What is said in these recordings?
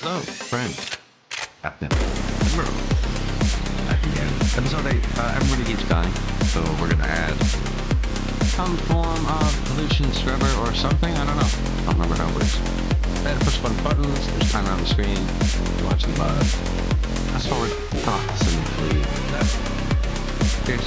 Hello, friend. Captain. Admiral. Back again. Episode 8. Everybody keeps dying, so we're gonna add some form of pollution scrubber or something. I don't know. I don't remember how it works. Push a bunch of buttons. There's time on the screen. You watch the fast forward. Approximately that. Cheers.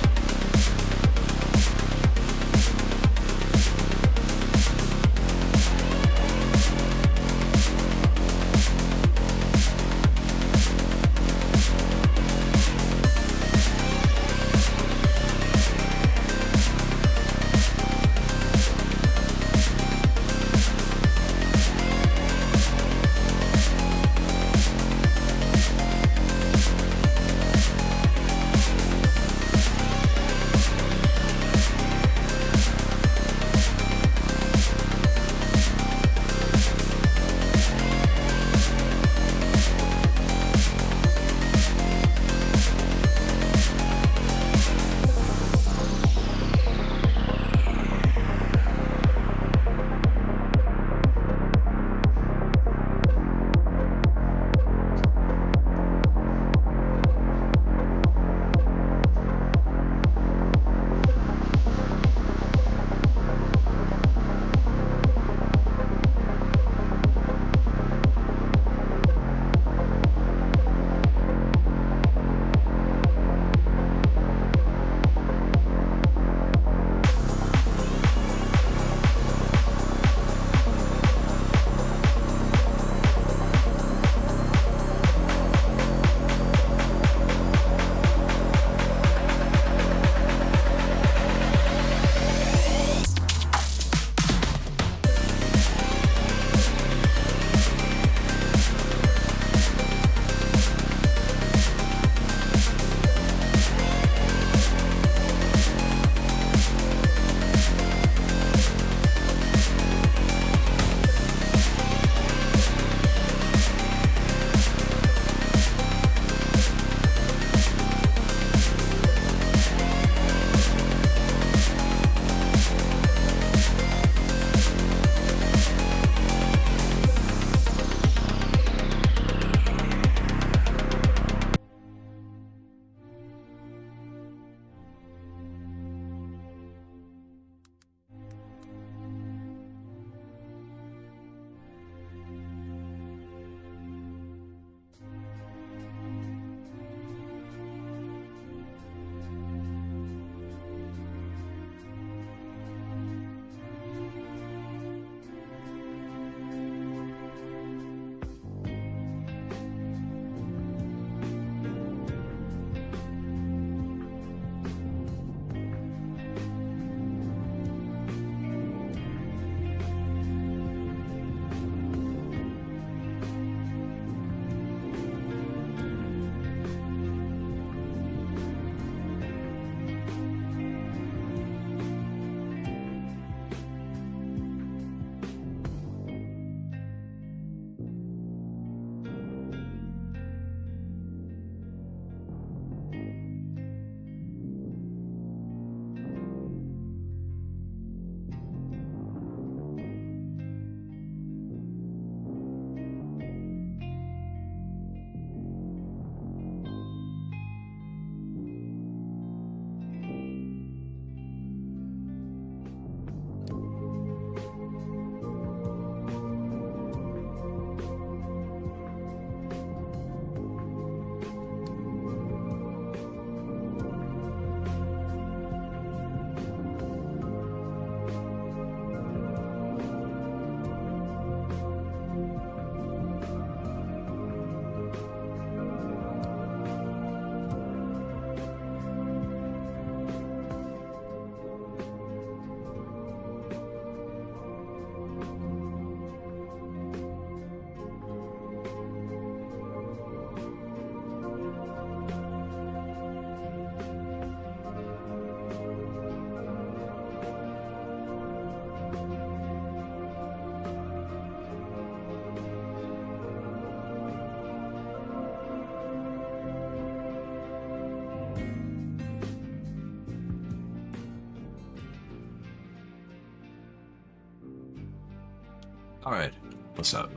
Alright, what's up?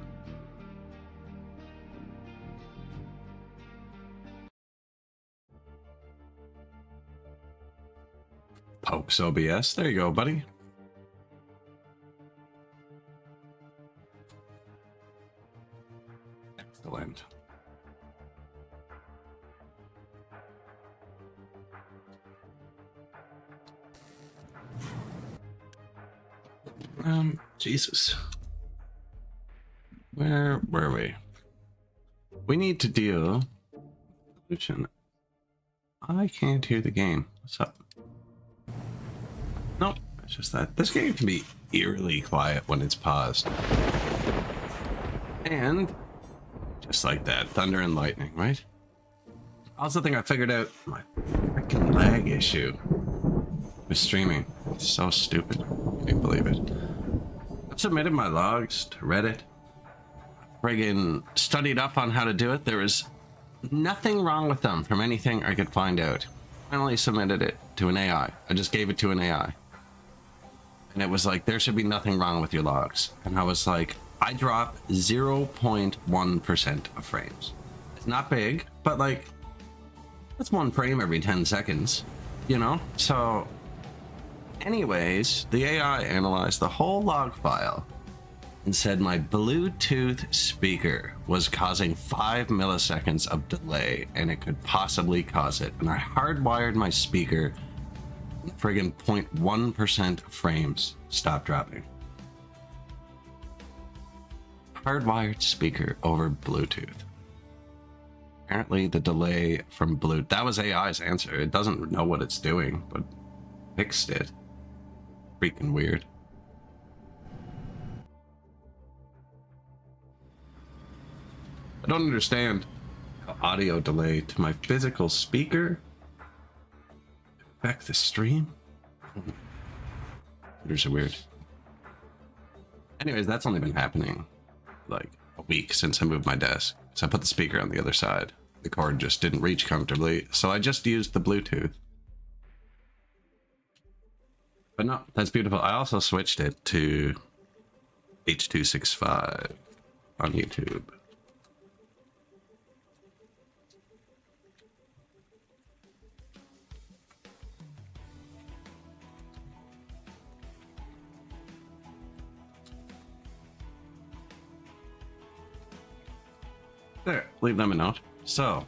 Pokes OBS. There you go, buddy. Excellent. Jesus. Where were we? We need to deal. I can't hear the game. What's up? Nope, it's just that this game can be eerily quiet when it's paused. And just like that, thunder and lightning, right? I also think I figured out my freaking lag issue with streaming. It's so stupid. I can't believe it. I've submitted my logs to Reddit. Friggin' studied up on how to do it. There was nothing wrong with them from anything I could find out. Finally submitted it to an AI. I just gave it to an AI. And it was like, there should be nothing wrong with your logs. And I was like, I drop 0.1% of frames. It's not big, but like, that's 1 frame every 10 seconds, you know? So anyways, the AI analyzed the whole log file and said my Bluetooth speaker was causing 5 milliseconds of delay and it could possibly cause it. And I hardwired my speaker, friggin' 0.1% frames stop dropping. Hardwired speaker over Bluetooth. Apparently the delay from Bluetooth, that was AI's answer. It doesn't know what it's doing, but fixed it. Freaking weird. I don't understand how audio delay to my physical speaker affect the stream. Computers are weird. Anyways, that's only been happening like a week since I moved my desk. So I put the speaker on the other side. The cord just didn't reach comfortably, so I just used the Bluetooth. But no, that's beautiful. I also switched it to H.265 on YouTube. There, leave them a note. So,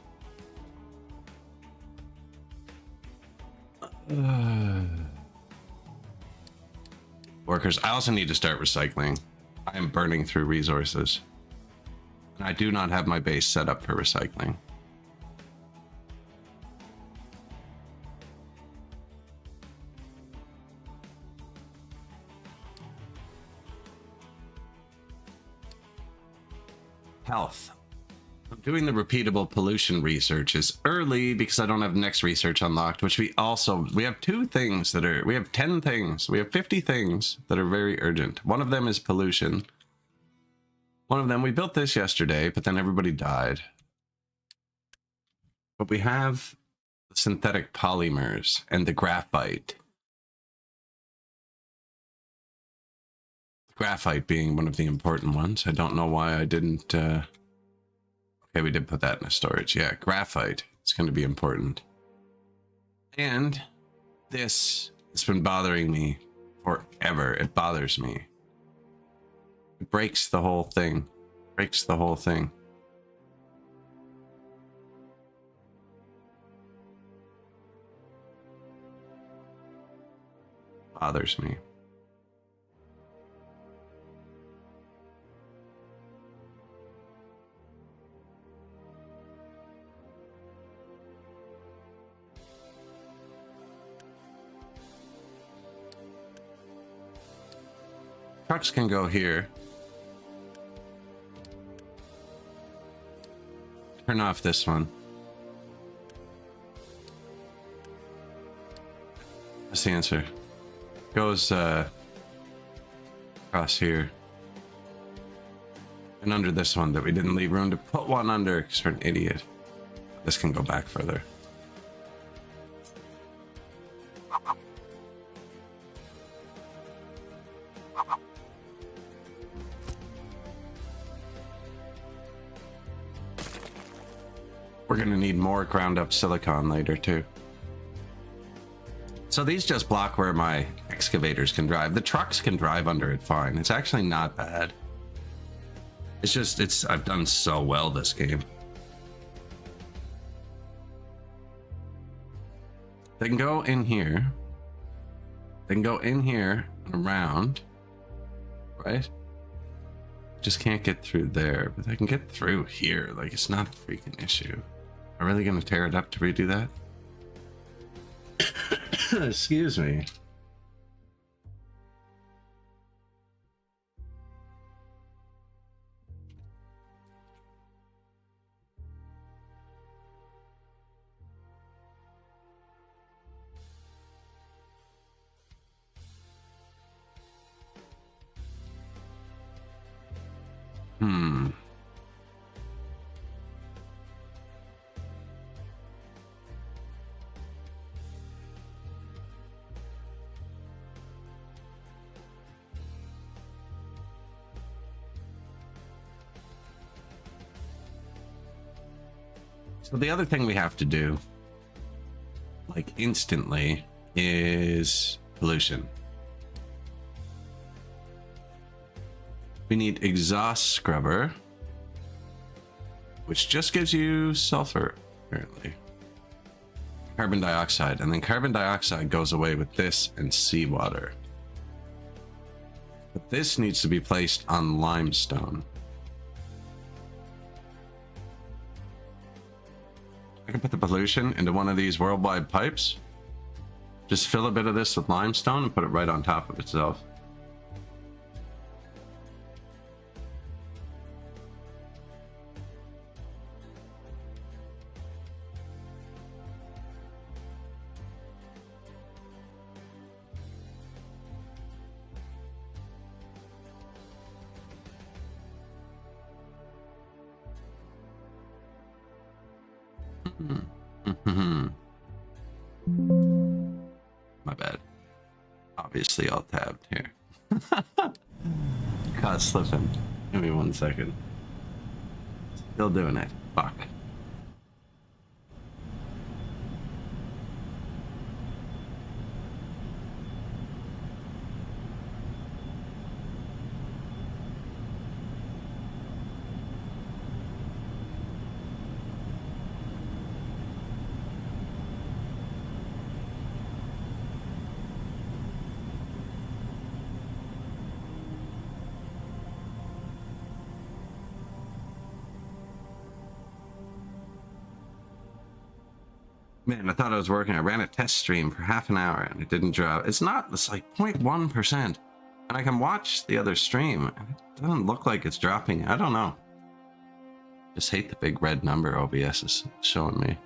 workers, I also need to start recycling. I am burning through resources. And I do not have my base set up for recycling. Health. I'm doing the repeatable pollution research is early because I don't have next research unlocked, which we have 2 things that are, we have 10 things, we have 50 things that are very urgent. One of them is pollution. One of them, we built this yesterday, but then everybody died. But we have the synthetic polymers and the graphite. Graphite being one of the important ones. I don't know why I didn't, okay, we did put that in a storage. Yeah, graphite. It's going to be important. And this has been bothering me forever. It bothers me. It breaks the whole thing. Breaks the whole thing. Bothers me. Trucks can go here. Turn off this one. That's the answer. Goes across here. And under this one that we didn't leave room to put one under because we're an idiot. This can go back further. We're gonna need more ground up silicon later too. So these just block where my excavators can drive. The trucks can drive under it fine. It's actually not bad. It's just, I've done so well this game. They can go in here. They can go in here and around, right? Just can't get through there, but they can get through here. Like, it's not a freaking issue. Am I really gonna tear it up to redo that? Excuse me. So the other thing we have to do, like instantly, is pollution. We need exhaust scrubber, which just gives you sulfur, apparently. Carbon dioxide, and then carbon dioxide goes away with this and seawater. But this needs to be placed on limestone. I can put the pollution into one of these worldwide pipes. Just fill a bit of this with limestone and put it right on top of itself. My bad. Obviously all tabbed here. Caught slipping. Give me 1 second. Still doing it. Fuck. Man, I thought I was working. I ran a test stream for half an hour and it didn't drop. It's like 0.1%. And I can watch the other stream and it doesn't look like it's dropping. I don't know. Just hate the big red number OBS is showing me.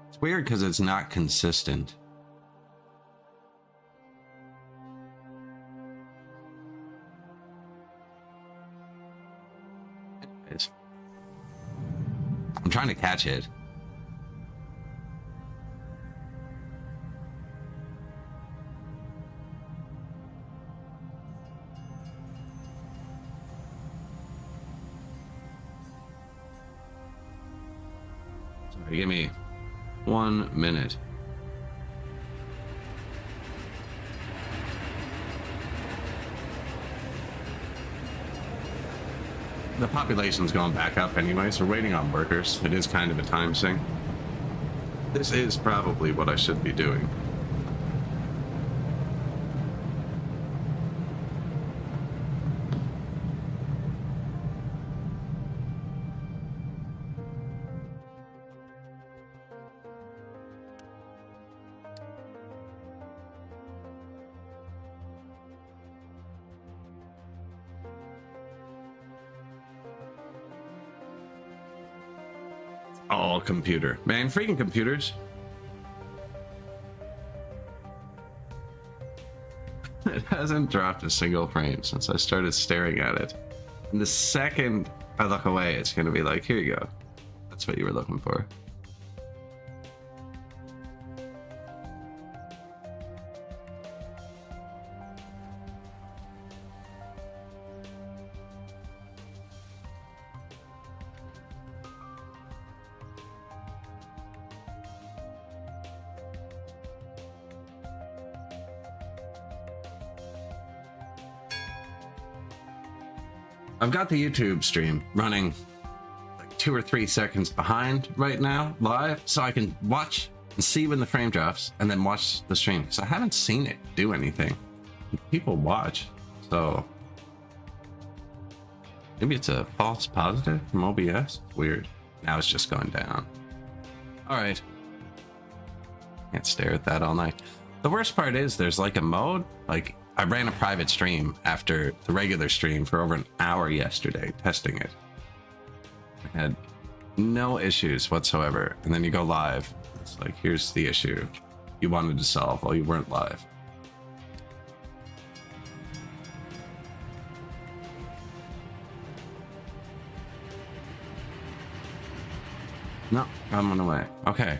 It's weird because it's not consistent. I'm trying to catch it. Sorry, give me 1 minute. The population's going back up anyway, so we're waiting on workers. It is kind of a time sink. This is probably what I should be doing. All computer. Man, freaking computers. It hasn't dropped a single frame since I started staring at it. And the second I look away, it's going to be like, here you go. That's what you were looking for. I've got the YouTube stream running like 2 or 3 seconds behind right now live, so I can watch and see when the frame drops and then watch the stream, because I haven't seen it do anything. People watch, so maybe it's a false positive from OBS. Weird. Now it's just going down. All right. Can't stare at that all night. The worst part is there's like a mode, like I ran a private stream after the regular stream for over an hour yesterday testing it. I had no issues whatsoever. And then you go live. It's like, here's the issue you wanted to solve while you weren't live. No, problem went away. Okay.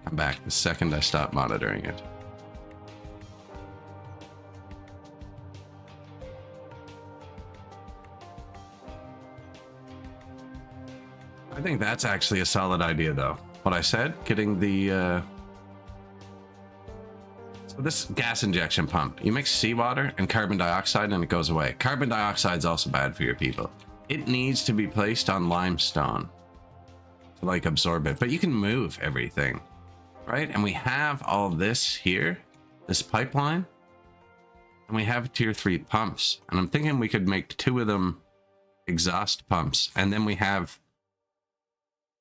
I'm back the second I stopped monitoring it. I think that's actually a solid idea, though. What I said, getting the so this gas injection pump, you mix seawater and carbon dioxide and it goes away. Carbon dioxide is also bad for your people. It needs to be placed on limestone to like absorb it, but you can move everything, right? And we have all this here, this pipeline, and we have tier 3 pumps, and I'm thinking we could make 2 of them exhaust pumps, and then we have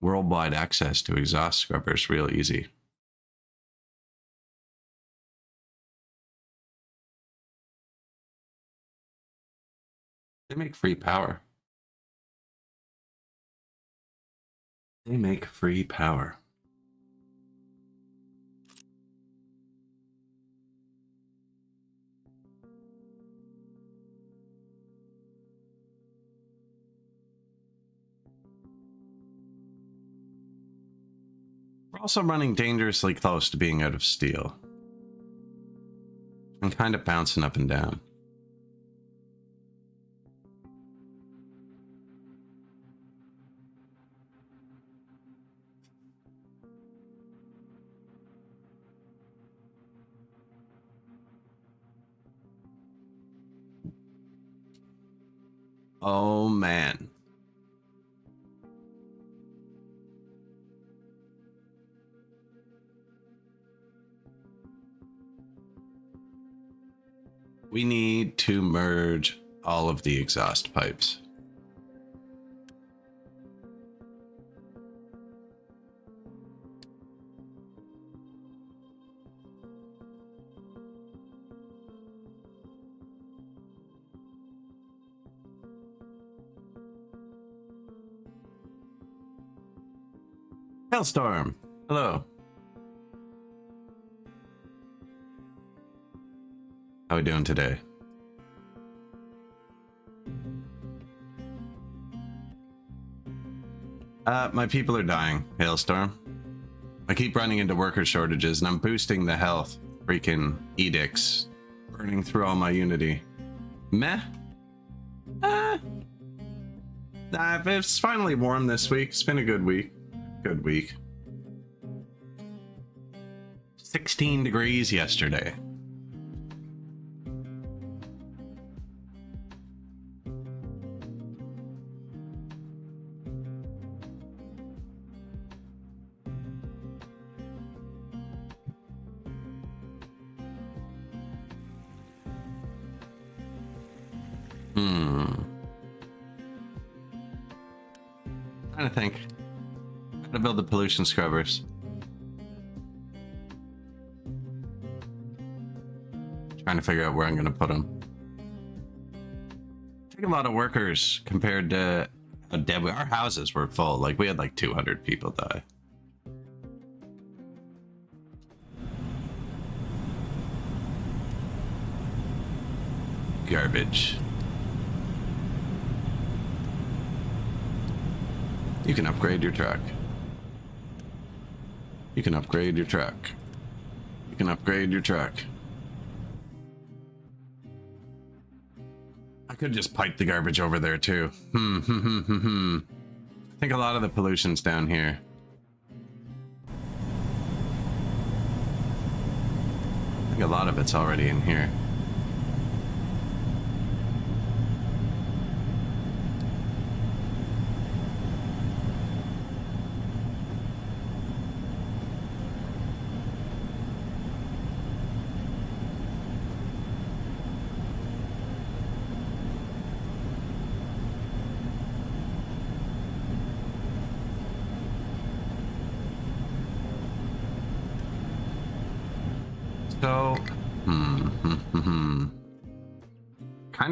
worldwide access to exhaust scrubbers real easy. They make free power. They make free power. We're also running dangerously close to being out of steel. I'm kind of bouncing up and down. Oh man. We need to merge all of the exhaust pipes. Hailstorm, hello. How are we doing today? My people are dying, Hailstorm. I keep running into worker shortages and I'm boosting the health. Freaking edicts. Burning through all my Unity. Meh? It's finally warm this week. It's been a good week. Good week. 16 degrees yesterday. Trying to think. How to build the pollution scrubbers. Trying to figure out where I'm going to put them. Take a lot of workers compared to how dead we. Our houses were full. Like we had like 200 people die. Garbage. You can upgrade your truck. You can upgrade your truck. You can upgrade your truck. I could just pipe the garbage over there too. I think a lot of the pollution's down here. I think a lot of it's already in here.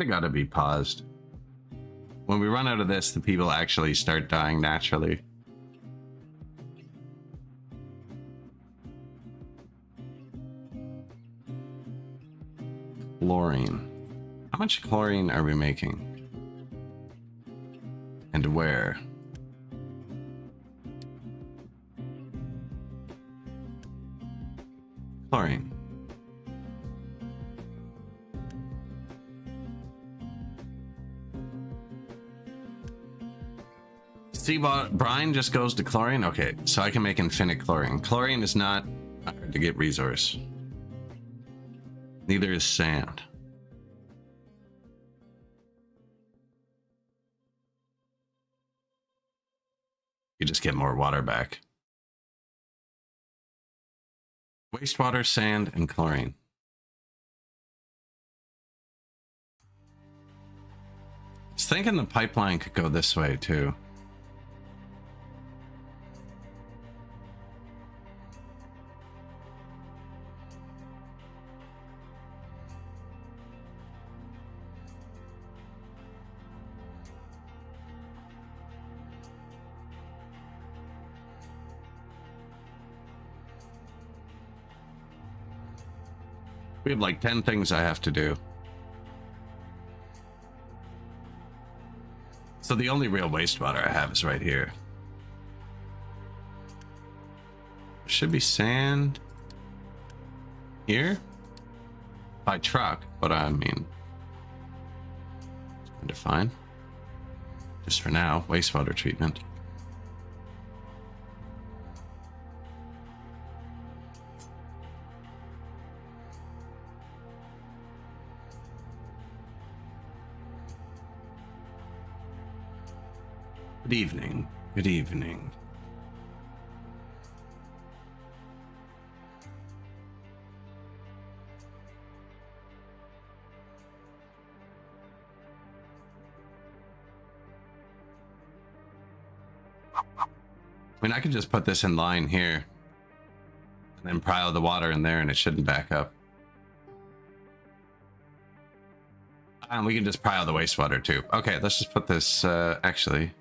kind of got to be paused. When we run out of this, the people actually start dying naturally. Chlorine. How much chlorine are we making? And where? Chlorine. See, brine just goes to chlorine? Okay, so I can make infinite chlorine. Chlorine is not hard to get resource. Neither is sand. You just get more water back. Wastewater, sand, and chlorine. I was thinking the pipeline could go this way too. We have like 10 things I have to do. So the only real wastewater I have is right here. Should be sand here by truck, but I mean, it's kind of fine. Just for now, wastewater treatment. Good evening. Good evening. I mean, I could just put this in line here and then pile the water in there and it shouldn't back up. And we can just pile the wastewater too. Okay, let's just put this, actually.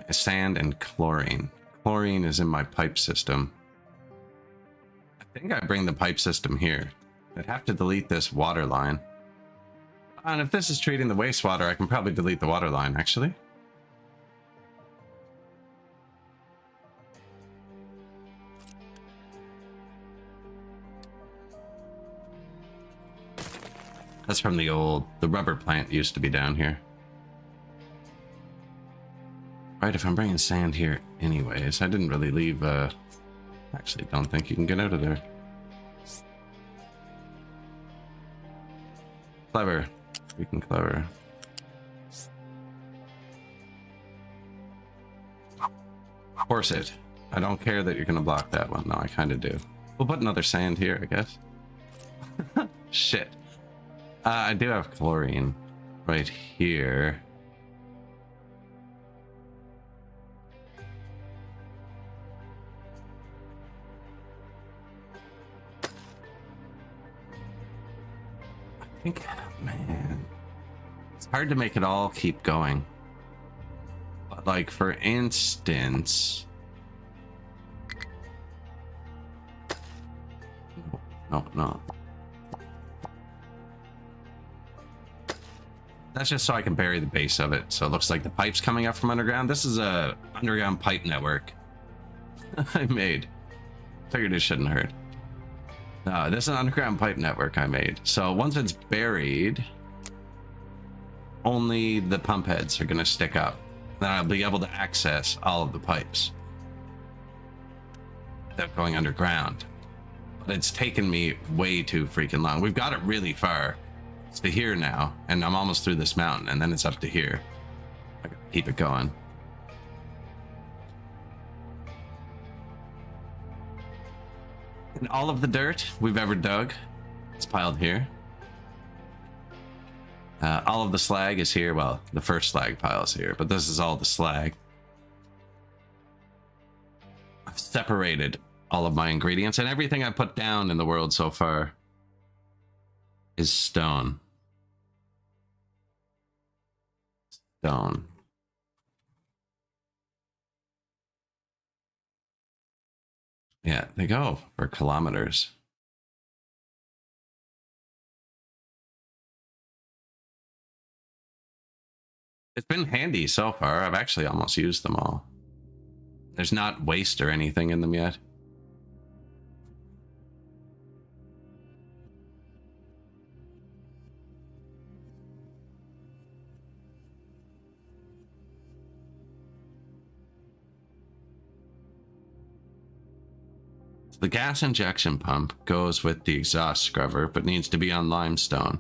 Sand and chlorine. Chlorine is in my pipe system. I think I bring the pipe system here. I'd have to delete this water line. And if this is treating the wastewater, I can probably delete the water line, actually. That's from the rubber plant used to be down here. Right, if I'm bringing sand here anyways, I didn't really leave, actually don't think you can get out of there. Clever. Freaking clever. Force it. I don't care that you're gonna block that one. No, I kinda do. We'll put another sand here, I guess. Shit. I do have chlorine right here. I think, man, it's hard to make it all keep going. But like, for instance, no. That's just so I can bury the base of it. So it looks like the pipe's coming up from underground. This is a underground pipe network I made. Figured it shouldn't hurt. No, this is an underground pipe network I made. So once it's buried, only the pump heads are going to stick up. Then I'll be able to access all of the pipes without going underground. But it's taken me way too freaking long. We've got it really far. It's to here now, and I'm almost through this mountain, and then it's up to here. I gotta keep it going. And all of the dirt we've ever dug is piled here. All of the slag is here. Well, the first slag pile is here, but this is all the slag. I've separated all of my ingredients, and everything I put down in the world so far is stone. Stone. Yeah, they go for kilometers. It's been handy so far. I've actually almost used them all. There's not waste or anything in them yet. The gas injection pump goes with the exhaust scrubber, but needs to be on limestone.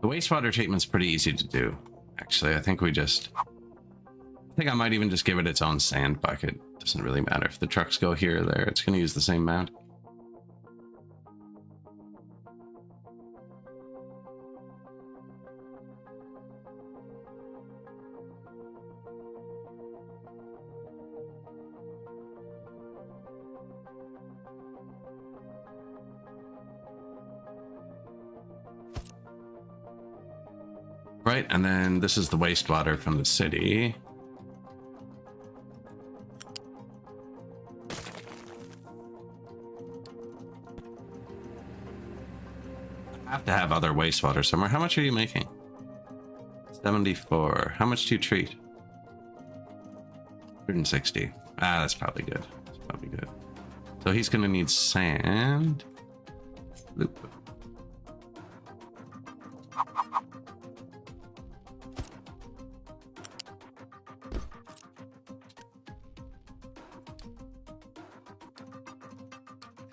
The wastewater treatment's pretty easy to do. Actually, I think I might even just give it its own sand bucket. Doesn't really matter. If the trucks go here or there, it's going to use the same amount. Right, and then this is the wastewater from the city. I have to have other wastewater somewhere. How much are you making? 74. How much do you treat? 160. Ah, that's probably good. That's probably good. So he's going to need sand. Loop.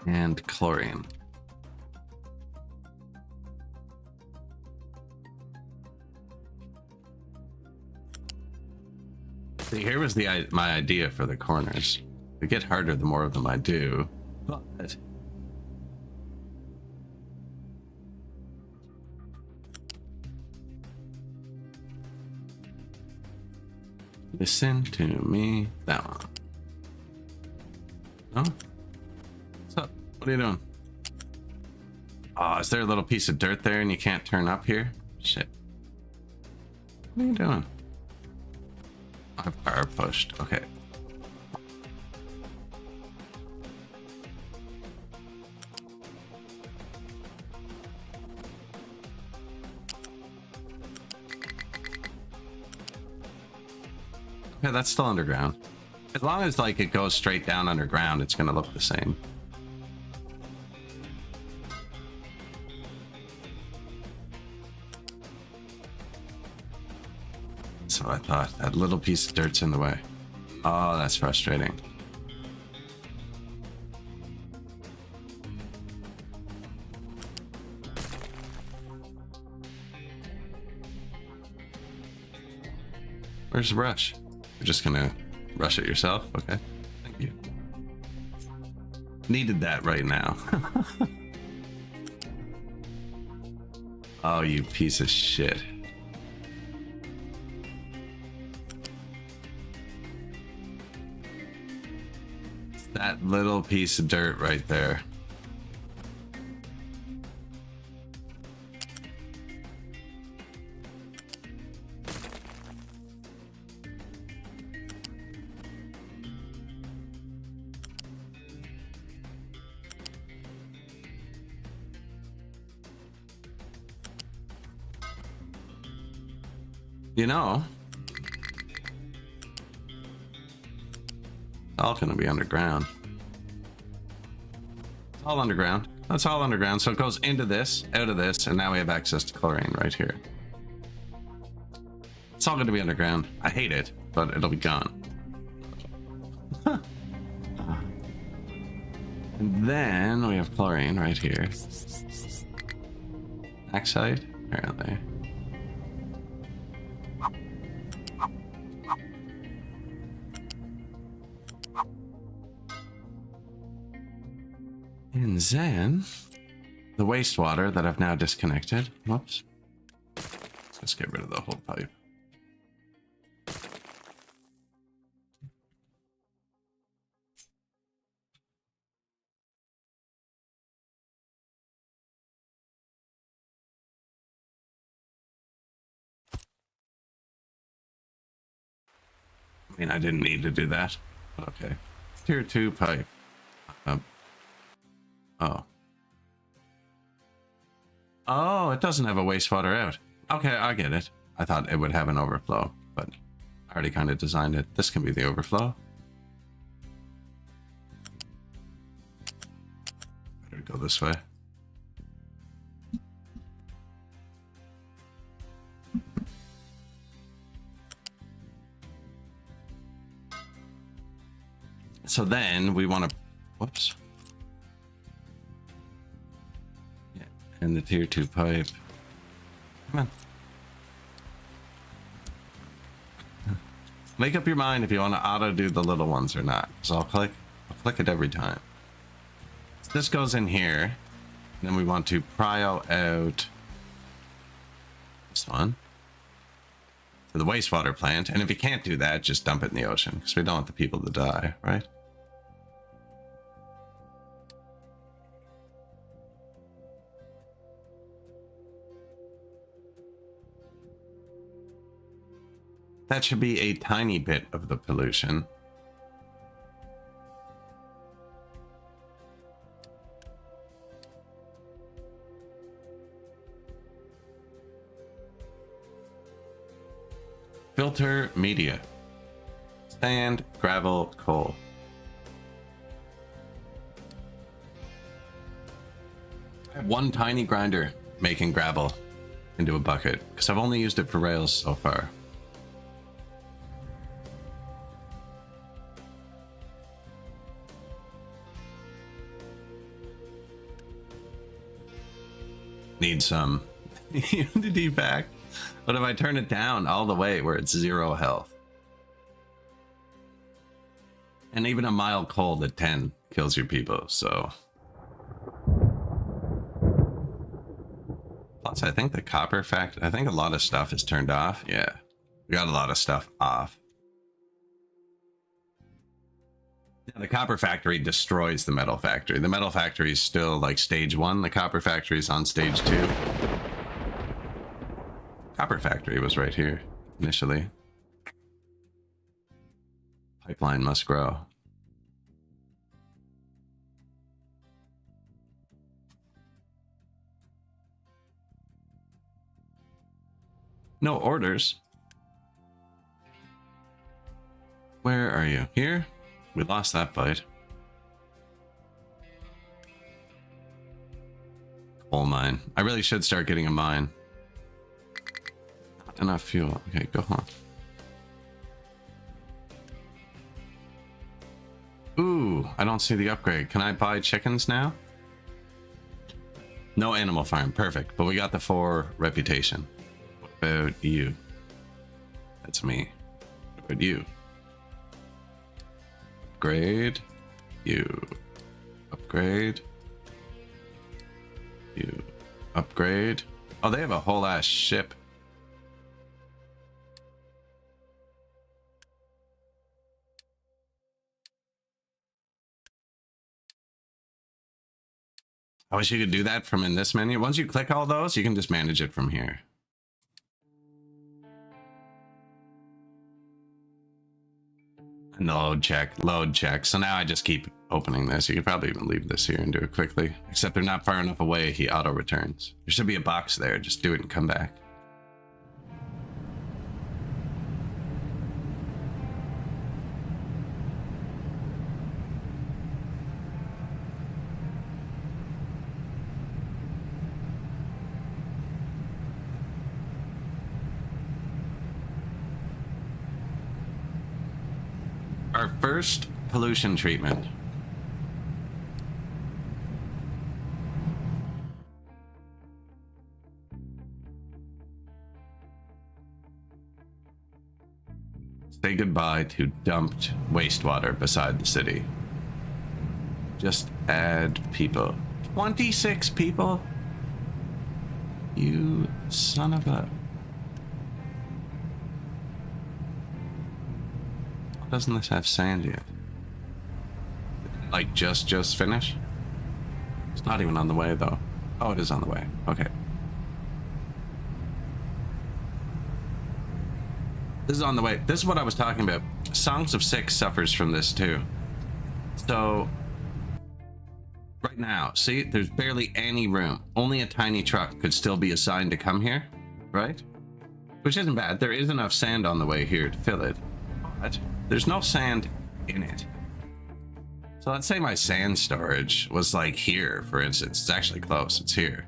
And chlorine. See, here was my idea for the corners. They get harder the more of them I do, but listen to me. That one. No? What's up? What are you doing? Oh, is there a little piece of dirt there and you can't turn up here? Shit. What are you doing? I've power pushed. Okay. Okay, that's still underground. As long as like it goes straight down underground, it's gonna look the same. So I thought that little piece of dirt's in the way. Oh, that's frustrating. Where's the brush? You're just gonna rush it yourself? Okay, thank you. Needed that right now. Oh, you piece of shit. That little piece of dirt right there. You know, it's all gonna be underground. It's all underground. That's all underground. So it goes into this, out of this, and now we have access to chlorine right here. It's all gonna be underground. I hate it, but it'll be gone. And then we have chlorine right here. Backside, apparently. And then the wastewater that I've now disconnected. Whoops. Let's get rid of the whole pipe. I mean, I didn't need to do that. Okay. Tier 2 pipe. Oh. Oh, it doesn't have a wastewater out. Okay, I get it. I thought it would have an overflow, but I already kind of designed it. This can be the overflow. Better go this way. So then we want to, whoops. Yeah, and the tier 2 pipe. Come on. Make up your mind if you want to auto do the little ones or not. So I'll click it every time. So this goes in here. And then we want to prio out this one to the wastewater plant. And if you can't do that, just dump it in the ocean because we don't want the people to die, right? That should be a tiny bit of the pollution. Filter media. Sand, gravel, coal. I have one tiny grinder making gravel into a bucket because I've only used it for rails so far. Need some unity back. But if I turn it down all the way where it's 0 health, and even a mild cold at 10 kills your people, so plus I think the copper fact, I think a lot of stuff is turned off. Yeah, we got a lot of stuff off. Yeah, the copper factory destroys the metal factory. The metal factory is still like stage 1. The copper factory is on stage 2. Copper factory was right here initially. Pipeline must grow. No orders. Where are you? Here? We lost that bite. Coal mine. I really should start getting a mine. Not enough fuel. Okay, go on. Ooh, I don't see the upgrade. Can I buy chickens now? No animal farm. Perfect. But we got the 4 reputation. What about you? That's me. What about you? Upgrade. You. Upgrade. You. Upgrade. Oh, they have a whole ass ship. I wish you could do that from in this menu. Once you click all those, you can just manage it from here. And load check, load check. So now I just keep opening this. You could probably even leave this here and do it quickly. Except they're not far enough away, he auto returns. There should be a box there. Just do it and come back. Our first pollution treatment. Say goodbye to dumped wastewater beside the city. Just add people. 26 people? You son of a... Doesn't this have sand yet? Like just finish? It's not even on the way though. Oh, it is on the way. Okay. This is on the way. This is what I was talking about. Songs of Six suffers from this too. So right now, see, there's barely any room. Only a tiny truck could still be assigned to come here, right? Which isn't bad. There is enough sand on the way here to fill it, but there's no sand in it. So let's say my sand storage was like here, for instance. It's actually close. It's here.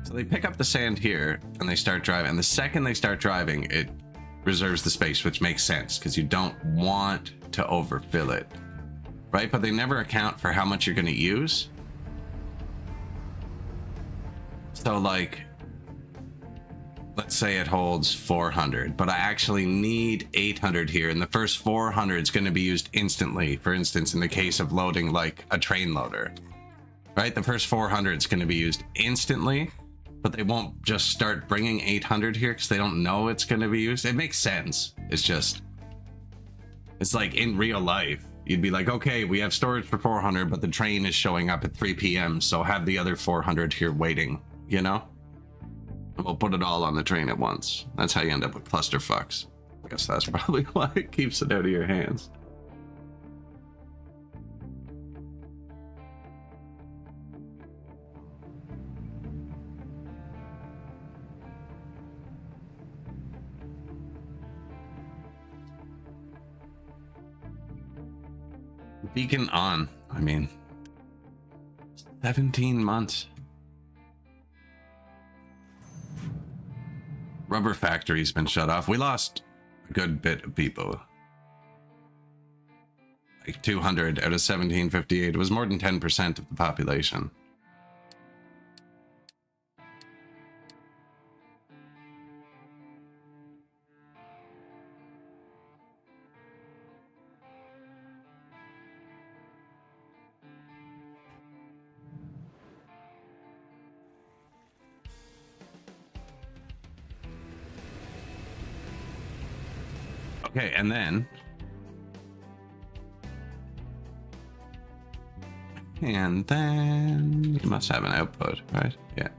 So they pick up the sand here and they start driving. And the second they start driving, it reserves the space, which makes sense because you don't want to overfill it, right? But they never account for how much you're going to use. So like, let's say it holds 400, but I actually need 800 here, and the first 400 is going to be used instantly. For instance, in the case of loading like a train loader, right? The first 400 is going to be used instantly, but they won't just start bringing 800 here because they don't know it's going to be used. It makes sense. It's just, it's like in real life, you'd be like, okay, we have storage for 400, but the train is showing up at 3 p.m. So have the other 400 here waiting, you know? And we'll put it all on the train at once. That's how you end up with clusterfucks. I guess that's probably why it keeps it out of your hands. Beacon on. I mean, 17 months. Rubber factory's been shut off. We lost a good bit of people. Like 200 out of 1758. It was more than 10% of the population. Okay, and then you must have an output, right? Yeah.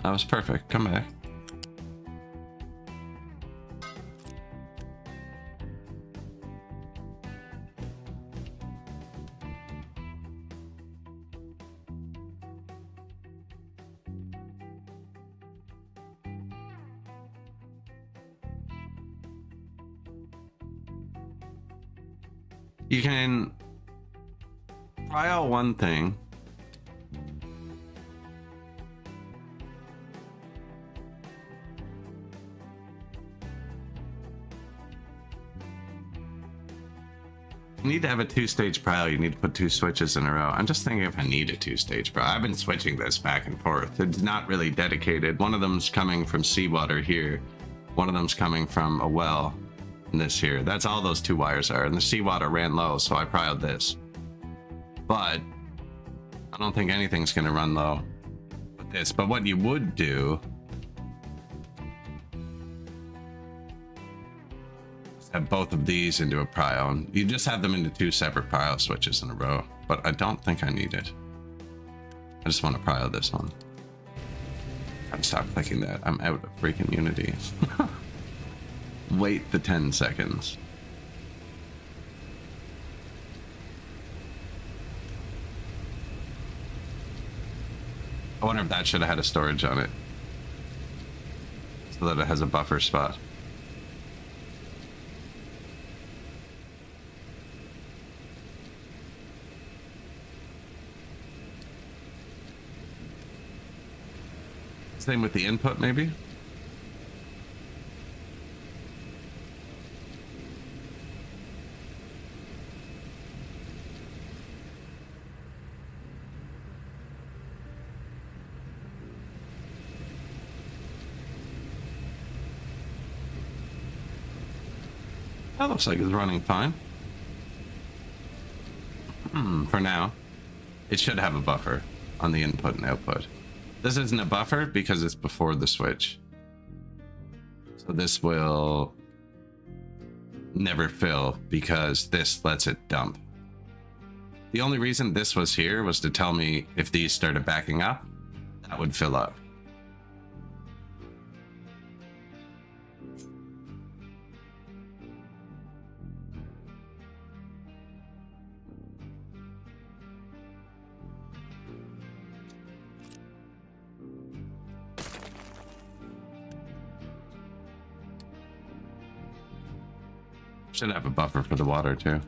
That was perfect. Come back. You can try out one thing. You need to have a two-stage pile. You need to put two switches in a row. I'm just thinking if I need a two-stage pile. I've been switching this back and forth. It's not really dedicated. One of them's coming from seawater here. One of them's coming from a well. This here, that's all those two wires are, and the seawater ran low, so I piled this. But I don't think anything's gonna run low with this. But what you would do is have both of these into a pile, and you just have them into two separate pile switches in a row. But I don't think I need it. I just want to pile this one. Gotta stop clicking that. I'm out of freaking Unity. Wait the 10 seconds. I wonder if that should have had a storage on it, so that it has a buffer spot. Same with the input, maybe? That looks like it's running fine. For now. It should have a buffer on the input and output. This isn't a buffer because it's before the switch. So this will never fill because this lets it dump. The only reason this was here was to tell me if these started backing up, that would fill up. Should have a buffer for the water too.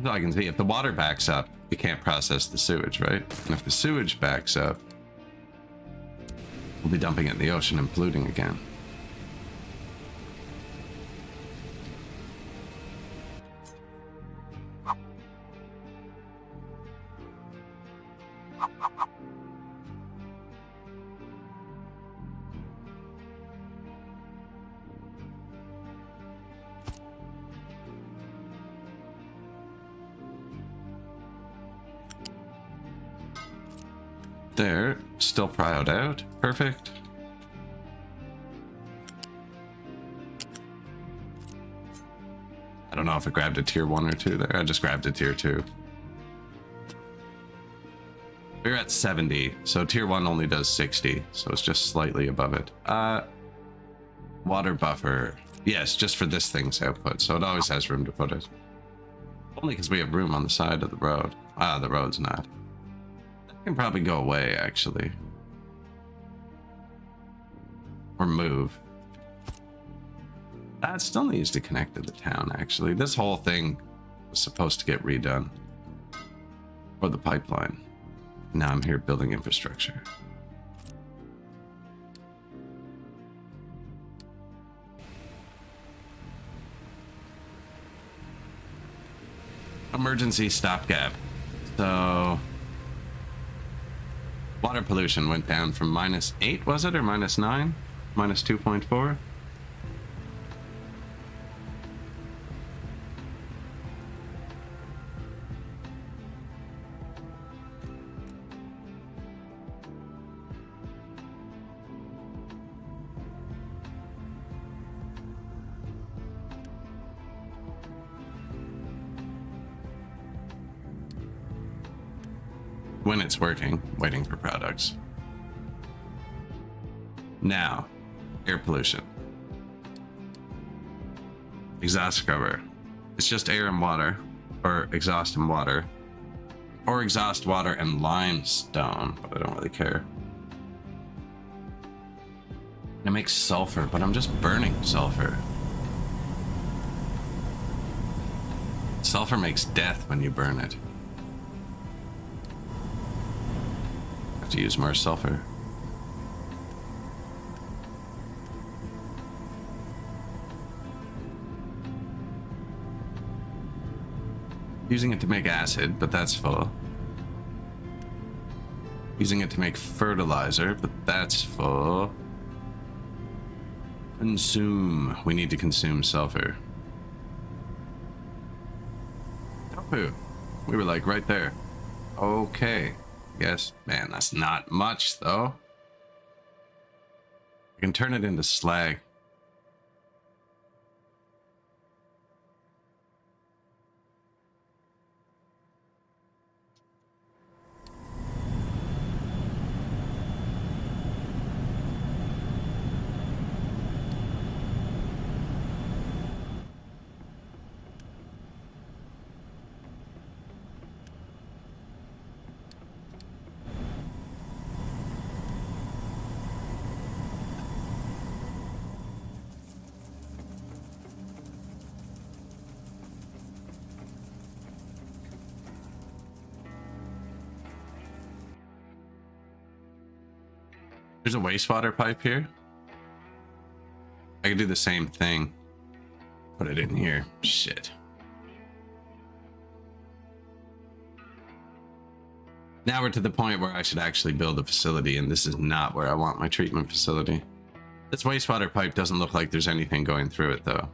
So I can see if the water backs up, you can't process the sewage, right? And if the sewage backs up, we'll be dumping it in the ocean and polluting again. There, still prioed out. Perfect. I don't know if it grabbed a tier 1 or 2 there. I just grabbed a tier 2. We're at 70, so tier 1 only does 60, so it's just slightly above it. Water buffer. Yes, just for this thing's output, so it always has room to put it. Only because we have room on the side of the road. Ah, the road's not. Can probably go away, actually. Or move. That still needs to connect to the town, actually. This whole thing was supposed to get redone. Or the pipeline. Now I'm here building infrastructure. Emergency stopgap. So... water pollution went down from -8, was it, or -9? -2.4? When it's working, waiting for products. Now, air pollution. Exhaust scrubber. It's just air and water, or exhaust and water, or exhaust water and limestone, but I don't really care. It makes sulfur, but I'm just burning sulfur. Sulfur makes death when you burn it. Have to use more sulfur. Using it to make acid, but that's full. Using it to make fertilizer, but that's full. Consume. We need to consume sulfur. Tofu. We were like right there. Okay. Yes. Man, that's not much though. I can turn it into slag. There's a wastewater pipe here. I could do the same thing. Put it in here. Shit. Now we're to the point where I should actually build a facility, and this is not where I want my treatment facility. This wastewater pipe doesn't look like there's anything going through it, though.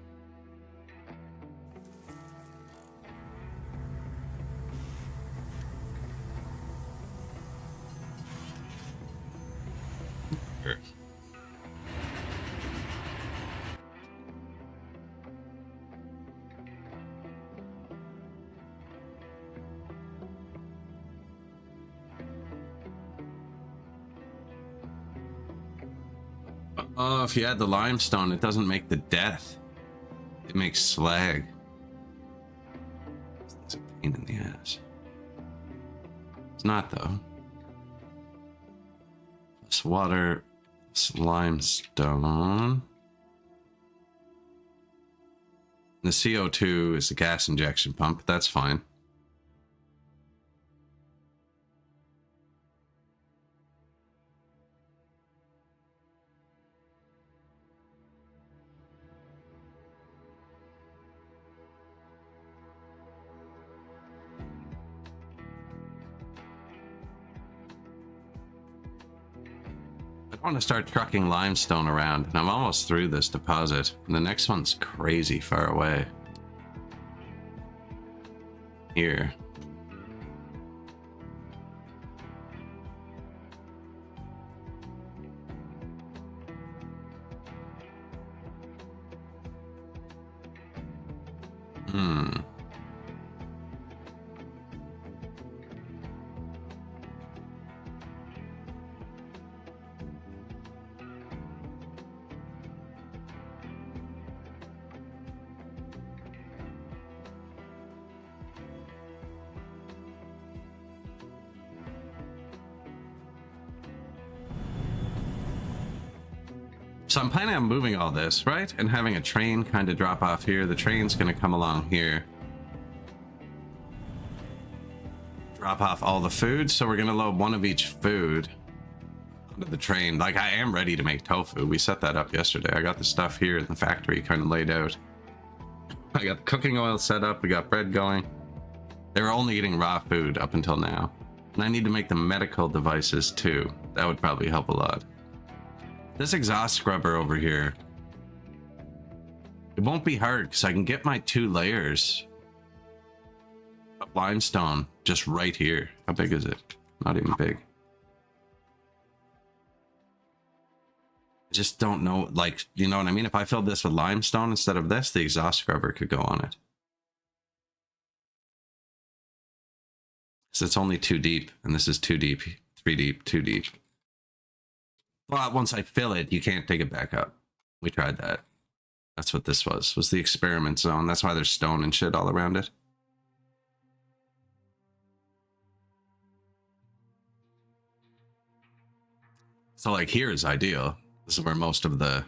Oh, if you add the limestone, it doesn't make the death. It makes slag. It's a pain in the ass. It's not, though. Plus water, plus limestone. The CO2 is the gas injection pump. That's fine. I want to start trucking limestone around, and I'm almost through this deposit. And the next one's crazy far away. Here. So I'm planning on moving all this, right? And having a train kind of drop off here. The train's going to come along here. Drop off all the food. So we're going to load one of each food onto the train. Like, I am ready to make tofu. We set that up yesterday. I got the stuff here in the factory kind of laid out. I got the cooking oil set up. We got bread going. They were only eating raw food up until now. And I need to make the medical devices too. That would probably help a lot. This exhaust scrubber over here, it won't be hard because I can get my 2 layers of limestone just right here. How big is it? Not even big. I just don't know, like, you know what I mean? If I filled this with limestone instead of this, the exhaust scrubber could go on it. So it's only 2 deep, and this is 2 deep, 3 deep, 2 deep. But once I fill it, you can't dig it back up. We tried that. That's what this was the experiment zone. That's why there's stone and shit all around it. So like here is ideal. This is where most of the...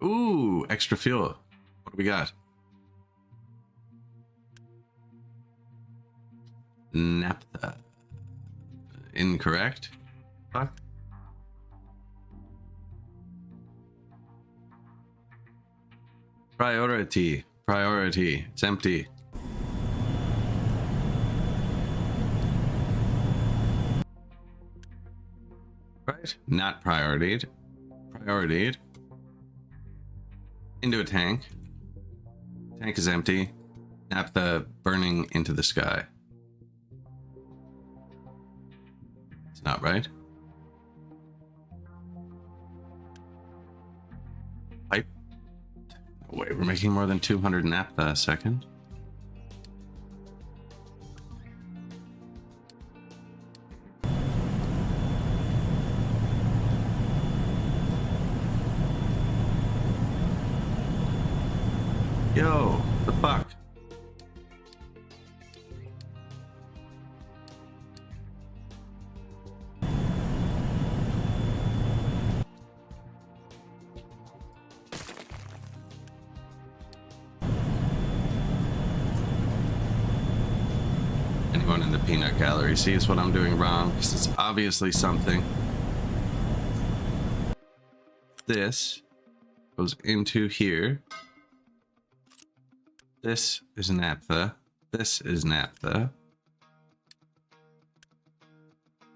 Ooh, extra fuel. What do we got? Naphtha. Incorrect. Fuck. Priority. Priority. It's empty. Right? Not prioritied. Prioritied. Into a tank. Tank is empty. Naphtha burning into the sky. It's not right. Pipe. No way, we're making more than 200 naphtha a second. Yo, the fuck? Anyone in the peanut gallery sees what I'm doing wrong, because it's obviously something. This goes into here. This is naphtha. This is naphtha.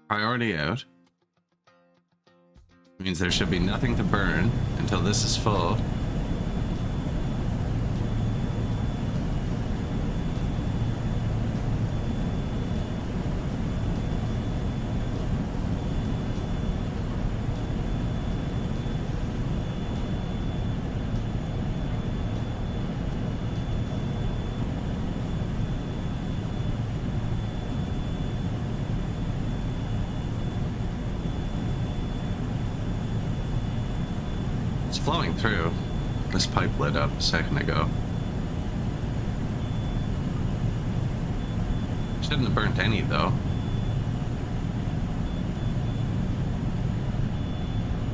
Priority out. Means there should be nothing to burn until this is full. flowing through. This pipe lit up a second ago. Shouldn't have burnt any though.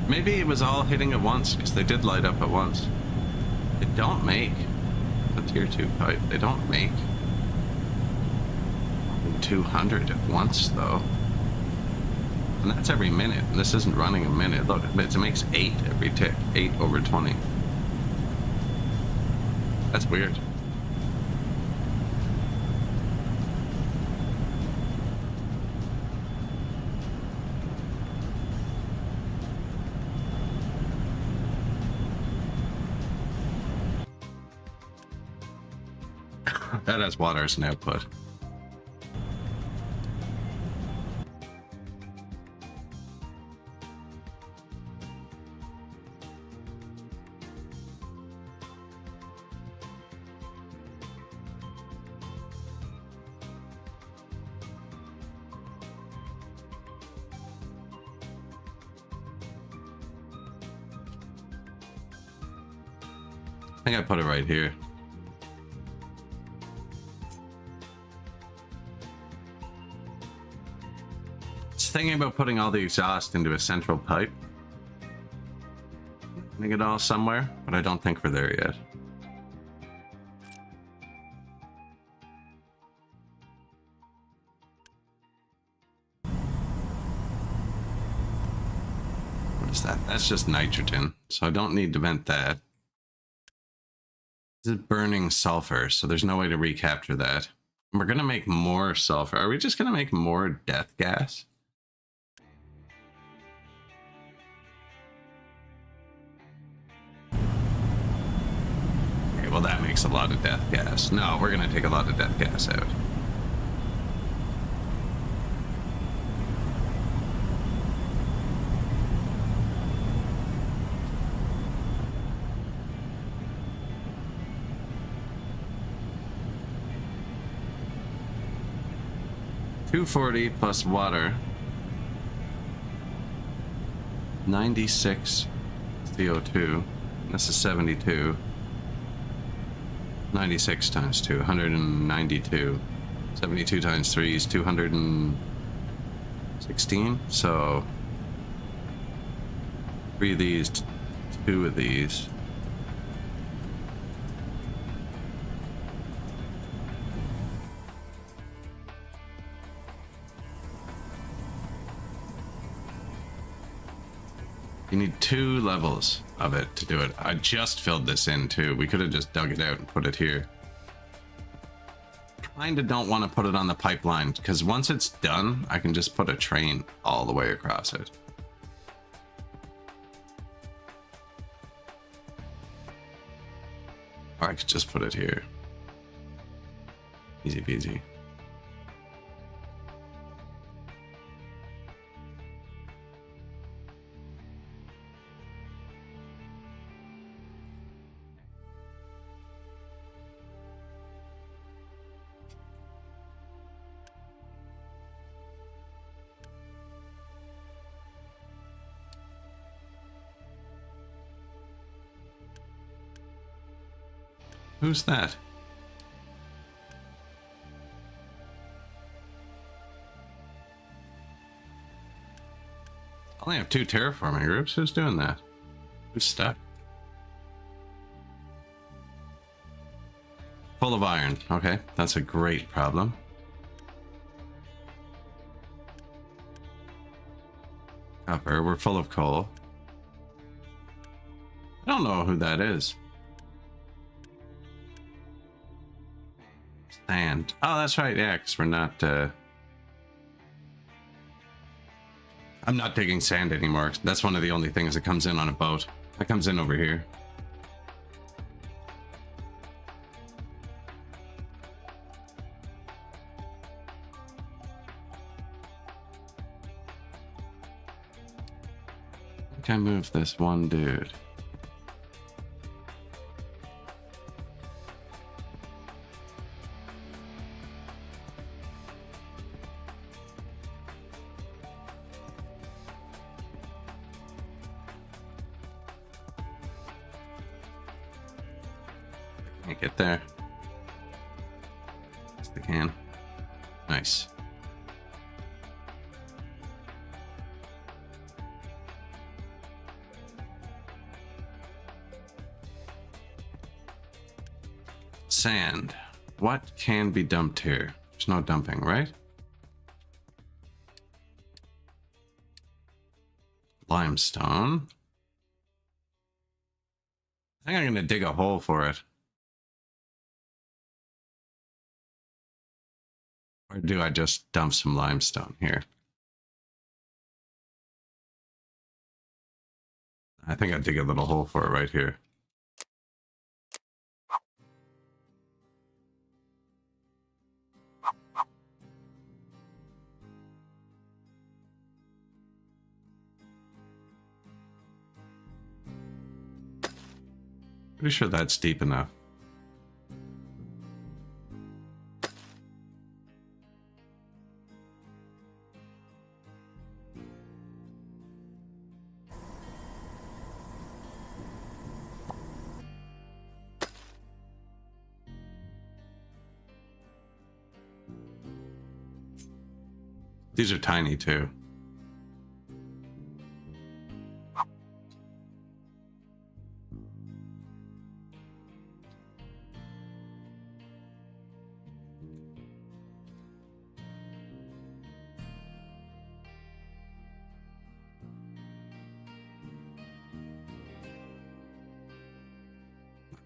Maybe it was all hitting at once because they did light up at once. They don't make a tier 2 pipe. They don't make 200 at once though. And that's every minute. And this isn't running a minute. Look, it makes 8 every tick. 8 over 20. That's weird. That has water as an output. I think I put it right here. Just thinking about putting all the exhaust into a central pipe. Putting it all somewhere, but I don't think we're there yet. What is that? That's just nitrogen, so I don't need to vent that. This is burning sulfur, so there's no way to recapture that. We're gonna make more sulfur. Are we just gonna make more death gas? Okay, well that makes a lot of death gas. No, we're gonna take a lot of death gas out. $240 plus water, 96 CO2. This is 72. 96 times 2, 192. 72 times 3 is 216. So 3 of these, 2 of these. You need 2 levels of it to do it. I just filled this in too. We could have just dug it out and put it here. Kinda don't want to put it on the pipeline because once it's done, I can just put a train all the way across it. Or I could just put it here. Easy peasy. Who's that? I only have 2 terraforming groups. Who's doing that? Who's stuck? Full of iron. Okay, that's a great problem. Copper. We're full of coal. I don't know who that is. Sand. Oh, that's right. Yeah, because we're not. I'm not digging sand anymore. That's one of the only things that comes in on a boat. That comes in over here. I think I moved this one dude. Can't get there. Yes, they can. Nice. Sand. What can be dumped here? There's no dumping, right? Limestone. I think I'm gonna dig a hole for it. Or do I just dump some limestone here? I think I dig a little hole for it right here. Pretty sure that's deep enough. These are tiny too.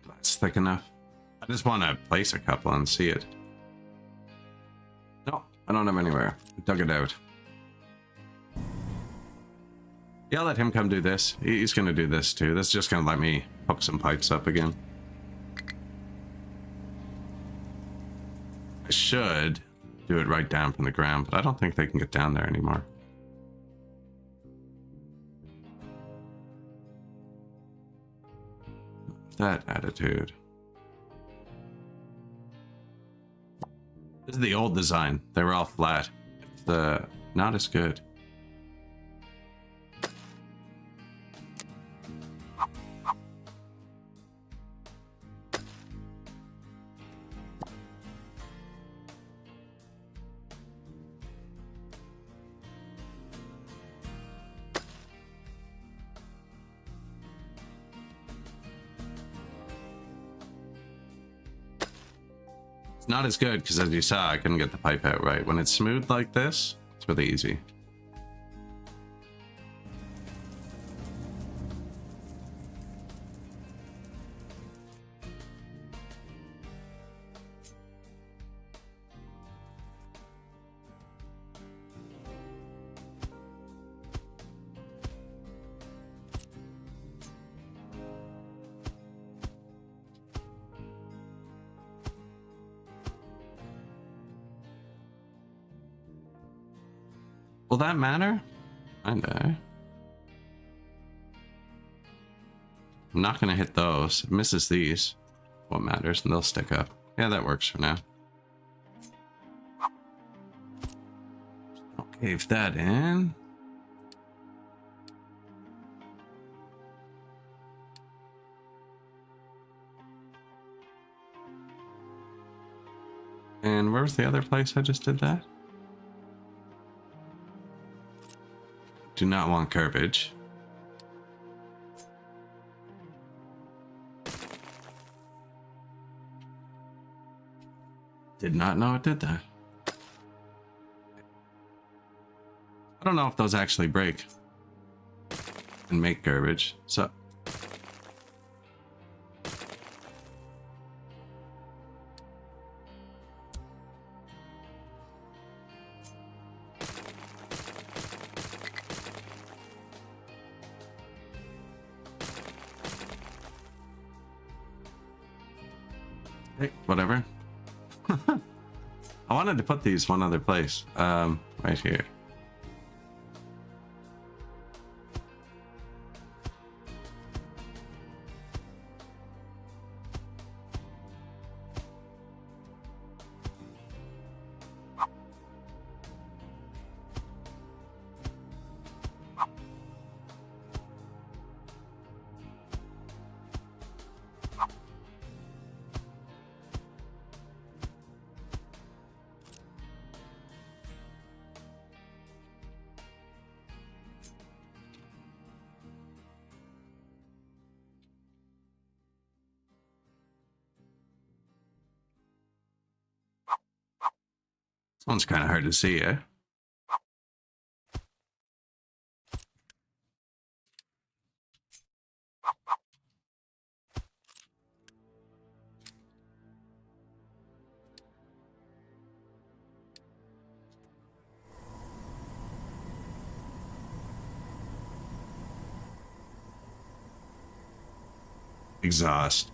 That's thick enough. I just want to place a couple and see it. No, I don't have anywhere. I dug it out. Yeah, I'll let him come do this. He's going to do this too. This is just going to let me hook some pipes up again. I should do it right down from the ground, but I don't think they can get down there anymore. That attitude. This is the old design. They were all flat. It's not as good. It's not as good because, as you saw, I couldn't get the pipe out right. When it's smooth like this, it's really easy. Will that matter? Kinda. I'm not gonna hit those. It misses these. What matters? And they'll stick up. Yeah, that works for now. I'll cave that in. And where was the other place I just did that? Do not want garbage. Did not know it did that. I don't know if those actually break and make garbage. So hey, whatever. I wanted to put these one other place. Right here. One's kind of hard to see, eh? Exhaust.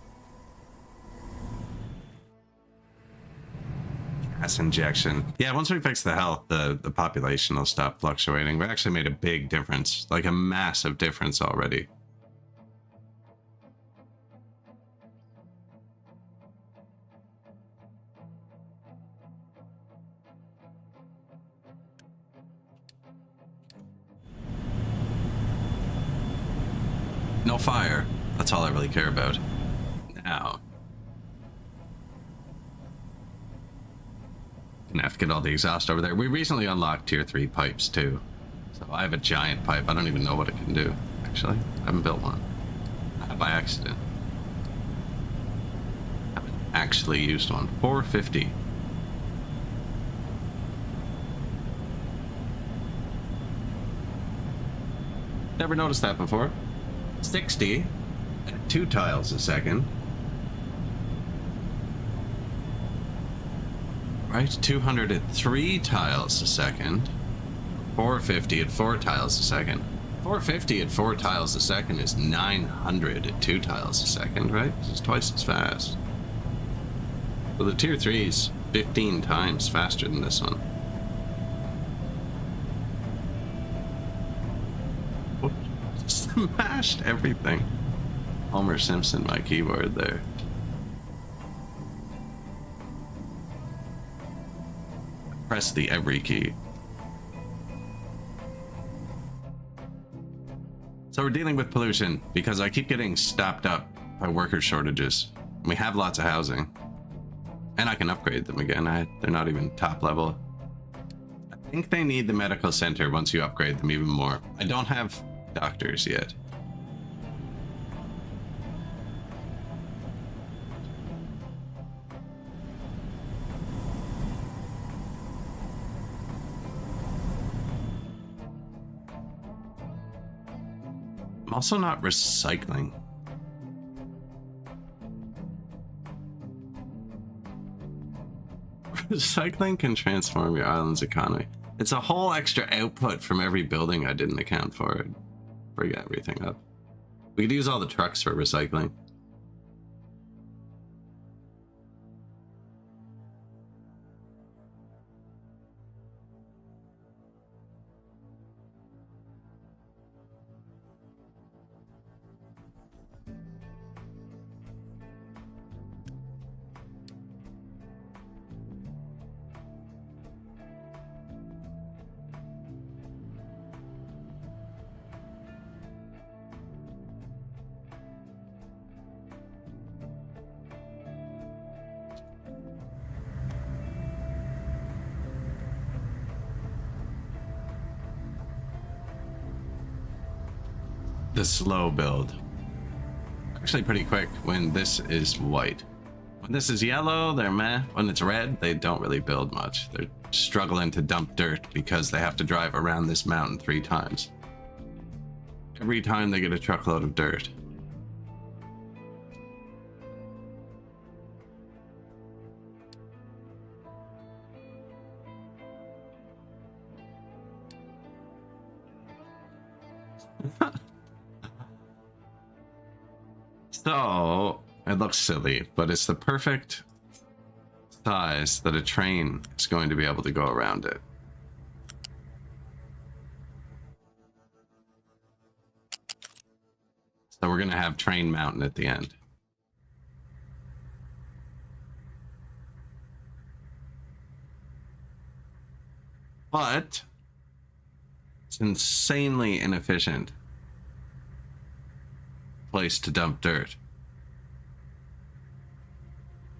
Gas injection. Yeah, once we fix the health, the population will stop fluctuating. We actually made a big difference, like a massive difference already. No fire. That's all I really care about. Now. Gonna have to get all the exhaust over there. We recently unlocked tier 3 pipes too. So I have a giant pipe. I don't even know what it can do, actually. I haven't built one. By accident. I haven't actually used one. 450. Never noticed that before. 60 at 2 tiles a second. Right, 200 at 3 tiles a second. 450 at 4 tiles a second. 450 at 4 tiles a second is 900 at 2 tiles a second, right? This is twice as fast. So the tier 3 is 15 times faster than this one. Smashed everything. Homer Simpson, my keyboard there. Press the every key. So we're dealing with pollution because I keep getting stopped up by worker shortages. We have lots of housing. And I can upgrade them again. They're not even top level. I think they need the medical center once you upgrade them even more. I don't have doctors yet. I'm also not recycling. Recycling can transform your island's economy. It's a whole extra output from every building I didn't account for. Bring everything up. We could use all the trucks for recycling. The slow build. Actually pretty quick when this is white. When this is yellow, they're meh. When it's red, they don't really build much. They're struggling to dump dirt because they have to drive around this mountain 3 times. Every time they get a truckload of dirt. So, it looks silly, but it's the perfect size that a train is going to be able to go around it. So we're going to have Train Mountain at the end. But it's insanely inefficient place to dump dirt.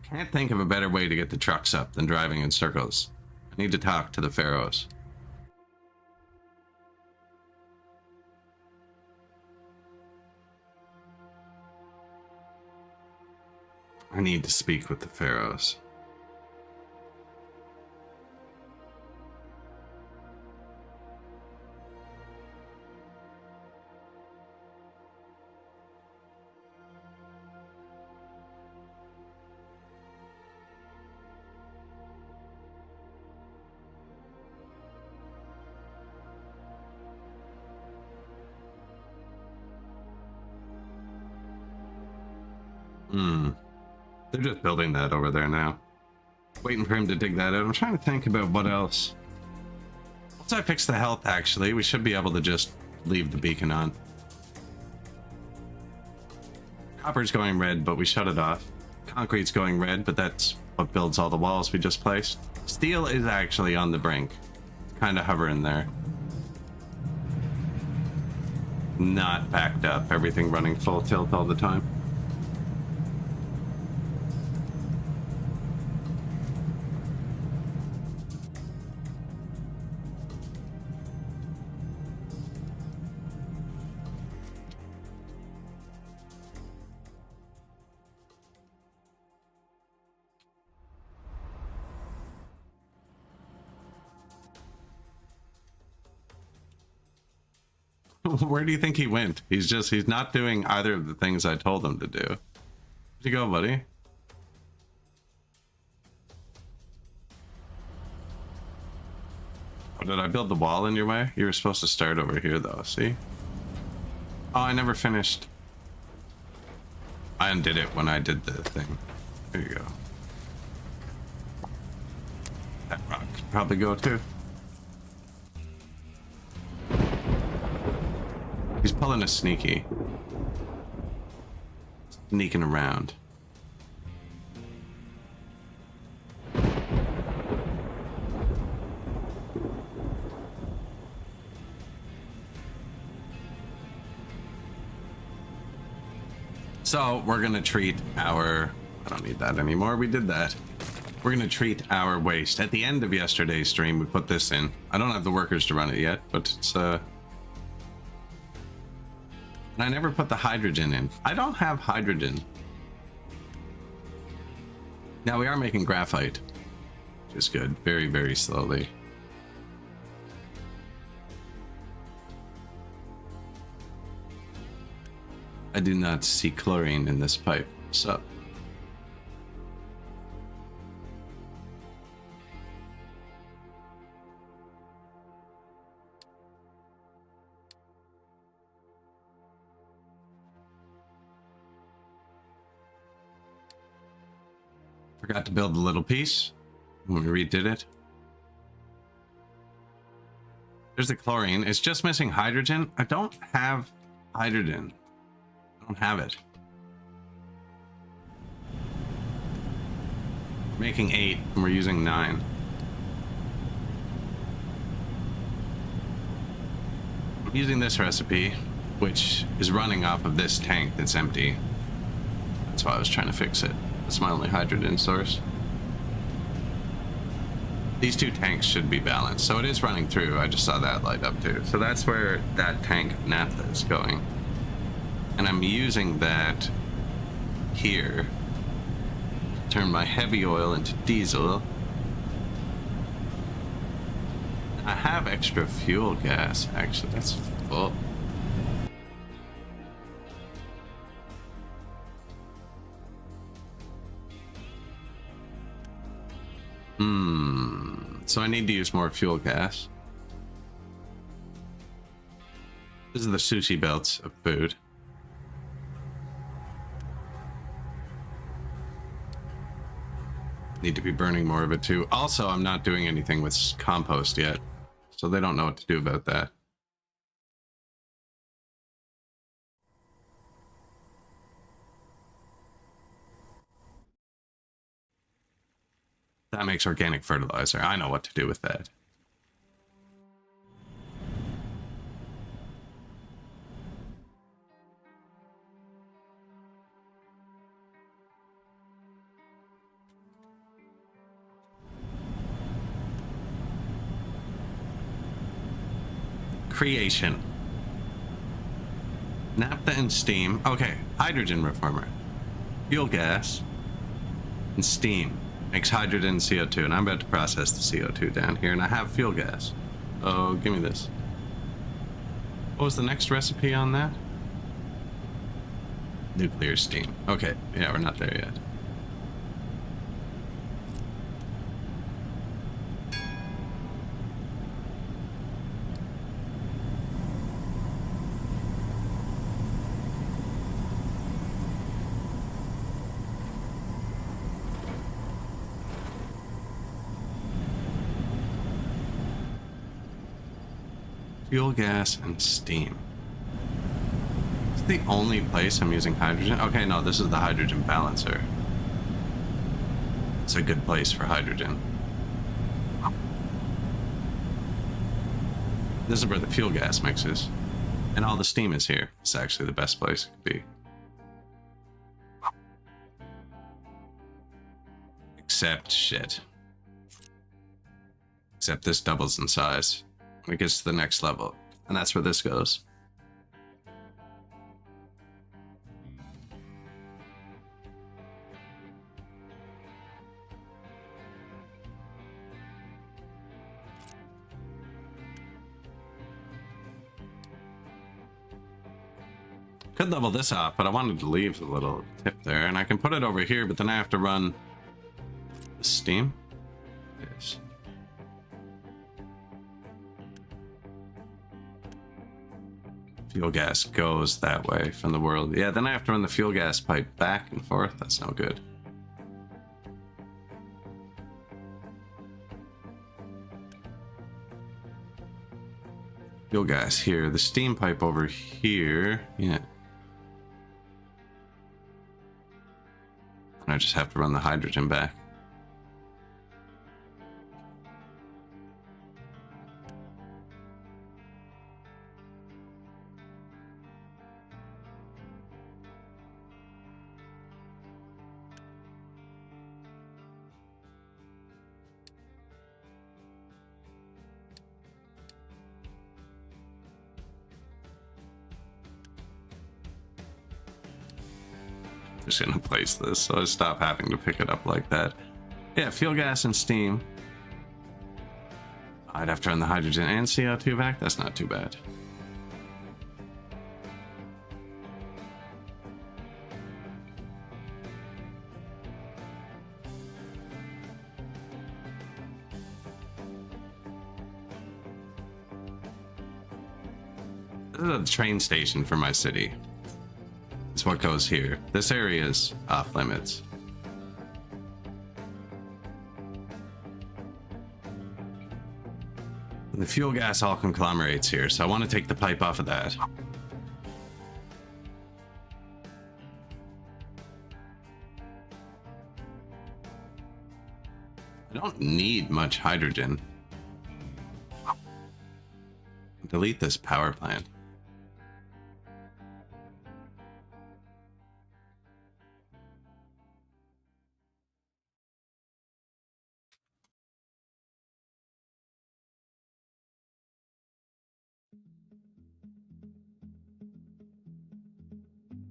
Can't think of a better way to get the trucks up than driving in circles. I need to talk to the pharaohs. I need to speak with the pharaohs. They're just building that over there now. Waiting for him to dig that out. I'm trying to think about what else. Once I fix the health, actually, we should be able to just leave the beacon on. Copper's going red, but we shut it off. Concrete's going red, but that's what builds all the walls we just placed. Steel is actually on the brink. It's kind of hovering there. Not packed up. Everything running full tilt all the time. Where do you think he went? He's not doing either of the things I told him to do. Where'd you go, buddy? Oh, did I build the wall in your way? You were supposed to start over here though, see? Oh, I never finished. I undid it when I did the thing. There you go. That rock could probably go too. He's pulling a sneaky. Sneaking around. So we're gonna treat our... I don't need that anymore, we did that. We're gonna treat our waste. At the end of yesterday's stream, we put this in. I don't have the workers to run it yet, but it's... And I never put the hydrogen in. I don't have hydrogen. Now we are making graphite, which is good. Very, very slowly. I do not see chlorine in this pipe. What's up? Forgot to build the little piece when we redid it. There's the chlorine. It's just missing hydrogen. I don't have hydrogen. I don't have it. We're making 8 and we're using 9. I'm using this recipe, which is running off of this tank that's empty. That's why I was trying to fix it. That's my only hydrogen source. These two tanks should be balanced, so it is running through. I just saw that light up too. So that's where that tank of naphtha is going. And I'm using that here to turn my heavy oil into diesel. I have extra fuel gas, actually. That's full. So I need to use more fuel gas. This is the sushi belts of food. Need to be burning more of it too. Also, I'm not doing anything with compost yet, so they don't know what to do about that. That makes organic fertilizer. I know what to do with that. Creation. Naphtha and steam. Okay, hydrogen reformer. Fuel gas and steam. Makes hydrogen and CO2, and I'm about to process the CO2 down here, and I have fuel gas. Oh, give me this. What was the next recipe on that? Nuclear steam. Okay, yeah, we're not there yet. Fuel gas and steam. Is the only place I'm using hydrogen? Okay, no, this is the hydrogen balancer. It's a good place for hydrogen. This is where the fuel gas mixes. And all the steam is here. It's actually the best place it could be. Except shit. Except this doubles in size. It gets to the next level. And that's where this goes. Could level this off, but I wanted to leave the little tip there. And I can put it over here, but then I have to run the steam. Yes. Fuel gas goes that way from the world. Yeah, then I have to run the fuel gas pipe back and forth. That's no good. Fuel gas here. The steam pipe over here. Yeah. And I just have to run the hydrogen back. Just gonna place this so I stop having to pick it up like that. Yeah, fuel gas and steam. I'd have to run the hydrogen and CO2 back. That's not too bad. This is a train station for my city. It's what goes here. This area is off limits. And the fuel gas all conglomerates here, so I want to take the pipe off of that. I don't need much hydrogen. Delete this power plant.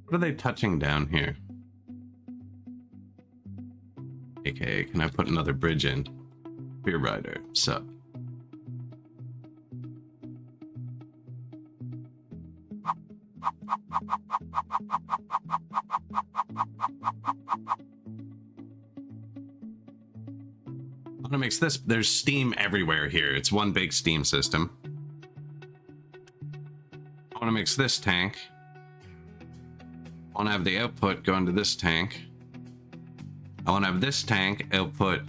What are they touching down here? AKA, can I put another bridge in? Beer Rider, sup? I'm gonna mix this. There's steam everywhere here. It's one big steam system. I want to mix this tank. I want to have the output go into this tank. I want to have this tank output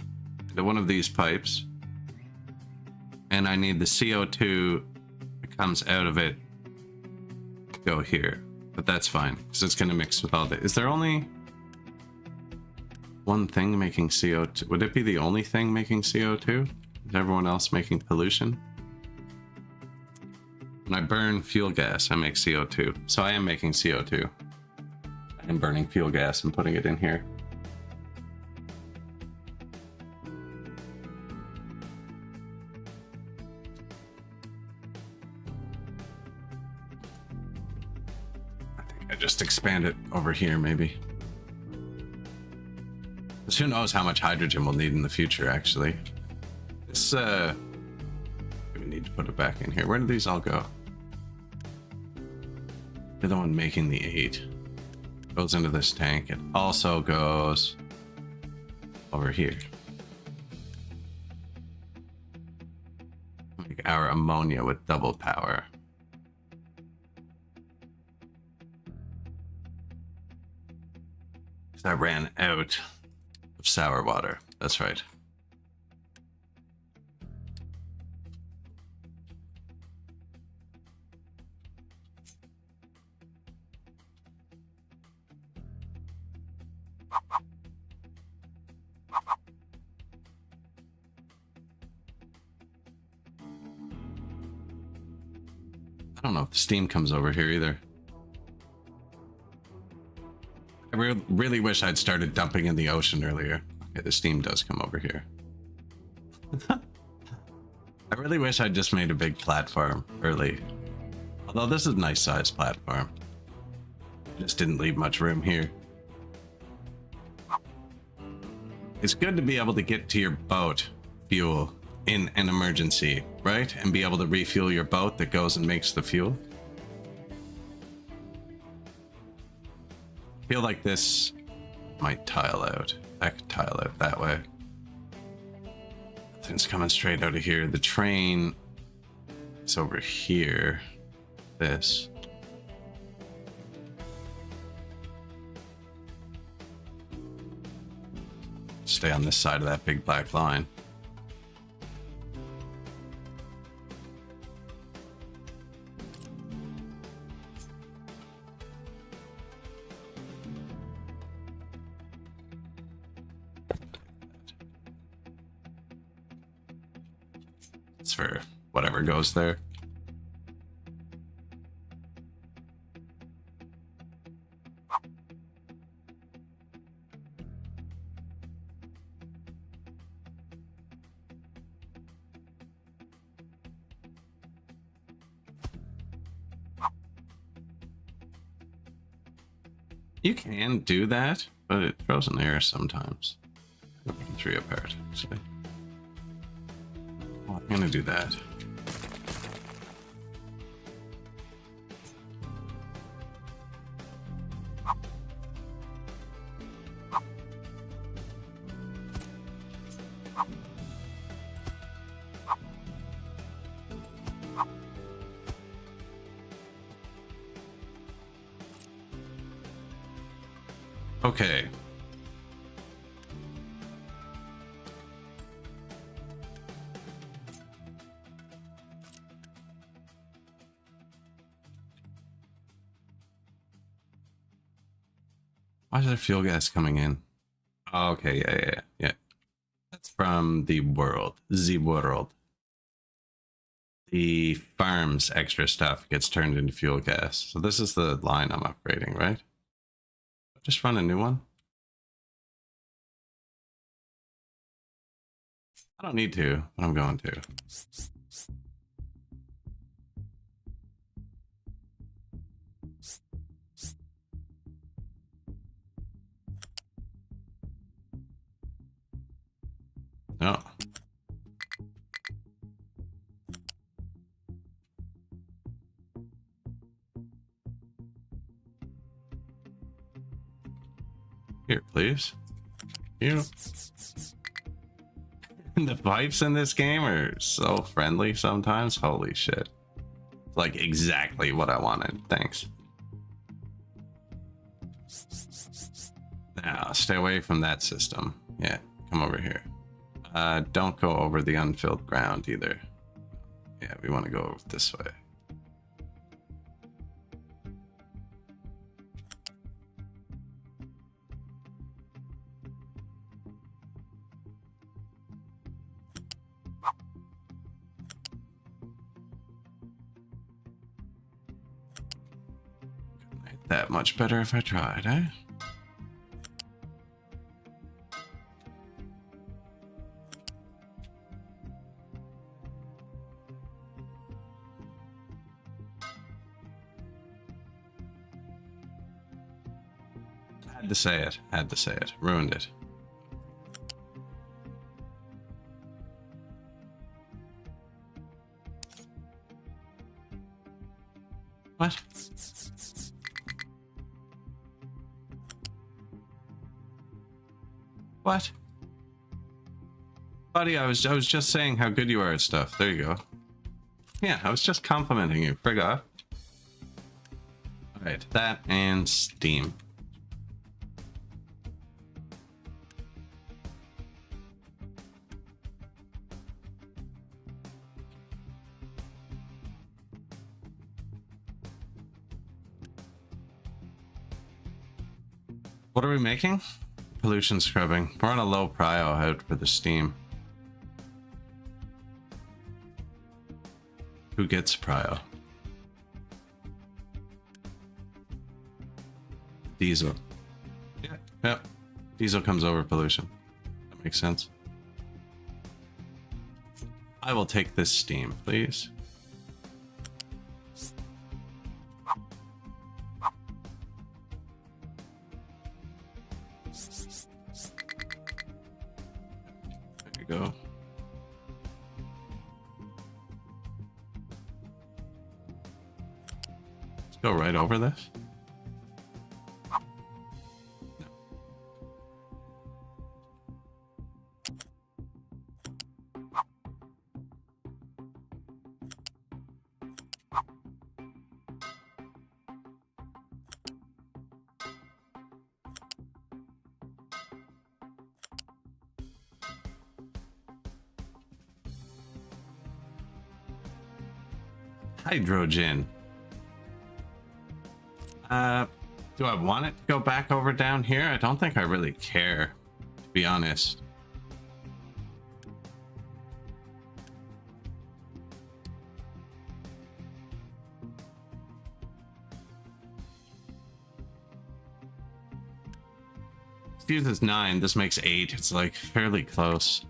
to one of these pipes. And I need the CO2 that comes out of it to go here. But that's fine, because it's going to mix with all the... Is there only one thing making CO2? Would it be the only thing making CO2? Is everyone else making pollution? When I burn fuel gas, I make CO2. So I am making CO2. I'm burning fuel gas and putting it in here. I think I just expand it over here, maybe. Because who knows how much hydrogen we'll need in the future, actually. This, we need to put it back in here. Where do these all go? You're the one making the 8. Goes into this tank. It also goes over here. Make our ammonia with double power. Because I ran out of sour water. That's right. I don't know if the steam comes over here either. I really wish I'd started dumping in the ocean earlier. Okay, the steam does come over here. I really wish I'd just made a big platform early. Although this is a nice sized platform. Just didn't leave much room here. It's good to be able to get to your boat fuel in an emergency, right? And be able to refuel your boat that goes and makes the fuel. I feel like this might tile out. That could tile out that way. Things coming straight out of here. The train is over here. This. Stay on this side of that big black line. It's for whatever goes there. You can do that, but it throws an error sometimes. 3 apart, actually. Well, I'm gonna do that. Okay. Why is there fuel gas coming in? Oh, okay, yeah. That's from the world. The world. The farm's extra stuff gets turned into fuel gas. So this is the line I'm upgrading, right? Just run a new one. I don't need to, but I'm going to. No. Here, please. You. The pipes in this game are so friendly sometimes. Holy shit. Like exactly what I wanted. Thanks. Now, stay away from that system. Yeah, come over here. Don't go over the unfilled ground either. Yeah, we want to go this way. That much better if I tried, eh? Had to say it. Had to say it. Ruined it. What? What? Buddy, I was just saying how good you are at stuff. There you go. Yeah, I was just complimenting you. Frig off. Alright, that and Steam. What are we making? Pollution scrubbing. We're on a low prio out for the steam. Who gets prio? diesel. Yeah, yeah. Diesel comes over pollution. That makes sense. I will take this steam, please. There you go. Let's go right over this. Hydrogen. Do I want it to go back over down here? I don't think I really care, to be honest. This uses 9, this makes 8. It's like fairly close.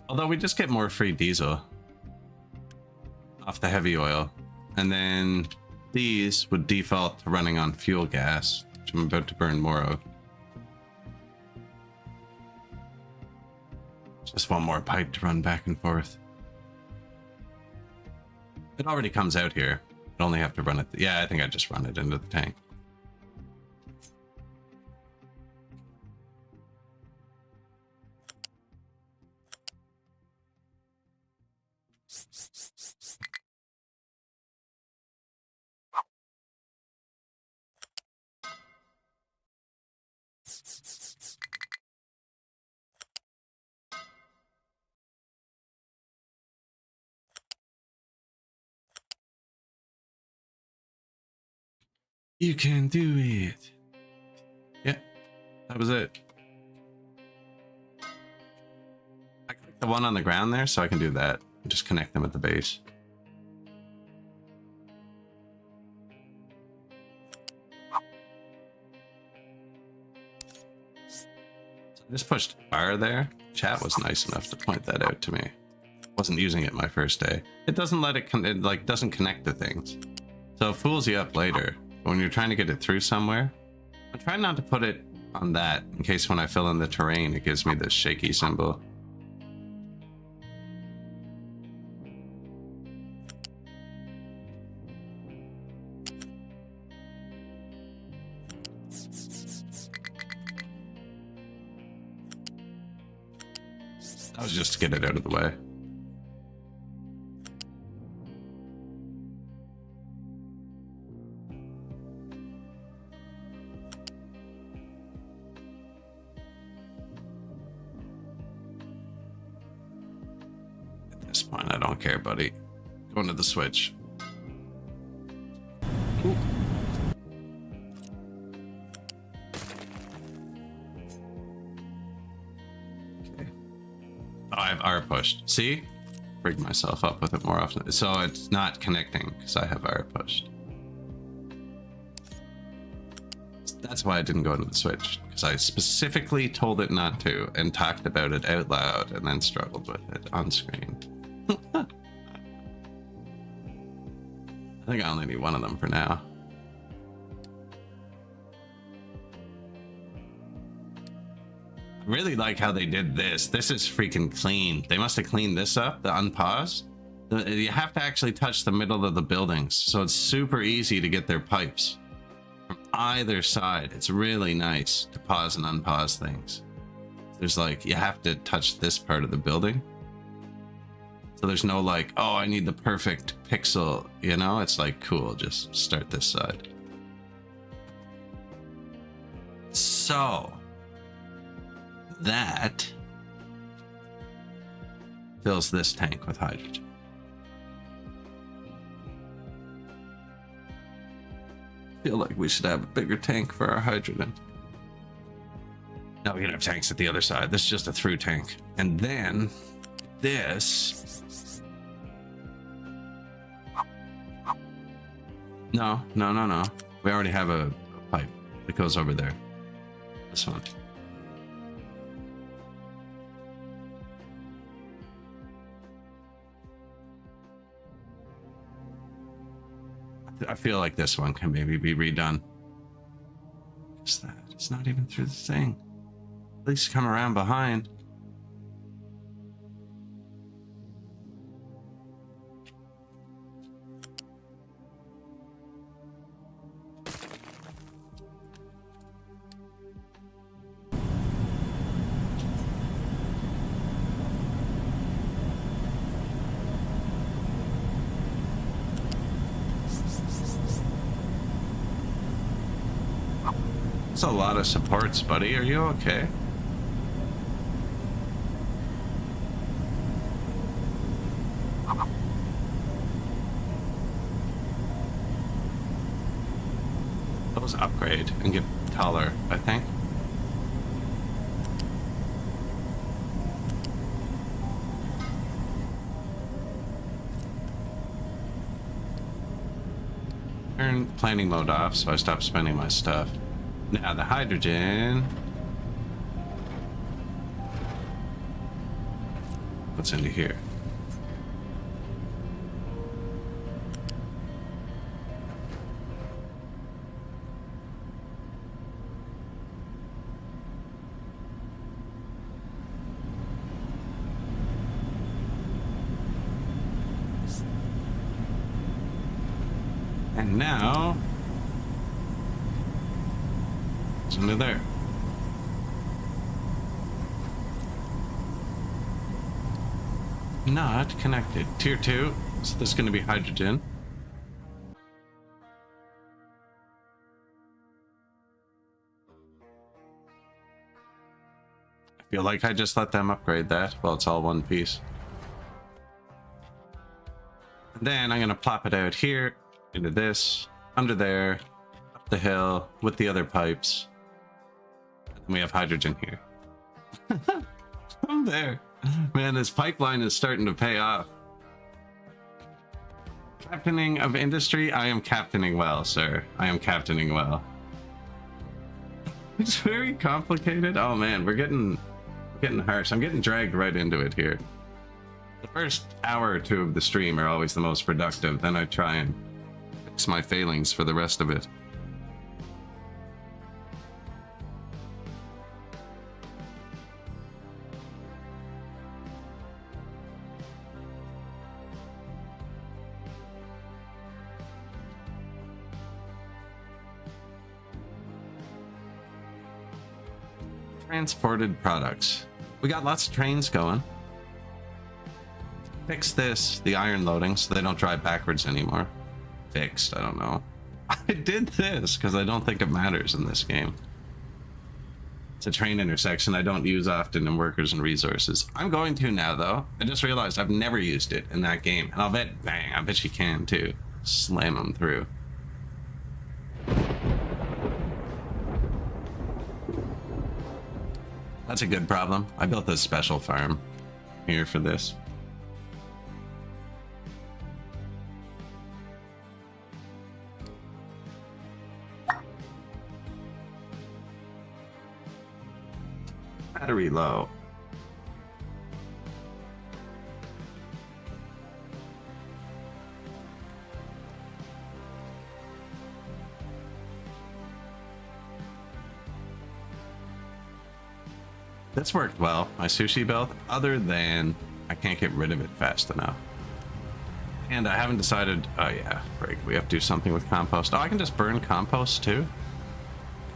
Although we just get more free diesel off the heavy oil, and then these would default to running on fuel gas, which I'm about to burn more of. Just one more pipe to run back and forth. It already comes out here. I only have to run it. Yeah, I think I just run it into the tank. You can do it. Yeah, that was it. I clicked the one on the ground there, so I can do that. Just connect them at the base. So I just pushed R there. Chat was nice enough to point that out to me. Wasn't using it my first day. It doesn't let it, it like doesn't connect to things. So it fools you up later. When you're trying to get it through somewhere, I'm trying not to put it on that in case when I fill in the terrain, it gives me this shaky symbol. That was just to get it out of the way. I don't care, buddy. Going to the switch. Ooh. Okay. Oh, I have R pushed. See? Rig myself up with it more often. So it's not connecting because I have R pushed. That's why I didn't go into the switch, because I specifically told it not to and talked about it out loud and then struggled with it on screen. I think I only need one of them for now. I really like how they did this. This is freaking clean. They must have cleaned this up, the unpause. You have to actually touch the middle of the buildings, so it's super easy to get their pipes from either side. It's really nice to pause and unpause things. There's like, you have to touch this part of the building. So there's no like, oh, I need the perfect pixel, you know? It's like, cool, just start this side. So that fills this tank with hydrogen. I feel like we should have a bigger tank for our hydrogen. No, we can have tanks at the other side. This is just a through tank. And then this. No. We already have a pipe that goes over there. This one. I feel like this one can maybe be redone. What's that? It's not even through the thing. At least come around behind. That's a lot of supports, buddy. Are you okay? Those upgrade and get taller, I think. Turn planning mode off so I stop spending my stuff. Now the hydrogen. What's into here? And now it's under there. Not connected. Tier 2. So this is going to be hydrogen. I feel like I just let them upgrade that. Well, it's all one piece. And then I'm going to plop it out here into this, under there, up the hill with the other pipes. And we have hydrogen here. I'm there. Man, this pipeline is starting to pay off. Captaining of industry, I am captaining well, sir. I am captaining well. It's very complicated. Oh man, we're getting harsh. I'm getting dragged right into it here. The first hour or two of the stream are always the most productive. Then I try and fix my failings for the rest of it. Transported products. We got lots of trains going. Fix this, the iron loading, so they don't drive backwards anymore. Fixed, I don't know. I did this because I don't think it matters in this game. It's a train intersection I don't use often in workers and resources. I'm going to now though. I just realized I've never used it in that game. And I'll bet, bang, I bet you can too. Slam them through. That's a good problem. I built a special farm here for this. Battery low. This worked well, my sushi belt, other than I can't get rid of it fast enough. And I haven't decided, oh yeah, break, we have to do something with compost. Oh, I can just burn compost too?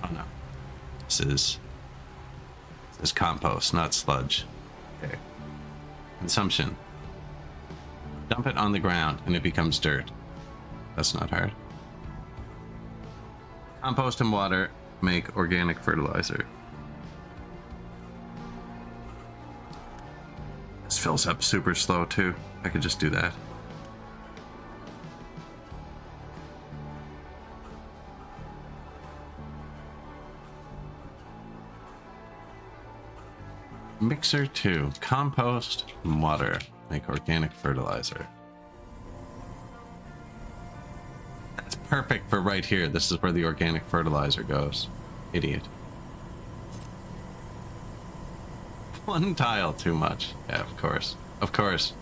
Oh no. This is compost, not sludge. Okay. Consumption. Dump it on the ground and it becomes dirt. That's not hard. Compost and water make organic fertilizer. This fills up super slow too. I could just do that. Mixer 2. Compost and water make organic fertilizer. That's perfect for right here. This is where the organic fertilizer goes. Idiot. One tile too much. Yeah, of course. Of course.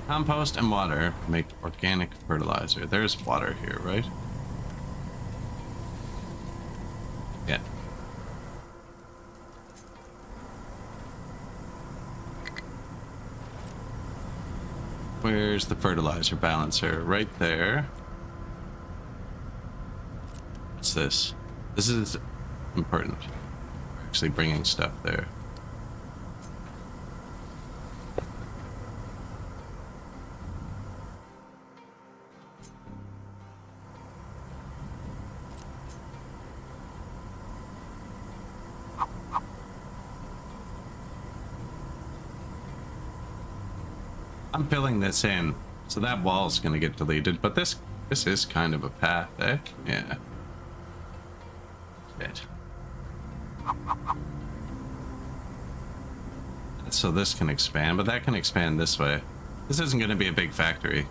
Compost and water make organic fertilizer. There's water here, right? Yeah. Where's the fertilizer balancer? Right there. What's this? This is important. We're actually bringing stuff there. I'm filling this in, so that wall's gonna get deleted, but this is kind of a path, eh? Yeah. Shit. So this can expand, but that can expand this way. This isn't gonna be a big factory.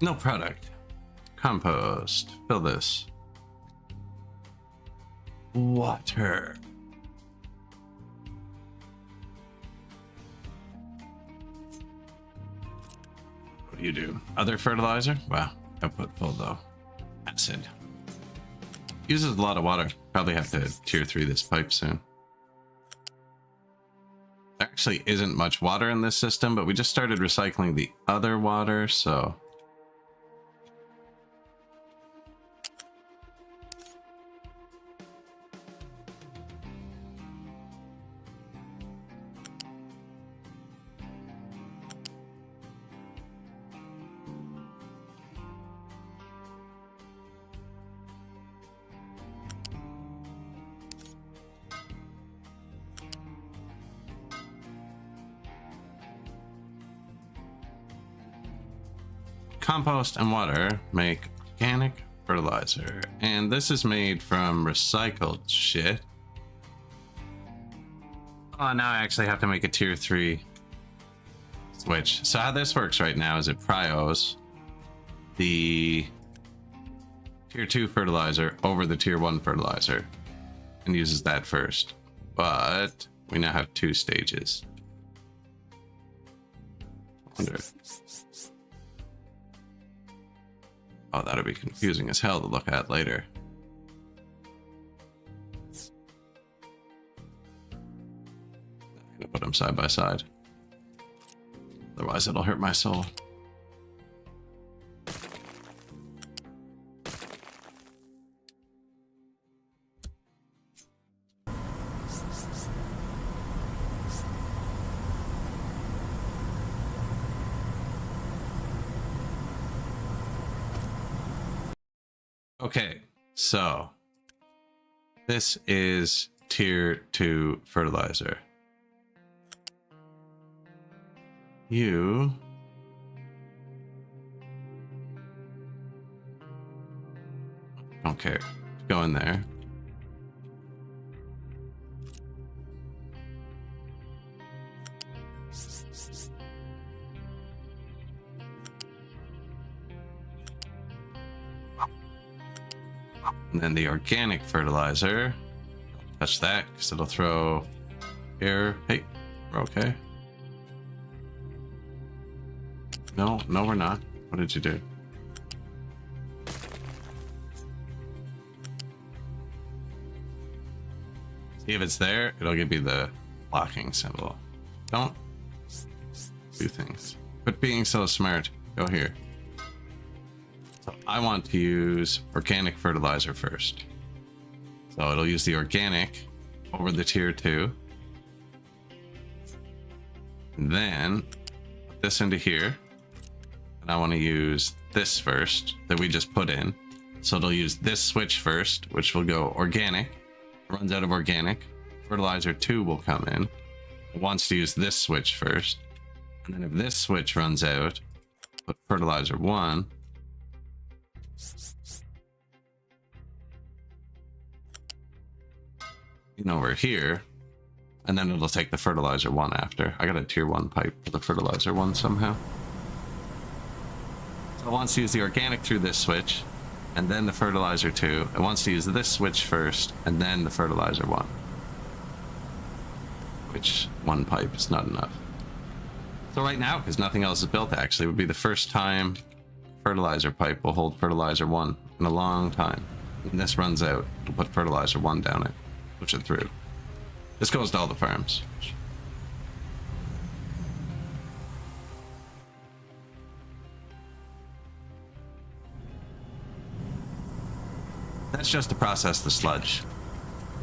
No product. Compost. Fill this. Water. What do you do? Other fertilizer? Wow. Output full though. Acid. Uses a lot of water. Probably have to tier 3 this pipe soon. There actually isn't much water in this system, but we just started recycling the other water, so... Compost and water make organic fertilizer, and this is made from recycled shit. Oh, now I actually have to make a tier 3 switch. So how this works right now is it prios the tier 2 fertilizer over the tier 1 fertilizer and uses that first, but we now have 2 stages. I wonder. Oh, that'll be confusing as hell to look at later. I'm gonna put them side by side. Otherwise, it'll hurt my soul. Okay, so this is tier 2 fertilizer. You don't care. Go in there. And then the organic fertilizer. Don't touch that because it'll throw air. Hey, we're okay. No, we're not. What did you do? If it's there, it'll give you the blocking symbol. Don't do things. Quit being so smart. Go here. So I want to use organic fertilizer first. So it'll use the organic over the tier 2. And then put this into here. And I want to use this first that we just put in. So it'll use this switch first, which will go organic. Runs out of organic. Fertilizer 2 will come in. It wants to use this switch first. And then if this switch runs out, put fertilizer 1. In over here. And then it'll take the fertilizer 1 after. I got a tier 1 pipe for the fertilizer 1 somehow. So it wants to use the organic through this switch. And then the fertilizer 2. It wants to use this switch first. And then the fertilizer 1. Which 1 pipe is not enough. So right now, because nothing else is built actually, would be the first time fertilizer pipe will hold fertilizer 1 in a long time. When this runs out, we'll put fertilizer 1 down it. Push it through. This goes to all the farms. That's just to process the sludge.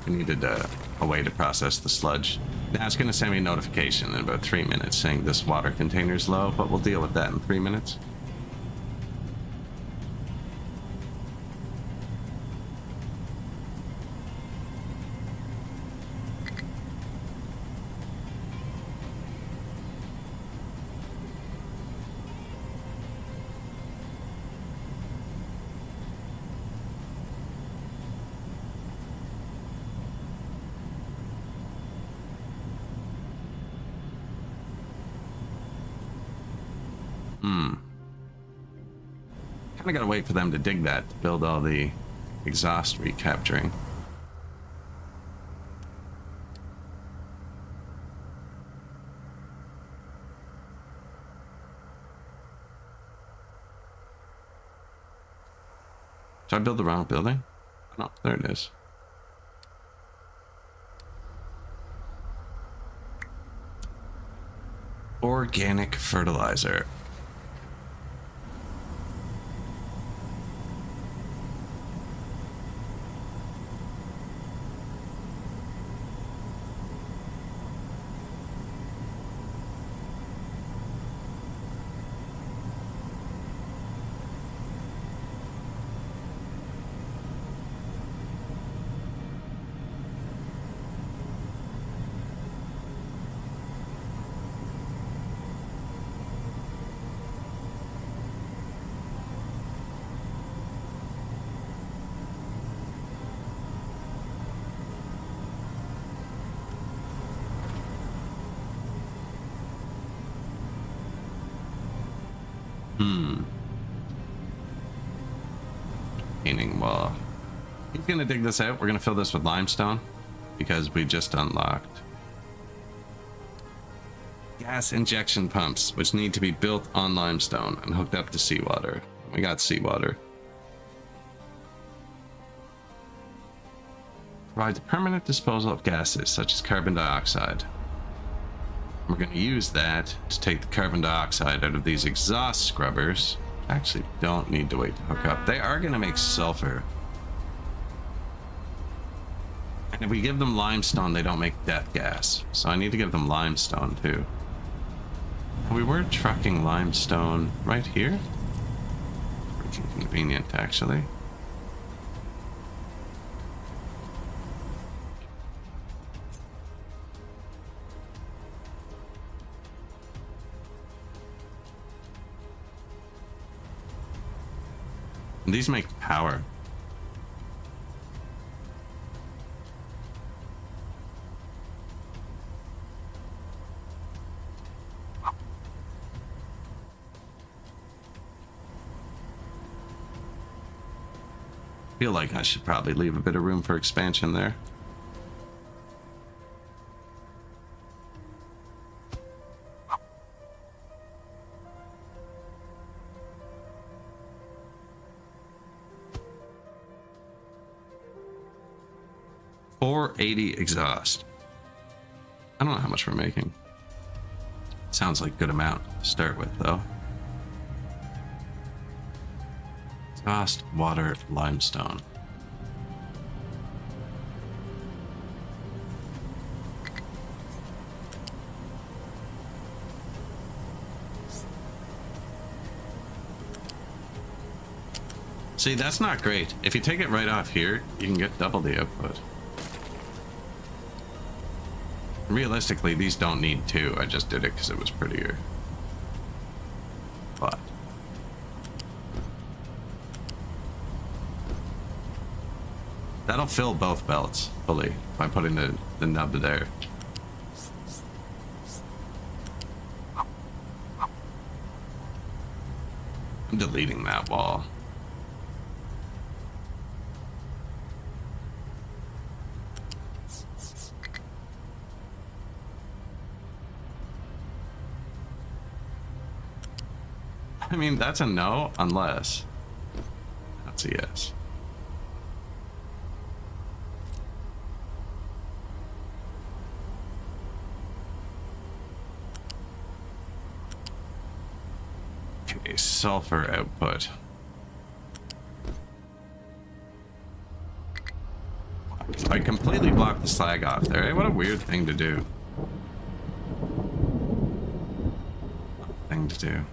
We needed a way to process the sludge. Now it's going to send me a notification in about 3 minutes saying this water container is low, but we'll deal with that in 3 minutes. I gotta wait for them to dig that to build all the exhaust recapturing. Did I build the wrong building? No, there it is. Organic fertilizer. Meaning, well, he's gonna dig this out. We're gonna fill this with limestone because we just unlocked gas injection pumps, which need to be built on limestone and hooked up to seawater. We got seawater. Provides permanent disposal of gases such as carbon dioxide. We're going to use that to take the carbon dioxide out of these exhaust scrubbers. Actually, don't need to wait to hook up. They are going to make sulfur. And if we give them limestone, they don't make death gas. So I need to give them limestone too. We were trucking limestone right here. Pretty convenient, actually. And these make power. Feel like I should probably leave a bit of room for expansion there. 480 exhaust. I don't know how much we're making. Sounds like a good amount to start with, though. Exhaust, water, limestone. See, that's not great. If you take it right off here, you can get double the output. Realistically, these don't need two. I just did it because it was prettier. But that'll fill both belts fully by putting the nub there. I'm deleting that wall. I mean, that's a no, unless that's a yes. Okay, sulfur output. I completely blocked the slag off there. What a weird thing to do. Thing to do.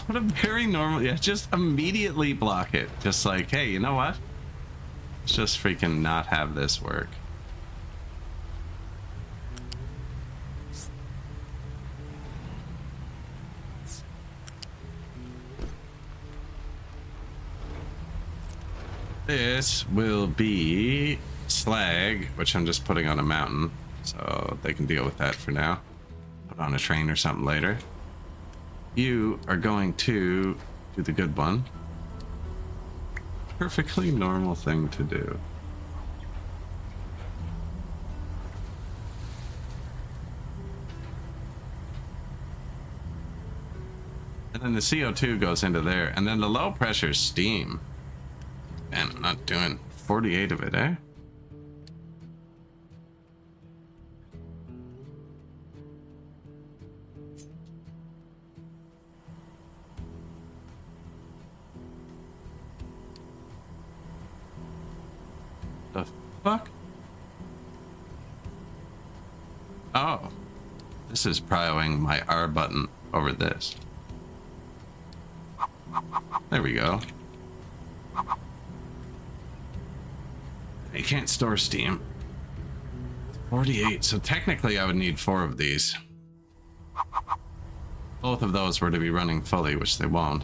What a very normal, yeah, just immediately block it. Just like, hey, you know what? Let's just freaking not have this work. This will be slag, which I'm just putting on a mountain, so they can deal with that for now. Put on a train or something later. You are going to do the good one. Perfectly normal thing to do. And then the CO2 goes into there, and then the low pressure steam. And I'm not doing 48 of it, eh? The fuck? Oh. This is prioing my R button over this. There we go. You can't store steam. 48, so technically I would need 4 of these. Both of those were to be running fully, which they won't.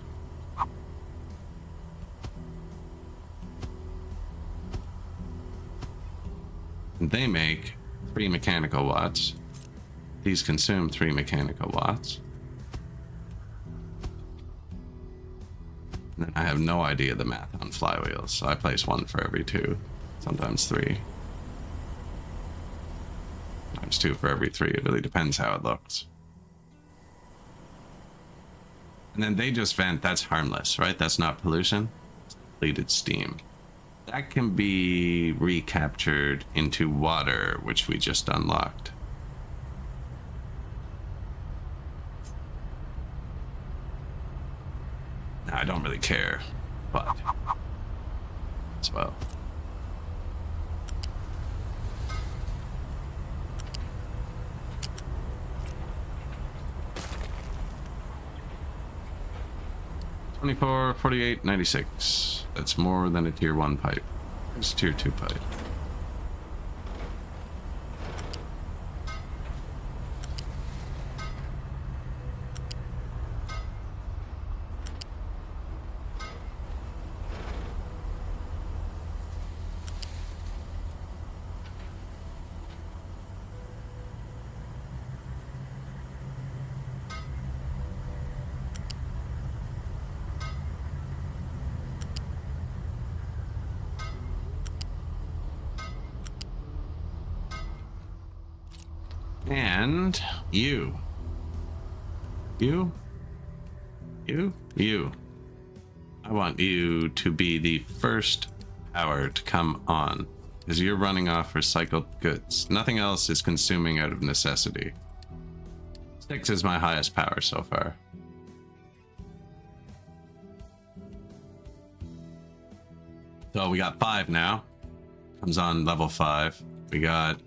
They make 3 mechanical watts. These consume 3 mechanical watts. And then I have no idea the math on flywheels, so I place 1 for every 2. Sometimes 3. Sometimes 2 for every 3. It really depends how it looks. And then they just vent. That's harmless, right? That's not pollution. It's depleted steam. That can be recaptured into water, which we just unlocked. Now, I don't really care, but as well. $24, $48, $96. That's more than a tier 1 pipe. It's tier 2 pipe. And you. I want you to be the first power to come on, because you're running off recycled goods. Nothing else is consuming out of necessity. 6 is my highest power so far. So we got 5 now. Comes on level 5. We got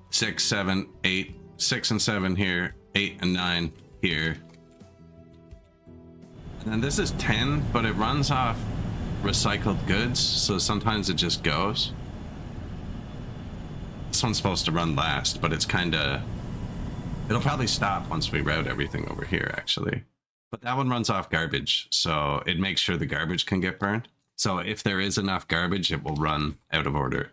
6, 7, 8, 6 and 7 here, 8 and 9 here. And then this is 10, but it runs off recycled goods, so sometimes it just goes. This one's supposed to run last, but it's kind of... It'll probably stop once we route everything over here, actually. But that one runs off garbage, so it makes sure the garbage can get burned. So if there is enough garbage, it will run out of order.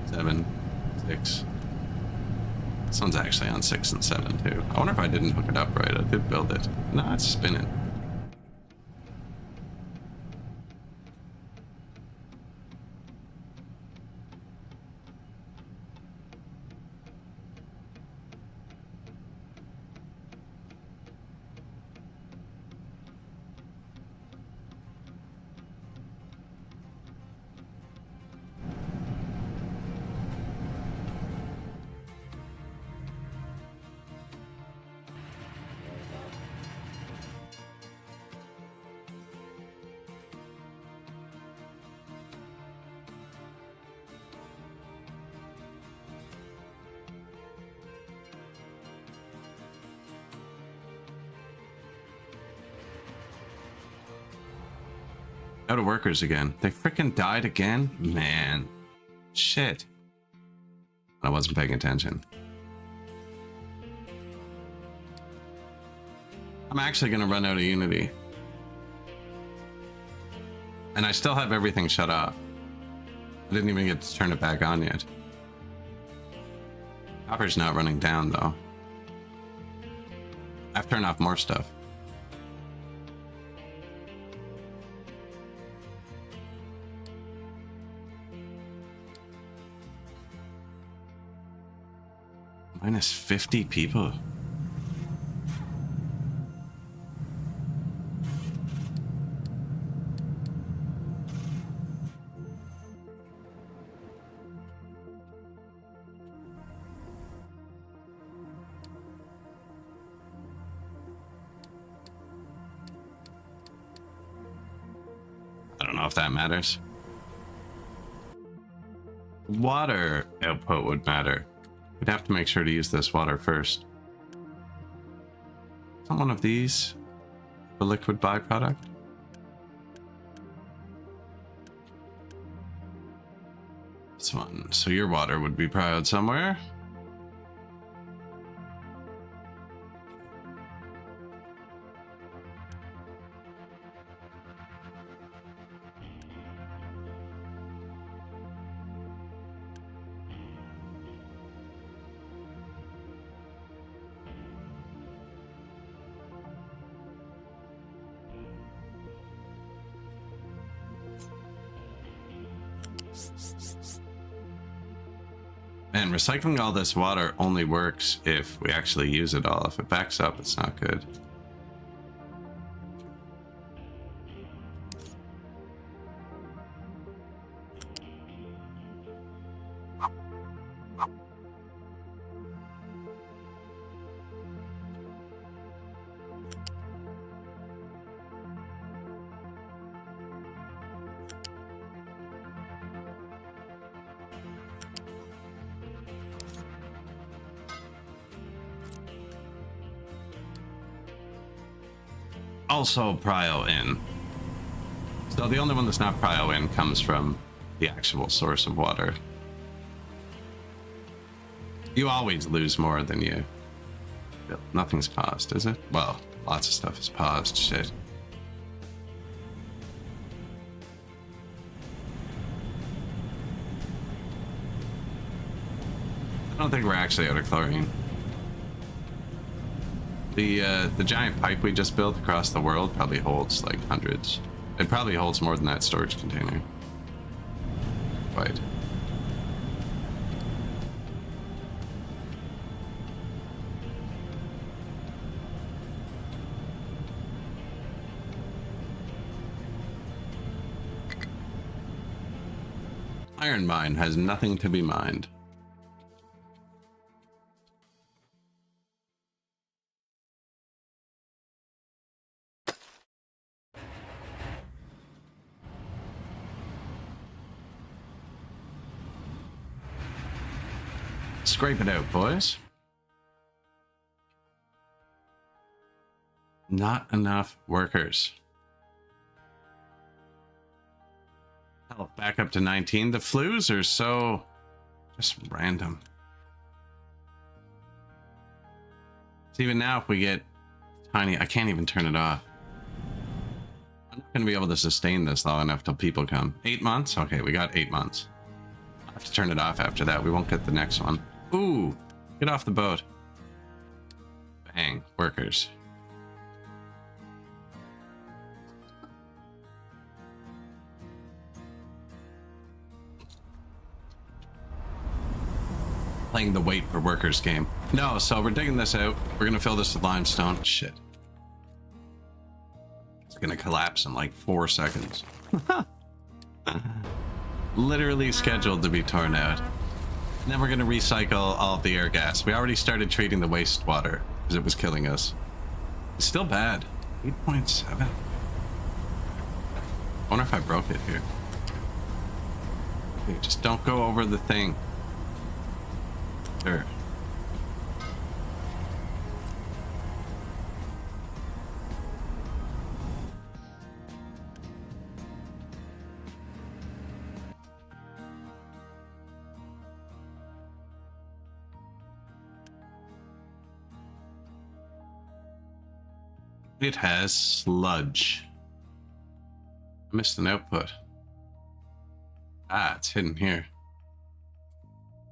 Seven, 6. This one's actually on 6 and 7 too. I wonder if I didn't hook it up right. I did build it. No, it's spinning. Out of workers again. They freaking died again? Man. Shit. I wasn't paying attention. I'm actually going to run out of Unity. And I still have everything shut off. I didn't even get to turn it back on yet. Copper's not running down though. I've turned off more stuff. Minus 50 people. I don't know if that matters. Water output would matter. We'd have to make sure to use this water first. Is not one of these a liquid byproduct? This one. So your water would be probably somewhere. And recycling all this water only works if we actually use it all. If it backs up, it's not good. Also prio in. So the only one that's not prio in comes from the actual source of water. You always lose more than you. Nothing's paused, is it? Well, lots of stuff is paused. Shit. I don't think we're actually out of chlorine. The giant pipe we just built across the world probably holds like hundreds. It probably holds more than that storage container. Quite. Iron mine has nothing to be mined. Scrape it out, boys. Not enough workers. Health back up to 19. The flus are so just random. So even now, if we get tiny, I can't even turn it off. I'm not going to be able to sustain this long enough till people come. 8 months? Okay, we got 8 months. I'll have to turn it off after that. We won't get the next one. Ooh, get off the boat. Bang, workers. Playing the wait for workers game. No, so we're digging this out. We're gonna fill this with limestone. Shit. It's gonna collapse in like 4 seconds. Literally scheduled to be torn out. And then we're gonna recycle all of the air gas. We already started treating the wastewater because it was killing us. It's still bad. 8.7. I wonder if I broke it here. Okay, just don't go over the thing. There. It has sludge. I missed an output. Ah, it's hidden here.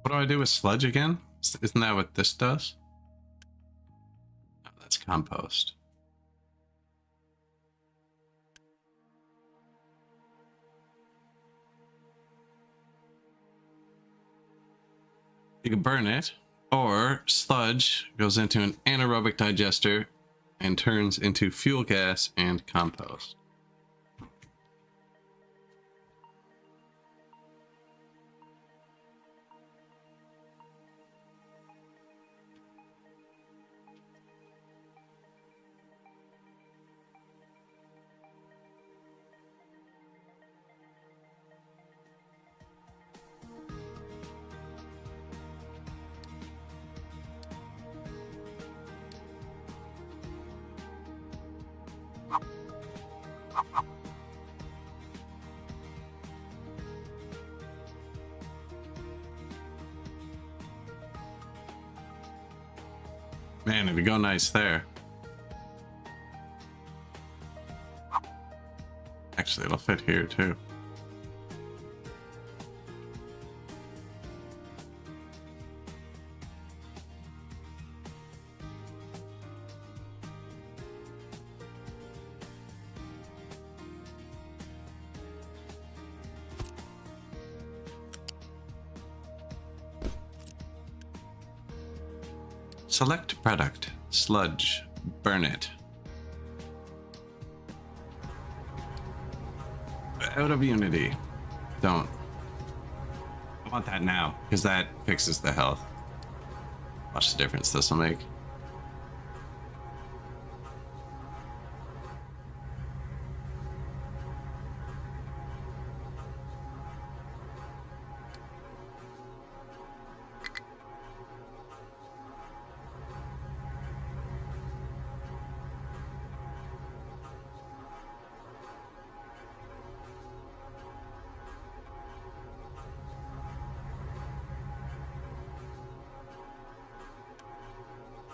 What do I do with sludge again? Isn't that what this does? No, that's compost. You can burn it, or sludge goes into an anaerobic digester and turns into fuel gas and compost. Man, it would go nice there. Actually, it'll fit here too. Select product, sludge, burn it. Out of Unity. Don't. I want that now, because that fixes the health. Watch the difference this will make.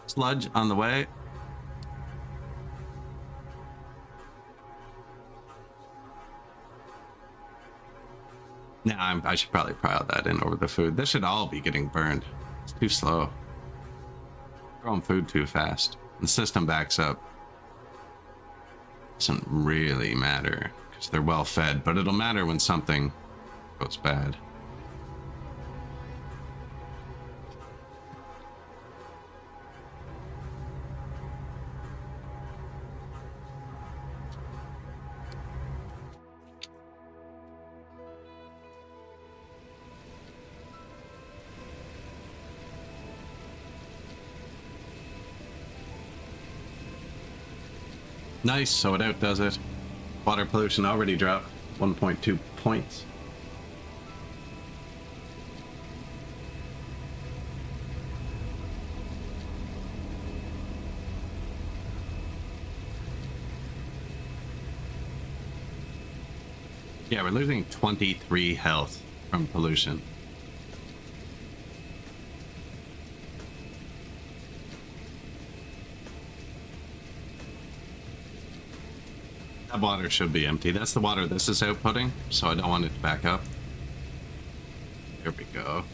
Sludge on the way. Now I should probably pile that in over the food. This should all be getting burned. It's too slow. Growing food too fast. The system backs up. Doesn't really matter because they're well fed, but it'll matter when something goes bad. Nice, so it outdoes it. Water pollution already dropped 1.2 points. Yeah, we're losing 23 health from pollution. That water should be empty. That's the water this is outputting, so I don't want it to back up. There we go.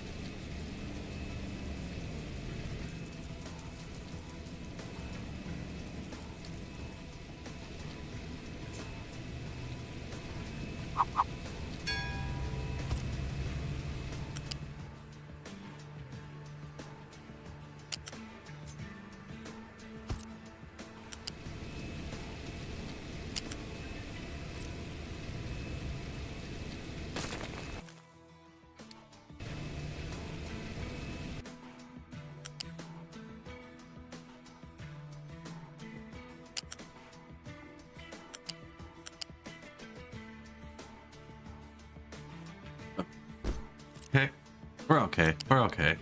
Okay. We're okay. We're okay.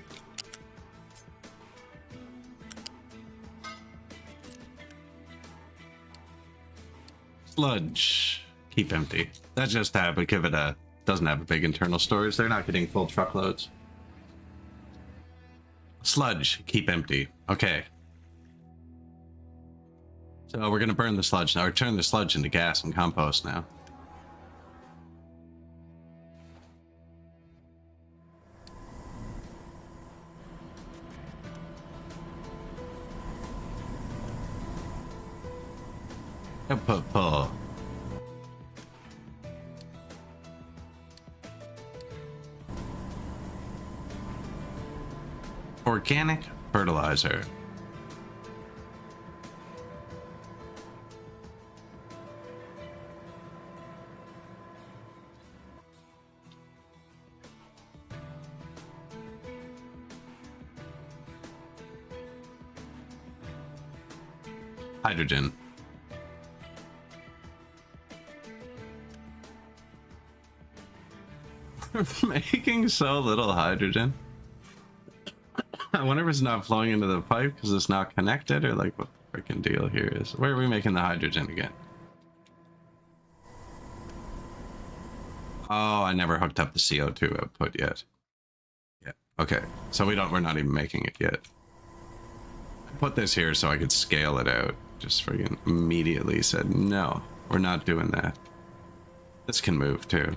Sludge. Keep empty. That's just because it doesn't have a big internal storage. They're not getting full truckloads. Sludge. Keep empty. Okay. So we're going to burn the sludge now, or turn the sludge into gas and compost now. Output pull. Organic fertilizer. Hydrogen. We're making so little hydrogen. I wonder if it's not flowing into the pipe because it's not connected, or like what the freaking deal here is. Where are we making the hydrogen again? Oh, I never hooked up the CO2 output yet. Yeah. Okay. So we're not even making it yet. I put this here so I could scale it out. Just freaking immediately said, no, we're not doing that. This can move too.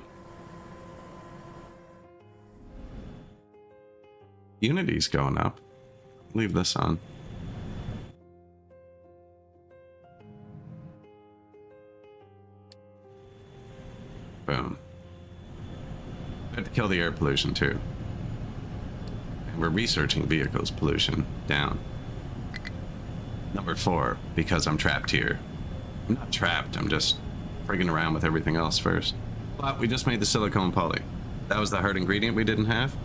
Unity's going up. Leave this on. Boom. I have to kill the air pollution too. And we're researching vehicles pollution down. Number 4, because I'm trapped here. I'm not trapped, I'm just frigging around with everything else first. But we just made the silicone poly. That was the hard ingredient we didn't have.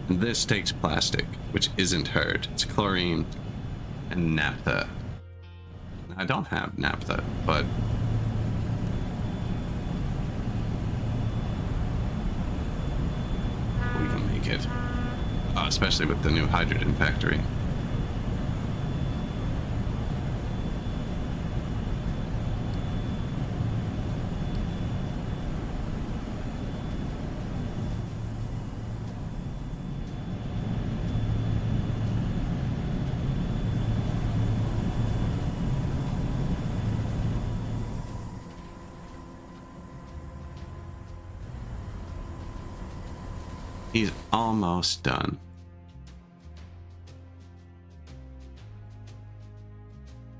And this takes plastic, which isn't hard. It's chlorine and naphtha. I don't have naphtha, but we can make it. Especially with the new hydrogen factory. He's almost done.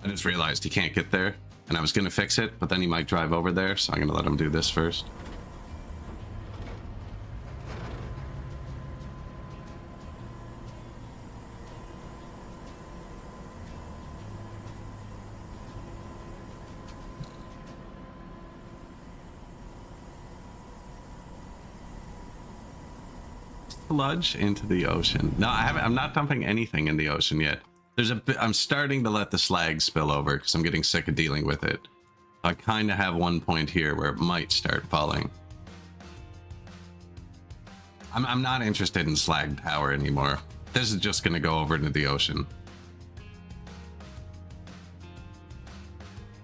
I just realized he can't get there And I was going to fix it, but then he might drive over there, so I'm going to let him do this first. Sludge into the ocean. No, I'm not dumping anything in the ocean yet. There's a bit, I'm starting to let the slag spill over because I'm getting sick of dealing with it. I kind of have one point here where it might start falling. I'm not interested in slag power anymore. This is just going to go over into the ocean.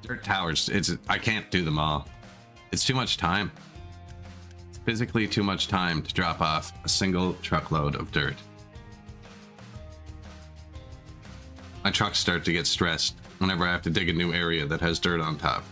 Dirt towers, I can't do them all. It's too much time. It's physically too much time to drop off a single truckload of dirt. My trucks start to get stressed whenever I have to dig a new area that has dirt on top.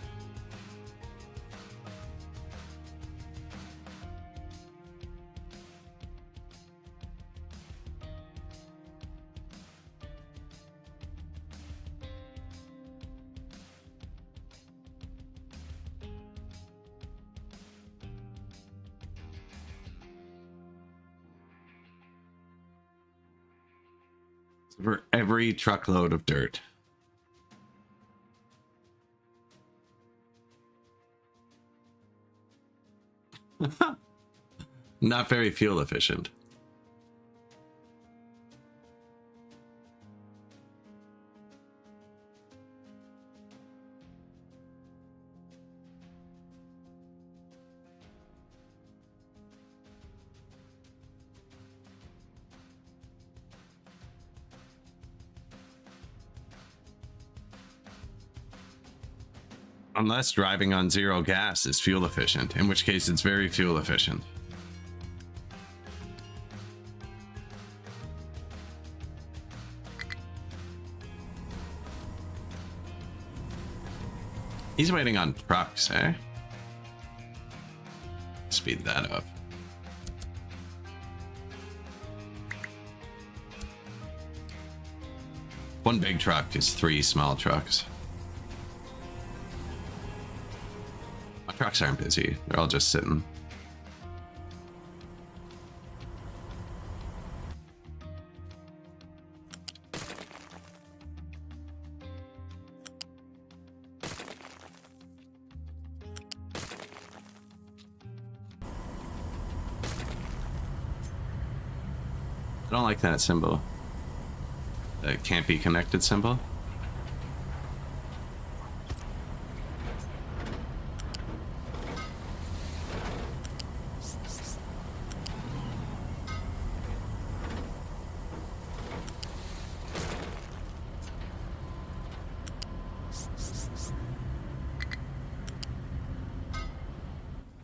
For every truckload of dirt. Not very fuel efficient. Unless driving on zero gas is fuel efficient, in which case it's very fuel efficient. He's waiting on trucks, eh? Speed that up. One big truck is 3 small trucks. My trucks aren't busy. They're all just sitting. I don't like that symbol. The can't be connected symbol.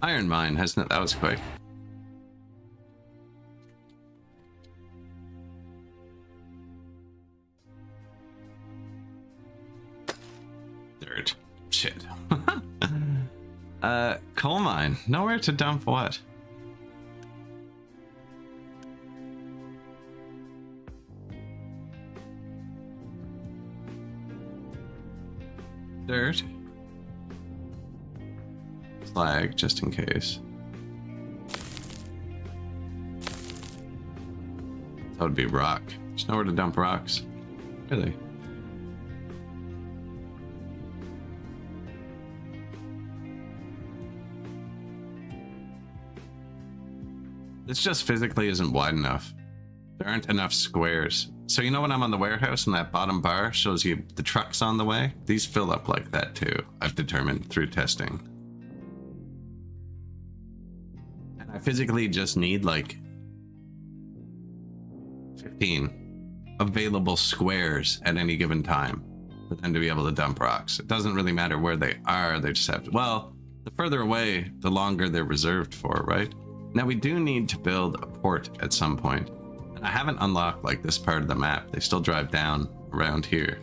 Iron mine, hasn't it? That was quick. Dirt. Shit. Coal mine. Nowhere to dump what? Dirt. Flag, just in case. That would be rock. There's nowhere to dump rocks. Really? This just physically isn't wide enough. There aren't enough squares. So you know when I'm on the warehouse and that bottom bar shows you the trucks on the way? These fill up like that too, I've determined through testing. And I physically just need like 15 available squares at any given time for them to be able to dump rocks. It doesn't really matter where they are, they just have to, well, the further away, the longer they're reserved for, right? Now we do need to build a port at some point. And I haven't unlocked like this part of the map. They still drive down around here.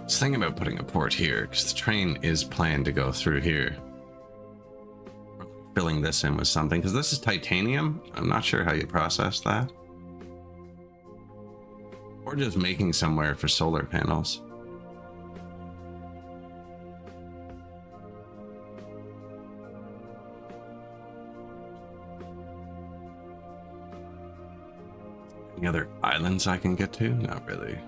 was thinking about putting a port here because the train is planned to go through here. Filling this in with something because this is titanium. I'm not sure how you process that. Or just making somewhere for solar panels. Any other islands I can get to? Not really.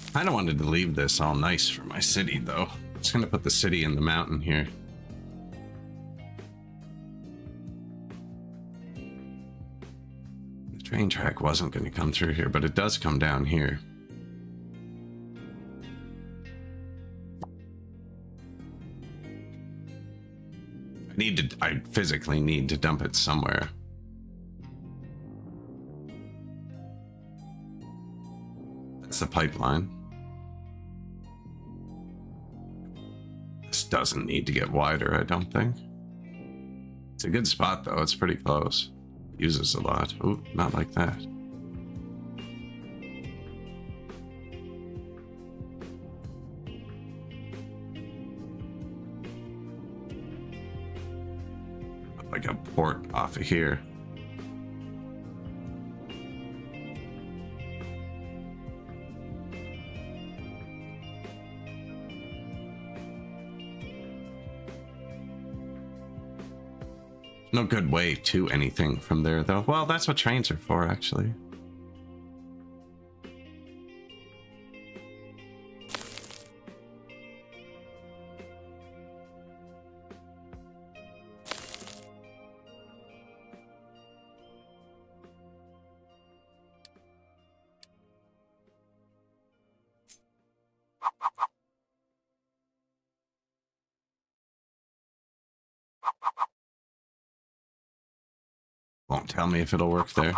I kind of wanted to leave this all nice for my city, though. I'm just going to put the city in the mountain here. The train track wasn't going to come through here, but it does come down here. I physically need to dump it somewhere. That's the pipeline. This doesn't need to get wider, I don't think. It's a good spot, though. It's pretty close. Uses a lot. Ooh, not like that. Like a port off of here. No good way to anything from there, though. Well, that's what trains are for, actually. Won't tell me if it'll work there.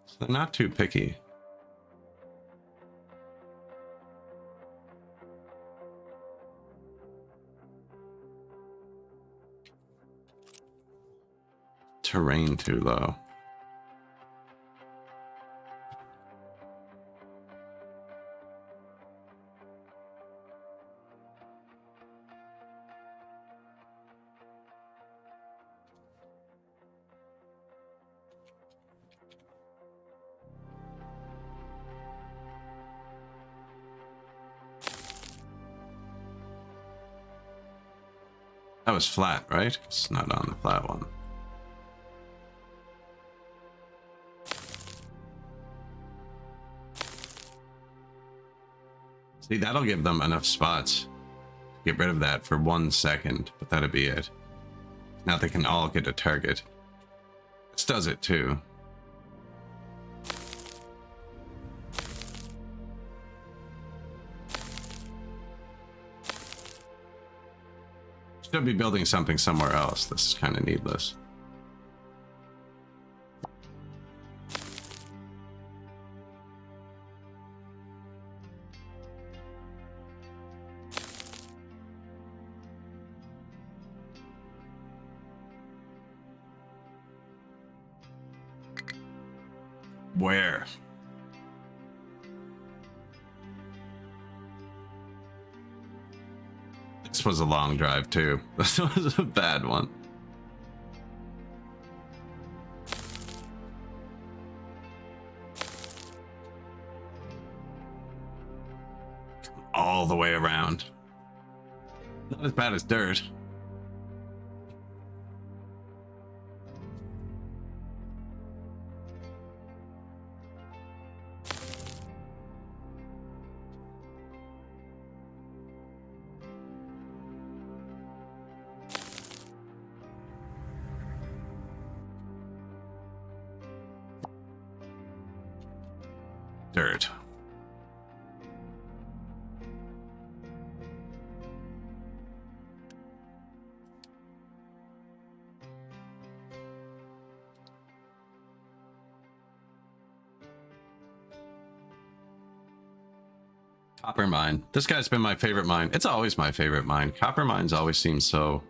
So they're not too picky. Terrain too low. That was flat, right? It's not on the flat one. See, that'll give them enough spots. Get rid of that for 1 second, but that'll be it. Now they can all get a target. This does it too. Should be building something somewhere else. This is kind of needless. Where? This was a long drive too. This was a bad one. All the way around. Not as bad as dirt. Dirt. Copper mine. This guy's been my favorite mine. It's always my favorite mine. Copper mines always seem so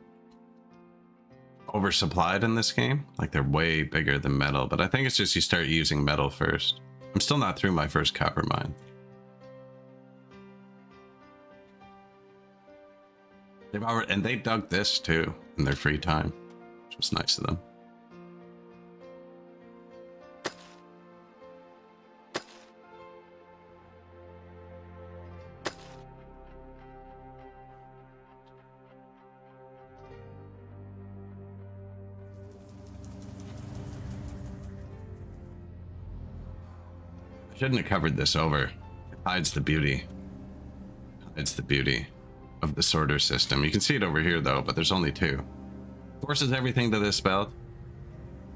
oversupplied in this game. Like they're way bigger than metal, but I think it's just you start using metal first. I'm still not through my first copper mine. They've already, and they dug this too in their free time, which was nice of them. Shouldn't have covered this over. It hides the beauty. It's the beauty of the sorter system. You can see it over here though, but there's only two. Forces everything to this belt.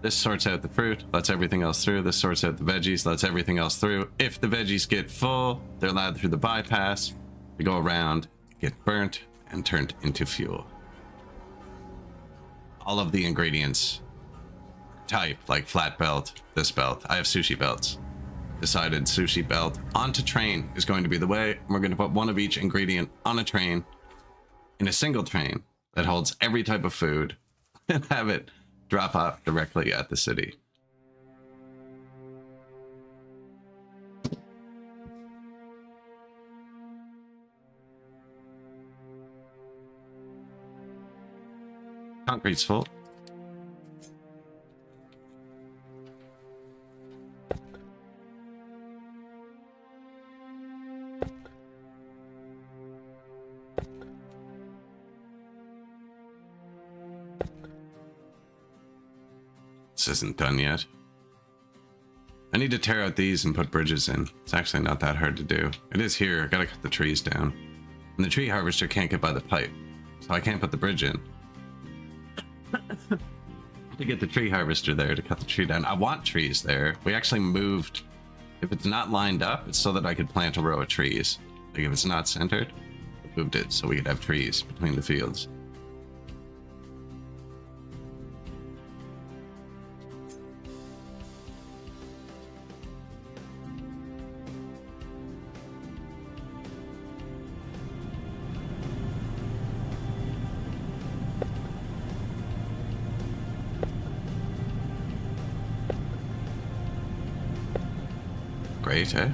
This sorts out the fruit, lets everything else through. This sorts out the veggies, lets everything else through. If the veggies get full, they're allowed through the bypass. They go around, get burnt, and turned into fuel. All of the ingredients type, like flat belt, this belt. I have sushi belts. Decided sushi belt onto train is going to be the way. We're going to put one of each ingredient on a train, in a single train that holds every type of food, and have it drop off directly at the city. Concrete's full. This isn't done yet. I need to tear out these and put bridges in. It's actually not that hard to do. It is here. I gotta cut the trees down. And the tree harvester can't get by the pipe, so I can't put the bridge in. To get the tree harvester there to cut the tree down. I want trees there. We actually moved. If it's not lined up, it's so that I could plant a row of trees. Like if it's not centered, we moved it so we could have trees between the fields. Great, eh?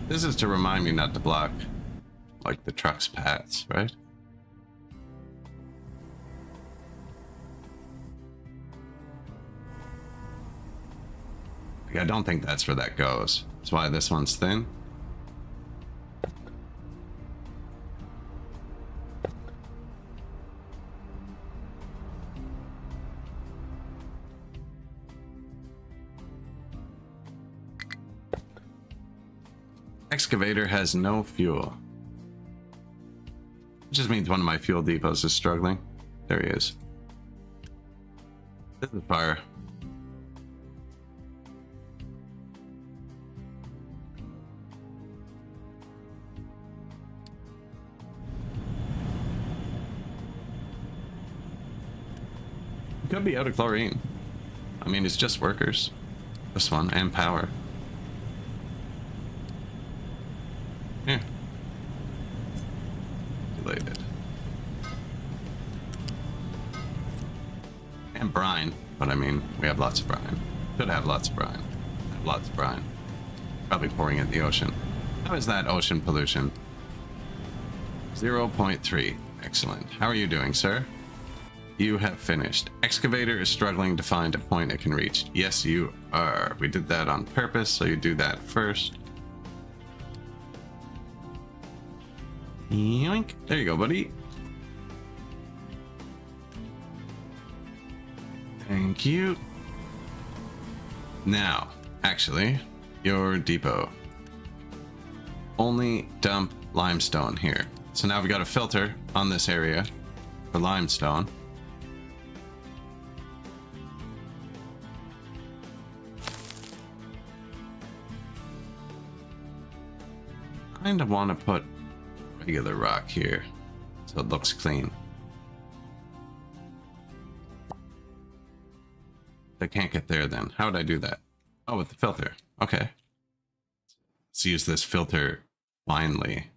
This is to remind me not to block, like, the truck's paths, right? I don't think that's where that goes. That's why this one's thin. Excavator has no fuel. It just means one of my fuel depots is struggling. There he is. This is fire. Could be out of chlorine. I mean, it's just workers. This one, and power. Yeah. Deleted. And brine. But I mean, we have lots of brine. Should have lots of brine. Have lots of brine. Probably pouring in the ocean. How is that ocean pollution? 0.3. Excellent. How are you doing, sir? You have finished. Excavator is struggling to find a point it can reach. Yes, you are. We did that on purpose, so you do that first. Yoink. There you go, buddy. Thank you. Now, actually, your depot. Only dump limestone here. So now we've got a filter on this area for limestone. kind of want to put regular rock here so it looks clean. I can't get there then. How would I do that? Oh, with the filter. Okay. Let's use this filter blindly.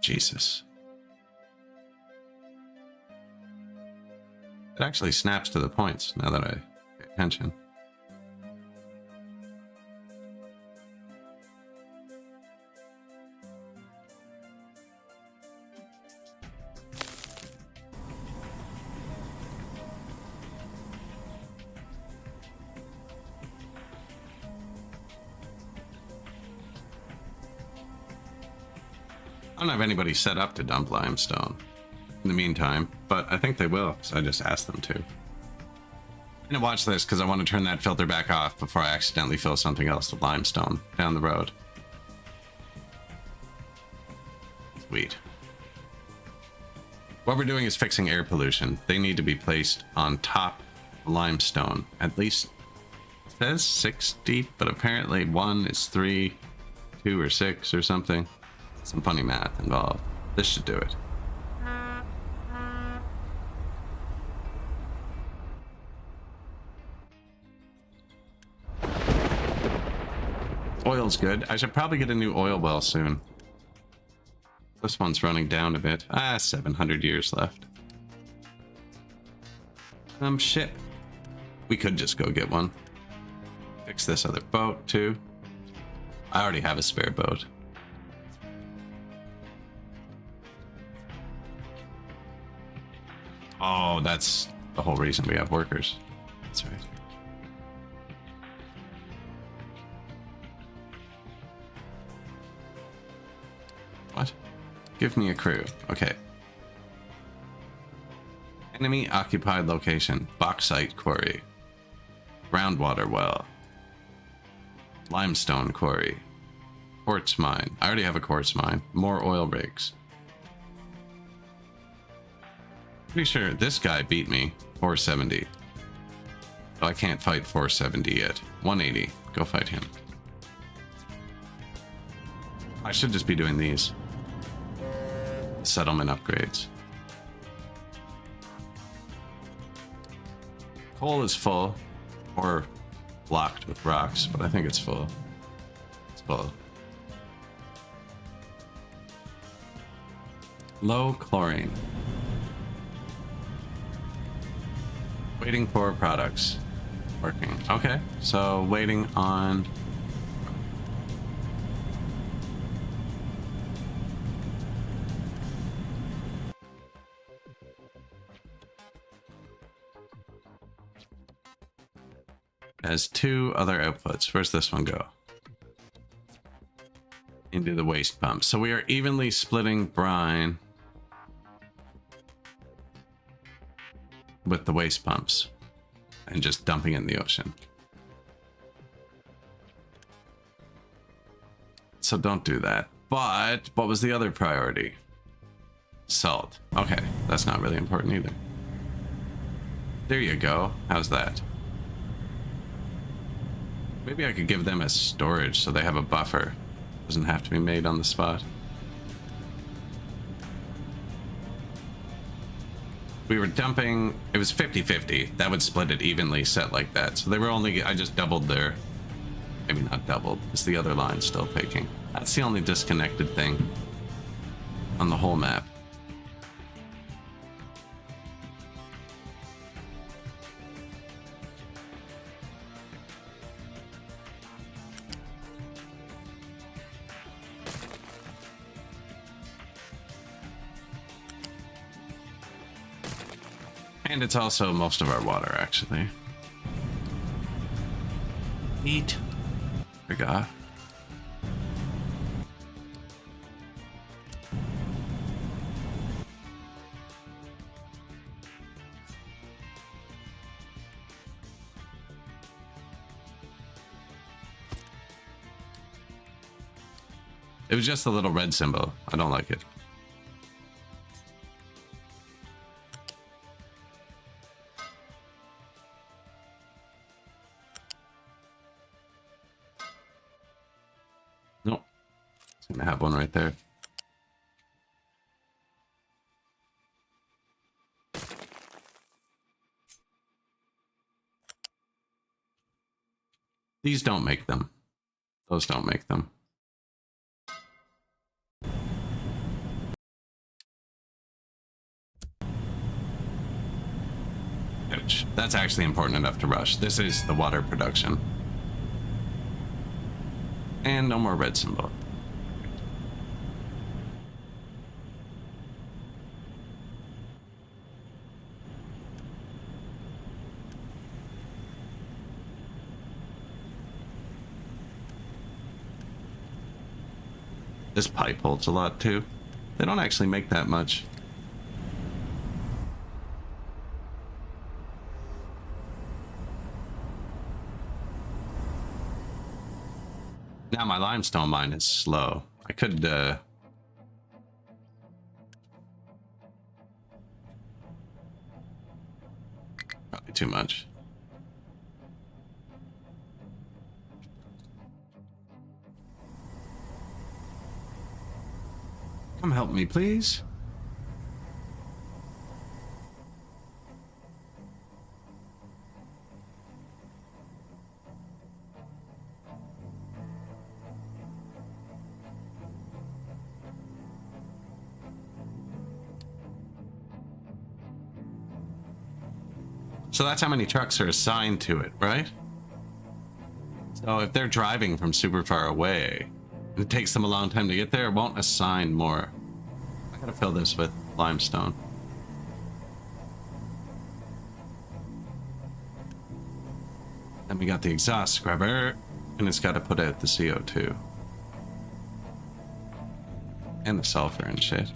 Jesus. It actually snaps to the points now that I pay attention. I don't have anybody set up to dump limestone in the meantime, but I think they will, so I just asked them to. I'm gonna watch this because I want to turn that filter back off before I accidentally fill something else with limestone down the road. Sweet. What we're doing is fixing air pollution. They need to be placed on top of limestone. At least it says 6 deep, but apparently 1 is 3, 2 or 6 or something. Some funny math involved. This should do it. Oil's good. I should probably get a new oil well soon. This one's running down a bit. 700 years left. Ship. We could just go get one. Fix this other boat too. I already have a spare boat. Oh, that's the whole reason we have workers. That's right. What? Give me a crew. Okay. Enemy occupied location. Bauxite quarry. Groundwater well. Limestone quarry. Quartz mine. I already have a quartz mine. More oil rigs. Pretty sure this guy beat me. 470. So I can't fight 470 yet. 180. Go fight him. I should just be doing these. Settlement upgrades. Coal is full. Or blocked with rocks, but I think it's full. It's full. Low chlorine. Waiting for products. Working. Okay, so waiting on... Has 2 other outputs. Where's this one go? Into the waste pump. So we are evenly splitting brine with the waste pumps and just dumping it in the ocean. So don't do that. But what was the other priority? Salt. Okay, that's not really important either. There you go. How's that? Maybe I could give them a storage so they have a buffer. Doesn't have to be made on the spot. We were dumping, it was 50-50. That would split it evenly set like that. So they were only, I just doubled their, maybe not doubled. Is the other line still taking? That's the only disconnected thing on the whole map. And it's also most of our water, actually. Eat. Forgot. It was just a little red symbol. I don't like it. Nope. It's gonna have one right there. These don't make them. Those don't make them. Ouch. That's actually important enough to rush. This is the water production. And no more red symbol. This pipe holds a lot too. They don't actually make that much. Now my limestone mine is slow. I could probably too much. Come help me, please. So that's how many trucks are assigned to it, right? So if they're driving from super far away, and it takes them a long time to get there, it won't assign more. I gotta fill this with limestone. Then we got the exhaust scrubber, and it's got to put out the CO2. And the sulfur and shit.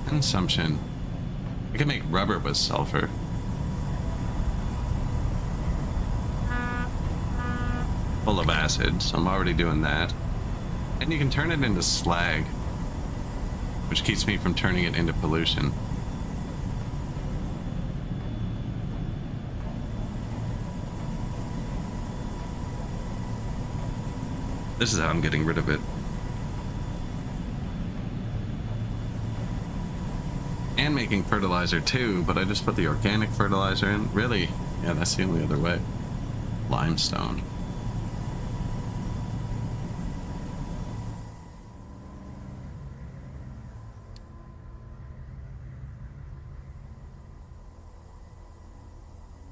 Consumption. I can make rubber with sulfur. Full of acid, so I'm already doing that. And you can turn it into slag, which keeps me from turning it into pollution. This is how I'm getting rid of it. And making fertilizer too, but I just put the organic fertilizer in. Really? Yeah, that's the only other way. Limestone.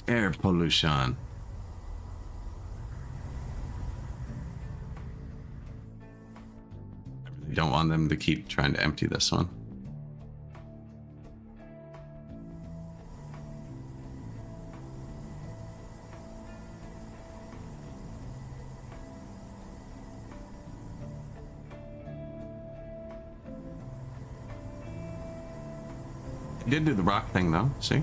Air pollution. I really don't want them to keep trying to empty this one. I did do the rock thing though, see?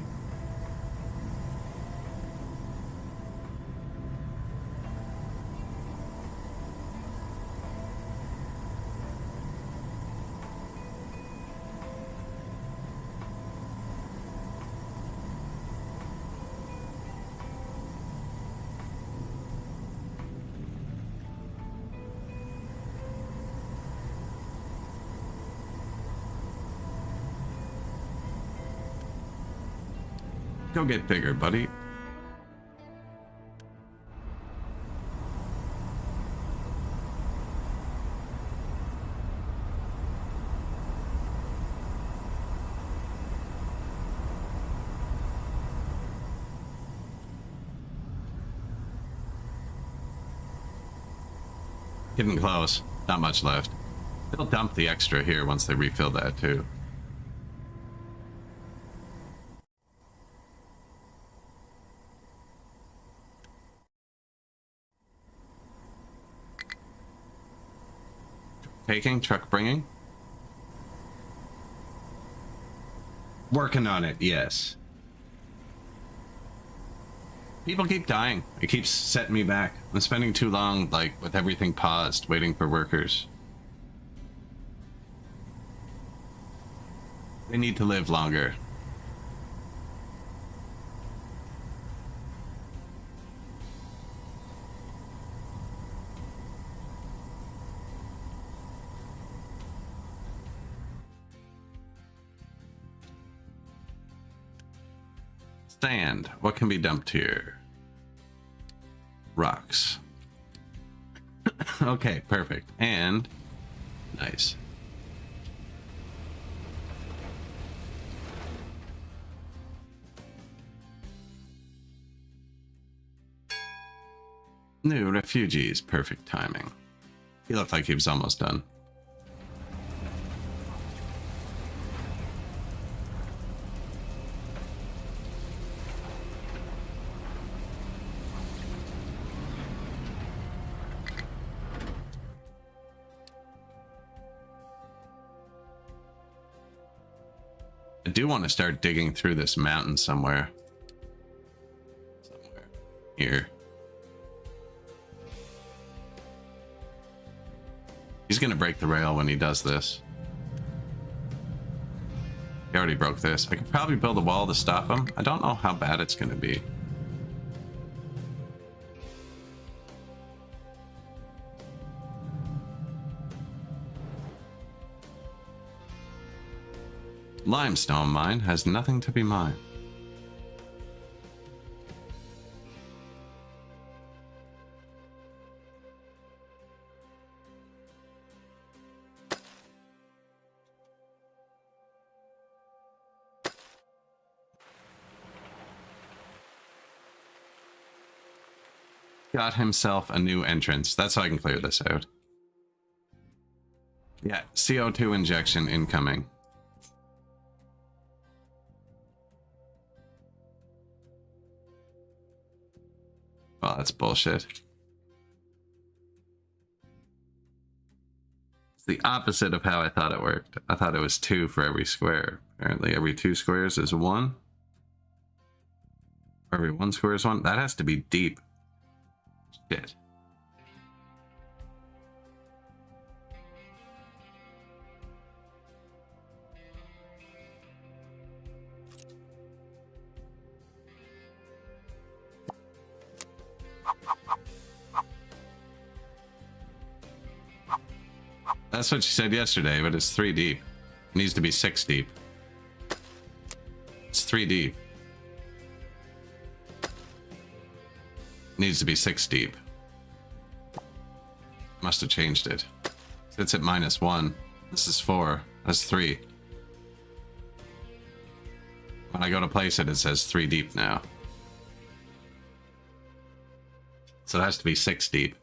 Go get bigger, buddy. Getting close. Not much left. They'll dump the extra here once they refill that too. Taking, truck bringing. Working on it, yes. People keep dying. It keeps setting me back. I'm spending too long, like, with everything paused, waiting for workers. They need to live longer. Sand. What can be dumped here? Rocks. Okay, perfect. And nice. New refugees. Perfect timing. He looked like he was almost done. I do want to start digging through this mountain somewhere. Somewhere here. He's gonna break the rail when he does this. He already broke this. I could probably build a wall to stop him. I don't know how bad it's gonna be. Limestone mine has nothing to be mined. Got himself a new entrance. That's how I can clear this out. Yeah, CO2 injection incoming. Well, that's bullshit. It's the opposite of how I thought it worked. I thought it was 2 for every square. Apparently every 2 squares is 1. Or every 1 square is 1. That has to be deep. Shit. That's what you said yesterday, but it's 3 deep. It needs to be 6 deep. It's 3 deep. Needs to be 6 deep. Must have changed it. It's at -1. This is 4. That's 3. When I go to place it, it says 3 deep now. So it has to be 6 deep.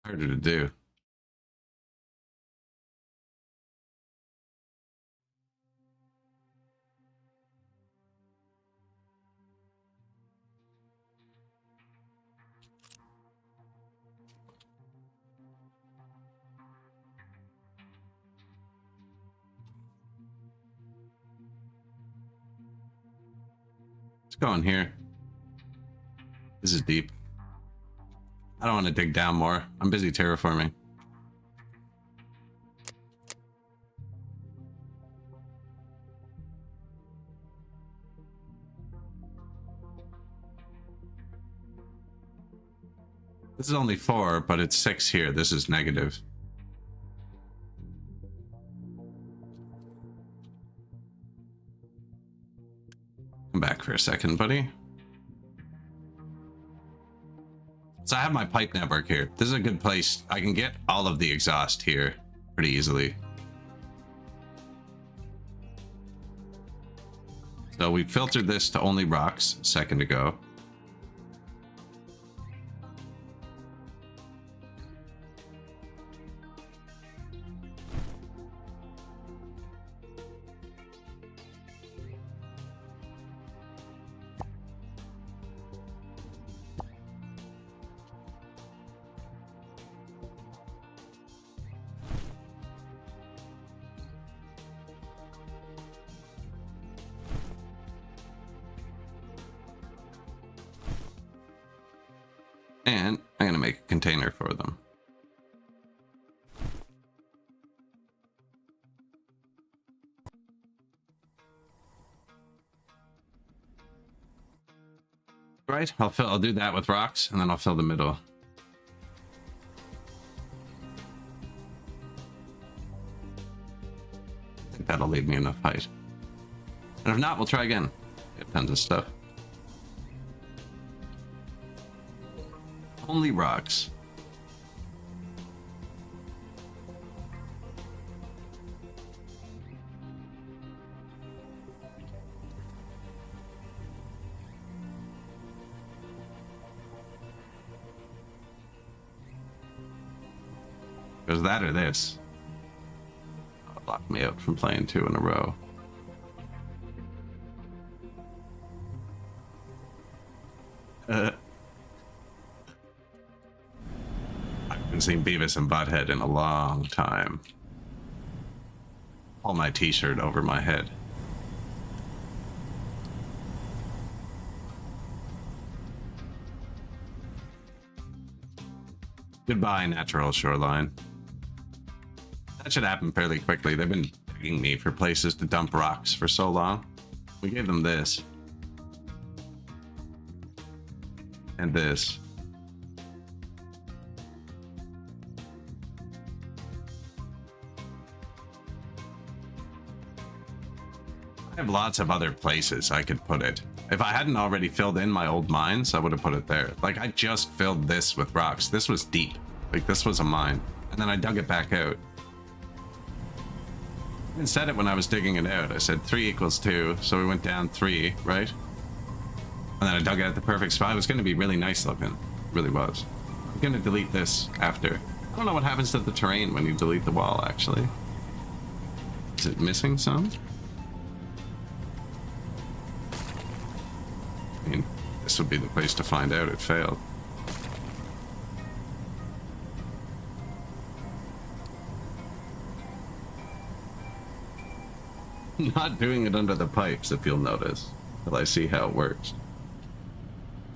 Harder to do. Let's go in here. This is deep. I don't want to dig down more. I'm busy terraforming. This is only 4, but it's 6 here. This is negative. Come back for a second, buddy. So I have my pipe network here. This is a good place. I can get all of the exhaust here pretty easily. So we filtered this to only rocks a second ago. And I'm going to make a container for them. Right, I'll do that with rocks, and then I'll fill the middle. I think that'll leave me enough height. And if not, we'll try again. Get tons of stuff. Only rocks. There's that or this. That'll block me out from playing 2 in a row. I haven't seen Beavis and Butthead in a long time. Pull my t-shirt over my head. Goodbye, natural shoreline. That should happen fairly quickly. They've been begging me for places to dump rocks for so long. We gave them this. And this. I have lots of other places I could put it. If I hadn't already filled in my old mines, I would have put it there. Like, I just filled this with rocks. This was deep. Like, this was a mine. And then I dug it back out. I even said it when I was digging it out. I said 3 equals 2, so we went down 3, right? And then I dug it at the perfect spot. It was going to be really nice looking. It really was. I'm going to delete this after. I don't know what happens to the terrain when you delete the wall, actually. Is it missing some? I mean, this would be the place to find out it failed. Not doing it under the pipes, if you'll notice, till I see how it works.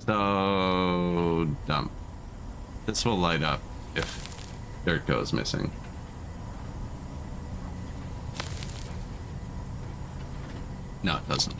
So dumb. This will light up if dirt goes missing. No, it doesn't.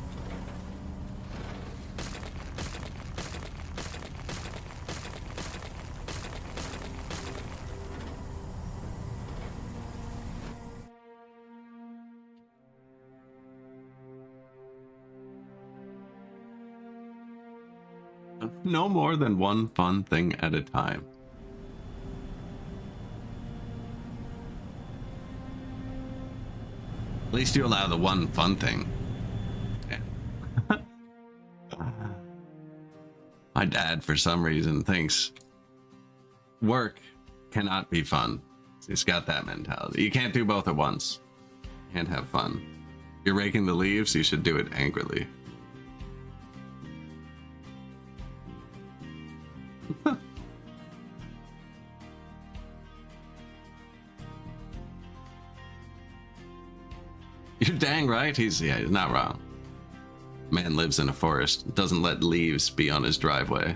No more than one fun thing at a time. At least you allow the one fun thing. Yeah. My dad, for some reason, thinks work cannot be fun. He's got that mentality. You can't do both at once. You can't have fun. If you're raking the leaves, you should do it angrily. You're dang right. He's not wrong. Man lives in a forest, doesn't let leaves be on his driveway.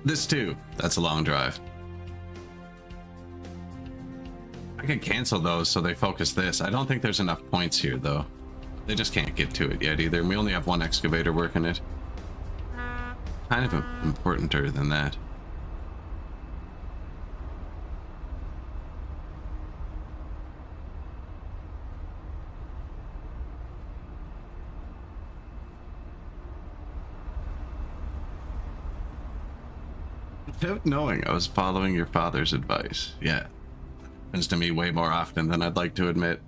This too. That's a long drive. I could cancel those so they focus this. I don't think there's enough points here, though. They just can't get to it yet either. And we only have one excavator working it. Kind of importanter than that. Without knowing, I was following your father's advice. Yeah. Happens to me way more often than I'd like to admit.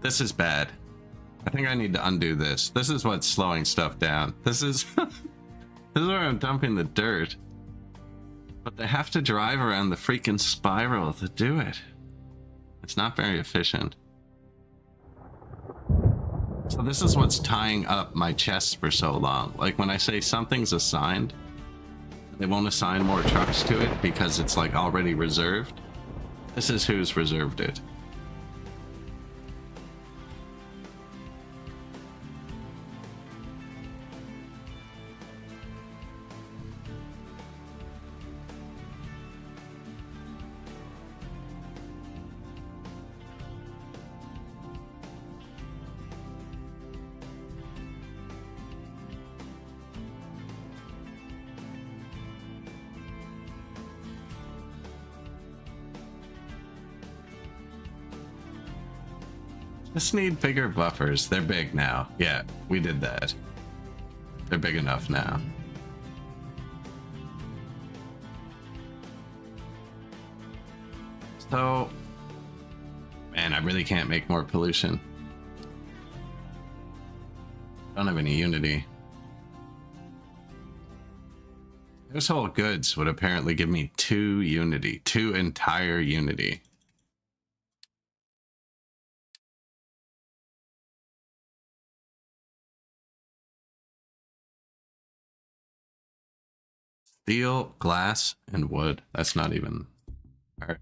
This is bad. I think I need to undo this. This is what's slowing stuff down. This is this is where I'm dumping the dirt. But they have to drive around the freaking spiral to do it. It's not very efficient. So this is what's tying up my chests for so long. Like when I say something's assigned, they won't assign more trucks to it because it's like already reserved. This is who's reserved it. Just need bigger buffers. They're big now. Yeah, we did that. They're big enough now. So, man, I really can't make more pollution. Don't have any unity. Household goods would apparently give me 2 unity, 2 entire unity. Steel, glass, and wood. That's not even... Alright.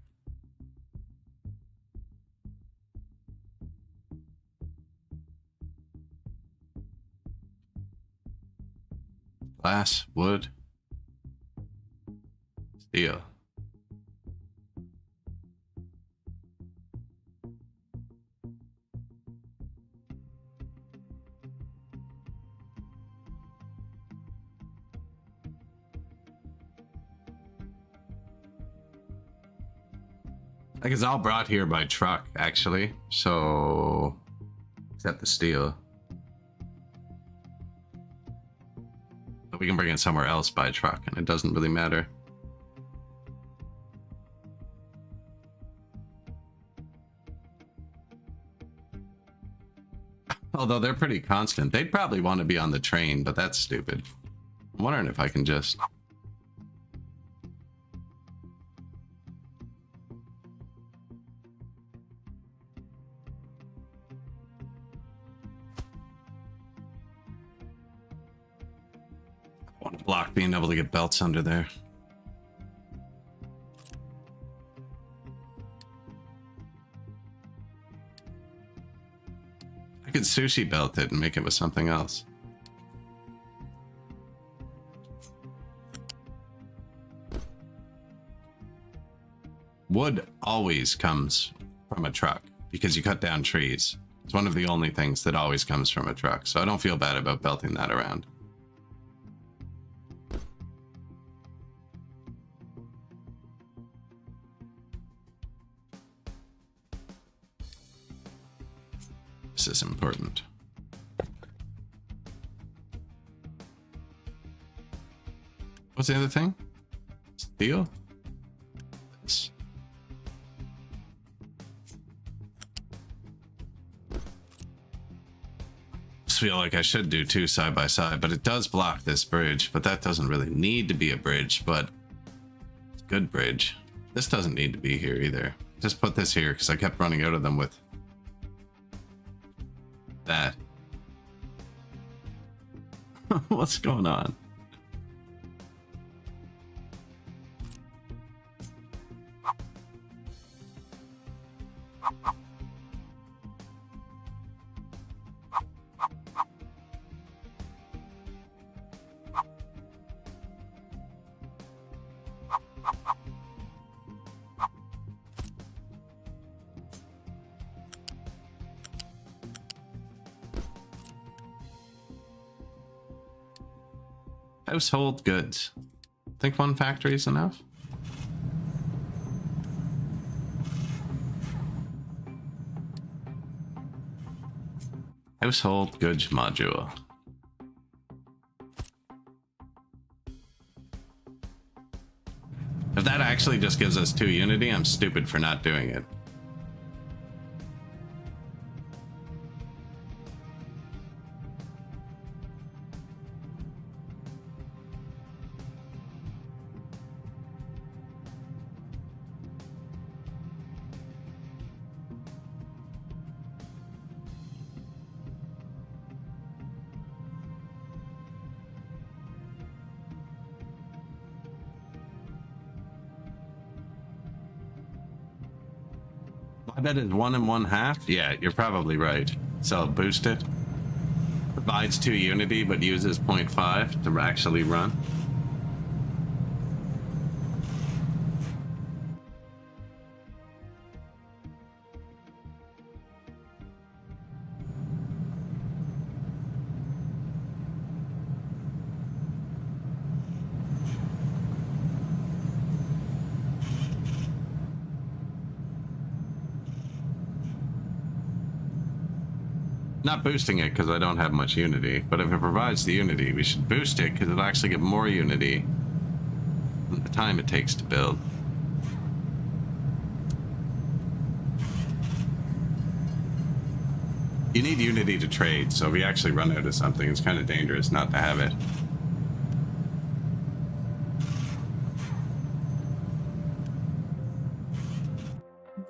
Glass, wood, steel. Like it's all brought here by truck, actually. So, except the steel. But we can bring it somewhere else by truck, and it doesn't really matter. Although they're pretty constant. They'd probably want to be on the train, but that's stupid. I'm wondering if I can just... I want to block being able to get belts under there. I could sushi belt it and make it with something else. Wood always comes from a truck because you cut down trees. It's one of the only things that always comes from a truck, so I don't feel bad about belting that around. This is important. What's the other thing? Steel? This. Just feel like I should do 2 side by side, but it does block this bridge, but that doesn't really need to be a bridge, but it's a good bridge. This doesn't need to be here either. Just put this here because I kept running out of them with that. What's going on? Household goods. Think one factory is enough? Household goods module. If that actually just gives us 2 unity, I'm stupid for not doing it. I bet it's 1 1/2. Yeah, you're probably right. So boost it. Provides 2 unity, but uses 0.5 to actually run. Not boosting it because I don't have much unity, but if it provides the unity, we should boost it because it'll actually get more unity than the time it takes to build. You need unity to trade, so if we actually run out of something, it's kind of dangerous not to have it.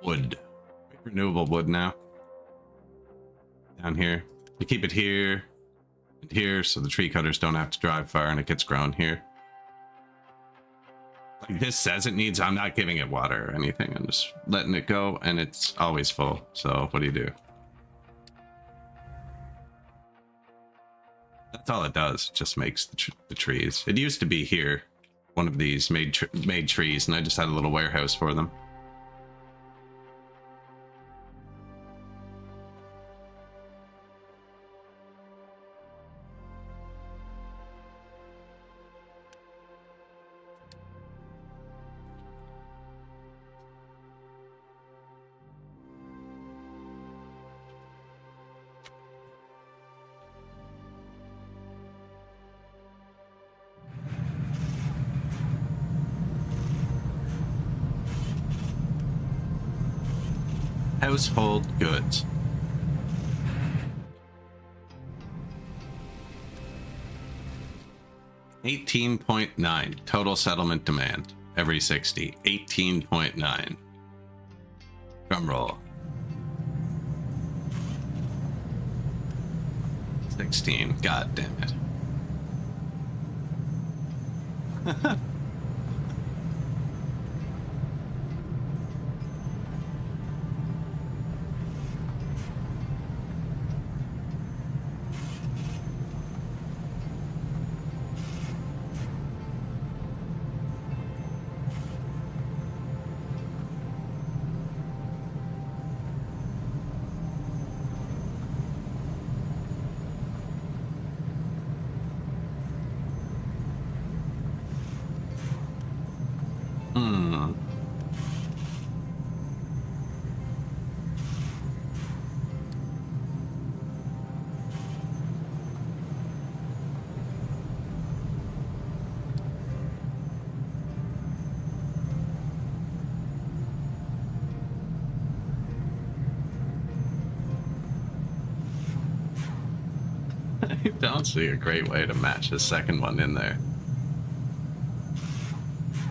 Wood. Renewable wood now. Down here. You keep it here and here so the tree cutters don't have to drive far and it gets grown here. Like this says it needs, I'm not giving it water or anything. I'm just letting it go and it's always full. So what do you do? That's all it does. It just makes the trees. It used to be here. One of these made trees and I just had a little warehouse for them. Household goods. $18.9 total settlement demand every 60. 18.9. Drum roll. 16. God damn it. I don't see a great way to match the second one in there.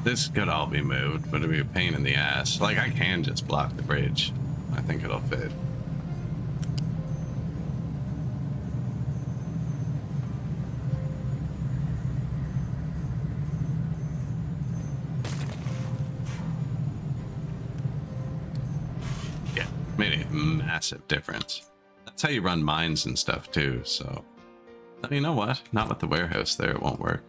This could all be moved, but it'd be a pain in the ass. Like, I can just block the bridge. I think it'll fit. Yeah, made a massive difference. That's how you run mines and stuff too, so... You know what? Not with the warehouse there, it won't work.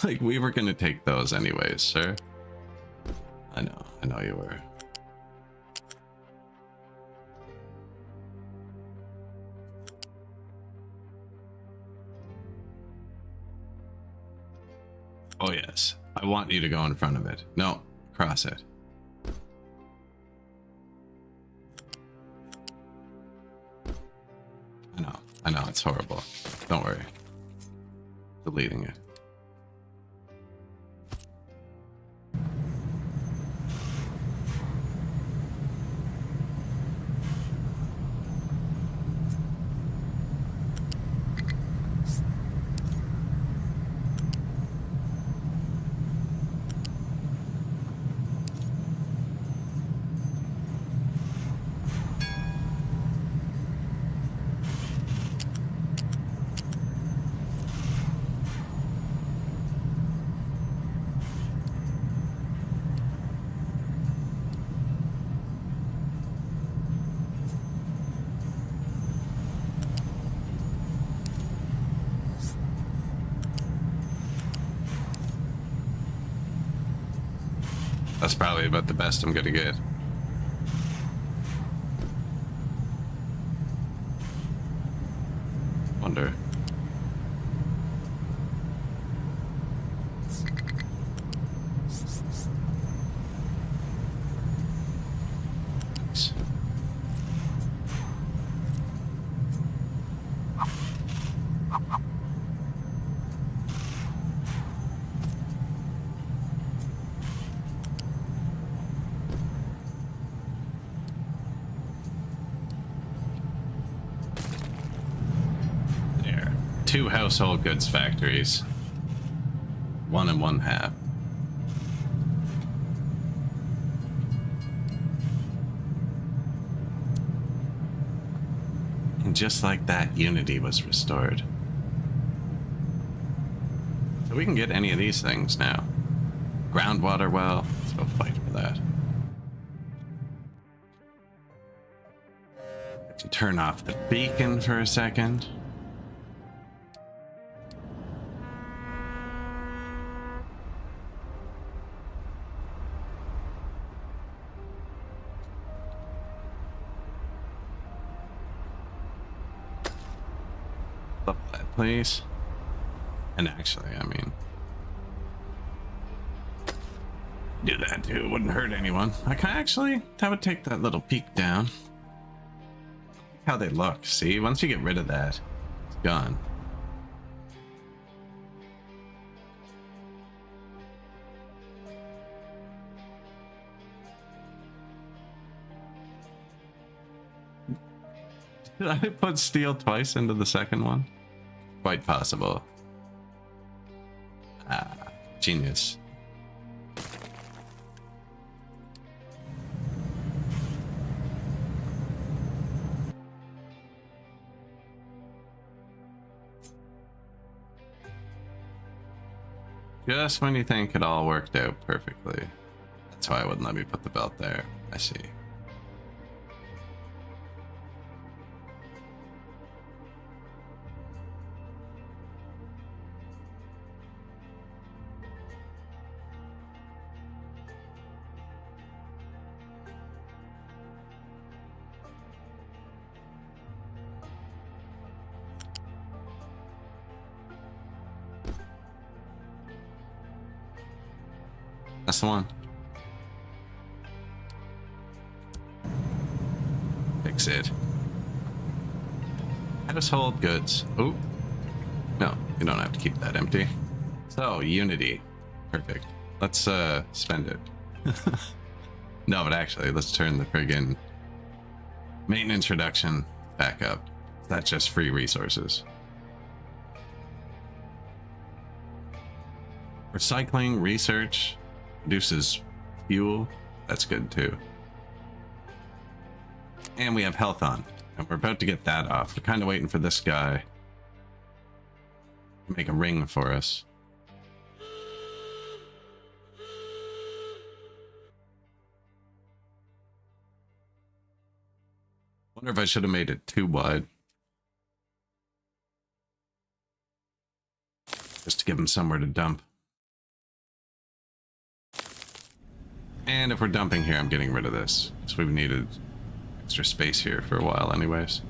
Like, we were gonna take those anyways, sir. I know you were. I want you to go in front of it. No, cross it. I know, it's horrible. Don't worry. Deleting it. That's probably about the best I'm gonna get. Wonder. There. 2 household goods factories. 1 and 1/2. And just like that, unity was restored. So we can get any of these things now. Groundwater well. Let's go fight for that. Let's turn off the beacon for a second. Up that, please. And actually, I mean, do that too. Wouldn't hurt anyone. I can actually, that would take that little peak down. How they look. See, once you get rid of that, it's gone. Did I put steel twice into the second one? Quite possible. Ah, genius. Just when you think it all worked out perfectly. That's why it wouldn't let me put the belt there. I see. That's the one. Fix it. Household goods. Oh. No, you don't have to keep that empty. So, Unity. Perfect. Let's spend it. No, but actually, let's turn the friggin' maintenance reduction back up. That's just free resources. Recycling, research, reduces fuel. That's good too. And we have health on. And we're about to get that off. We're kind of waiting for this guy to make a ring for us. Wonder if I should have made it too wide. Just to give him somewhere to dump. And if we're dumping here, I'm getting rid of this. So we've needed extra space here for a while anyways.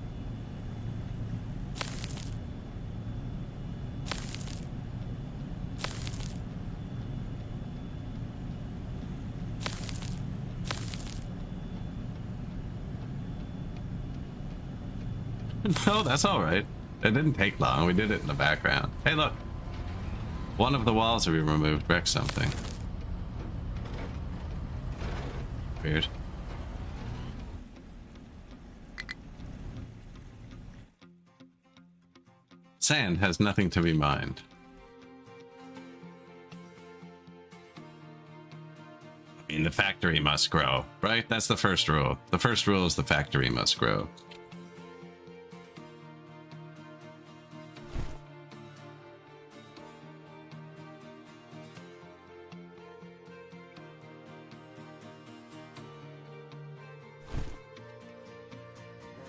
No, that's all right. It didn't take long. We did it in the background. Hey, look. One of the walls we removed wrecked something. Weird. Sand has nothing to be mined. I mean, the factory must grow, right? That's the first rule. The first rule is the factory must grow.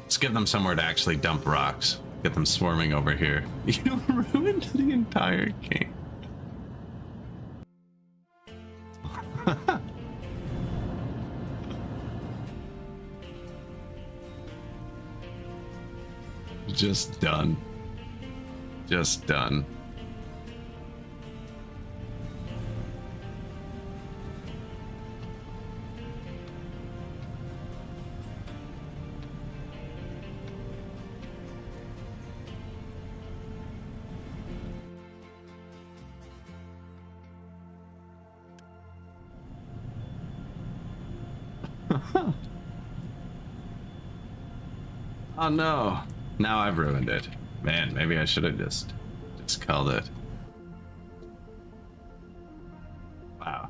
Let's give them somewhere to actually dump rocks. Get them swarming over here. You ruined the entire game. Just done. Just done. Oh no. Now I've ruined it. Man, maybe I should have just called it. Wow.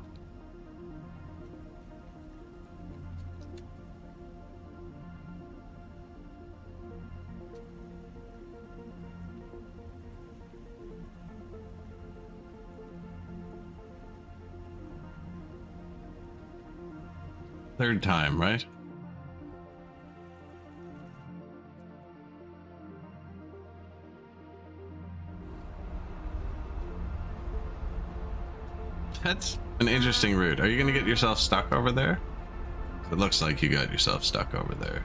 Third time, right? That's an interesting route. Are you going to get yourself stuck over there? It looks like you got yourself stuck over there.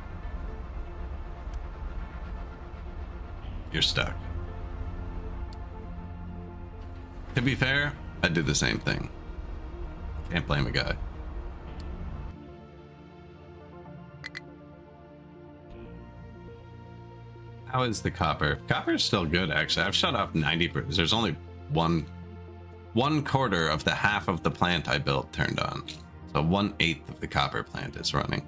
You're stuck. To be fair, I'd do the same thing. Can't blame a guy. How is the copper? Copper's still good, actually. I've shut off 90%. There's only one quarter of the half of the plant I built turned on. So 1/8 of the copper plant is running.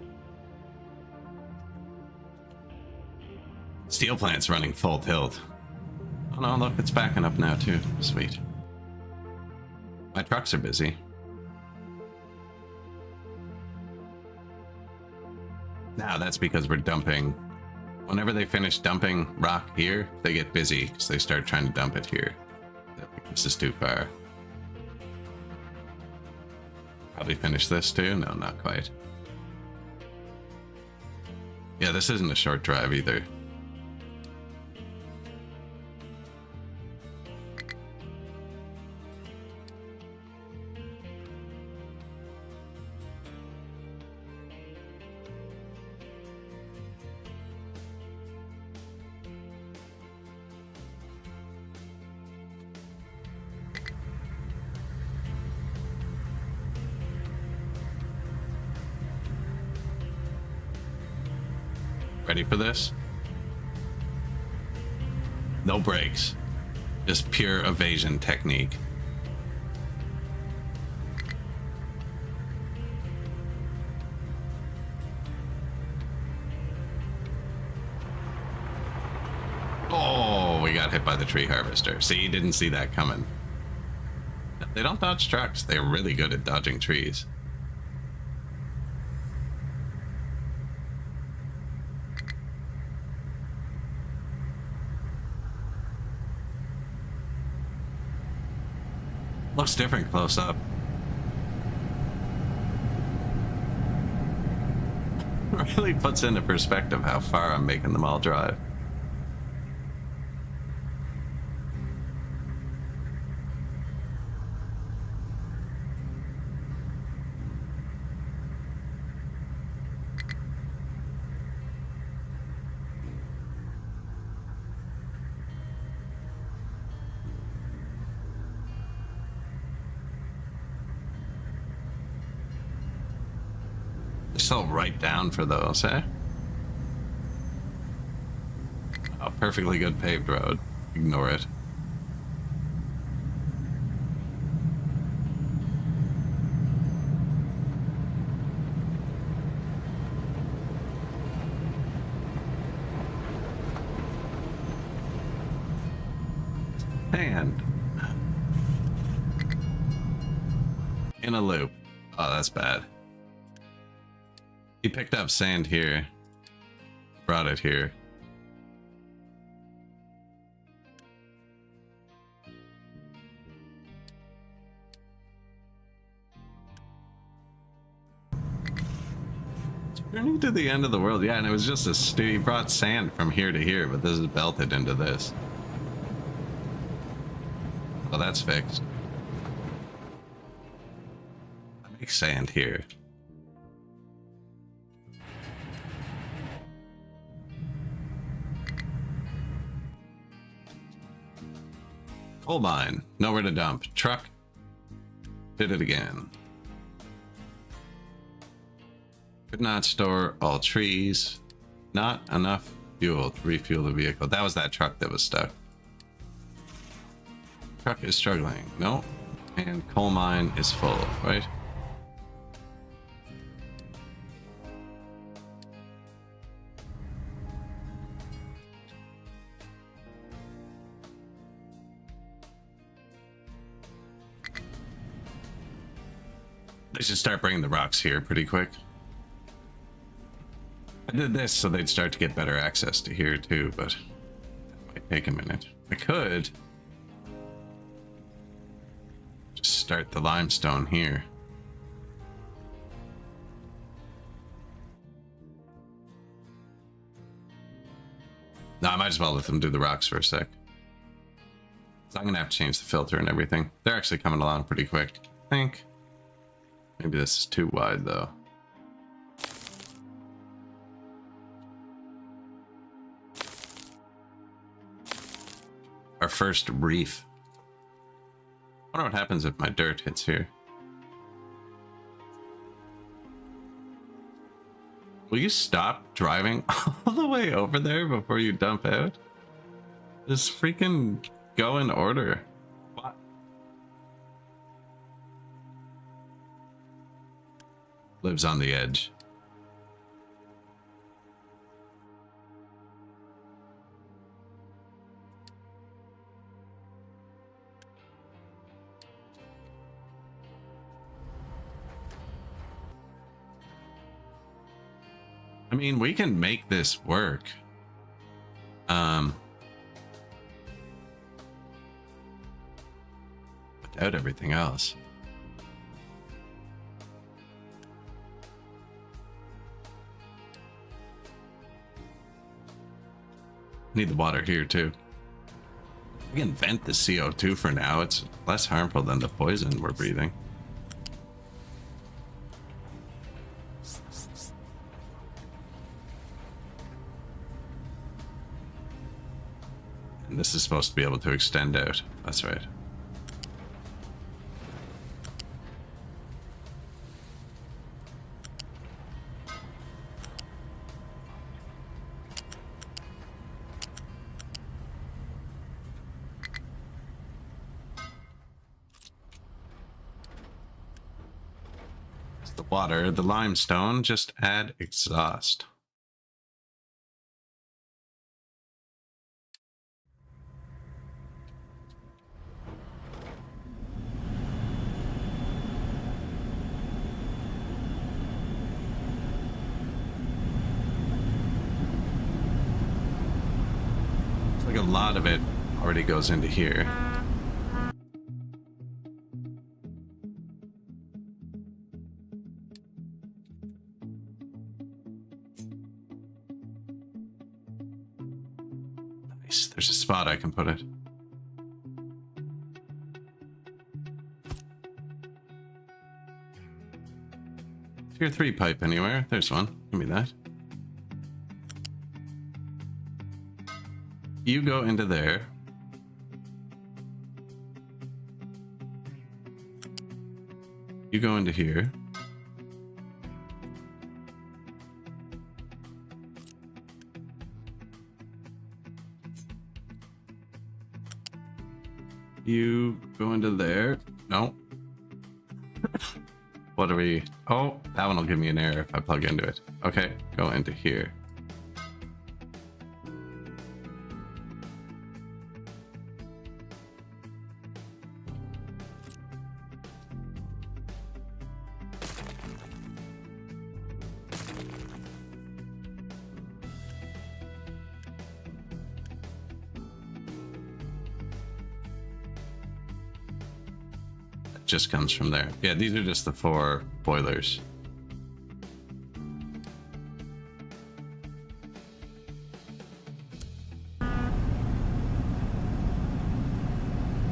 Steel plant's running full tilt. Oh no, look, it's backing up now too. Sweet. My trucks are busy. Now that's because we're dumping. Whenever they finish dumping rock here, they get busy because they start trying to dump it here. This is too far. Probably finish this too? No, not quite. Yeah, this isn't a short drive either. Ready for this? No brakes. Just pure evasion technique. Oh, we got hit by the tree harvester. See, you didn't see that coming. They don't dodge trucks. They're really good at dodging trees. Looks different close up. Really puts into perspective how far I'm making them all drive. Still right down for those, eh? perfectly good paved road. Ignore it. And in a loop. Oh, that's bad. He picked up sand here, brought it here. Turning to the end of the world. Yeah, and it was just a he brought sand from here to here, but this is belted into this. Well, that's fixed. I make sand here. Coal mine. Nowhere to dump. Truck. Did it again. Could not store all trees. Not enough fuel to refuel the vehicle. That was that truck that was stuck. Truck is struggling. No. And coal mine is full, right? They should start bringing the rocks here pretty quick. I did this so they'd start to get better access to here too, but that might take a minute. I could just start the limestone here. No, I might as well let them do the rocks for a sec. So I'm gonna have to change the filter and everything. They're actually coming along pretty quick, I think. Maybe this is too wide though. Our first reef. I wonder what happens if my dirt hits here. Will you stop driving all the way over there before you dump out? Just freaking go in order. What? Lives on the edge. I mean, we can make this work. Without everything else. Need the water here too. We can vent the CO2 for now. It's less harmful than the poison we're breathing. And this is supposed to be able to extend out. That's right. The water, the limestone, just add exhaust. It's like a lot of it already goes into here. There's a spot I can put it. Tier 3 pipe anywhere? There's one. Give me that. You go into there. You go into here. You go into there. No. What are we? Oh, that one will give me an error if I plug into it. Okay, go into here. Just comes from there. Yeah, these are just the 4 boilers.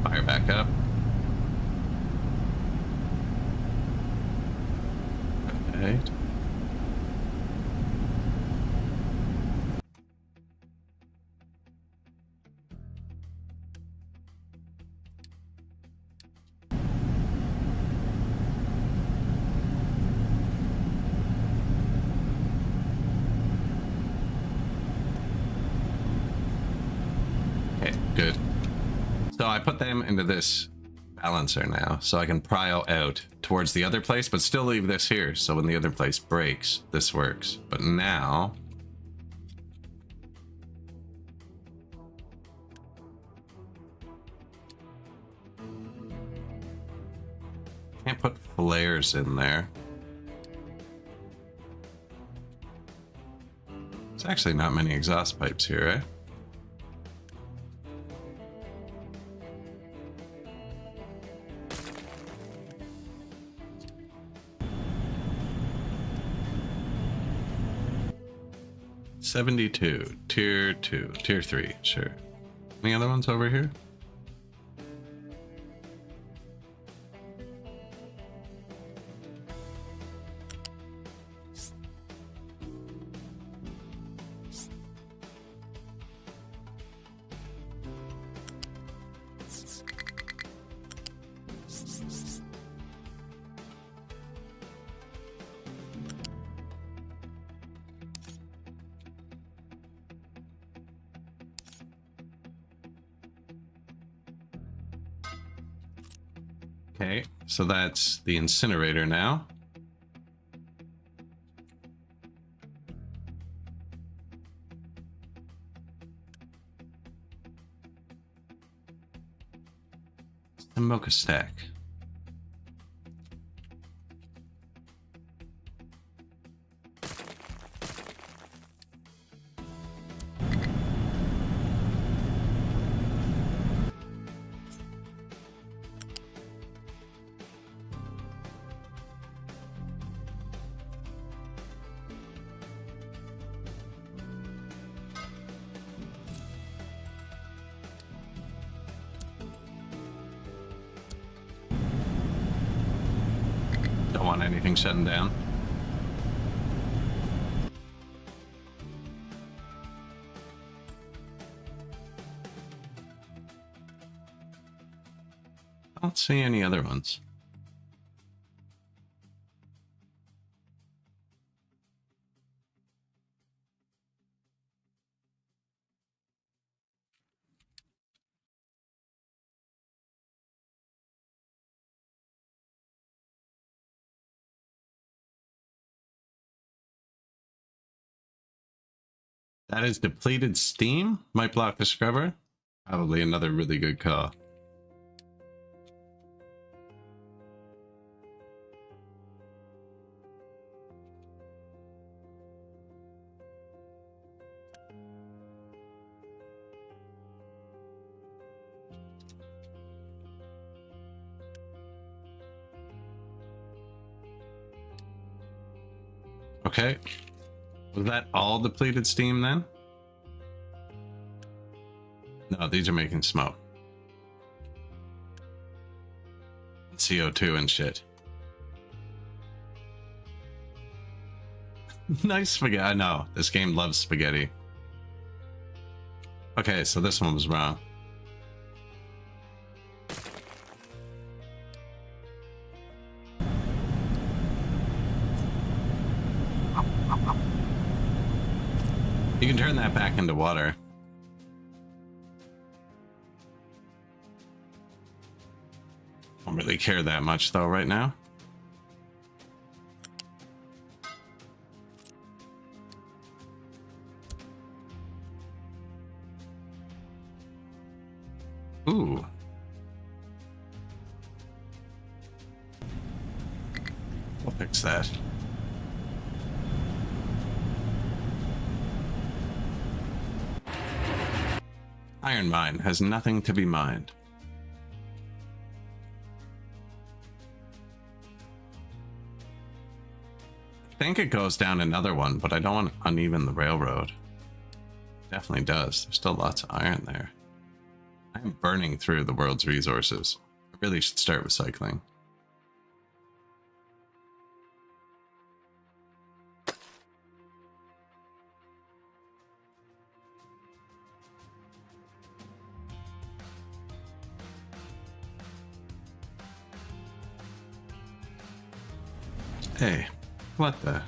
Fire back up. Okay. Okay, good. So I put them into this balancer now, so I can prio out towards the other place, but still leave this here, so when the other place breaks, this works. But now... can't put flares in there. There's actually not many exhaust pipes here, eh? $72, tier 2, tier 3, sure. Any other ones over here? Okay, so that's the incinerator now. And milk a stack. Don't want anything shutting down. I don't see any other ones. That is depleted steam. Might block the scrubber. Probably another really good call. Okay. Was that all depleted steam then? No, these are making smoke. CO2 and shit. Nice spaghetti. I know. This game loves spaghetti. Okay, so this one was wrong. You can turn that back into water. Don't really care that much though right now. Ooh. We'll fix that. Iron mine has nothing to be mined. I think it goes down another one, but I don't want to uneven the railroad. Definitely does. There's still lots of iron there. I'm burning through the world's resources. I really should start recycling. Hey, what the?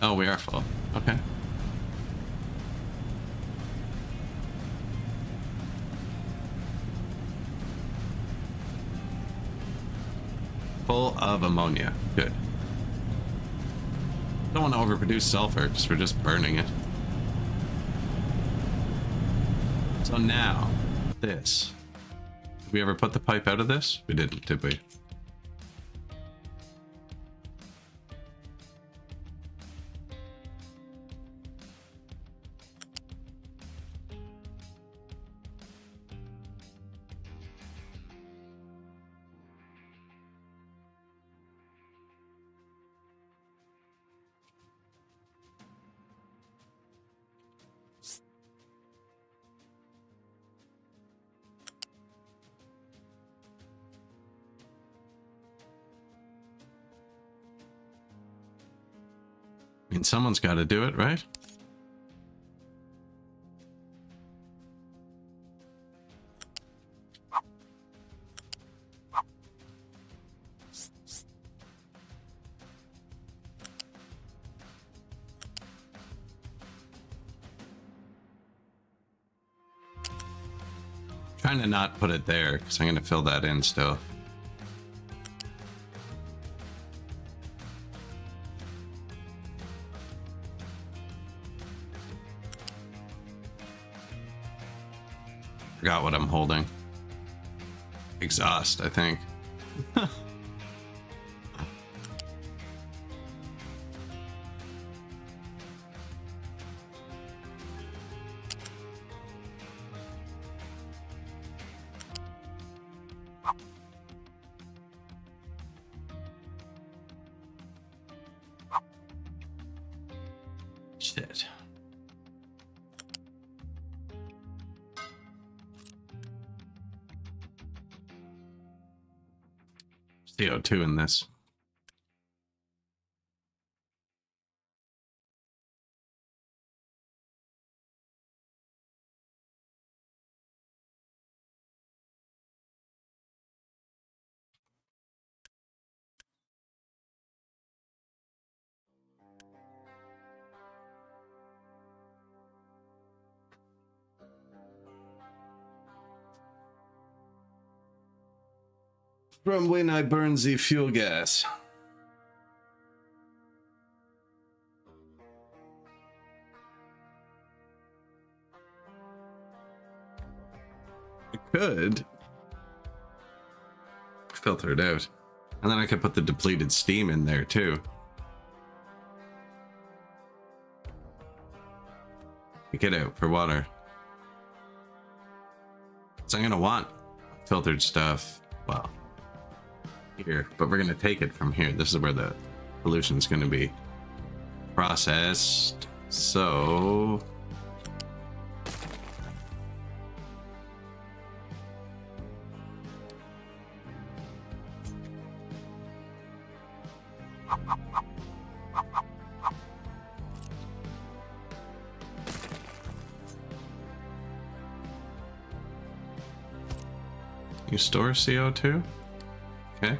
Oh, we are full. Okay. Full of ammonia. Good. Don't want to overproduce sulfur because we're just burning it. So now, this. Did we ever put the pipe out of this? We didn't, did we? I mean, someone's got to do it, right? Trying to not put it there because I'm going to fill that in still. Forgot what I'm holding. Exhaust, I think. Shit. CO2 in this. From when I burn the fuel gas. I could filter it out. And then I could put the depleted steam in there too. Take it out for water. So I'm gonna want filtered stuff. Well, here, but we're gonna take it from here. This is where the pollution is gonna be processed. So you store CO2? Okay.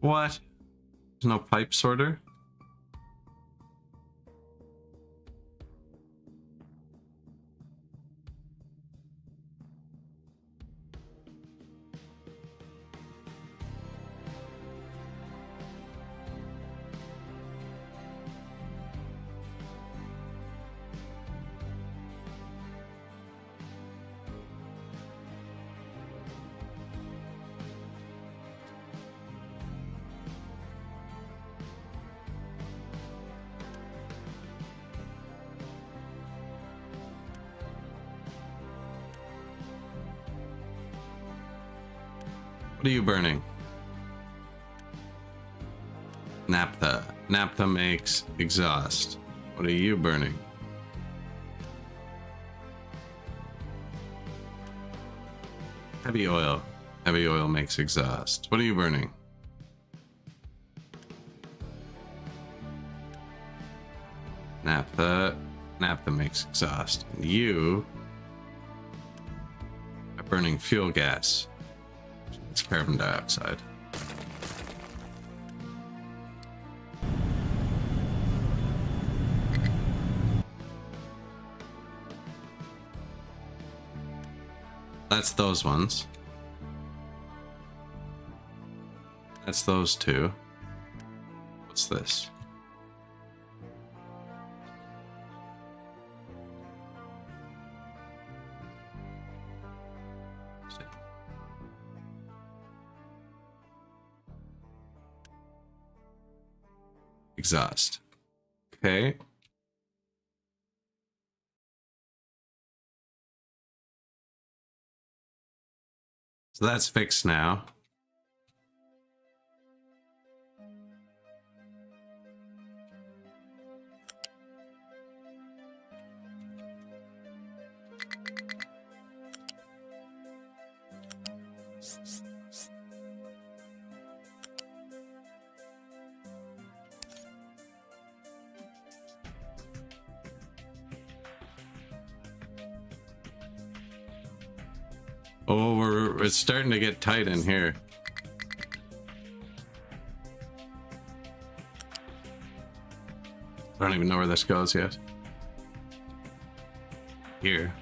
What? There's no pipe sorter? What are you burning? Naphtha. Naphtha makes exhaust. What are you burning? Heavy oil. Heavy oil makes exhaust. What are you burning? Naphtha. Naphtha makes exhaust. And you are burning fuel gas. It's carbon dioxide. That's those ones. That's those two. What's this? Exhaust. Okay. So that's fixed now. Oh, it's starting to get tight in here. I don't even know where this goes yet. Here.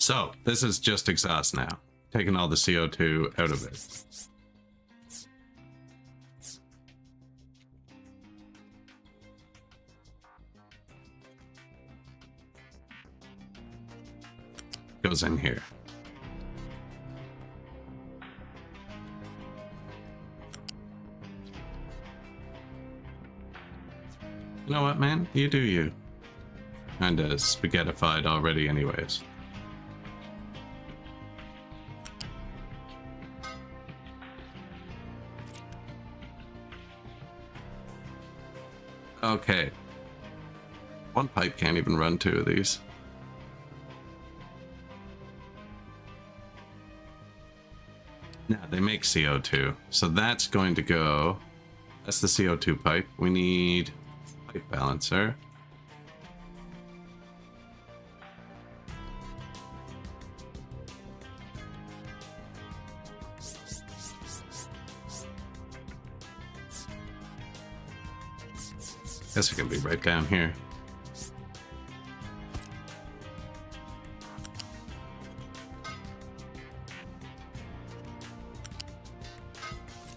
So, this is just exhaust now. Taking all the CO2 out of it. Goes in here. You know what, man? You do you. Kinda spaghettified already anyways. Okay. One pipe can't even run two of these. Now they make CO2. So that's going to go. That's the CO2 pipe. We need pipe balancer. Guess it can be right down here.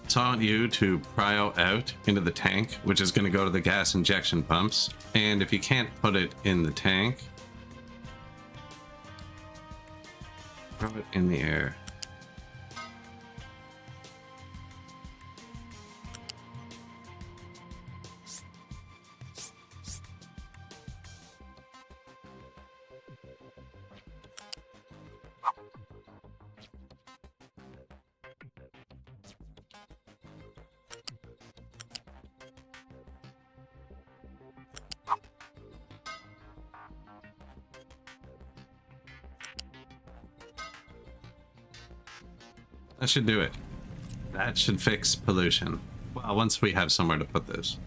It's on you to prio out into the tank, which is going to go to the gas injection pumps. And if you can't put it in the tank, throw it in the air. That should do it. That should fix pollution. Well, once we have somewhere to put this.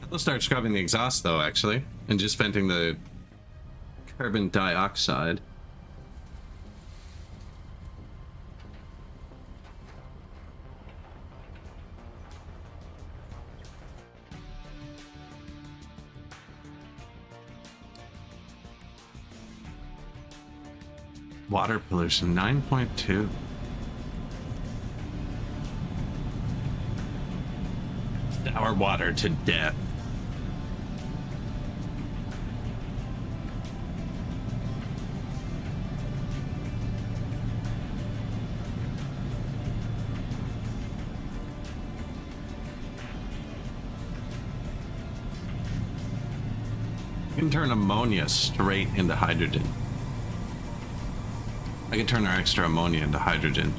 We'll start scrubbing the exhaust though, actually, and just venting the carbon dioxide. Water pollution 9.2. Sour water to death. You can turn ammonia straight into hydrogen. I can turn our extra ammonia into hydrogen.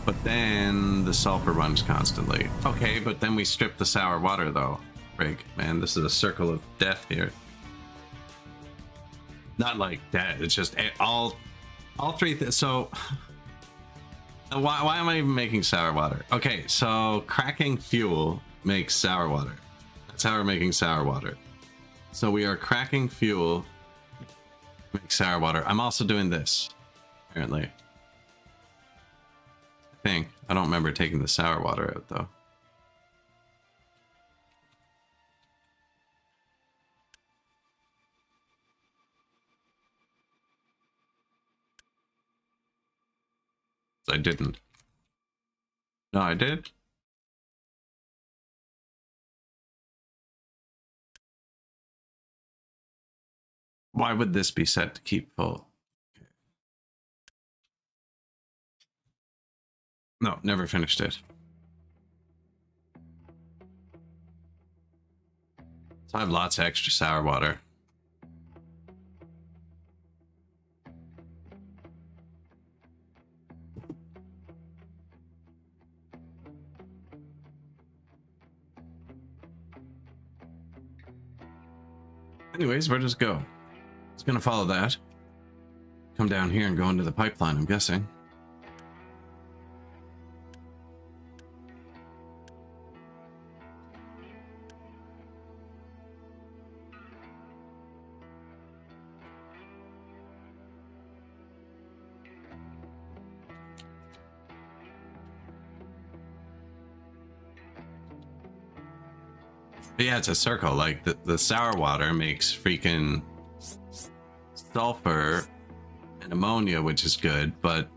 But then the sulfur runs constantly. Okay, but then we strip the sour water though. Frig, man, this is a circle of death here. Not like death, it's just all three so why am I even making sour water? Okay, so cracking fuel makes sour water. That's how we're making sour water. So we are cracking fuel, make sour water. I'm also doing this, apparently. I think. I don't remember taking the sour water out, though. I didn't. No, I did. Why would this be set to keep full? No, never finished it. So I have lots of extra sour water. Anyways, where does it go? It's gonna follow that. Come down here and go into the pipeline, I'm guessing. But yeah, it's a circle. Like the sour water makes freaking sulfur and ammonia, which is good, but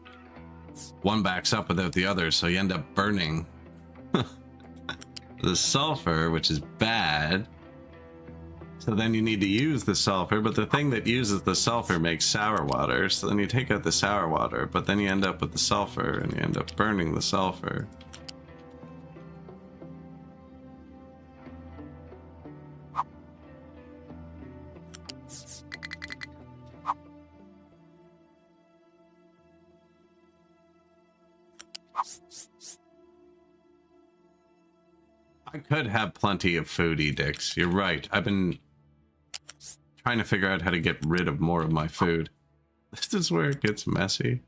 one backs up without the other, so you end up burning the sulfur, which is bad. So then you need to use the sulfur, but the thing that uses the sulfur makes sour water, so then you take out the sour water, but then you end up with the sulfur and you end up burning the sulfur. I could have plenty of food edicts. You're right. I've been trying to figure out how to get rid of more of my food. This is where it gets messy.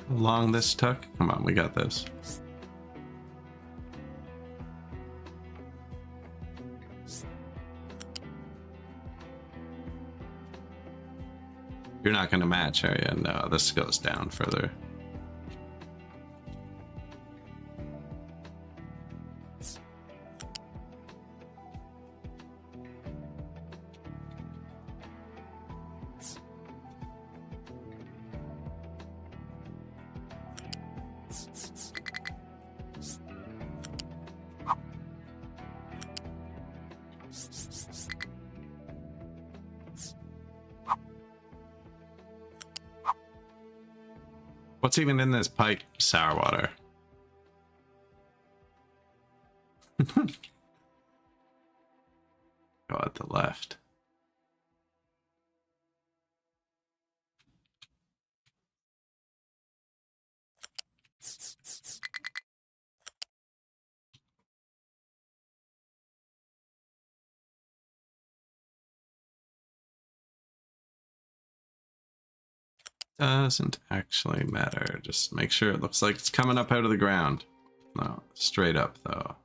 How long this took? Come on, we got this. You're not going to match, are you? No, this goes down further. What's even in this pipe? Sour water. Go at the left. Doesn't actually matter. Just make sure it looks like it's coming up out of the ground. No, straight up though.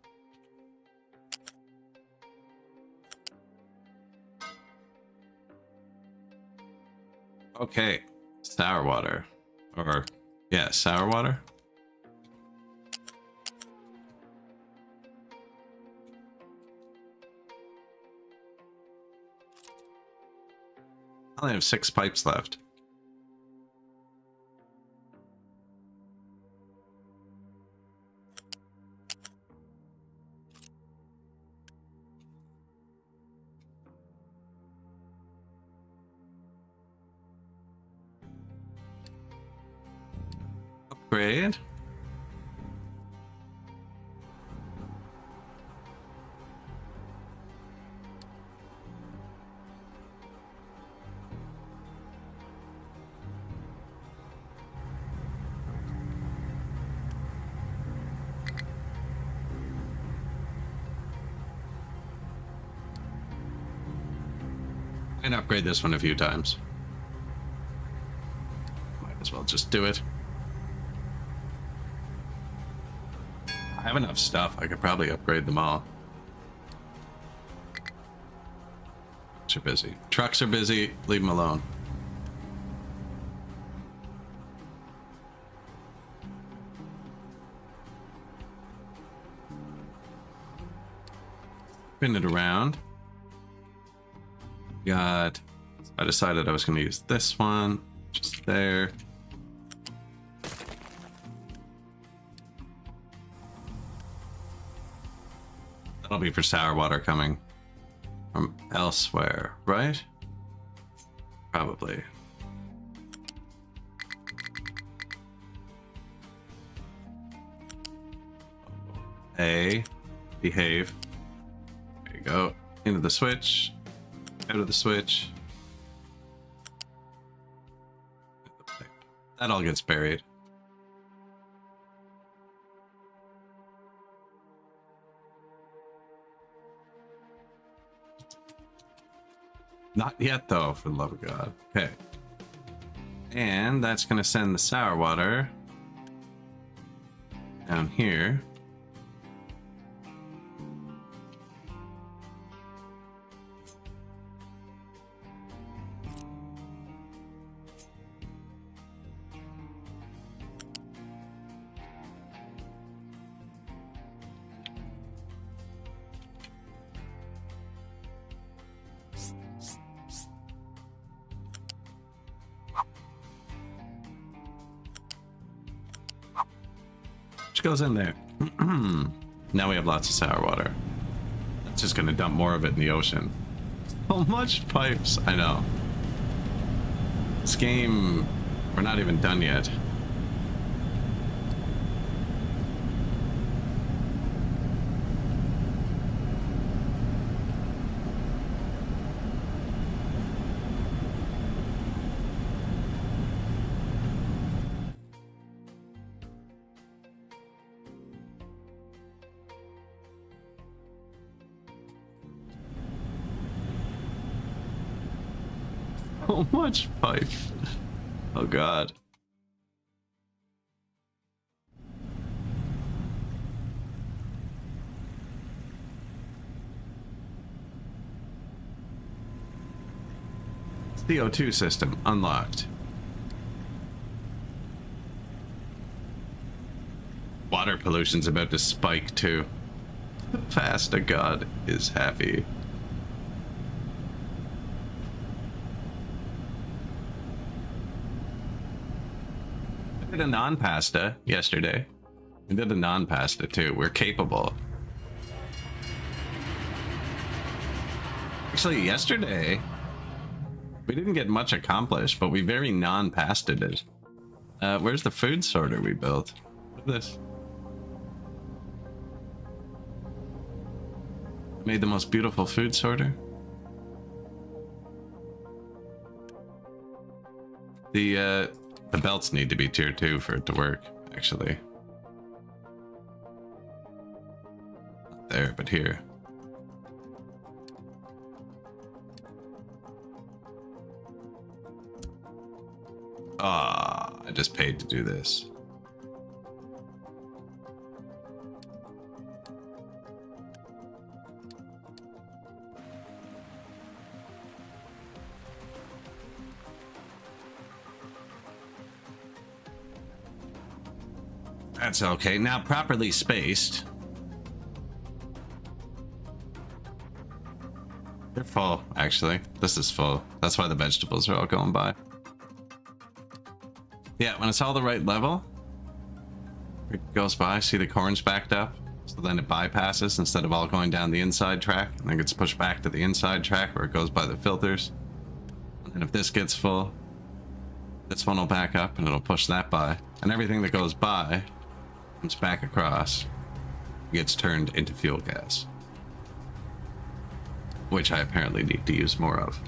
Okay, sour water. Or, yeah, sour water. I only have 6 pipes left. Upgrade. And upgrade this one a few times. Might as well just do it. I have enough stuff. I could probably upgrade them all. Trucks are busy. Trucks are busy. Leave them alone. Spin it around. Got. I decided I was going to use this one. Just there. That'll be for sour water coming from elsewhere, right? Probably. A, behave. There you go. Into the switch. Out of the switch. That all gets buried. Not yet, though, for the love of God. Okay. And that's going to send the sour water down here. Goes in there. Now we have lots of sour water. That's just gonna dump more of it in the ocean. So much pipes. I know. This game, we're not even done yet. So much pipe. Oh God. CO2 system unlocked. Water pollution's about to spike too. Fast to God is happy. I did a non-pasta yesterday. We did a non-pasta too. We're capable. Actually, yesterday we didn't get much accomplished, but we very non-pasta'd it. Where's the food sorter we built? Look at this. Made the most beautiful food sorter. The belts need to be tier 2 for it to work, actually. Not there, but here. Ah, I just paid to do this. That's okay. Now properly spaced. They're full, actually. This is full. That's why the vegetables are all going by. Yeah, when it's all the right level, it goes by. See the corn's backed up? So then it bypasses instead of all going down the inside track. And then gets pushed back to the inside track where it goes by the filters. And then if this gets full, this one will back up and it'll push that by. And everything that goes by comes back across, gets turned into fuel gas, which I apparently need to use more of.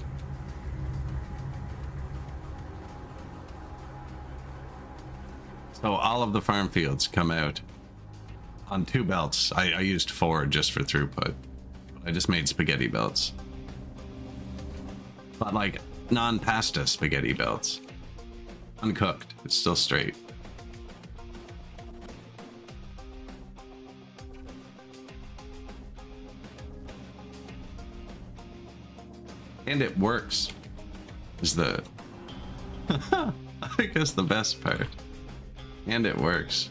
So all of the farm fields come out on 2 belts. I used 4 just for throughput. I just made spaghetti belts, but like non-pasta spaghetti belts, uncooked. It's still straight. And it works, is the I guess the best part. And it works.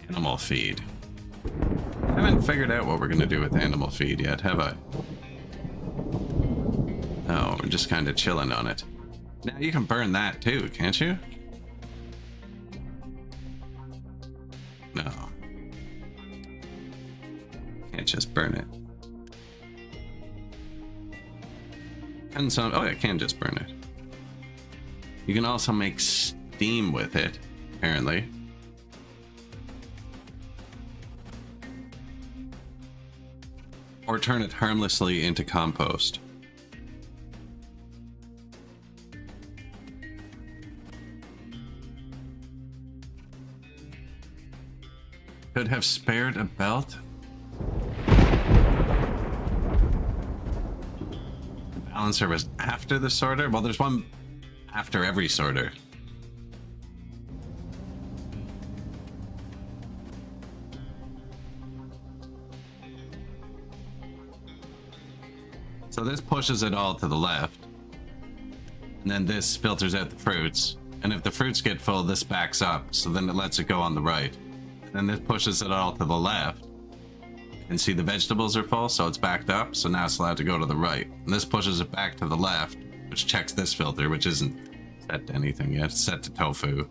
Animal feed. I haven't figured out what we're gonna do with animal feed yet, have I? No, we're just kind of chilling on it. Now you can burn that too, can't you? No. Can't just burn it. And so, oh, I can just burn it. You can also make steam with it, apparently. Or turn it harmlessly into compost. Could have spared a belt. The balancer was after the sorter? Well, there's one after every sorter. So this pushes it all to the left. And then this filters out the fruits. And if the fruits get full, this backs up. So then it lets it go on the right. Then this pushes it all to the left. And see the vegetables are full, so it's backed up. So now it's allowed to go to the right. And this pushes it back to the left, which checks this filter, which isn't set to anything yet. It's set to tofu.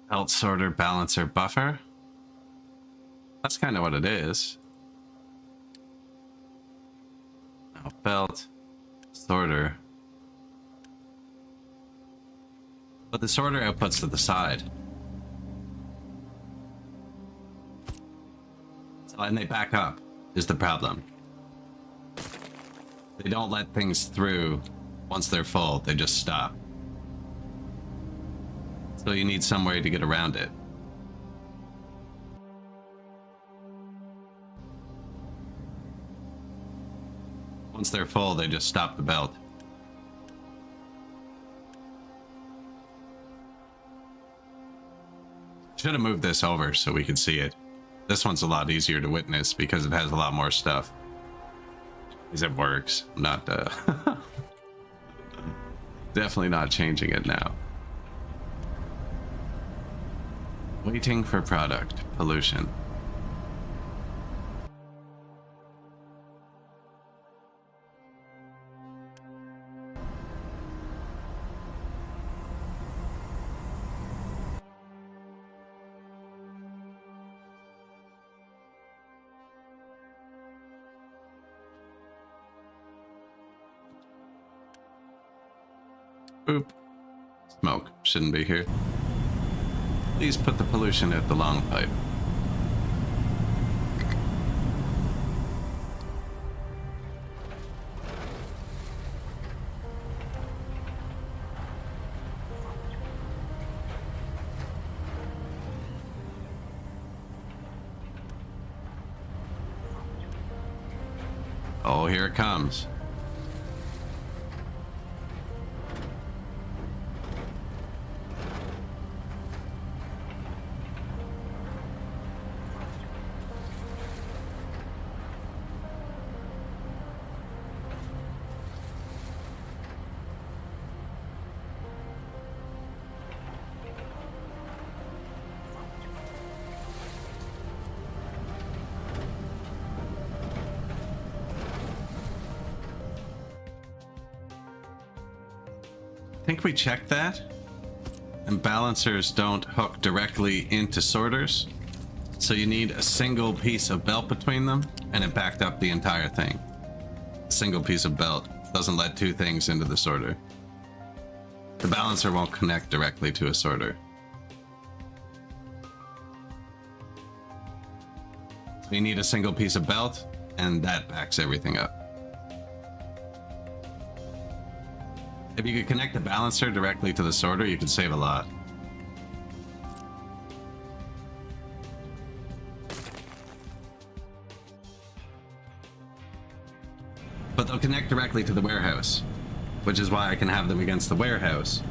Belt sorter, balancer, buffer. That's kind of what it is. Now belt, sorter. But the sorter outputs to the side. So, and they back up, is the problem. They don't let things through once they're full, they just stop. So you need some way to get around it. Once they're full, they just stop the belt. Should have moved this over so we could see it. This one's a lot easier to witness because it has a lot more stuff. Because it works. I'm not, definitely not changing it now. Waiting for product. Pollution. Oop. Smoke. Shouldn't be here. Please put the pollution at the long pipe. Oh, here it comes. I think we checked that, and balancers don't hook directly into sorters, so you need a single piece of belt between them, and it backed up the entire thing. A single piece of belt doesn't let two things into the sorter. The balancer won't connect directly to a sorter. So you need a single piece of belt, and that backs everything up. If you could connect the balancer directly to the sorter, you could save a lot. But they'll connect directly to the warehouse, which is why I can have them against the warehouse,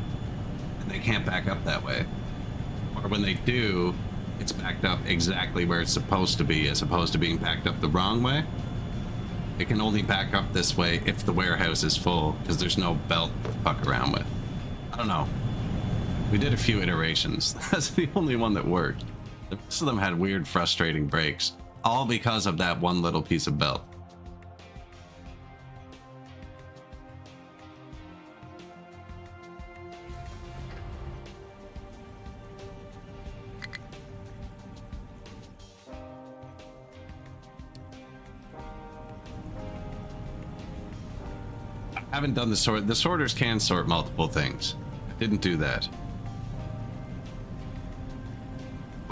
and they can't back up that way. Or when they do, it's backed up exactly where it's supposed to be, as opposed to being backed up the wrong way. It can only back up this way if the warehouse is full, because there's no belt to fuck around with. I don't know. We did a few iterations. That's the only one that worked. The rest of them had weird, frustrating breaks, all because of that one little piece of belt. I haven't done the sort. The sorters can sort multiple things. I didn't do that.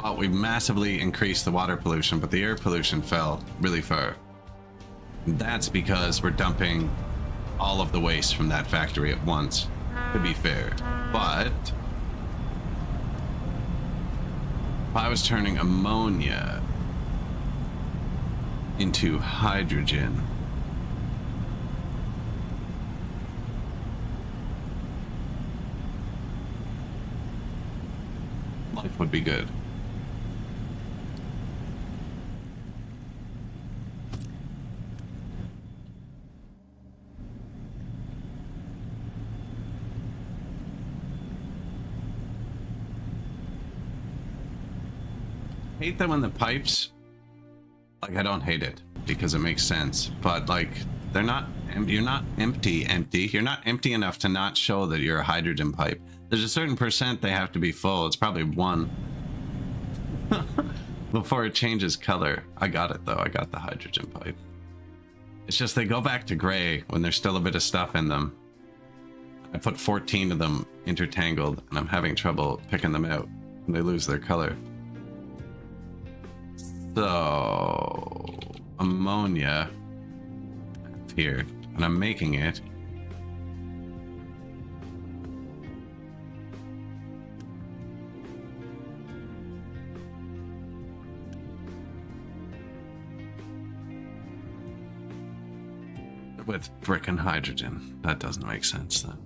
Well, we massively increased the water pollution, but the air pollution fell really far. And that's because we're dumping all of the waste from that factory at once, to be fair. But if I was turning ammonia into hydrogen, life would be good. I hate that when the pipes, like, I don't hate it because it makes sense, but like, they're not, you're not empty. You're not empty enough to not show that you're a hydrogen pipe. There's a certain percent they have to be full. It's probably 1 before it changes color. I got it though. I got the hydrogen pipe. It's just they go back to gray when there's still a bit of stuff in them. I put 14 of them intertangled and I'm having trouble picking them out when they lose their color. So ammonia here, and I'm making it. With frickin' hydrogen. That doesn't make sense then.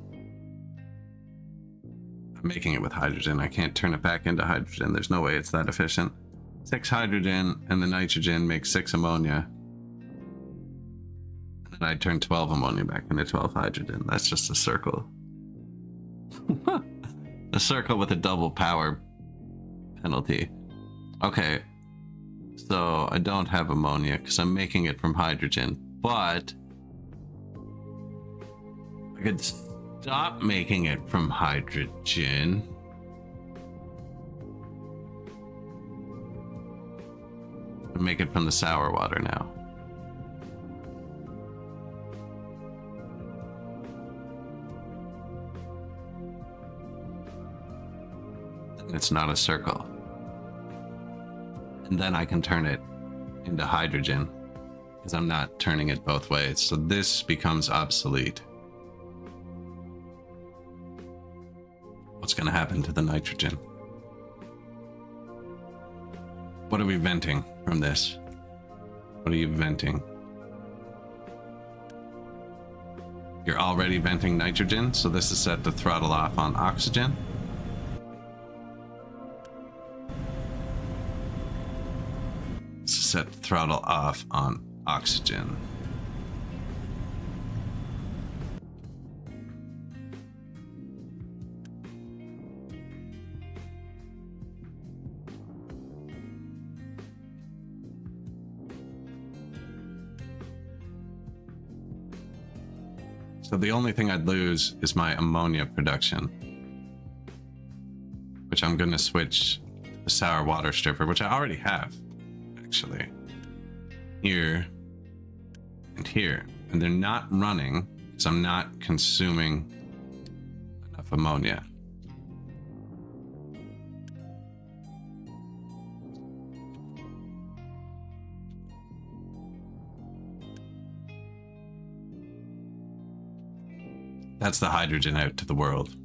I'm making it with hydrogen. I can't turn it back into hydrogen. There's no way it's that efficient. 6 hydrogen and the nitrogen makes 6 ammonia. And then I turn 12 ammonia back into 12 hydrogen. That's just a circle. A circle with a double power penalty. Okay, so I don't have ammonia because I'm making it from hydrogen, but I could stop making it from hydrogen. And make it from the sour water now. It's not a circle. And then I can turn it into hydrogen because I'm not turning it both ways. So this becomes obsolete. What's going to happen to the nitrogen? What are we venting from this? What are you venting? You're already venting nitrogen, so this is set to throttle off on oxygen. Set throttle off on oxygen. So the only thing I'd lose is my ammonia production, which I'm going to switch to the sour water stripper, which I already have. Actually, here and here, and they're not running because I'm not consuming enough ammonia. That's the hydrogen out to the world.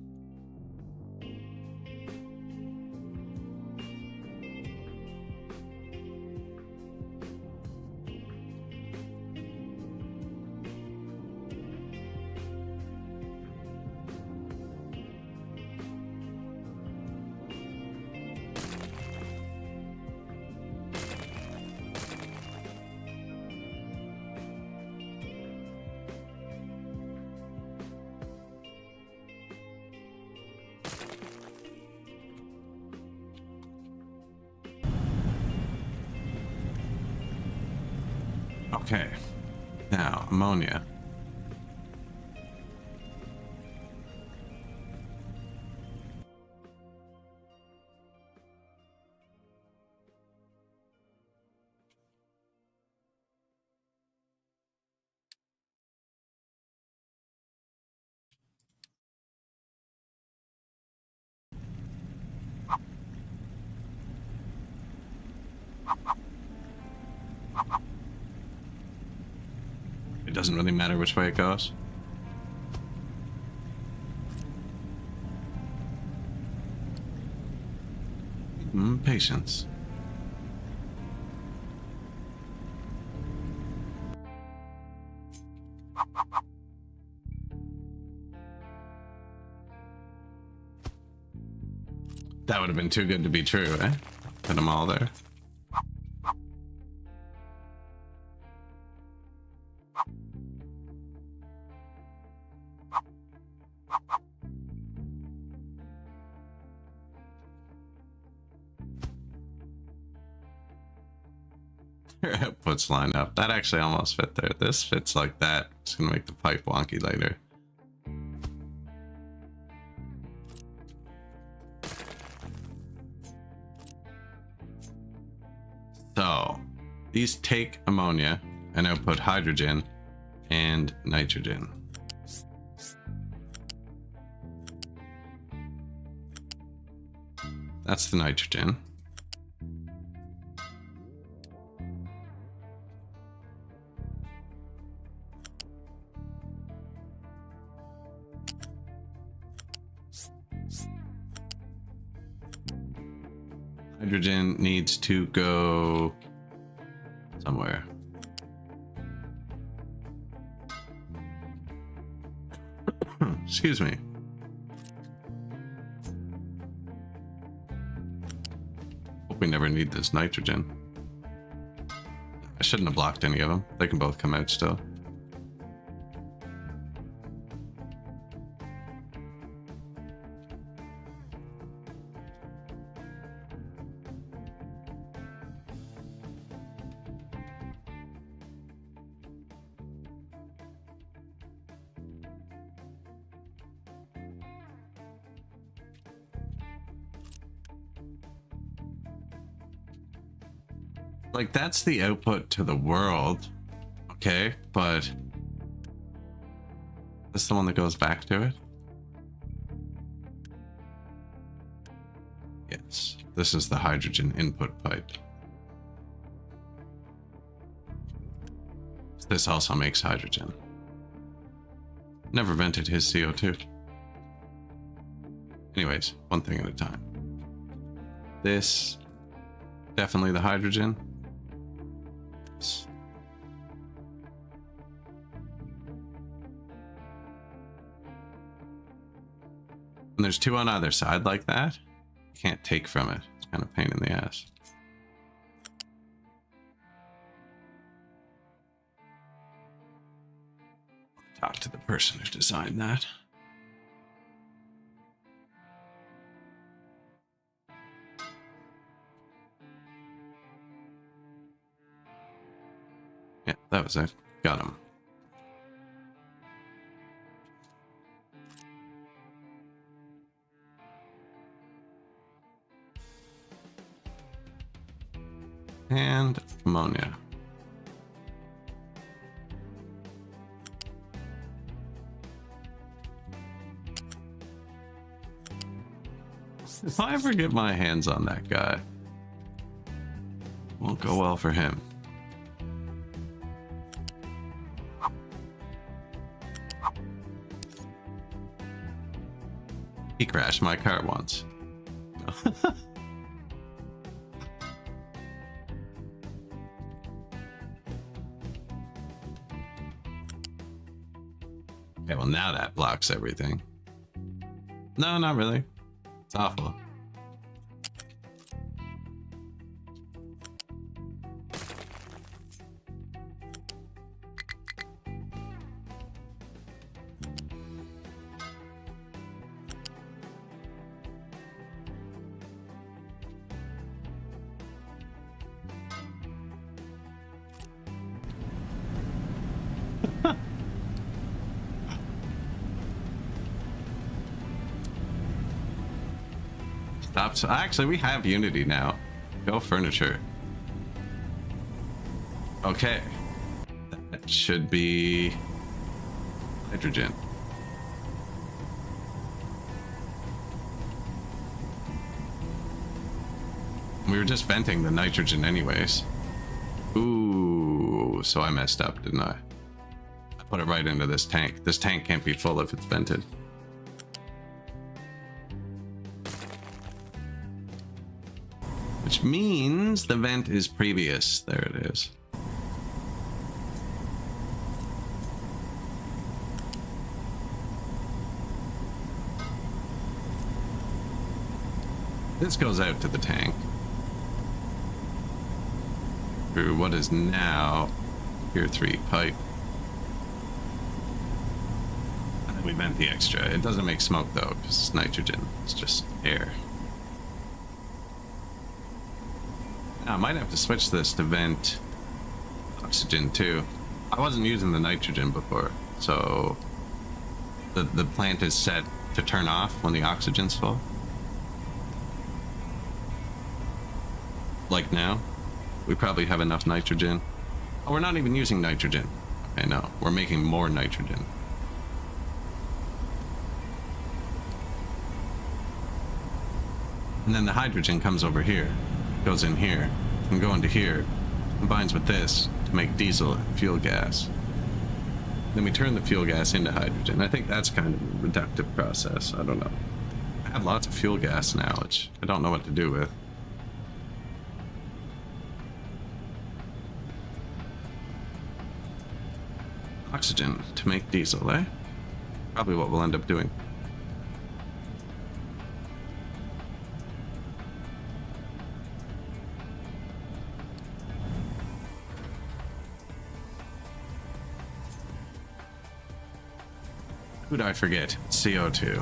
Okay, now ammonia. It doesn't really matter which way it goes. Patience. That would have been too good to be true, eh? Put them all there. Outputs line up. That actually almost fit there. This fits like that. It's gonna make the pipe wonky later. So these take ammonia and output hydrogen and nitrogen. That's the nitrogen. Hydrogen needs to go somewhere. Excuse me. Hope we never need this nitrogen. I shouldn't have blocked any of them. They can both come out still. Like, that's the output to the world. Okay, but this is the one that goes back to it? Yes, this is the hydrogen input pipe. This also makes hydrogen. Never vented his CO2. Anyways, one thing at a time. This, definitely the hydrogen. And there's two on either side like that. You can't take from it. It's kind of a pain in the ass. Talk to the person who designed that. Yeah, that was it. Got him. And ammonia. If I ever get my hands on that guy, won't go well for him. He crashed my car once. Okay, well now that blocks everything. No, not really. It's awful. Stop. So actually, we have Unity now. Go furniture. Okay. That should be hydrogen. We were just venting the nitrogen anyways. Ooh, so I messed up, didn't I? I put it right into this tank. This tank can't be full if it's vented. Which means the vent is previous. There it is. This goes out to the tank through what is now Tier 3 pipe. And then we vent the extra. It doesn't make smoke though, because it's nitrogen. It's just air. I might have to switch this to vent oxygen too. I wasn't using the nitrogen before, so the plant is set to turn off when the oxygen's full. Like now, we probably have enough nitrogen. Oh, we're not even using nitrogen. Okay, no, we're making more nitrogen. And then the hydrogen comes over here. Goes in here and go into here, combines with this to make diesel and fuel gas. Then we turn the fuel gas into hydrogen. I think that's kind of a reductive process. I don't know. I have lots of fuel gas now, which I don't know what to do with. Oxygen to make diesel, eh? Probably what we'll end up doing. Who'd I forget? CO2.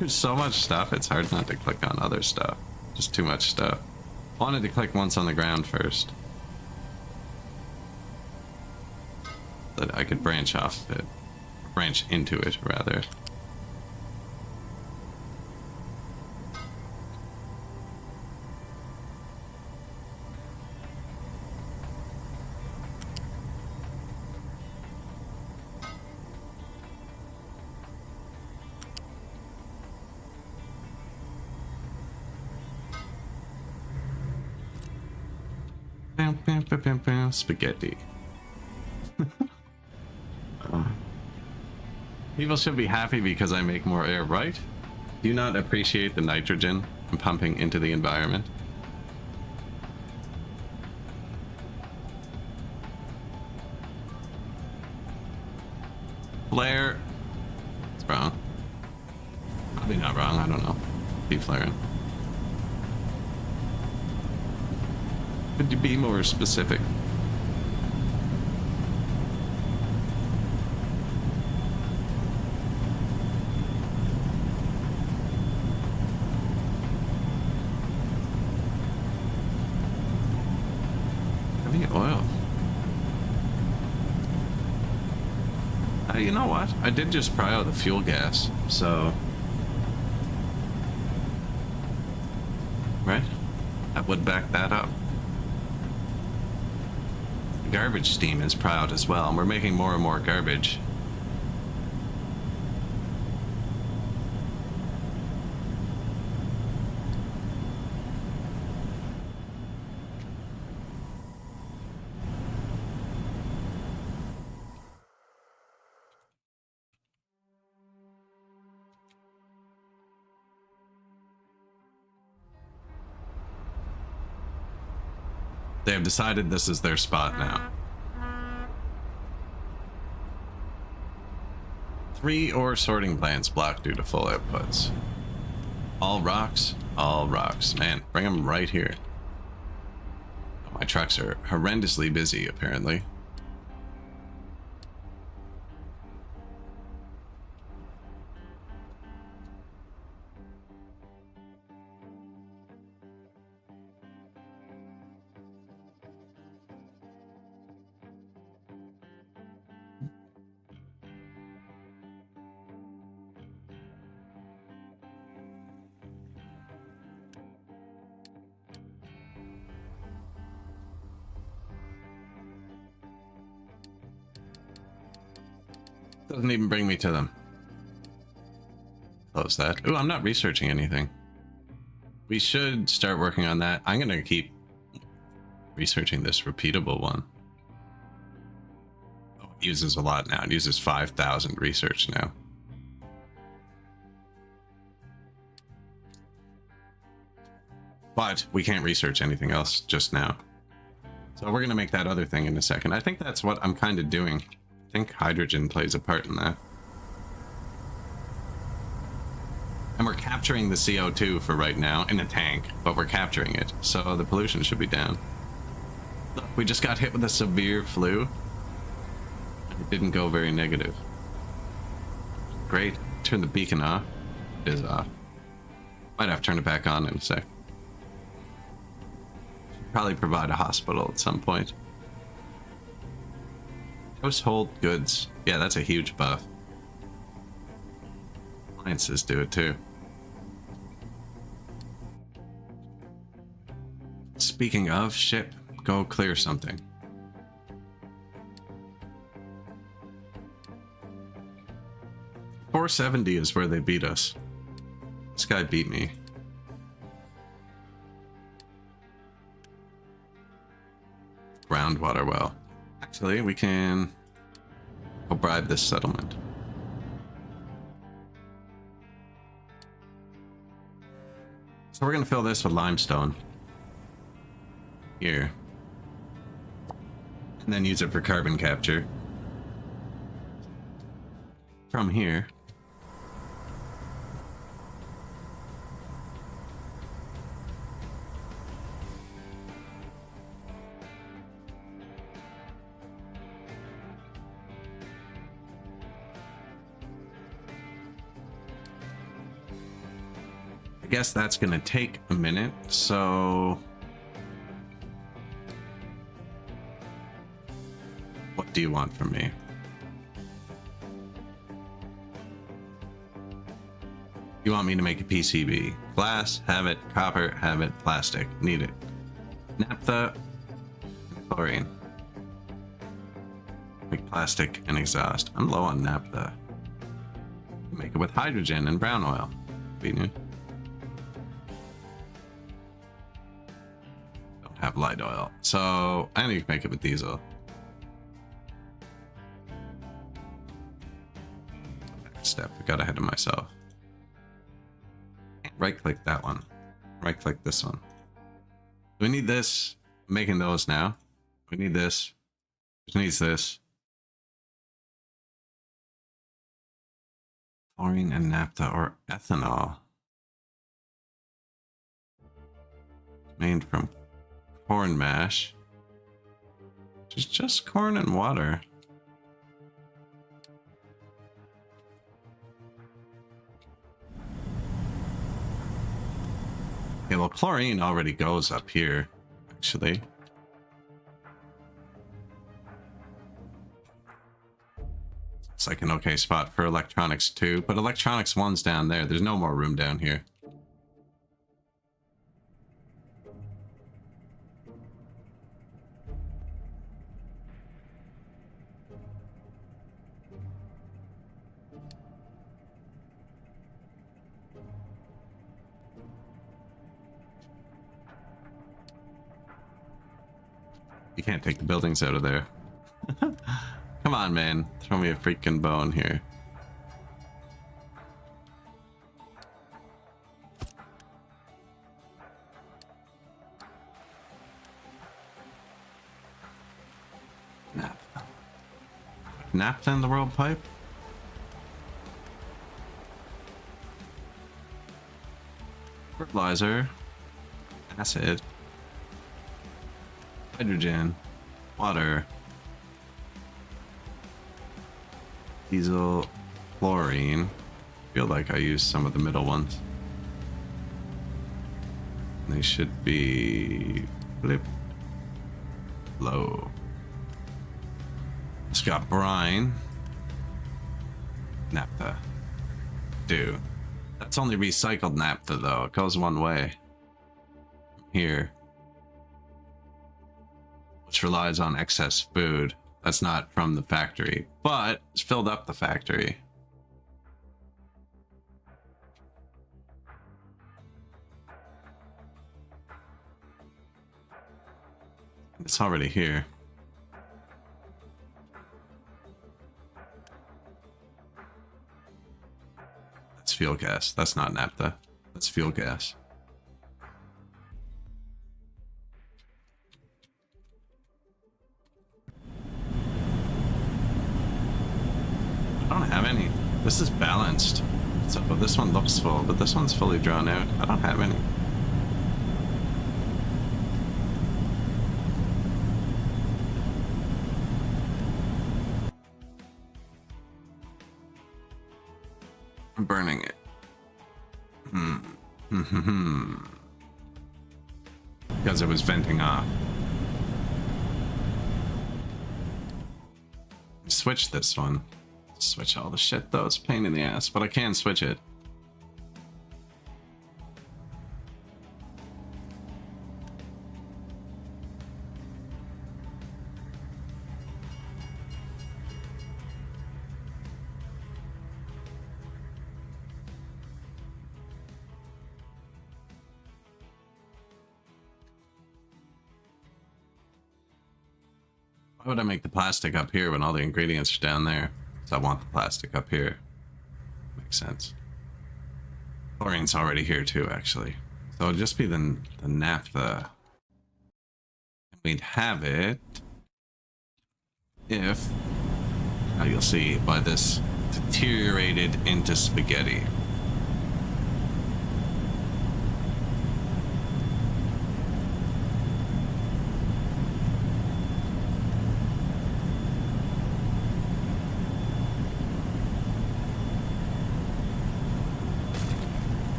There's so much stuff, it's hard not to click on other stuff. Just too much stuff. Wanted to click once on the ground first. So that I could branch off it. Branch into it, rather. Spaghetti. People should be happy because I make more air, right? Do you not appreciate the nitrogen I'm pumping into the environment? Flare. It's wrong. Probably not wrong, I don't know. Be flaring. Could you be more specific? Heavy oil. You know what? I did just pry out the fuel gas, so... Right? That would back that up. Garbage steam is proud as well, and we're making more and more garbage. They have decided this is their spot now. 3 ore sorting plants blocked due to full outputs. All rocks, all rocks. Man, bring them right here. Oh, my trucks are horrendously busy, apparently. Doesn't even bring me to them. Close that. Ooh, I'm not researching anything. We should start working on that. I'm gonna keep researching this repeatable one. Oh, it uses a lot now. It uses 5,000 research now. But we can't research anything else just now. So we're gonna make that other thing in a second. I think that's what I'm kind of doing. I think hydrogen plays a part in that. And we're capturing the CO2 for right now in a tank, but we're capturing it, so the pollution should be down. Look, we just got hit with a severe flu. It didn't go very negative. Great. Turn the beacon off. It is off. Might have to turn it back on in a sec. Probably provide a hospital at some point. Household goods. Yeah, that's a huge buff. Appliances do it too. Speaking of, ship, go clear something. $470 is where they beat us. This guy beat me. Groundwater well. Actually, we can go bribe this settlement. So we're gonna fill this with limestone. Here. And then use it for carbon capture. From here. guess that's gonna take a minute, so what do you want from me? You want me to make a PCB? Glass, have it. Copper, have it. Plastic, need it. Naphtha, chlorine. Make plastic and exhaust. I'm low on naphtha. Make it with hydrogen and brown oil. Convenient. Don't have light oil, so I need to make it with diesel. Next step, I got ahead of myself. Right click that one. Right click this one. We need this. I'm making those now. We need this. Which needs this. Chlorine and naphtha or ethanol. Made from corn mash. Which is just corn and water. Okay, well, chlorine already goes up here, actually. It's like an okay spot for electronics too, but electronics 1's down there. There's no more room down here. You can't take the buildings out of there. Come on, man. Throw me a freaking bone here. Naphtha. Naphtha in the world pipe? Fertilizer. Acid. Hydrogen, water, diesel, chlorine. Feel like I used some of the middle ones. They should be flip low. It's got brine, naphtha. Dude, that's only recycled naphtha though. It goes one way. Here. Which relies on excess food. That's not from the factory, but it's filled up the factory. It's already here. That's fuel gas. That's not naphtha. That's fuel gas. I don't have any. This is balanced. So this one looks full, but this one's fully drawn out. I don't have any. I'm burning it. Because it was venting off. Switch this one. Switch all the shit though, it's a pain in the ass, but I can switch it. Why would I make the plastic up here when all the ingredients are down there? I want the plastic up here. Makes sense. Chlorine's already here too, actually. So it'll just be the naphtha. We'd have it if, now you'll see by this, deteriorated into spaghetti.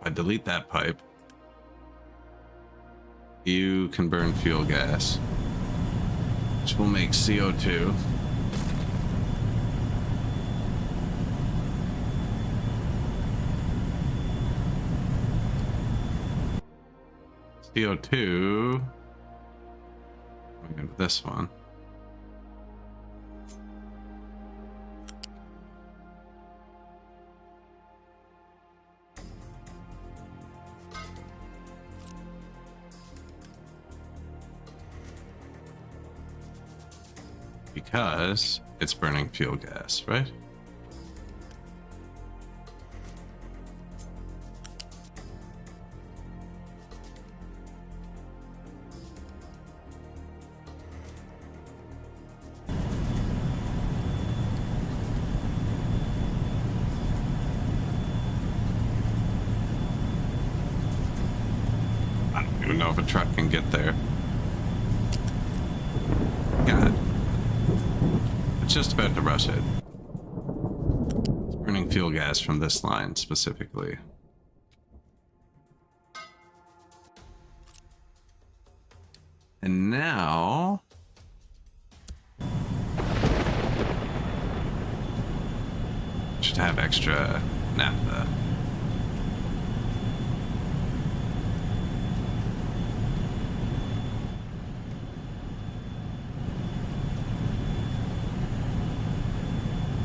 I delete that pipe. You can burn fuel gas, which will make CO2. CO2. I'm going to this one. Because it's burning fuel gas, right? I don't even know if a truck can get there. God. It's just about to rush it. It's burning fuel gas from this line specifically. And now... should have extra naphtha.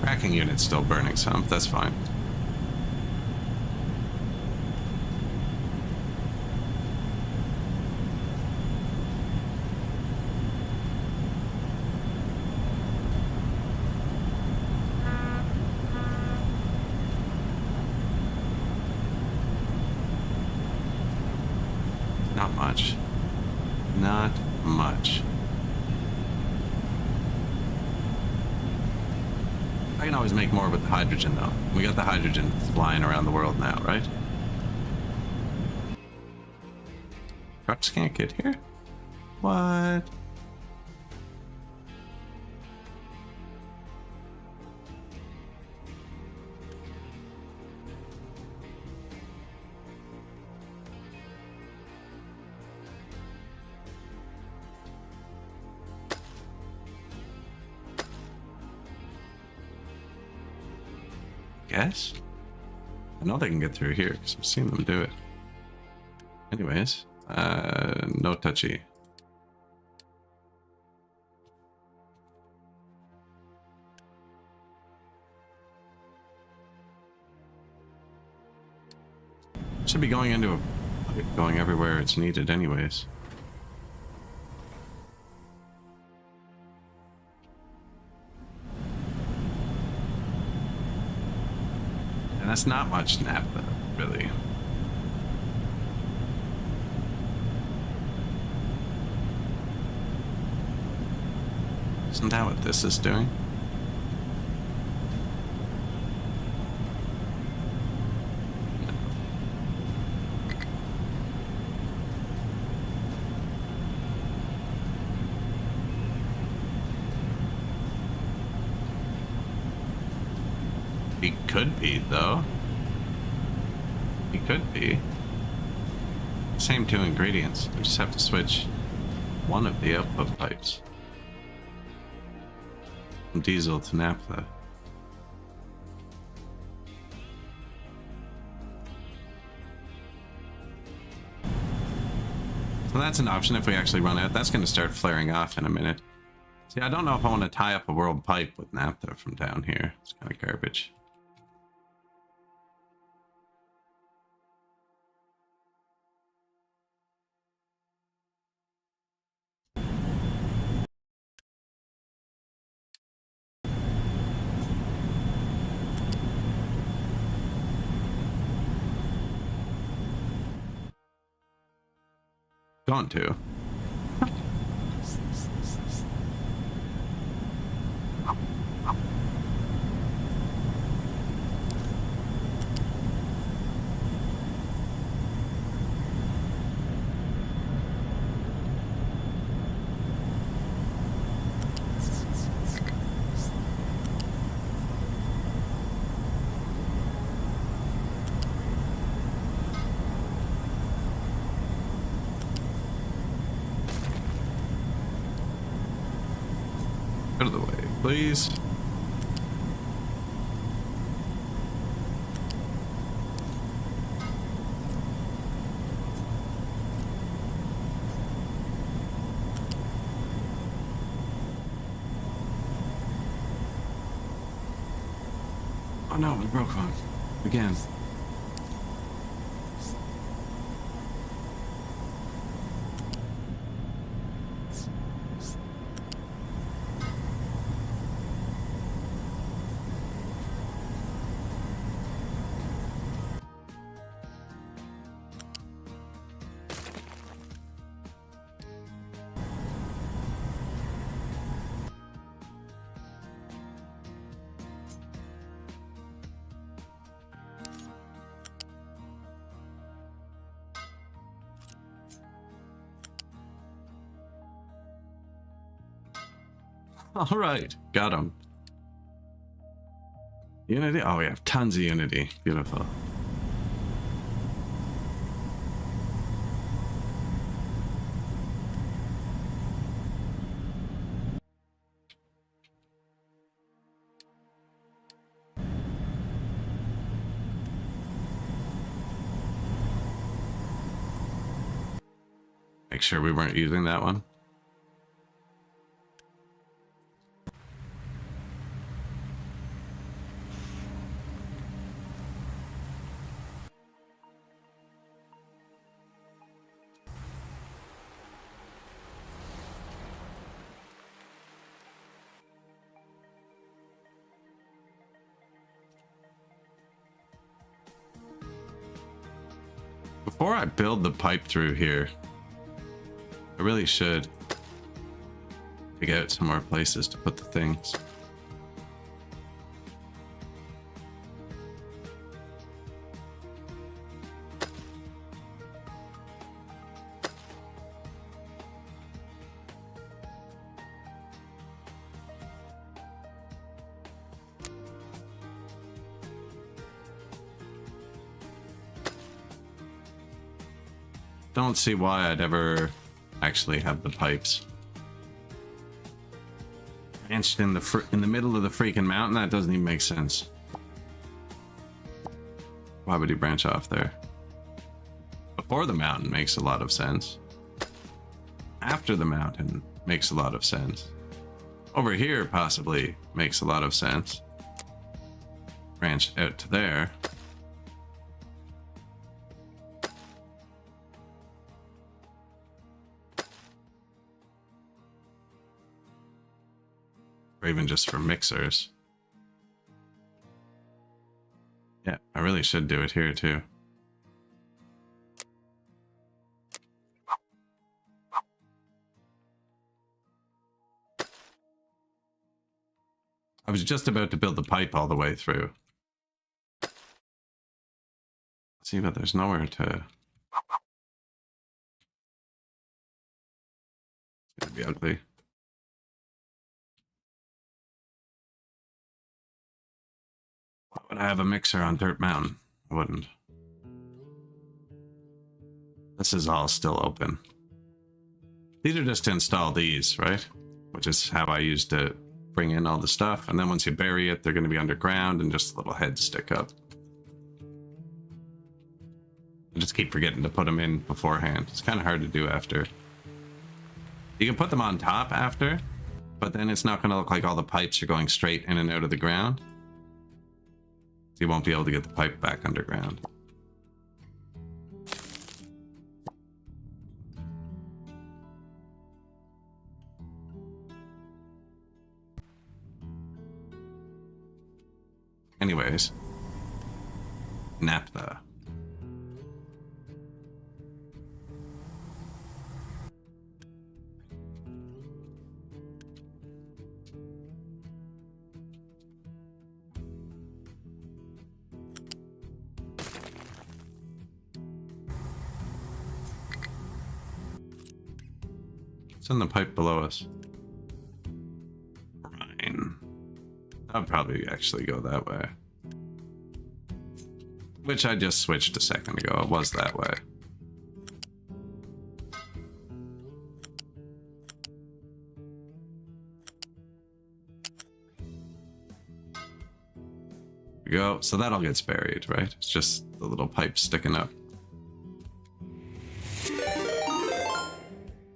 Cracking unit's still burning some, that's fine. Not much. Not much. I can always make more with the hydrogen though. We got the hydrogen flying around the world now, right? Trucks can't get here? What? Guess? I know they can get through here because I've seen them do it. Anyways, no touchy. Should be going into going everywhere it's needed anyways. And that's not much naphtha, really. Isn't that what this is doing? He could be, though. He could be. Same two ingredients. We just have to switch one of the output pipes. From diesel to naphtha. So that's an option if we actually run out. That's going to start flaring off in a minute. See, I don't know if I want to tie up a world pipe with naphtha from down here. It's kind of garbage. Going to. Out of the way, please. Oh no, we broke one. Again. All right, got him. Unity? Oh, we have tons of Unity. Beautiful. Make sure we weren't using that one. Before I build the pipe through here, I really should figure out some more places to put the things. Don't see why I'd ever actually have the pipes branched in the middle of the freaking mountain. That doesn't even make sense. Why would he branch off there? Before the mountain makes a lot of sense. After the mountain makes a lot of sense. Over here possibly makes a lot of sense. Branch out to there. Or even just for mixers. Yeah, I really should do it here too. I was just about to build the pipe all the way through. See, but there's nowhere to... It's gonna be ugly. Why would I have a mixer on Dirt Mountain? I wouldn't. This is all still open. These are just to install these, right? Which is how I used to bring in all the stuff. And then once you bury it, they're going to be underground and just little heads stick up. I just keep forgetting to put them in beforehand. It's kind of hard to do after. You can put them on top after, but then it's not going to look like all the pipes are going straight in and out of the ground. So you won't be able to get the pipe back underground. Anyways, naphtha. What's in the pipe below us? Brine. I'd probably actually go that way. Which I just switched a second ago. It was that way. go. So that all gets buried, right? It's just the little pipe sticking up.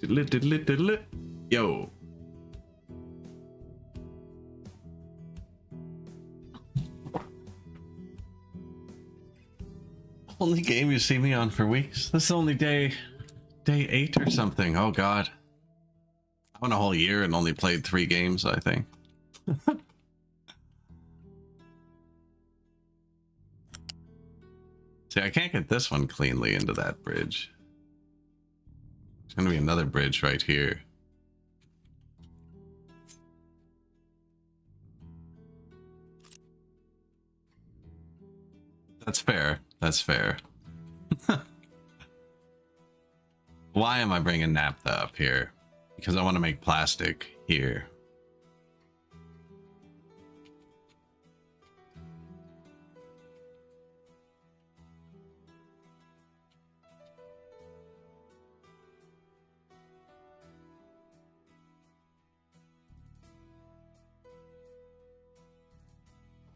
Diddle-it, diddle-it, diddle-it. Yo. Only game you see me on for weeks. This is only day 8 or something. Oh god. I went a whole year and only played 3 games, I think. See, I can't get this one cleanly into that bridge. There's gonna be another bridge right here. That's fair. That's fair. Why am I bringing naphtha up here? Because I want to make plastic here.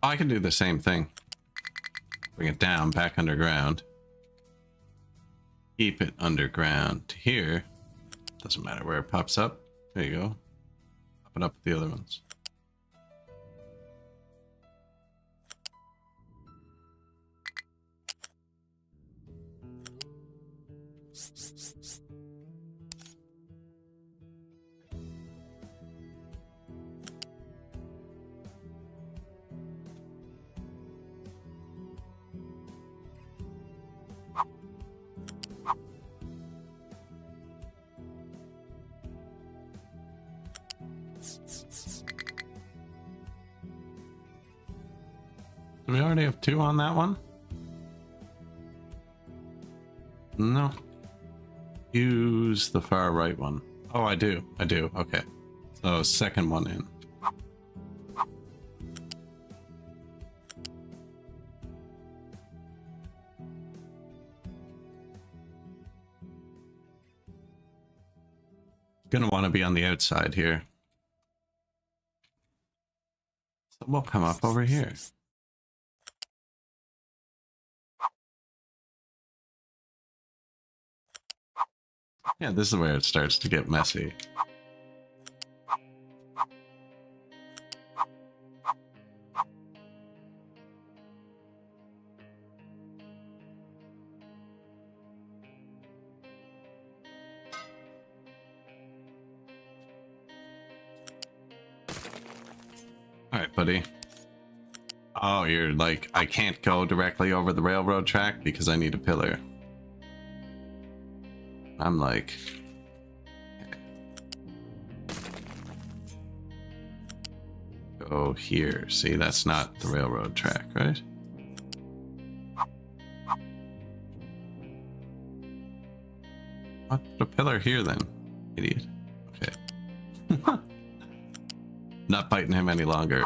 Oh, I can do the same thing. Bring it down, back underground. Keep it underground to here. Doesn't matter where it pops up. There you go. Pop it up with the other ones. Do we already have 2 on that one? No. Use the far right one. Oh, I do. I do. Okay. So, second one in. Gonna want to be on the outside here. So we'll come up over here. Yeah, this is where it starts to get messy. All right, buddy. Oh, you're like, I can't go directly over the railroad track because I need a pillar. I'm like... Go here. See, that's not the railroad track, right? I'll put a pillar here then, idiot. Okay. Not biting him any longer.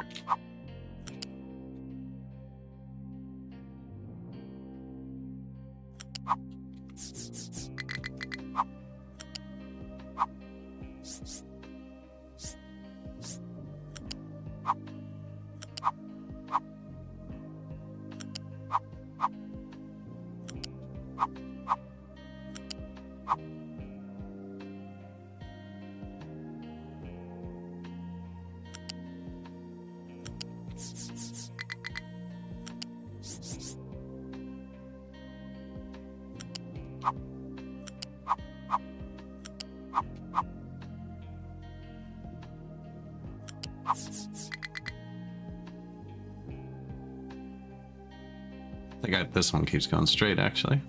I think this one keeps going straight, actually.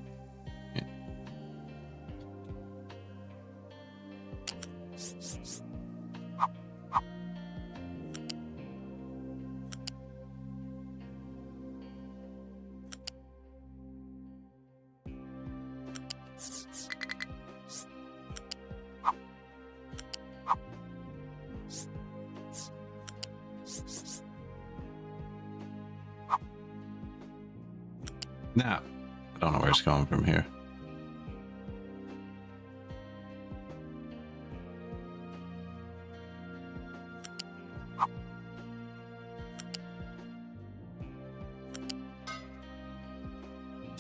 Yeah. Now, I don't know where it's going from here.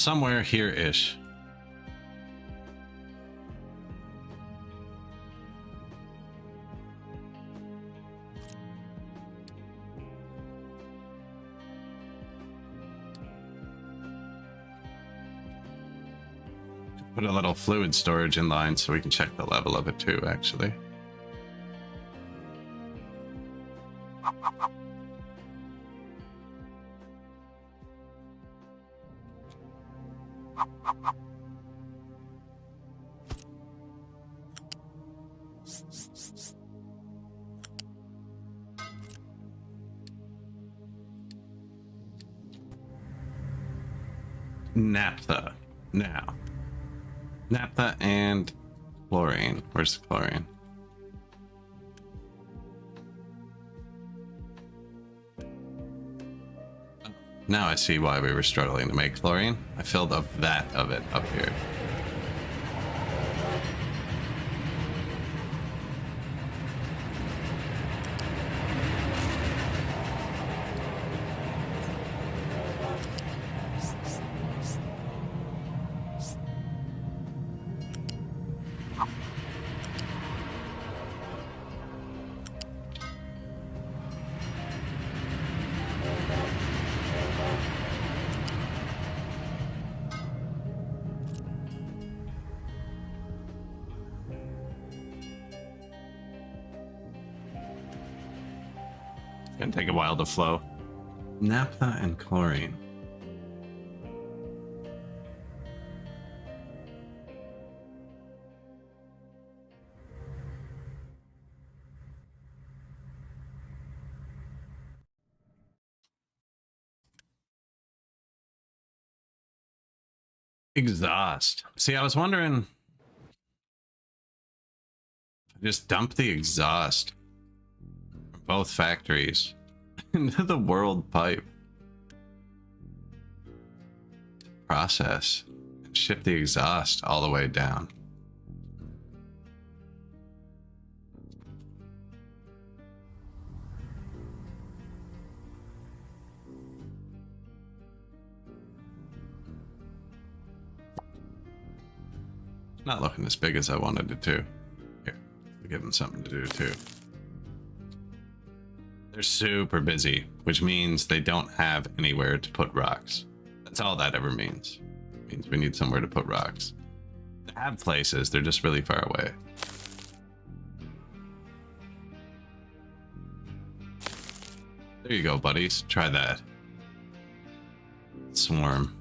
somewhere here-ish. Put a little fluid storage in line so we can check the level of it too, actually. Naphtha. Now. Naphtha and chlorine. Where's the chlorine? Now I see why we were struggling to make chlorine. I filled up that of it up here. It's gonna take a while to flow. Naphtha and chlorine. Exhaust. See, I was wondering, just dump the exhaust from both factories into the world pipe. Process and ship the exhaust all the way down. Not looking as big as I wanted it to. Here, give them something to do too. They're super busy, which means they don't have anywhere to put rocks. That's all that ever means. It means we need somewhere to put rocks. They have places, they're just really far away. There you go, buddies. Try that. Swarm.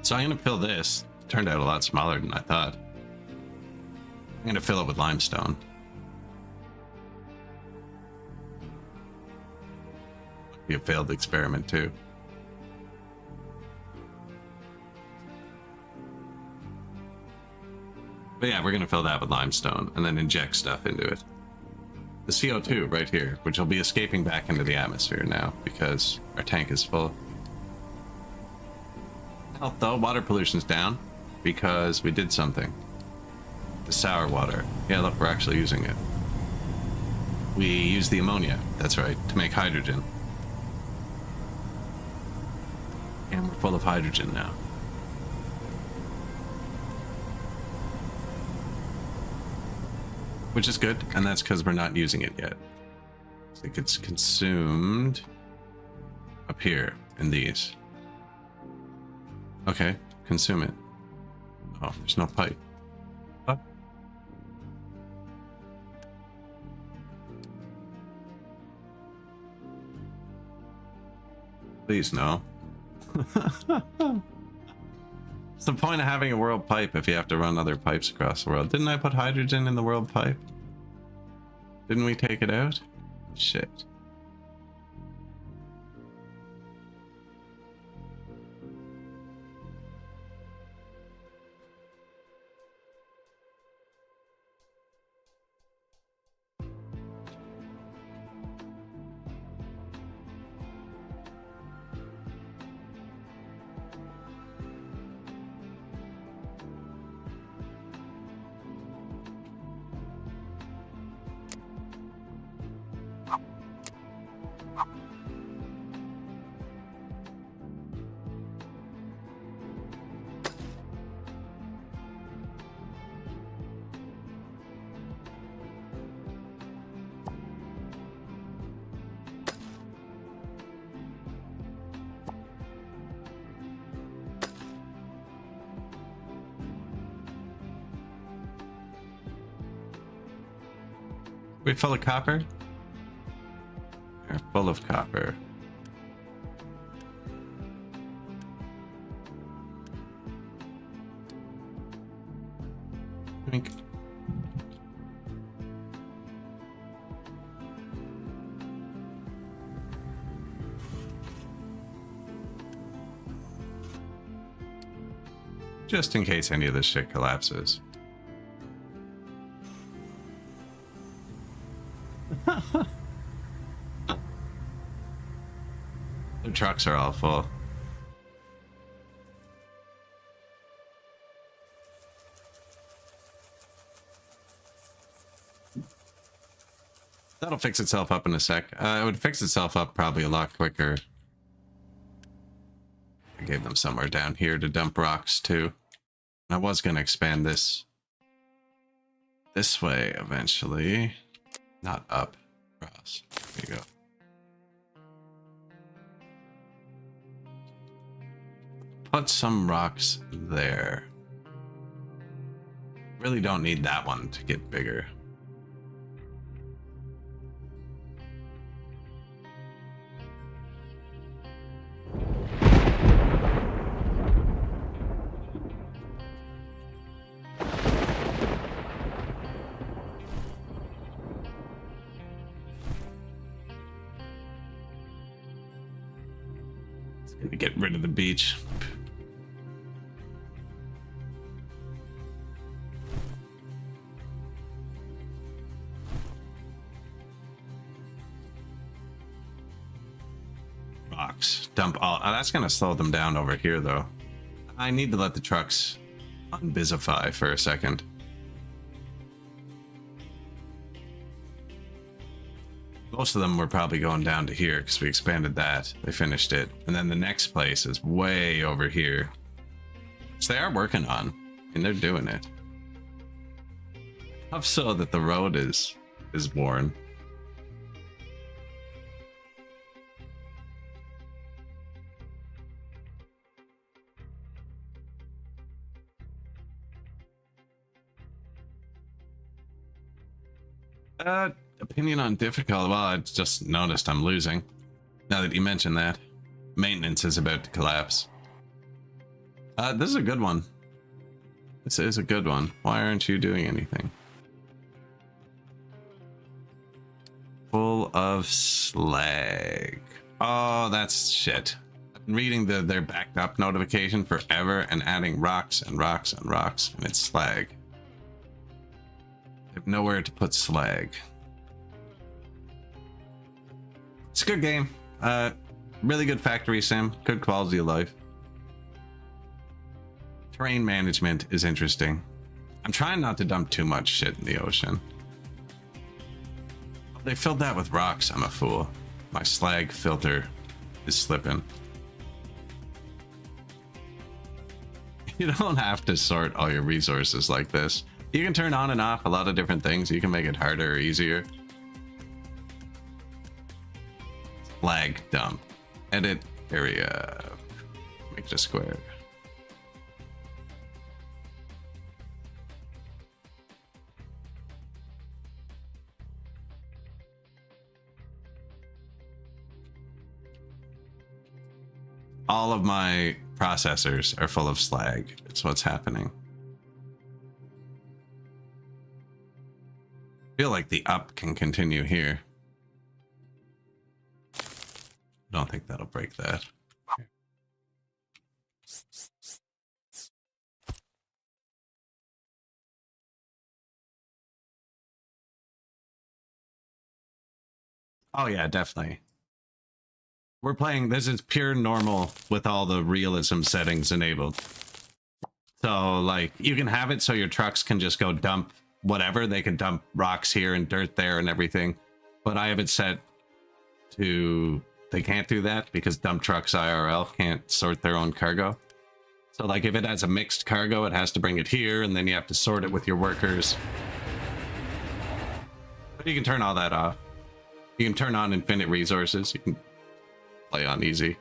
So I'm going to fill this. Turned out a lot smaller than I thought. I'm going to fill it with limestone. Be a failed experiment too. But yeah, we're going to fill that with limestone and then inject stuff into it. The CO2 right here, which will be escaping back into the atmosphere now because our tank is full. Health though, water pollution's down because we did something. The sour water. Yeah, look, we're actually using it. We use the ammonia, that's right, to make hydrogen. And we're full of hydrogen now. Which is good, and that's because we're not using it yet. So it gets consumed up here in these. Okay, consume it. Oh, there's no pipe. Oh. Please, no. What's the point of having a world pipe if you have to run other pipes across the world? Didn't I put hydrogen in the world pipe? Didn't we take it out? Shit. We full of copper? We're full of copper. Drink. Just in case any of this shit collapses. The trucks are all full. That'll fix itself up in a sec. It would fix itself up probably a lot quicker. I gave them somewhere down here to dump rocks too. I was going to expand this way eventually. Not up, across. There you go. Put some rocks there. Really don't need that one to get bigger. It's gonna get rid of the beach. Rocks. Dump all. Oh, that's gonna slow them down over here though. I need to let the trucks unbusify for a second. Most of them were probably going down to here because we expanded that. They finished it. And then the next place is way over here. Which they are working on. I mean, they're doing it. Enough so that the road is worn. Opinion on difficult. Well, I just noticed I'm losing. Now that you mention that. Maintenance is about to collapse. This is a good one. This is a good one. Why aren't you doing anything? Full of slag. Oh, that's shit. I've been reading their backed up notification forever and adding rocks and rocks and rocks, and it's slag. They have nowhere to put slag. It's a good game. Really good factory sim. Good quality of life. Terrain management is interesting. I'm trying not to dump too much shit in the ocean. They filled that with rocks. I'm a fool. My slag filter is slipping. You don't have to sort all your resources like this. You can turn on and off a lot of different things. You can make it harder or easier. Flag dump. Edit area. Make it a square. All of my processors are full of slag. It's what's happening. I feel like the up can continue here. Don't think that'll break that. Oh yeah, definitely. We're playing, this is pure normal with all the realism settings enabled. So like you can have it so your trucks can just go dump whatever. They can dump rocks here and dirt there and everything. But I have it set to, they can't do that because dump trucks IRL can't sort their own cargo. So like if it has a mixed cargo, it has to bring it here and then you have to sort it with your workers. But you can turn all that off. You can turn on infinite resources. You can play on easy.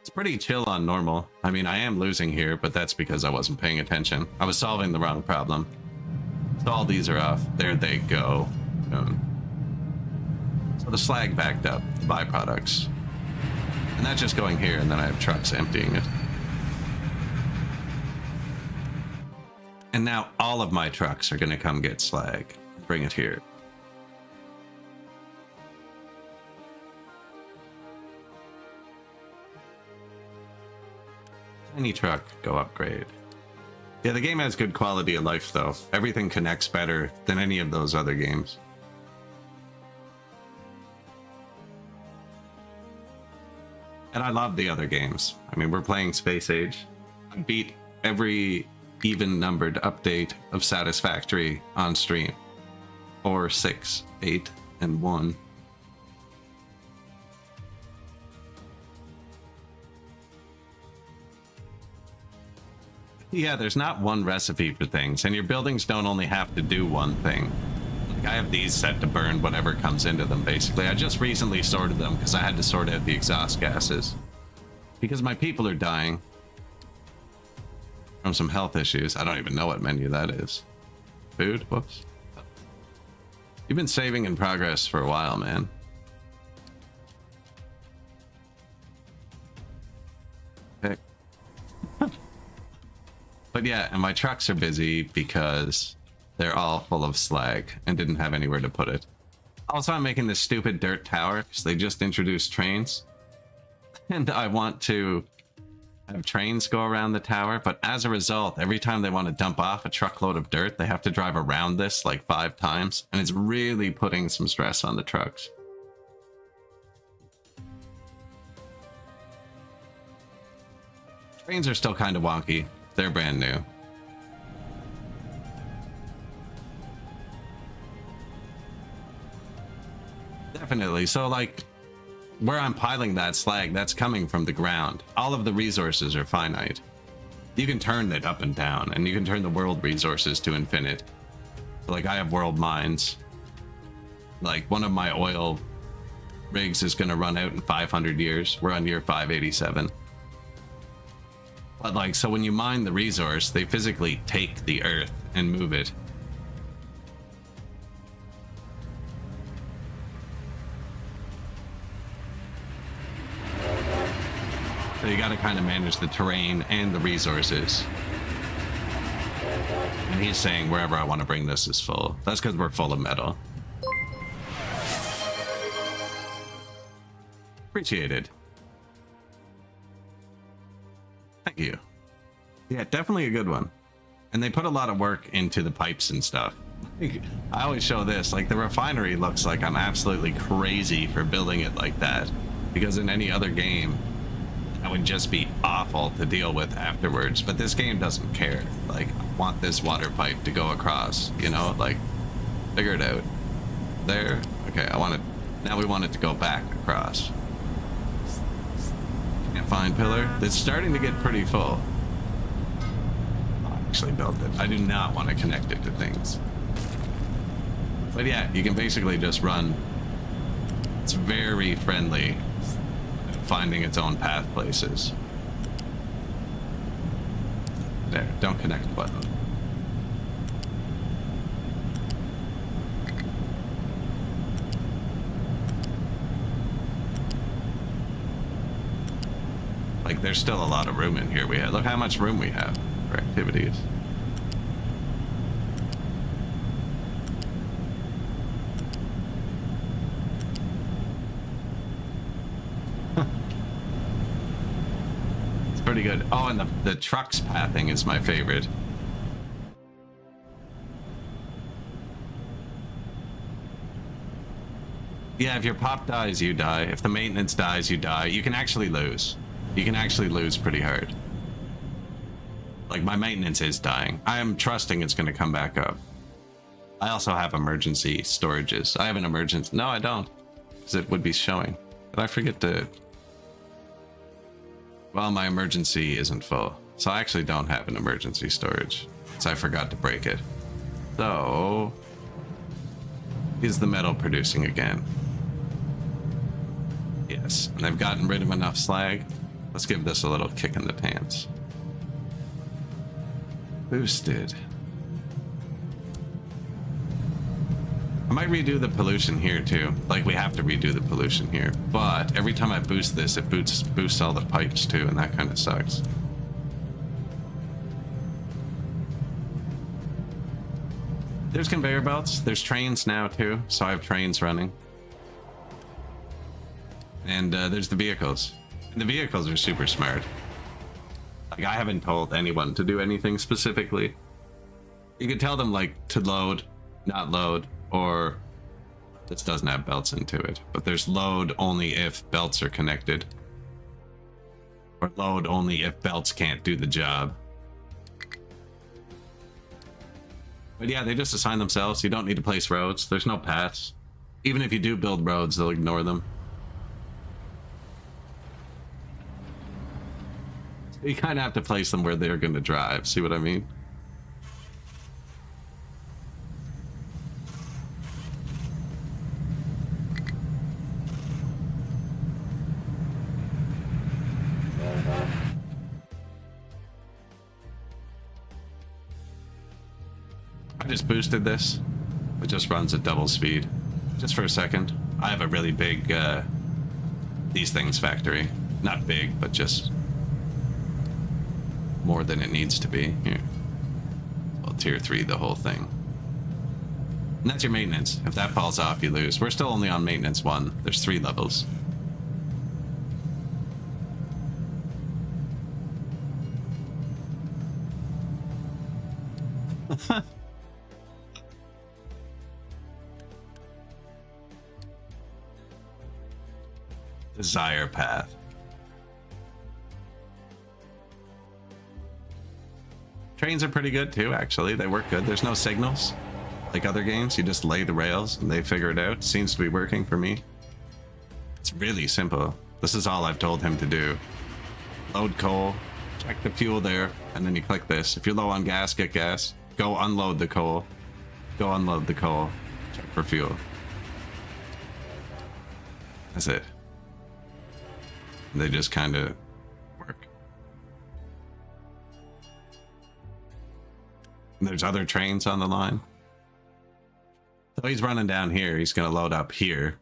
It's pretty chill on normal. I mean, I am losing here, but that's because I wasn't paying attention. I was solving the wrong problem. So all these are off. There they go. soon. So the slag backed up, the byproducts. And that's just going here, and then I have trucks emptying it. And now all of my trucks are going to come get slag. Bring it here. Any truck, go upgrade. Yeah, the game has good quality of life, though. Everything connects better than any of those other games. And I love the other games. I mean, we're playing Space Age. I beat every even-numbered update of Satisfactory on stream. 4, 6, 8, and 1. Yeah, there's not one recipe for things, and your buildings don't only have to do one thing. Like, I have these set to burn whatever comes into them, basically. I just recently sorted them because I had to sort out the exhaust gases. Because my people are dying from some health issues. I don't even know what menu that is. Food? Whoops. You've been saving in progress for a while, man. Okay. But yeah, and my trucks are busy because they're all full of slag and didn't have anywhere to put it. Also, I'm making this stupid dirt tower because they just introduced trains. And I want to have trains go around the tower, but as a result, every time they want to dump off a truckload of dirt, they have to drive around this like 5 times, and it's really putting some stress on the trucks. Trains are still kind of wonky. They're brand new. Definitely. So, like, where I'm piling that slag, that's coming from the ground. All of the resources are finite. You can turn it up and down, and you can turn the world resources to infinite. Like, I have world mines. Like, one of my oil rigs is going to run out in 500 years. We're on year 587. But, like, so when you mine the resource, they physically take the earth and move it. So you gotta kind of manage the terrain and the resources. And he's saying wherever I want to bring this is full. That's because we're full of metal. Appreciated. Thank you. Yeah, definitely a good one. And they put a lot of work into the pipes and stuff. I always show this, like the refinery looks like I'm absolutely crazy for building it like that. Because in any other game, that would just be awful to deal with afterwards. But this game doesn't care. Like, I want this water pipe to go across, you know, like, figure it out. There, okay, I want it, now we want it to go back across. Can't find pillar. It's starting to get pretty full. I'll actually build it. I do not want to connect it to things. But yeah, you can basically just run. It's very friendly at finding its own path places. There, don't connect button. Like, there's still a lot of room in here. Look how much room we have for activities. It's pretty good. Oh, and the trucks pathing is my favorite. Yeah, if your pop dies, you die. If the maintenance dies, you die. You can actually lose. You can actually lose pretty hard. Like, my maintenance is dying. I am trusting it's going to come back up. I also have emergency storages. I have an emergency... No, I don't. Because it would be showing. Did I forget to... Well, my emergency isn't full. So I actually don't have an emergency storage. So I forgot to break it. So... Is the metal producing again? Yes. And I've gotten rid of enough slag. Let's give this a little kick in the pants. Boosted. I might redo the pollution here too. Like, we have to redo the pollution here. But every time I boost this, it boosts all the pipes too, and that kind of sucks. There's conveyor belts. There's trains now too, so I have trains running. And there's the vehicles. And the vehicles are super smart. Like, I haven't told anyone to do anything specifically. You could tell them, like, to load, not load, or this doesn't have belts into it, but there's load only if belts are connected, or load only if belts can't do the job. But yeah, they just assign themselves. You don't need to place roads. There's no paths. Even if you do build roads, they'll ignore them. You kind of have to place them where they're going to drive. See what I mean? I just boosted this. It just runs at double speed. Just for a second. I have a really big these things factory. Not big, but just more than it needs to be. Here. Well, tier 3, the whole thing. And that's your maintenance. If that falls off, you lose. We're still only on maintenance 1. There's 3 levels. Desire path. Trains are pretty good too, actually. They work good. There's no signals like other games. You just lay the rails and they figure it out. Seems to be working for me. It's really simple. This is all I've told him to do. Load coal, check the fuel there, and then you click this. If you're low on gas, get gas. Go unload the coal. Go unload the coal. Check for fuel. That's it. They just kind of work. And there's other trains on the line. So he's running down here. He's going to load up here.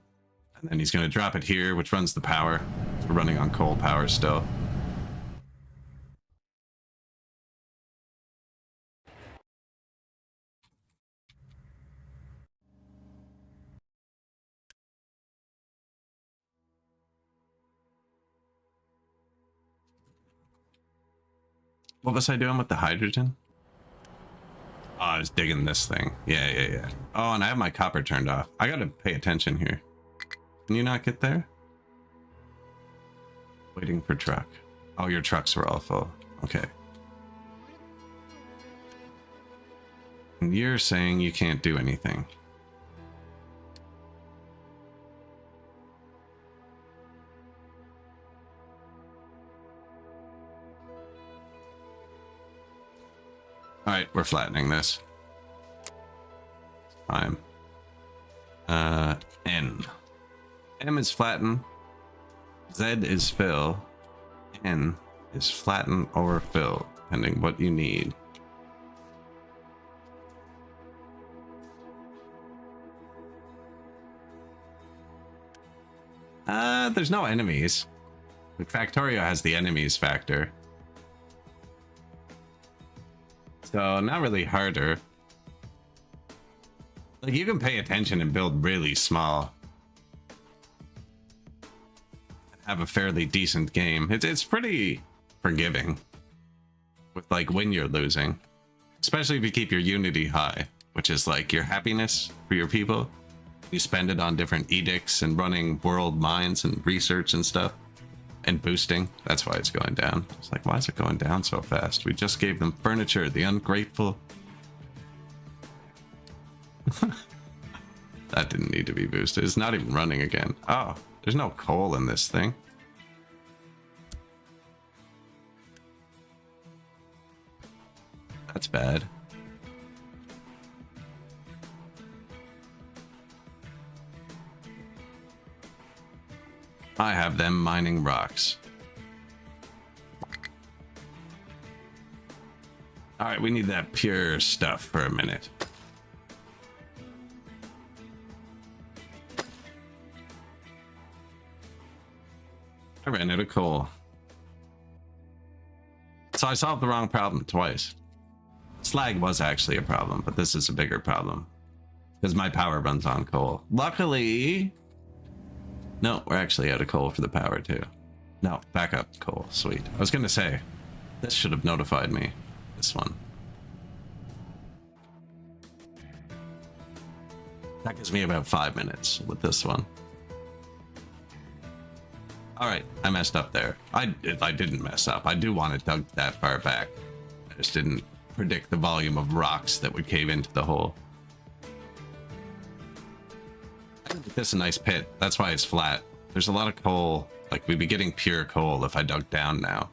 And then he's going to drop it here, which runs the power. So we're running on coal power still. What was I doing with the hydrogen? Oh, I was digging this thing. Yeah. Oh, and I have my copper turned off. I gotta pay attention here. Can you not get there? Waiting for truck. Oh, your trucks were all full. Okay. And you're saying you can't do anything. Alright, we're flattening this. Fine. N. M is flatten. Z is fill. N is flatten or fill, depending what you need. There's no enemies. Like, Factorio has the enemies factor. So, not really harder. Like, you can pay attention and build really small. Have a fairly decent game. It's pretty forgiving. With, like, when you're losing. Especially if you keep your unity high. Which is, like, your happiness for your people. You spend it on different edicts and running world mines and research and stuff. And boosting. That's why it's going down. It's like, why is it going down so fast? We just gave them furniture, the ungrateful. That didn't need to be boosted. It's not even running again. Oh, there's no coal in this thing. That's bad. I have them mining rocks. All right, we need that pure stuff for a minute. ran out of coal. So I solved the wrong problem twice. Slag was actually a problem, but this is a bigger problem. Because my power runs on coal. Luckily... No, we're actually out of coal for the power too. No, backup coal. Sweet. I was going to say, this should have notified me. This one. That gives me about 5 minutes with this one. Alright, I messed up there. I didn't mess up. I do want it dug that far back. I just didn't predict the volume of rocks that would cave into the hole. I think this is a nice pit. That's why it's flat. There's a lot of coal. Like, we'd be getting pure coal if I dug down now.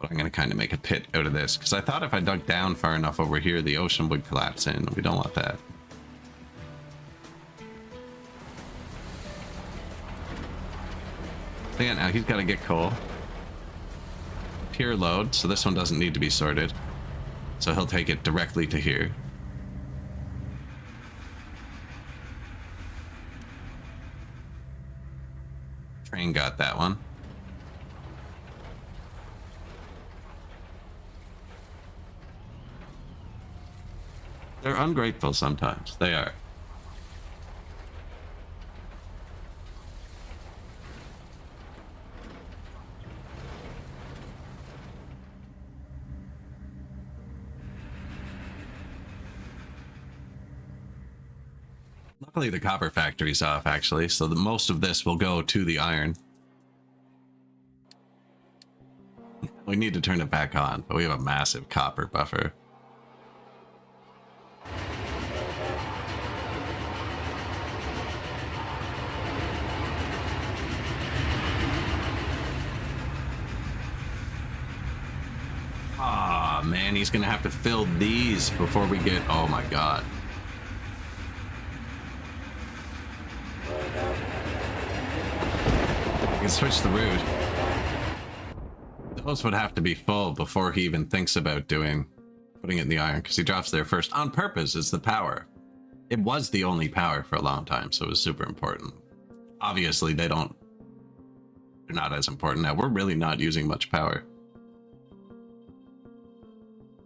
But I'm going to kind of make a pit out of this. Because I thought if I dug down far enough over here, the ocean would collapse in. We don't want that. So yeah, now he's got to get coal. Pure load, so this one doesn't need to be sorted. So he'll take it directly to here. Train got that one. They're ungrateful sometimes. They are. Luckily, the copper factory's off, actually, so the most of this will go to the iron. We need to turn it back on, but we have a massive copper buffer. Ah, man, he's gonna have to fill these before we get... Oh my god. I can switch the route. Those would have to be full before he even thinks about putting it in the iron, because he drops there first on purpose. It's the power. It was the only power for a long time, so it was super important. Obviously, they're not as important now. We're really not using much power.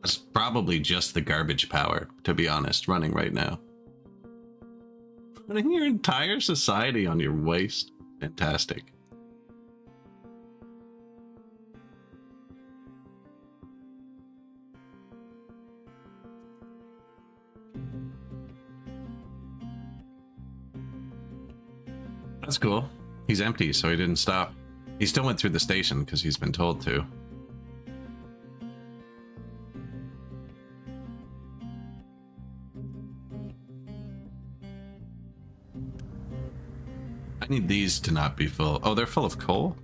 That's probably just the garbage power, to be honest, running right now. Putting your entire society on your waist. Fantastic. That's cool. He's empty, so he didn't stop. He still went through the station because he's been told to. I need these to not be full. Oh, they're full of coal?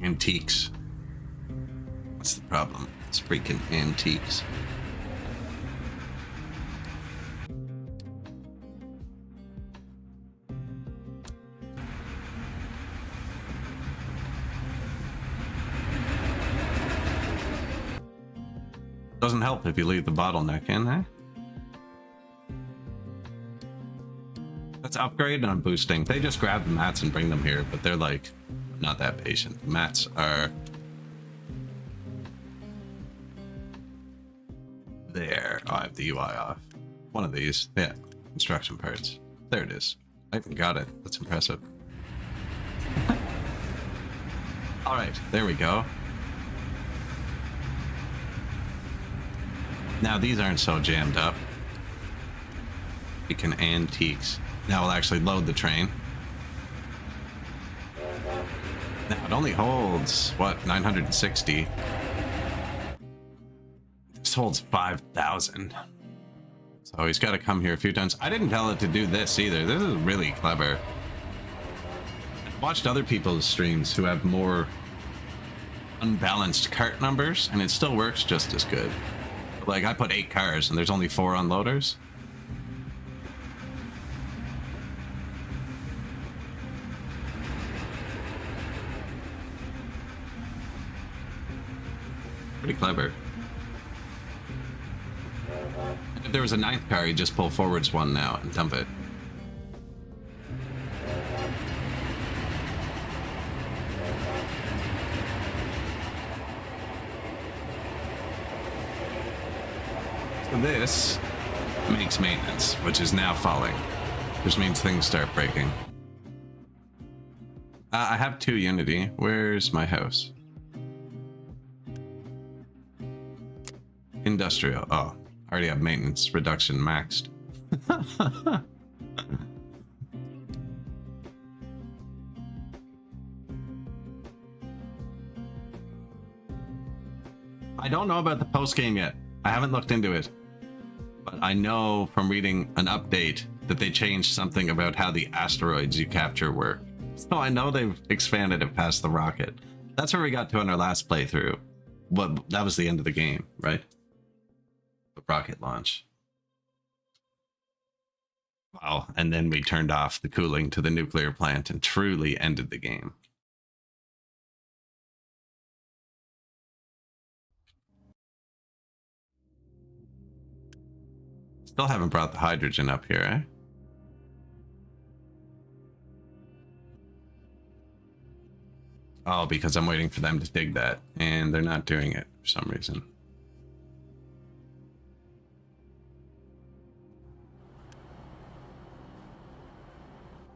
Antiques. What's the problem? It's freaking antiques. Doesn't help if you leave the bottleneck in there. Let's upgrade on boosting. They just grab the mats and bring them here, but they're like not that patient. The mats are there. Oh, I have the UI off. One of these. Yeah. Construction parts. There it is. I even got it. That's impressive. Alright, there we go. Now these aren't so jammed up. We can antiques. Now we'll actually load the train. Now it only holds, what, 960? This holds 5,000. So he's got to come here a few times. I didn't tell it to do this either. This is really clever. I've watched other people's streams who have more unbalanced cart numbers, and it still works just as good. Like, I put 8 cars, and there's only 4 unloaders. Pretty clever. If there was a 9th car, he'd just pull forwards one now and dump it. So this makes maintenance, which is now falling, which means things start breaking. I have 2 Unity. Where's my house? Industrial. Oh, I already have maintenance reduction maxed. I don't know about the post game yet. I haven't looked into it. But I know from reading an update that they changed something about how the asteroids you capture work. So I know they've expanded it past the rocket. That's where we got to on our last playthrough. But that was the end of the game, right? The rocket launch. Wow. And then we turned off the cooling to the nuclear plant and truly ended the game. Still haven't brought the hydrogen up here, eh? Oh, because I'm waiting for them to dig that, and they're not doing it for some reason.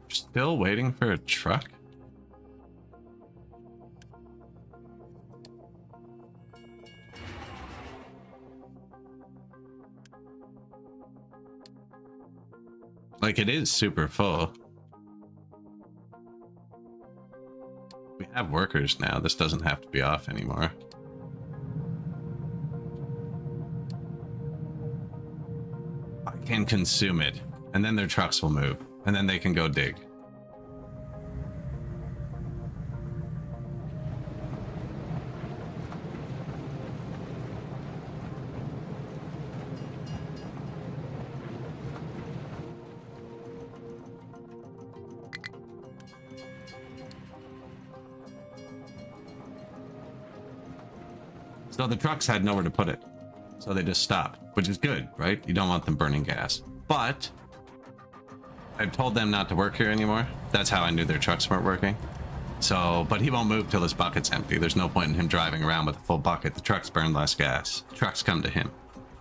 Still waiting for a truck? Like, it is super full. We have workers now. This doesn't have to be off anymore. I can consume it, and then their trucks will move, and then they can go dig. So the trucks had nowhere to put it. So they just stopped, which is good, right? You don't want them burning gas. But I've told them not to work here anymore. That's how I knew their trucks weren't working. So, but he won't move till his bucket's empty. There's no point in him driving around with a full bucket. The trucks burn less gas. The trucks come to him.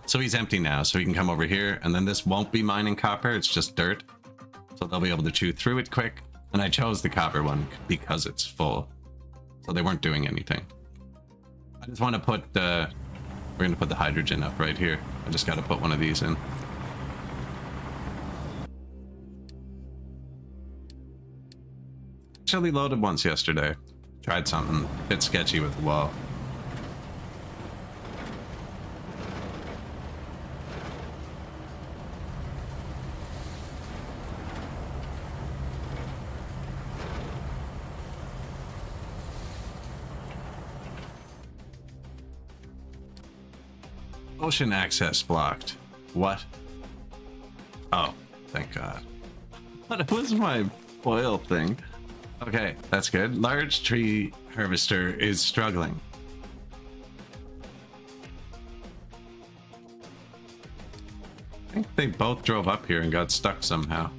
So he's empty now, so he can come over here, and then this won't be mining copper, it's just dirt. So they'll be able to chew through it quick. And I chose the copper one because it's full. So they weren't doing anything. I just want to put, we're going to put the hydrogen up right here. I just got to put one of these in. Actually loaded once yesterday. Tried something a bit sketchy with the wall. Ocean access blocked. What? Oh, thank God. What was my foil thing? Okay, that's good. Large tree harvester is struggling. I think they both drove up here and got stuck somehow.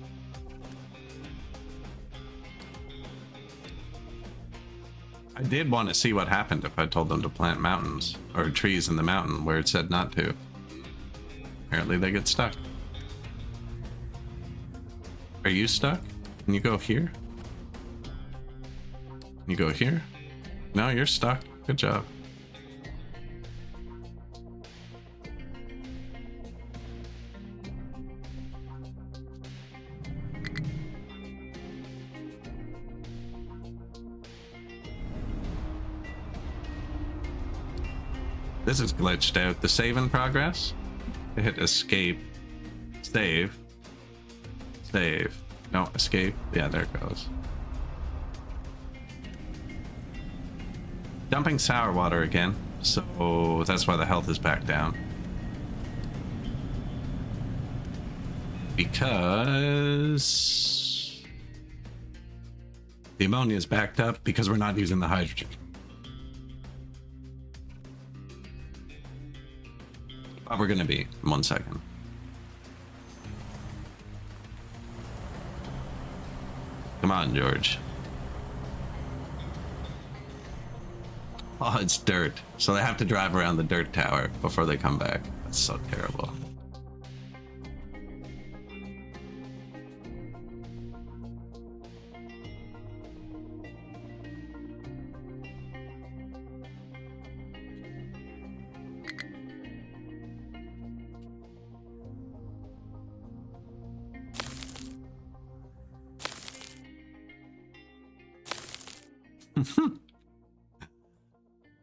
I did want to see what happened if I told them to plant mountains or trees in the mountain where it said not to. Apparently they get stuck. Are you stuck? Can you go here? Can you go here? No, you're stuck. Good job. This is glitched out. The save in progress. I hit escape. Save. Save. No, escape. Yeah, there it goes. Dumping sour water again. So that's why the health is back down. Because the ammonia is backed up because we're not using the hydrogen. But we're gonna be in 1 second. Come on, George. Oh, it's dirt. So they have to drive around the dirt tower before they come back. That's so terrible.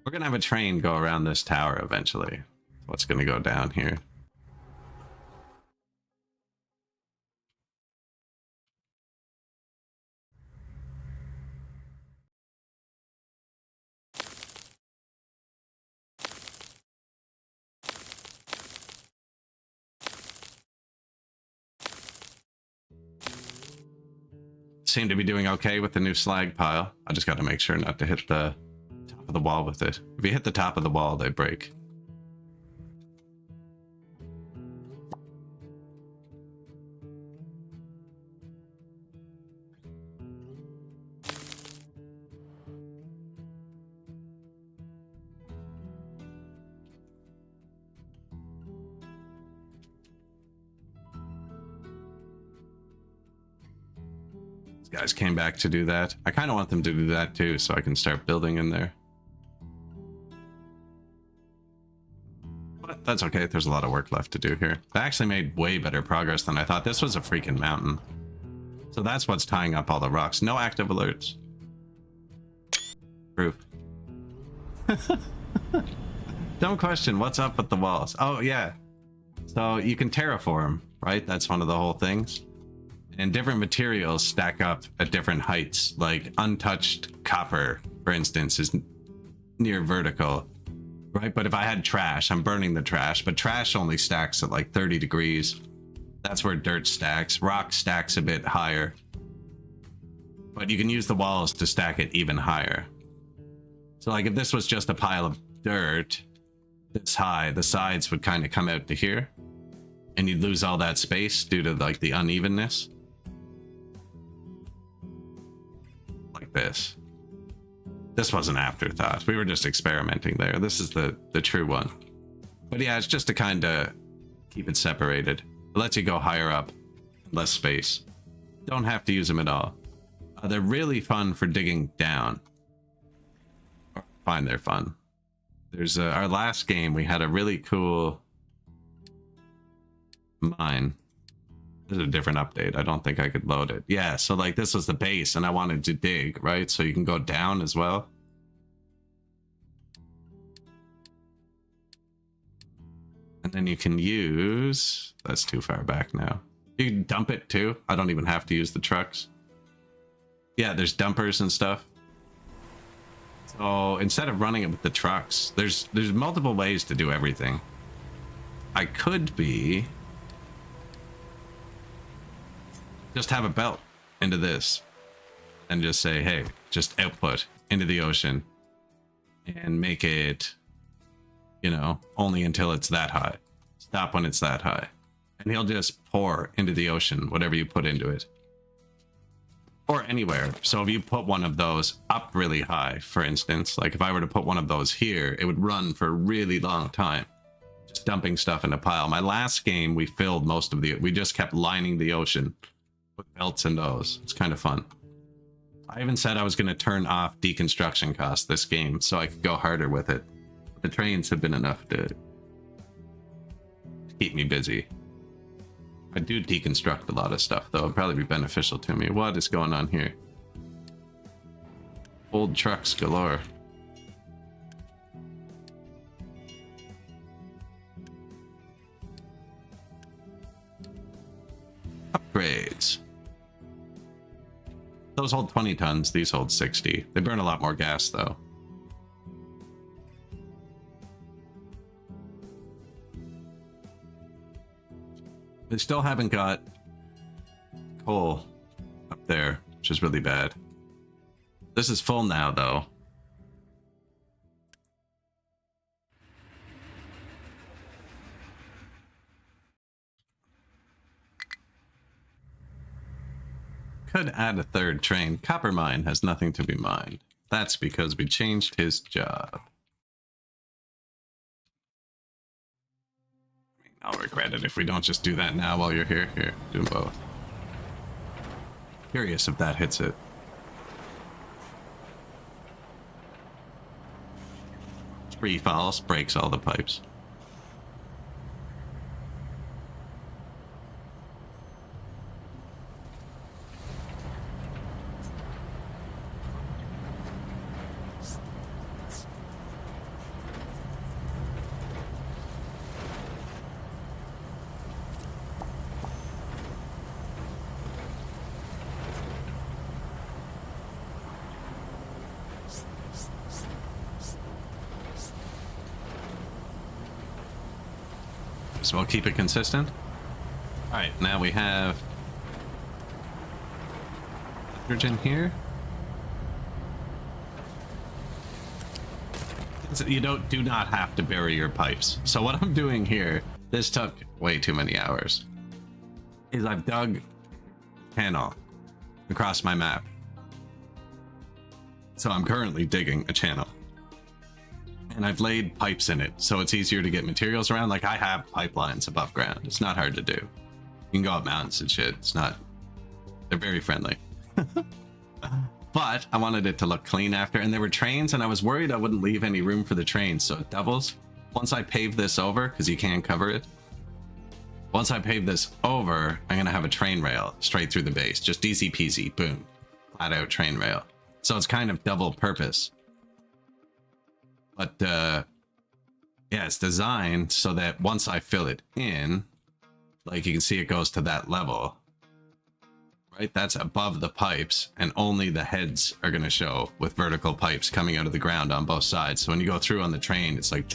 We're gonna have a train go around this tower eventually. What's gonna go down here? Seem to be doing okay with the new slag pile. I just got to make sure not to hit the top of the wall with it. If you hit the top of the wall, they break. Guys came back to do that. I kind of want them to do that too, so I can start building in there. But that's okay. There's a lot of work left to do here. I actually made way better progress than I thought. This was a freaking mountain. So that's what's tying up all the rocks. No active alerts. Proof. Dumb question. What's up with the walls? Oh, yeah. So you can terraform, right? That's one of the whole things. And different materials stack up at different heights. Like untouched copper, for instance, is near vertical, right? But if I had trash, I'm burning the trash, but trash only stacks at like 30 degrees. That's where dirt stacks. Rock stacks a bit higher. But you can use the walls to stack it even higher. So like if this was just a pile of dirt this high, the sides would kind of come out to here. And you'd lose all that space due to like the unevenness. Like this. This was an afterthought. We were just experimenting there. This is the true one. But yeah, it's just to kind of keep it separated. It lets you go higher up, less space. Don't have to use them at all. They're really fun for digging down. I find they're fun. There's our last game, we had a really cool mine. This is a different update. I don't think I could load it. Yeah, so like this was the base and I wanted to dig, right? So you can go down as well. And then you can use... That's too far back now. You can dump it too. I don't even have to use the trucks. Yeah, there's dumpers and stuff. So instead of running it with the trucks, there's multiple ways to do everything. I could be... just have a belt into this and just say, hey, just output into the ocean and make it, you know, only until it's that high. Stop when it's that high. And he'll just pour into the ocean whatever you put into it. Or anywhere. So if you put one of those up really high, for instance, like if I were to put one of those here, it would run for a really long time. Just dumping stuff in a pile. My last game, we filled most of we just kept lining the ocean with belts and those. It's kind of fun. I even said I was going to turn off deconstruction costs this game so I could go harder with it. The trains have been enough to keep me busy. I do deconstruct a lot of stuff though. It'd probably be beneficial to me. What is going on here? Old trucks galore. Upgrades. Those hold 20 tons, these hold 60. They burn a lot more gas though. They still haven't got coal up there, which is really bad. This is full now though. Could add a third train. Copper mine has nothing to be mined. That's because we changed his job. I'll regret it if we don't just do that now while you're here. Here, do them both. Curious if that hits it. Tree falls, breaks all the pipes. So we'll keep it consistent. All right, now we have hydrogen here. So you do not have to bury your pipes. So what I'm doing here, this took way too many hours, is I've dug a channel across my map. So I'm currently digging a channel. And I've laid pipes in it, so it's easier to get materials around. Like, I have pipelines above ground. It's not hard to do. You can go up mountains and shit. It's not... They're very friendly. But I wanted it to look clean after, and there were trains, and I was worried I wouldn't leave any room for the trains, so it doubles. Once I pave this over, because you can cover it, once I pave this over, I'm going to have a train rail straight through the base. Just easy peasy, boom. Flat out train rail. So it's kind of double purpose. But, yeah, it's designed so that once I fill it in, like you can see it goes to that level. Right, that's above the pipes, and only the heads are going to show with vertical pipes coming out of the ground on both sides. So when you go through on the train, it's like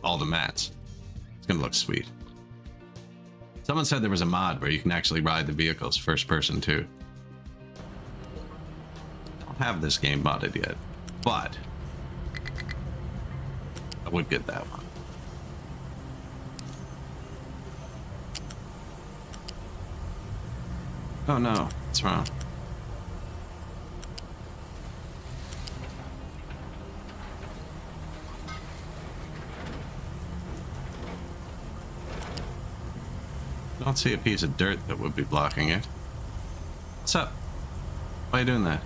all the mats. It's going to look sweet. Someone said there was a mod where you can actually ride the vehicles first person too. I don't have this game modded yet, but I would get that one. Oh no, what's wrong? I don't see a piece of dirt that would be blocking it. What's up? Why are you doing that?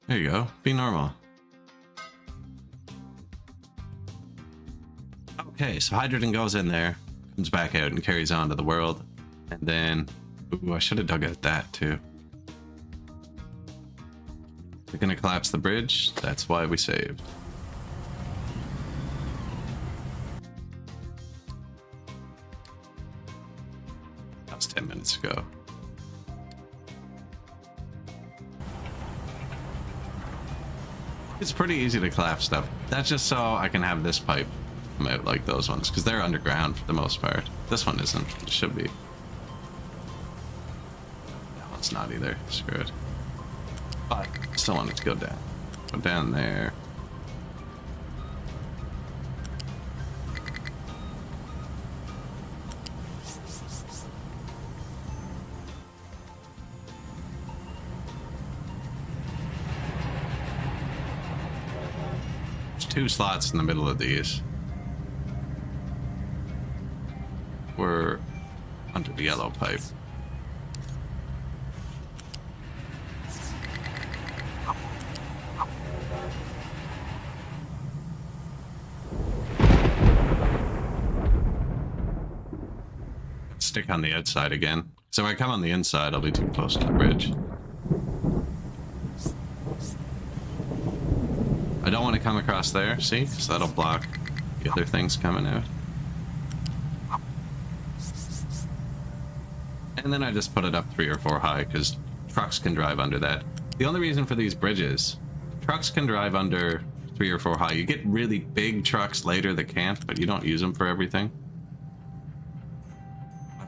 There you go. Be normal. Okay, so hydrogen goes in there, comes back out and carries on to the world. And then... Ooh, I should have dug out that too. They're gonna collapse the bridge. That's why we saved. That was 10 minutes ago. It's pretty easy to collapse stuff. That's just so I can have this pipe come out like those ones, because they're underground for the most part. This one isn't. It should be. That one's not either. Screw it. But I still want it to go down. Go down there. There's 2 slots in the middle of these. We're under the yellow pipe. Stick on the outside again. So if I come on the inside, I'll be too close to the bridge. I don't want to come across there, see? Because that'll block the other things coming out. And then I just put it up 3 or 4 high, because trucks can drive under that. The only reason for these bridges, trucks can drive under 3 or 4 high. You get really big trucks later that can't, but you don't use them for everything.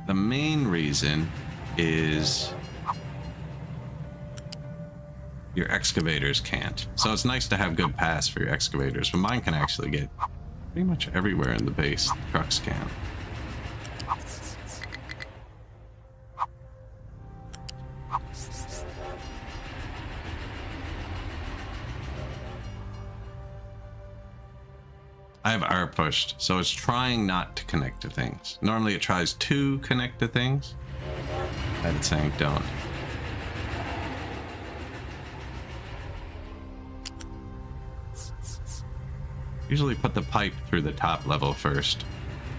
The main reason is your excavators can't. So it's nice to have good paths for your excavators, but mine can actually get pretty much everywhere in the base. Trucks can. I have R pushed, so it's trying not to connect to things. Normally it tries to connect to things, and it's saying don't. Usually put the pipe through the top level first.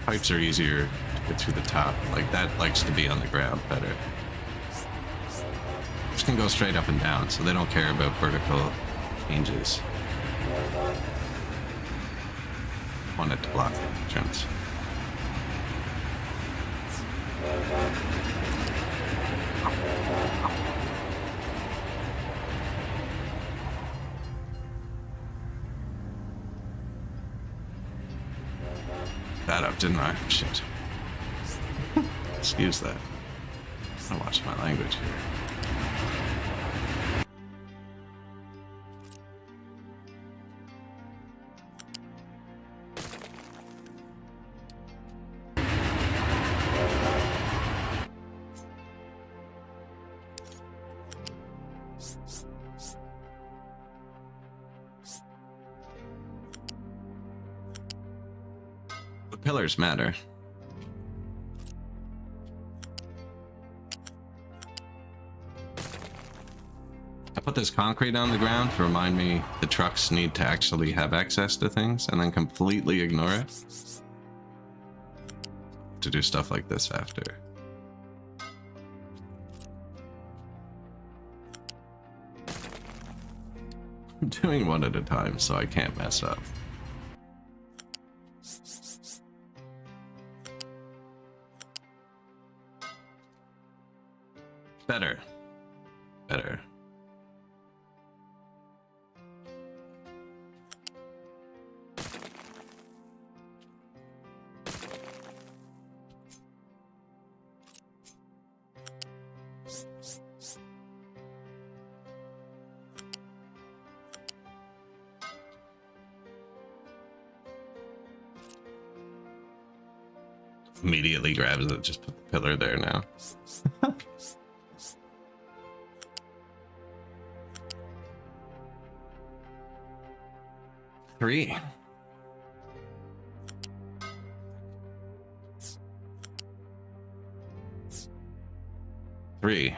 Pipes are easier to get through the top. Like, that likes to be on the ground better. Pipes can go straight up and down, so they don't care about vertical changes. Want it to block the entrance. That up, didn't I? Shit. Excuse that. I'm watching my language here. The pillars matter. I put this concrete on the ground to remind me the trucks need to actually have access to things and then completely ignore it. To do stuff like this after. I'm doing one at a time so I can't mess up. Better. Better. Immediately grabs it, just put the pillar there now. Three. Three.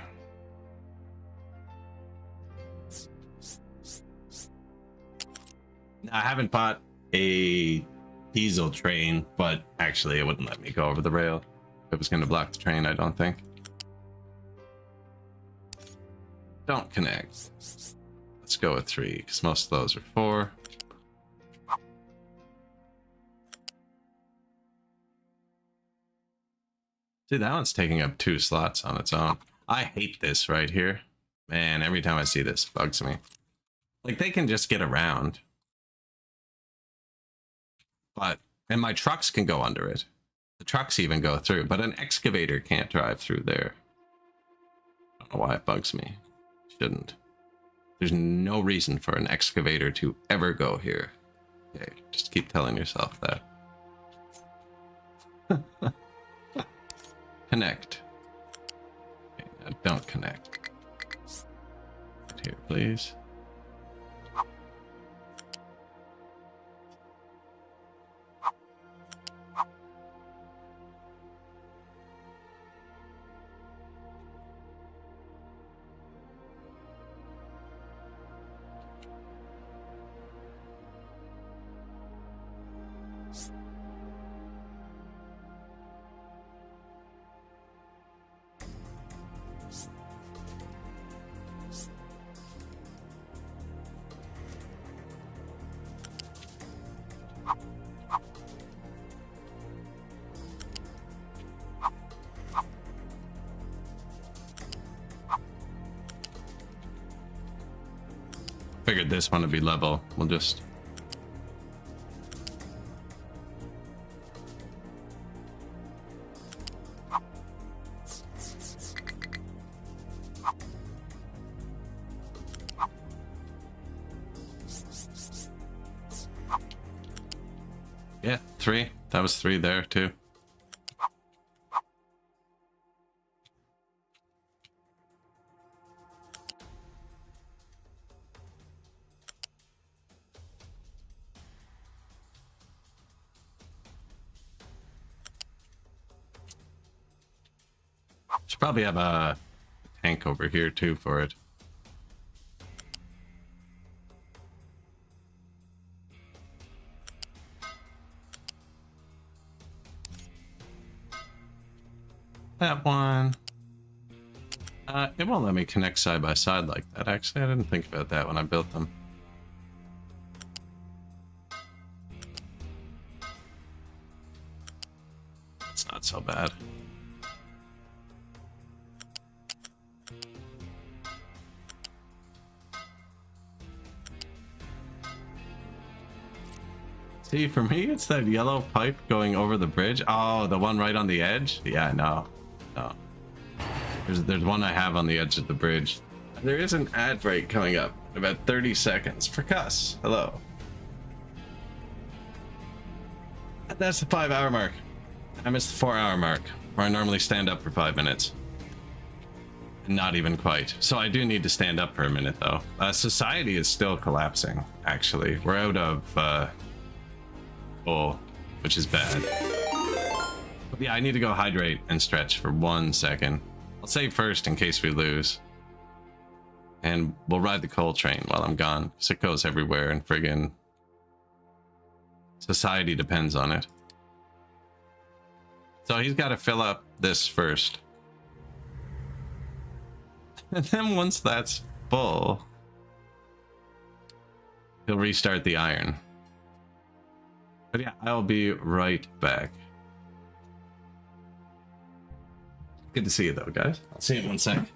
I haven't bought a diesel train, but actually it wouldn't let me go over the rail. It was going to block the train, I don't think. Don't connect. Let's go with 3, because most of those are 4. See, that one's taking up 2 slots on its own. I hate this right here. Man, every time I see this, it bugs me. Like, they can just get around. But, and my trucks can go under it. The trucks even go through, but an excavator can't drive through there. I don't know why it bugs me. It shouldn't. There's no reason for an excavator to ever go here. Okay, just keep telling yourself that. Connect. Okay, now don't connect. Here, please. Figured this one would be level. We'll just... Yeah, 3. That was 3 there too. Should probably have a tank over here too for it. That one. It won't let me connect side by side like that. Actually, I didn't think about that when I built them. It's not so bad. See, for me, it's that yellow pipe going over the bridge. Oh, the one right on the edge? Yeah, no. No. There's one I have on the edge of the bridge. There is an ad break coming up in about 30 seconds. For Cuss. Hello. And that's the 5-hour mark. I missed the 4-hour mark, where I normally stand up for 5 minutes. Not even quite. So I do need to stand up for a minute, though. Society is still collapsing, actually. We're out of coal, which is bad. But yeah, I need to go hydrate and stretch for 1 second. I'll save first in case we lose. And we'll ride the coal train while I'm gone, because it goes everywhere, and friggin' society depends on it. So he's got to fill up this first. And then once that's full, he'll restart the iron. But yeah, I'll be right back. Good to see you though, guys. I'll see you in 1 sec.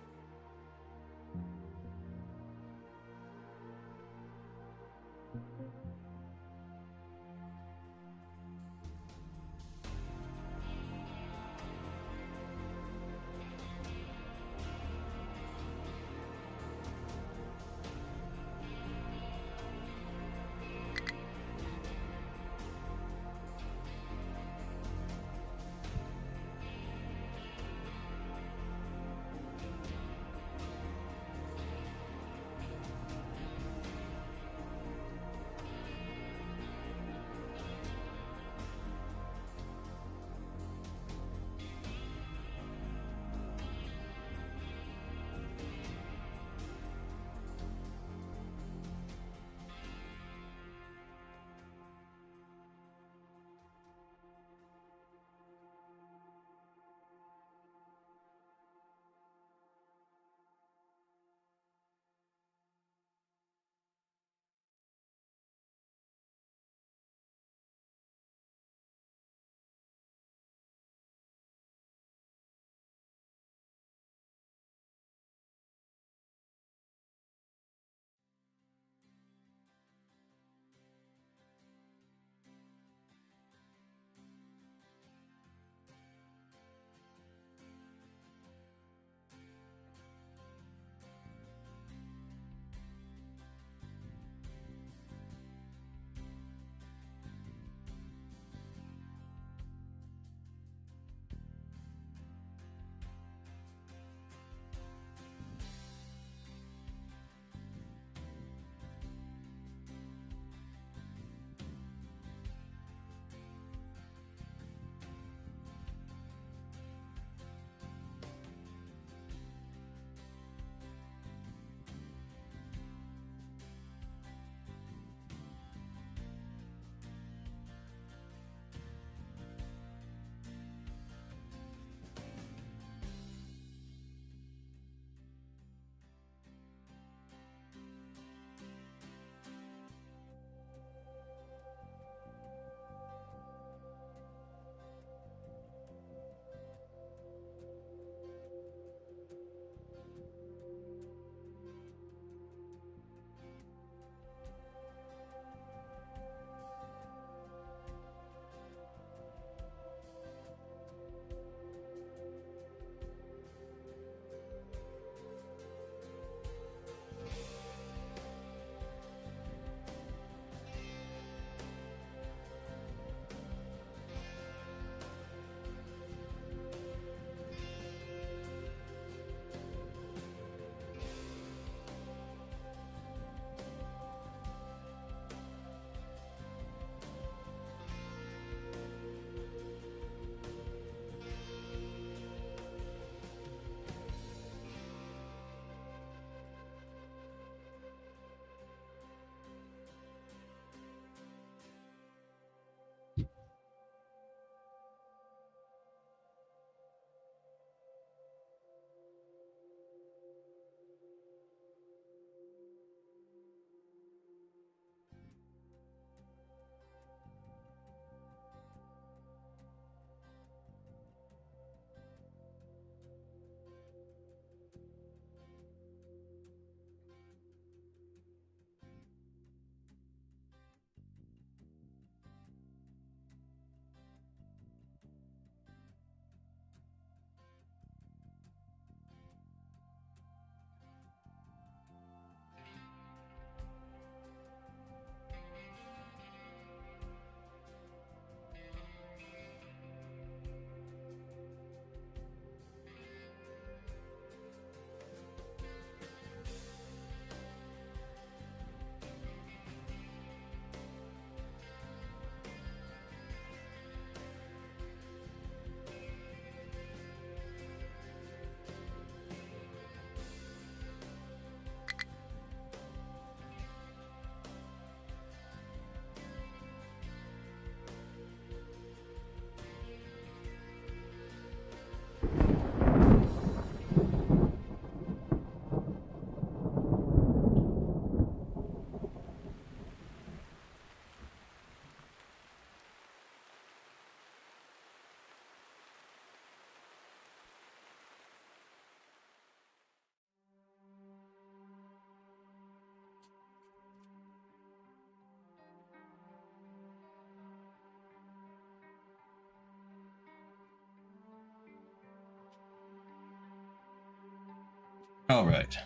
All right.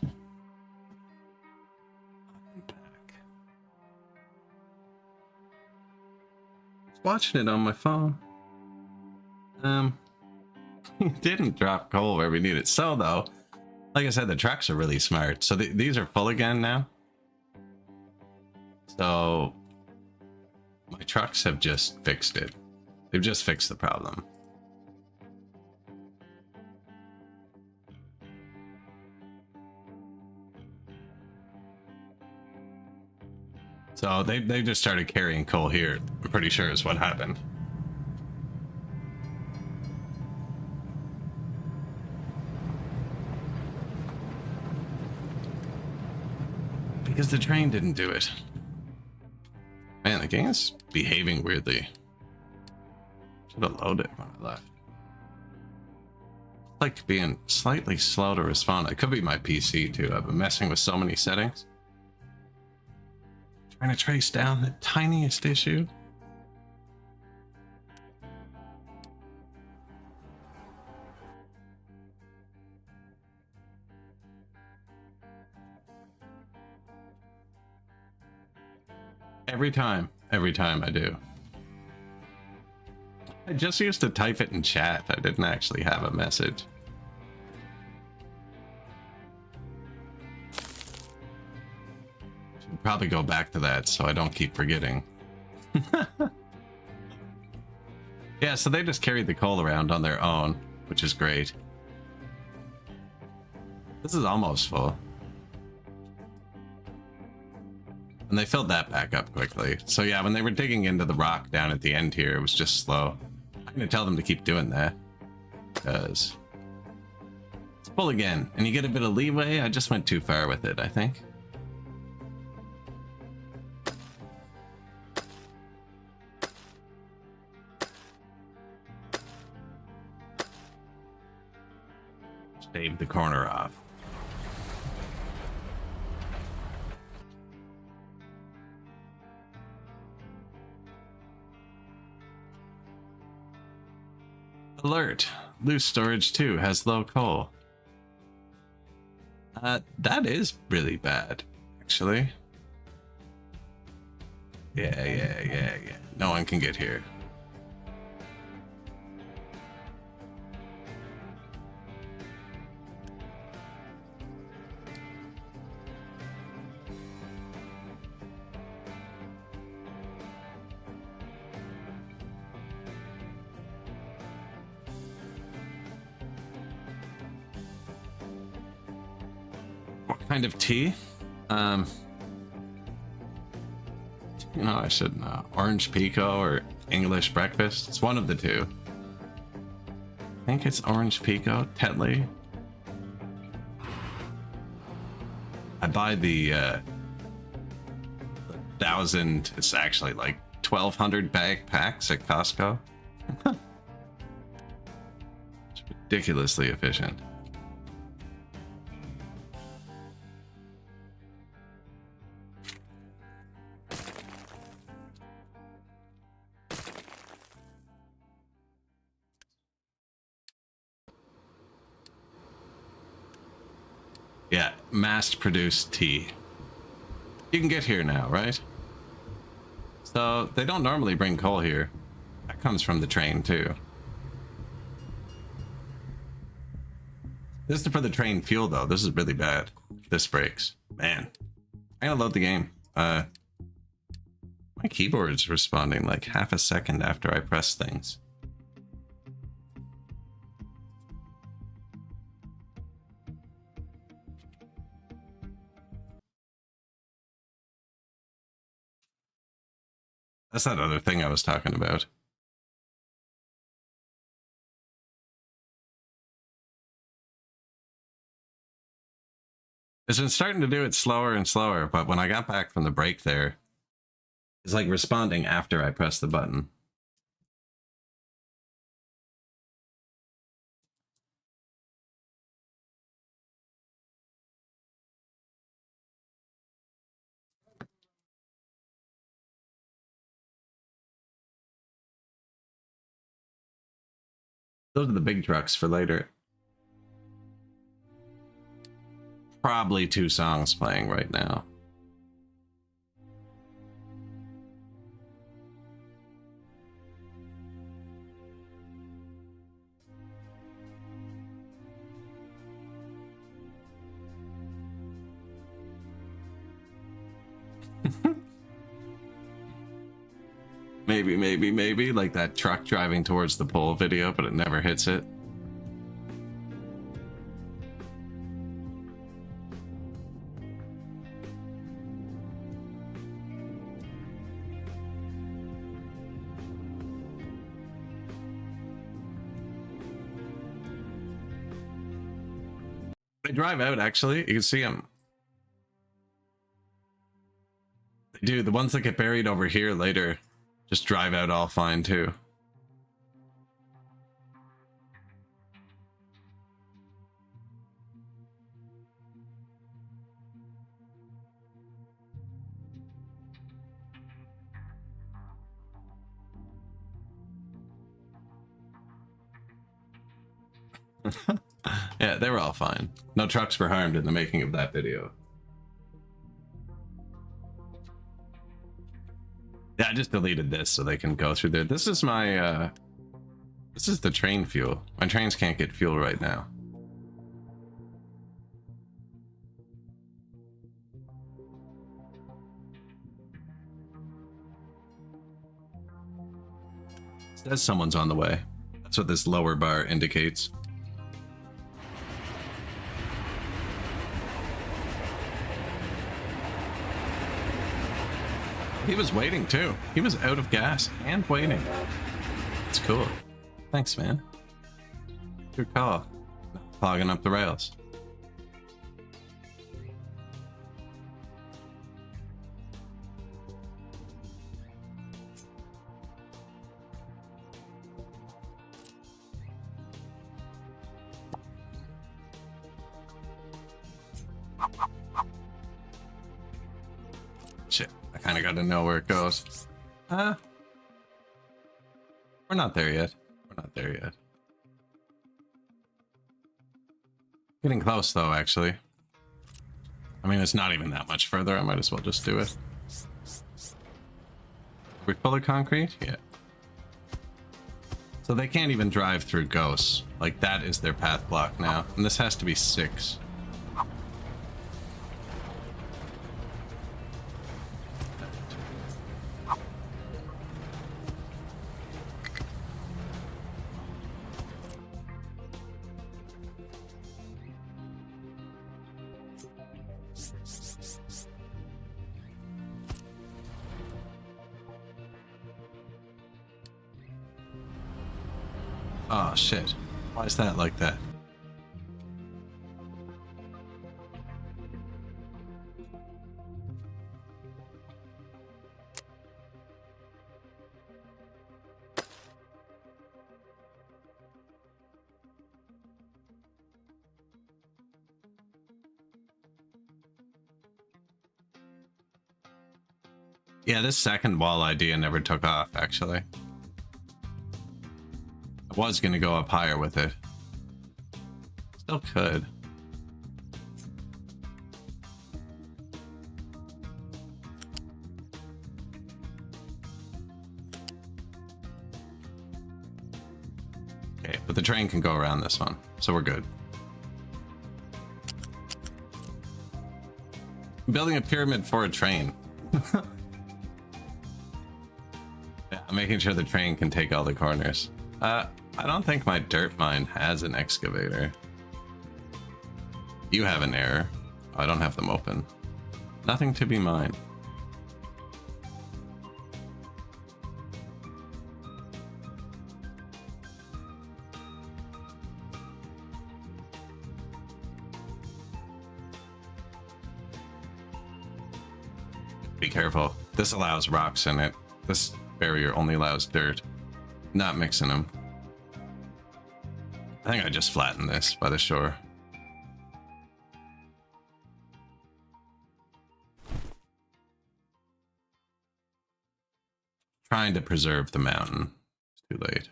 Watching it on my phone. It didn't drop coal where we need it. So though, like I said, the trucks are really smart. So these are full again now. So my trucks have just fixed it. They've just fixed the problem. So they just started carrying coal here. I'm pretty sure is what happened. Because the train didn't do it. Man, the game is behaving weirdly. Should have loaded when I left. It's like being slightly slow to respond. It could be my PC too. I've been messing with so many settings. Trying to trace down the tiniest issue. Every time I do. I just used to type it in chat. I didn't actually have a message. Should probably go back to that so I don't keep forgetting. Yeah, so they just carried the coal around on their own, which is great. This is almost full. And they filled that back up quickly. So yeah, when they were digging into the rock down at the end here, it was just slow. I'm gonna tell them to keep doing that. Because it's full again. And you get a bit of leeway. I just went too far with it, I think. Shave the corner off. Alert! Loose storage 2 has low coal. That is really bad, actually. Yeah. No one can get here. Kind of tea. You know, I should know. Orange Pico or English breakfast. It's one of the two. I think it's Orange Pico, Tetley. I buy the 1,000, it's actually like 1,200 bag packs at Costco. It's ridiculously efficient. Yeah, mass-produced tea. You can get here now, right? So, they don't normally bring coal here. That comes from the train, too. This is for the train fuel, though. This is really bad. This breaks. Man. I'm gonna load the game. My keyboard's responding like half a second after I press things. That's that other thing I was talking about. It's been starting to do it slower and slower, but when I got back from the break there, it's like responding after I press the button. Those are the big trucks for later. probably 2 songs playing right now. Maybe like that truck driving towards the pole video, but it never hits it. They drive out, actually. You can see them. They do. The ones that get buried over here later just drive out all fine, too. Yeah, they were all fine. No trucks were harmed in the making of that video. Yeah, I just deleted this so they can go through there. This is my, this is the train fuel. My trains can't get fuel right now. It says someone's on the way. That's what this lower bar indicates. He was waiting too. He was out of gas and waiting. It's cool. Thanks, man. Good call. Clogging up the rails. Shit, I kind of got to know where it goes. We're not there yet. We're not there yet. Getting close though, actually. I mean, it's not even that much further. I might as well just do it. Are we full of concrete? Yeah. So they can't even drive through ghosts. Like, that is their path block now. And this has to be 6. Oh shit. Why is that like that? Yeah, this second wall idea never took off, actually. I was gonna go up higher with it. Still could. Okay, but the train can go around this one, so we're good. I'm building a pyramid for a train. Yeah, I'm making sure the train can take all the corners. I don't think my dirt mine has an excavator. You have an error. I don't have them open. Nothing to be mined. Be careful. This allows rocks in it. This barrier only allows dirt. Not mixing them. I think I just flattened this by the shore. Trying to preserve the mountain. It's too late.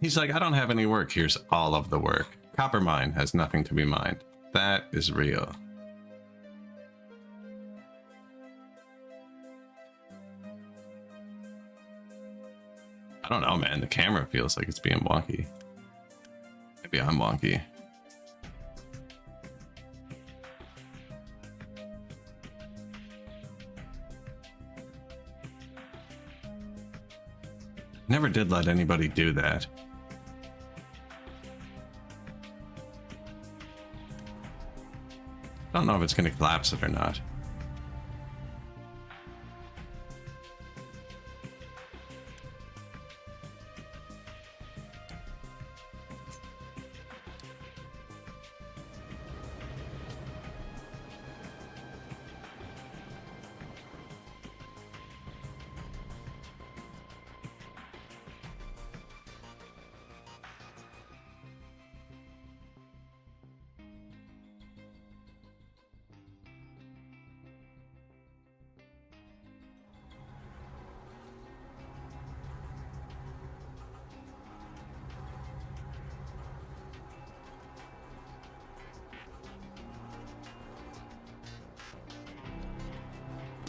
He's like, I don't have any work. Here's all of the work. Copper mine has nothing to be mined. That is real. I don't know, man. The camera feels like it's being wonky. Maybe I'm wonky. Never did let anybody do that. Don't know if it's going to collapse it or not.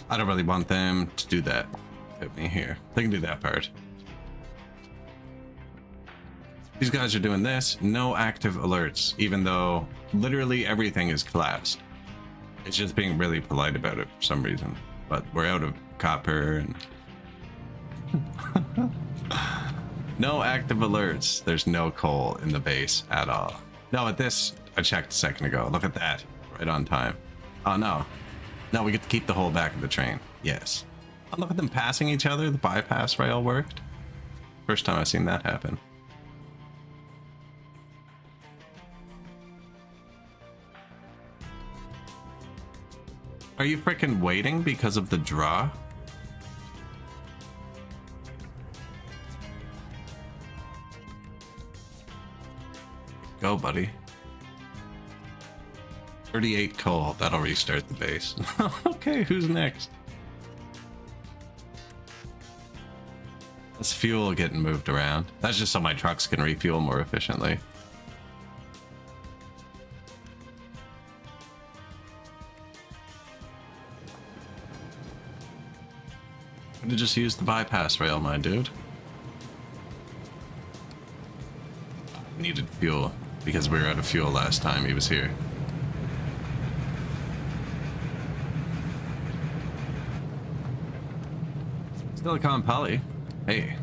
I don't really want them to do that. Hit me here. They can do that part. These guys are doing this. No active alerts, even though literally everything is collapsed. It's just being really polite about it for some reason. But we're out of copper and... no active alerts. There's no coal in the base at all. No, at this, I checked a second ago. Look at that. Right on time. Oh, no. No, we get to keep the whole back of the train. Yes. Oh, look at them passing each other. The bypass rail worked. First time I've seen that happen. Are you freaking waiting because of the draw? Go, buddy. 38 coal. That'll restart the base. Okay, who's next? That's fuel getting moved around. That's just so my trucks can refuel more efficiently. Could have just used the bypass rail, my dude. Needed fuel because we were out of fuel last time he was here. Silicon Poly. Hey.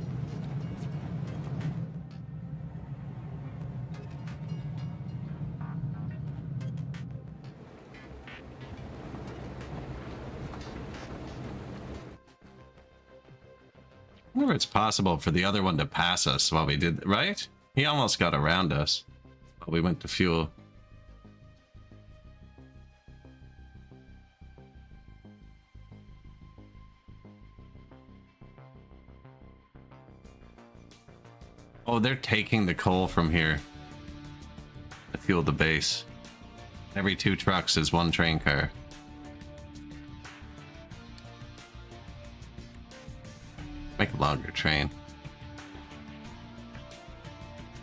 I wonder if it's possible for the other one to pass us while we did, right? He almost got around us while we went to fuel. Oh, they're taking the coal from here to fuel the base. Every 2 trucks is 1 train car. Make a longer train.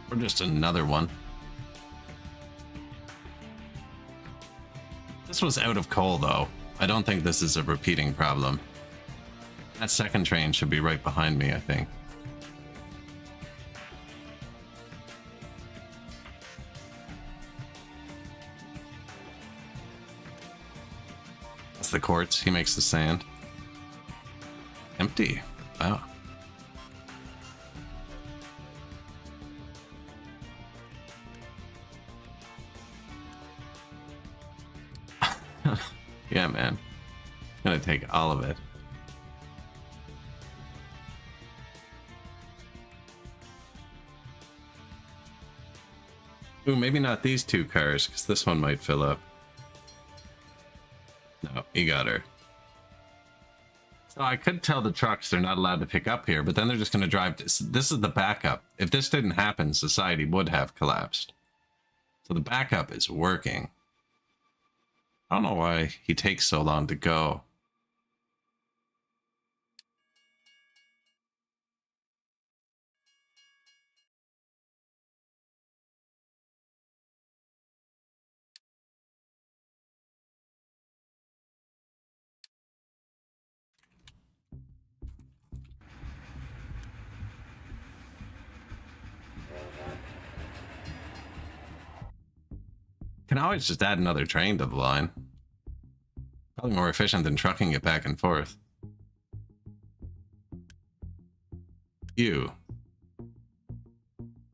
Or just another one. This was out of coal, though. I don't think this is a repeating problem. That second train should be right behind me, I think. That's the quartz. He makes the sand. Empty. Wow. Yeah, man. I'm gonna take all of it. Ooh, maybe not these 2 cars, because this one might fill up. No, he got her. So I could tell the trucks they're not allowed to pick up here, but then they're just going to drive. This is the backup. If this didn't happen, society would have collapsed. So the backup is working. I don't know why he takes so long to go. can always just add another train to the line. Probably more efficient than trucking it back and forth. You.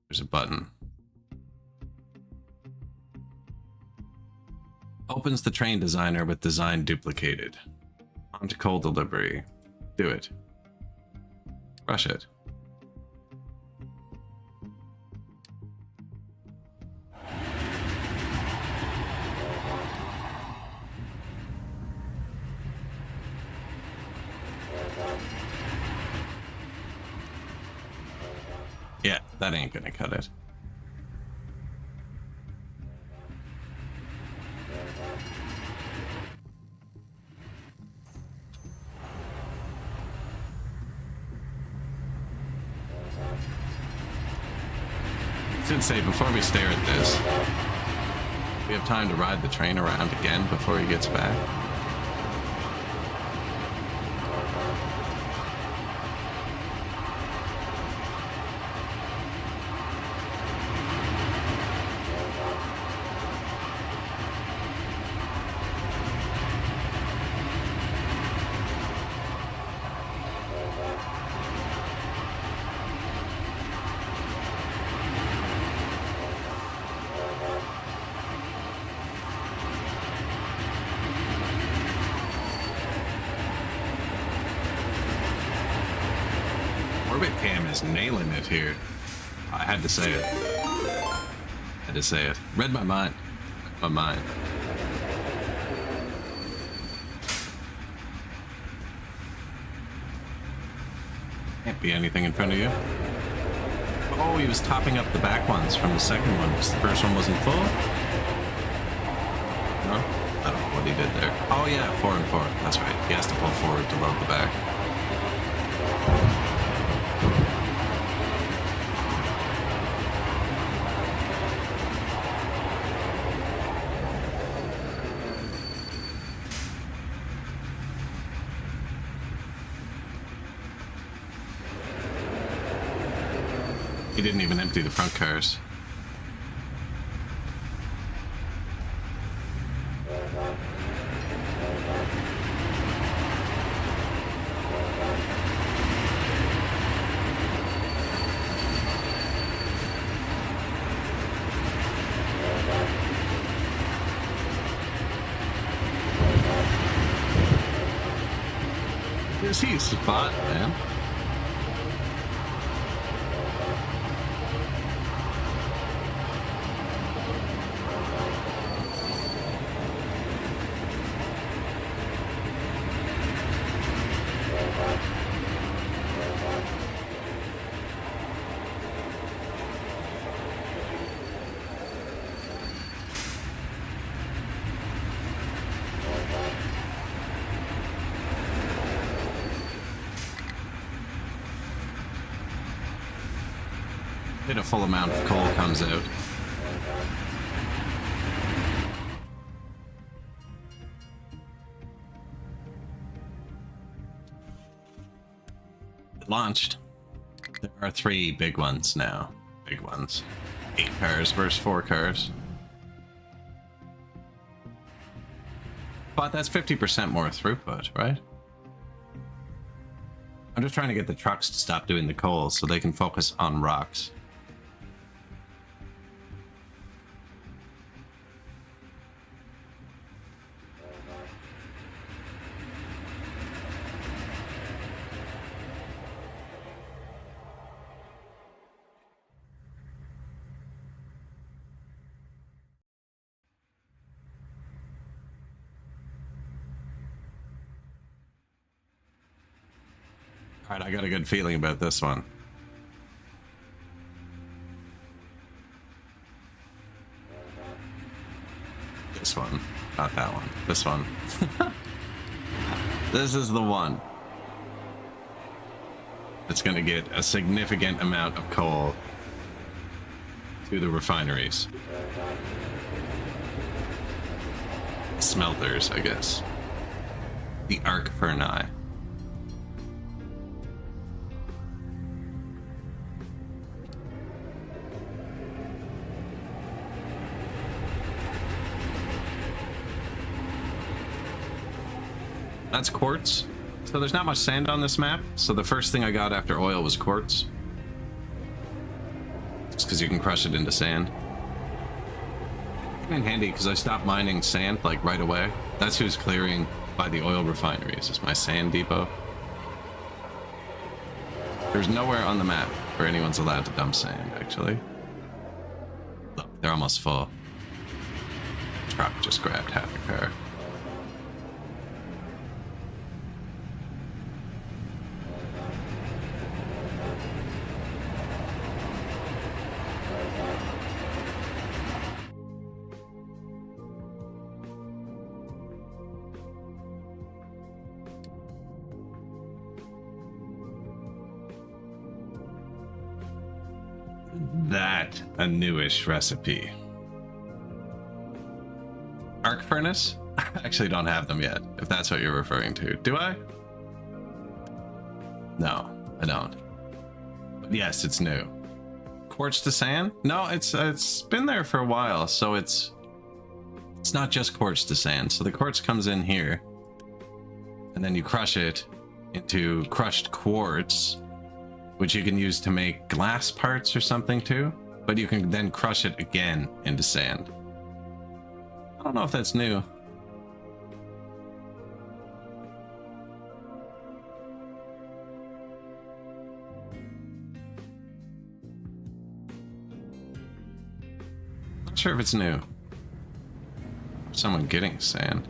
There's a button. Opens the train designer with design duplicated. On to coal delivery. Do it. Rush it. Yeah, that ain't gonna cut it. I should say, before we stare at this, we have time to ride the train around again before he gets back. Orbit Cam is nailing it here. I had to say it. Had to say it. Read my mind. My mind. Can't be anything in front of you. Oh, he was topping up the back ones from the second one because the first one wasn't full. No? I don't know what he did there. Oh yeah, 4 and 4. That's right. He has to pull forward to load the back. He didn't even empty the front cars. Is he a spot, man? A full amount of coal comes out. It launched. There are 3 big ones now. Big ones. 8 cars versus 4 cars. But that's 50% more throughput, right? I'm just trying to get the trucks to stop doing the coal so they can focus on rocks. All right, I got a good feeling about this one. This one, not that one. This one. This is the one. It's going to get a significant amount of coal to the refineries. Smelters, I guess. The Arc Ferni. That's quartz. So there's not much sand on this map. So the first thing I got after oil was quartz. Just because you can crush it into sand. Came in handy because I stopped mining sand like right away. That's who's clearing by the oil refineries. Is my sand depot. There's nowhere on the map where anyone's allowed to dump sand, actually. Look, they're almost full. Truck just grabbed half a car. That a newish recipe. Arc furnace? I actually don't have them yet, if that's what you're referring to. Do I? No, I don't. But yes, it's new. Quartz to sand? No, it's been there for a while, so it's not just quartz to sand. So the quartz comes in here, and then you crush it into crushed quartz, which you can use to make glass parts or something too, but you can then crush it again into sand. I don't know if that's new. Not sure if it's new. Someone getting sand,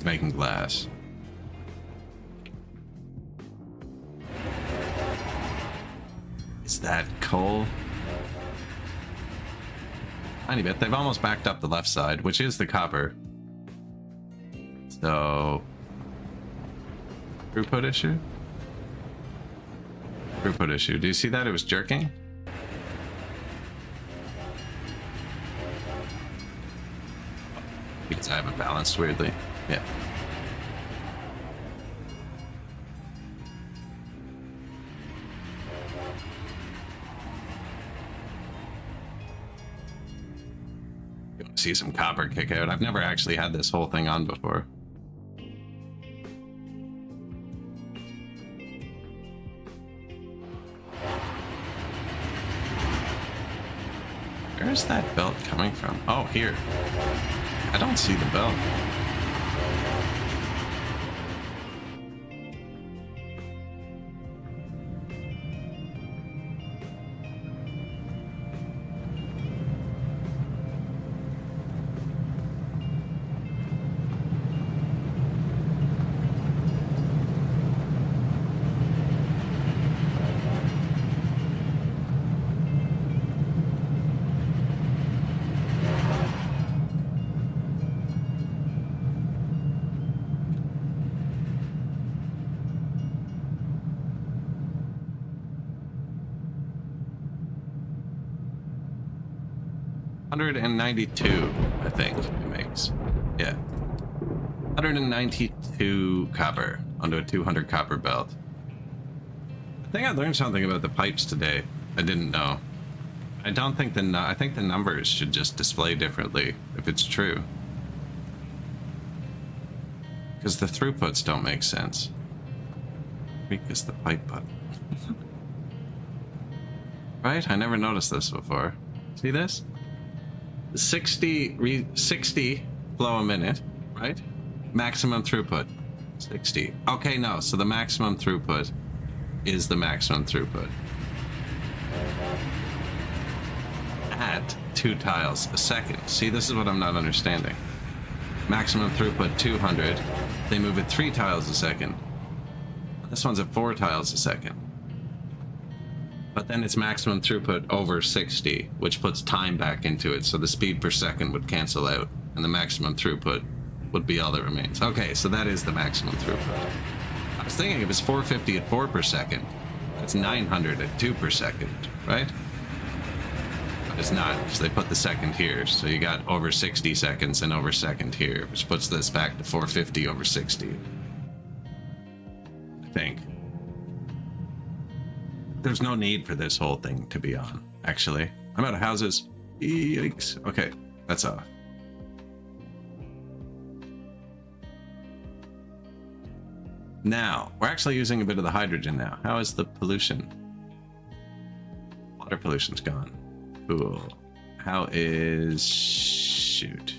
making glass. Is that coal? Tiny bit. They've almost backed up the left side, which is the copper. So... throughput issue? Throughput issue. Do you see that? It was jerking? Because I have it balanced weirdly. Yeah. See some copper kick out. I've never actually had this whole thing on before. Where's that belt coming from? Oh, here. I don't see the belt. $192, I think it makes. Yeah. 192 copper onto a 200 copper belt. I think I learned something about the pipes today I didn't know. I don't think I think the numbers should just display differently if it's true. Because the throughputs don't make sense. Weak is the pipe button. Right? I never noticed this before. See this? 60 flow a minute, right? Maximum throughput, 60. Okay, no, so the maximum throughput is the maximum throughput. At 2 tiles a second. See, this is what I'm not understanding. Maximum throughput 200. They move it 3 tiles a second. This one's at 4 tiles a second. But then it's maximum throughput over 60, which puts time back into it, so the speed per second would cancel out, and the maximum throughput would be all that remains. Okay, so that is the maximum throughput. I was thinking if it's 450 at 4 per second, that's 900 at 2 per second, right? But it's not, because they put the second here, so you got over 60 seconds and over second here, which puts this back to 450 over 60. I think. There's no need for this whole thing to be on, actually. I'm out of houses. Yikes. Okay, that's off. Now, we're actually using a bit of the hydrogen now. How is the pollution? Water pollution's gone. Cool. How is... shoot.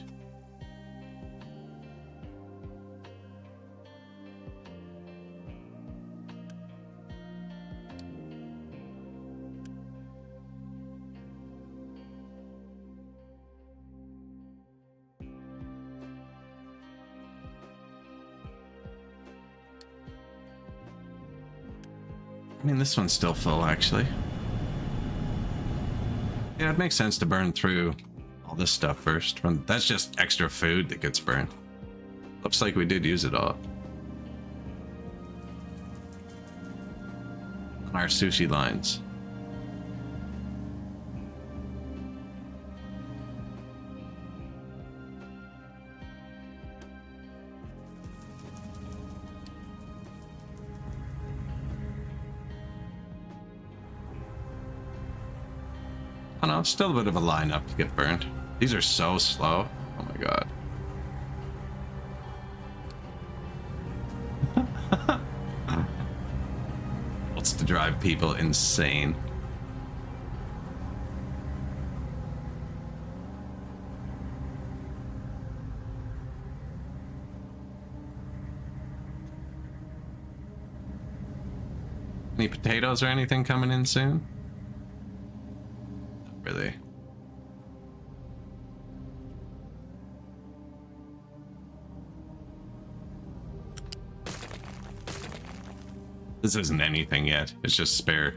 I mean, this one's still full, actually. Yeah, it makes sense to burn through all this stuff first. That's just extra food that gets burned. Looks like we did use it all. On our sushi lines. Oh no, it's still a bit of a lineup to get burned. These are so slow. Oh my god. What's to drive people insane? Any potatoes or anything coming in soon? Really? This isn't anything yet. It's just spare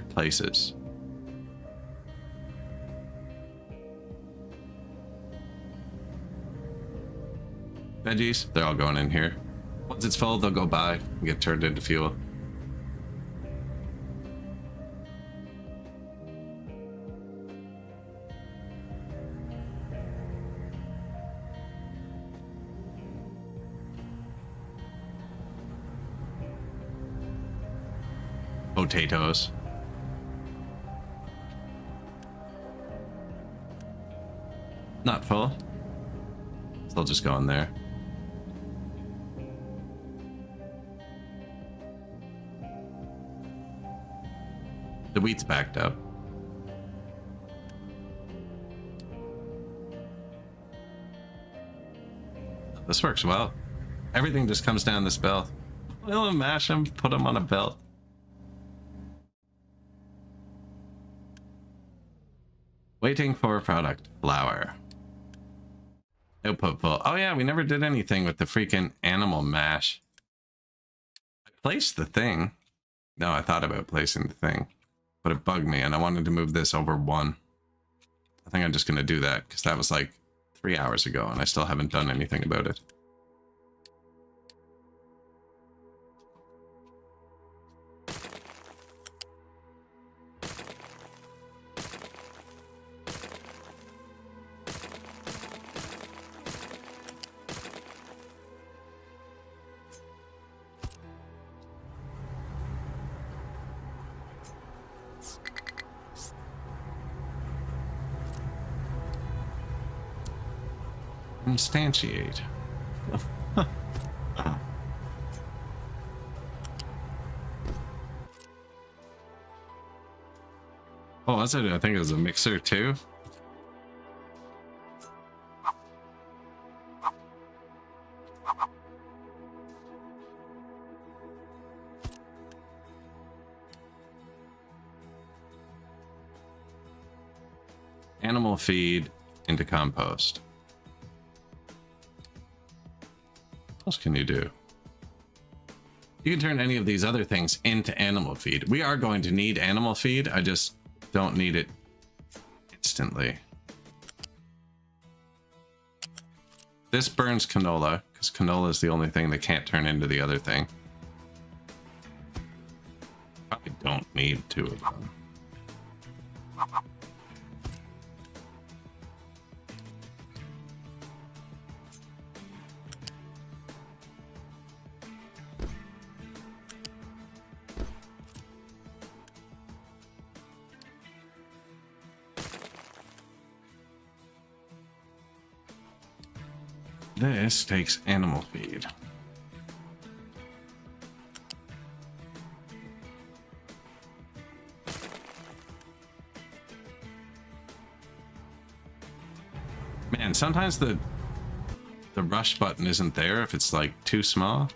places. Veggies, they're all going in here. Once it's full, they'll go by and get turned into fuel. Potatoes. Not full. So they'll just go in there. The wheat's backed up. This works well. Everything just comes down this belt. We'll mash them, put them on a belt. Waiting for a product. Flour. Output full. Oh yeah, we never did anything with the freaking animal mash. I placed the thing. No, I thought about placing the thing. But it bugged me and I wanted to move this over one. I think I'm just going to do that because that was like 3 hours ago and I still haven't done anything about it. Instantiate. Oh, was it? I think it was a mixer too. Animal feed into compost. What else can you do? You can turn any of these other things into animal feed. We are going to need animal feed. I just don't need it instantly. This burns canola because canola is the only thing that can't turn into the other thing. Probably don't need two of them. This takes animal feed. Man, sometimes the rush button isn't there if it's like too small.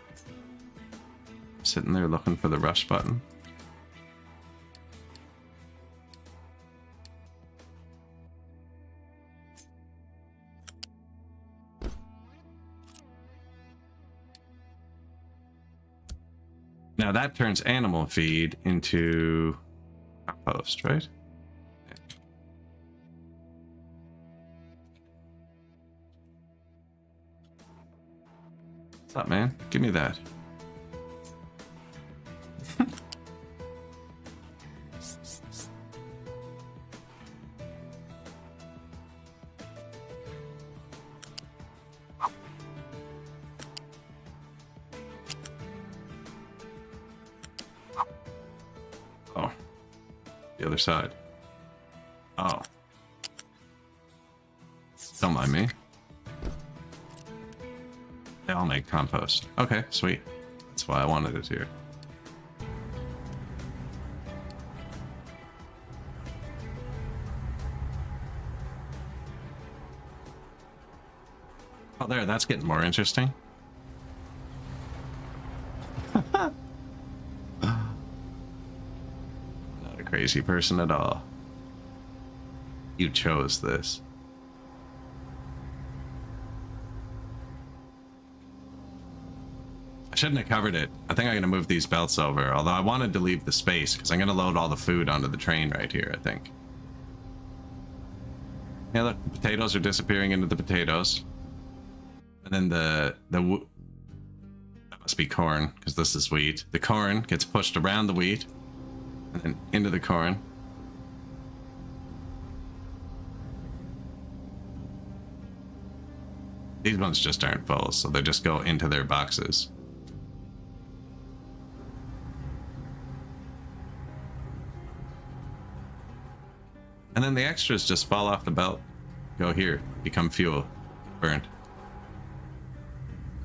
Sitting there looking for the rush button. Now that turns animal feed into compost, right? What's up, man? Give me that. Oh, the other side. Oh, don't mind me. They all make compost. Okay, sweet. That's why I wanted it here. Oh, there, that's getting more interesting. Not a crazy person at all. You chose this. I shouldn't have covered it. I think I'm going to move these belts over, although I wanted to leave the space because I'm going to load all the food onto the train right here, I think. Yeah, look, the potatoes are disappearing into the potatoes. And then that must be corn because this is wheat. The corn gets pushed around the wheat and then into the corn. These ones just aren't full, so they just go into their boxes. And then the extras just fall off the belt. Go here, become fuel, burned.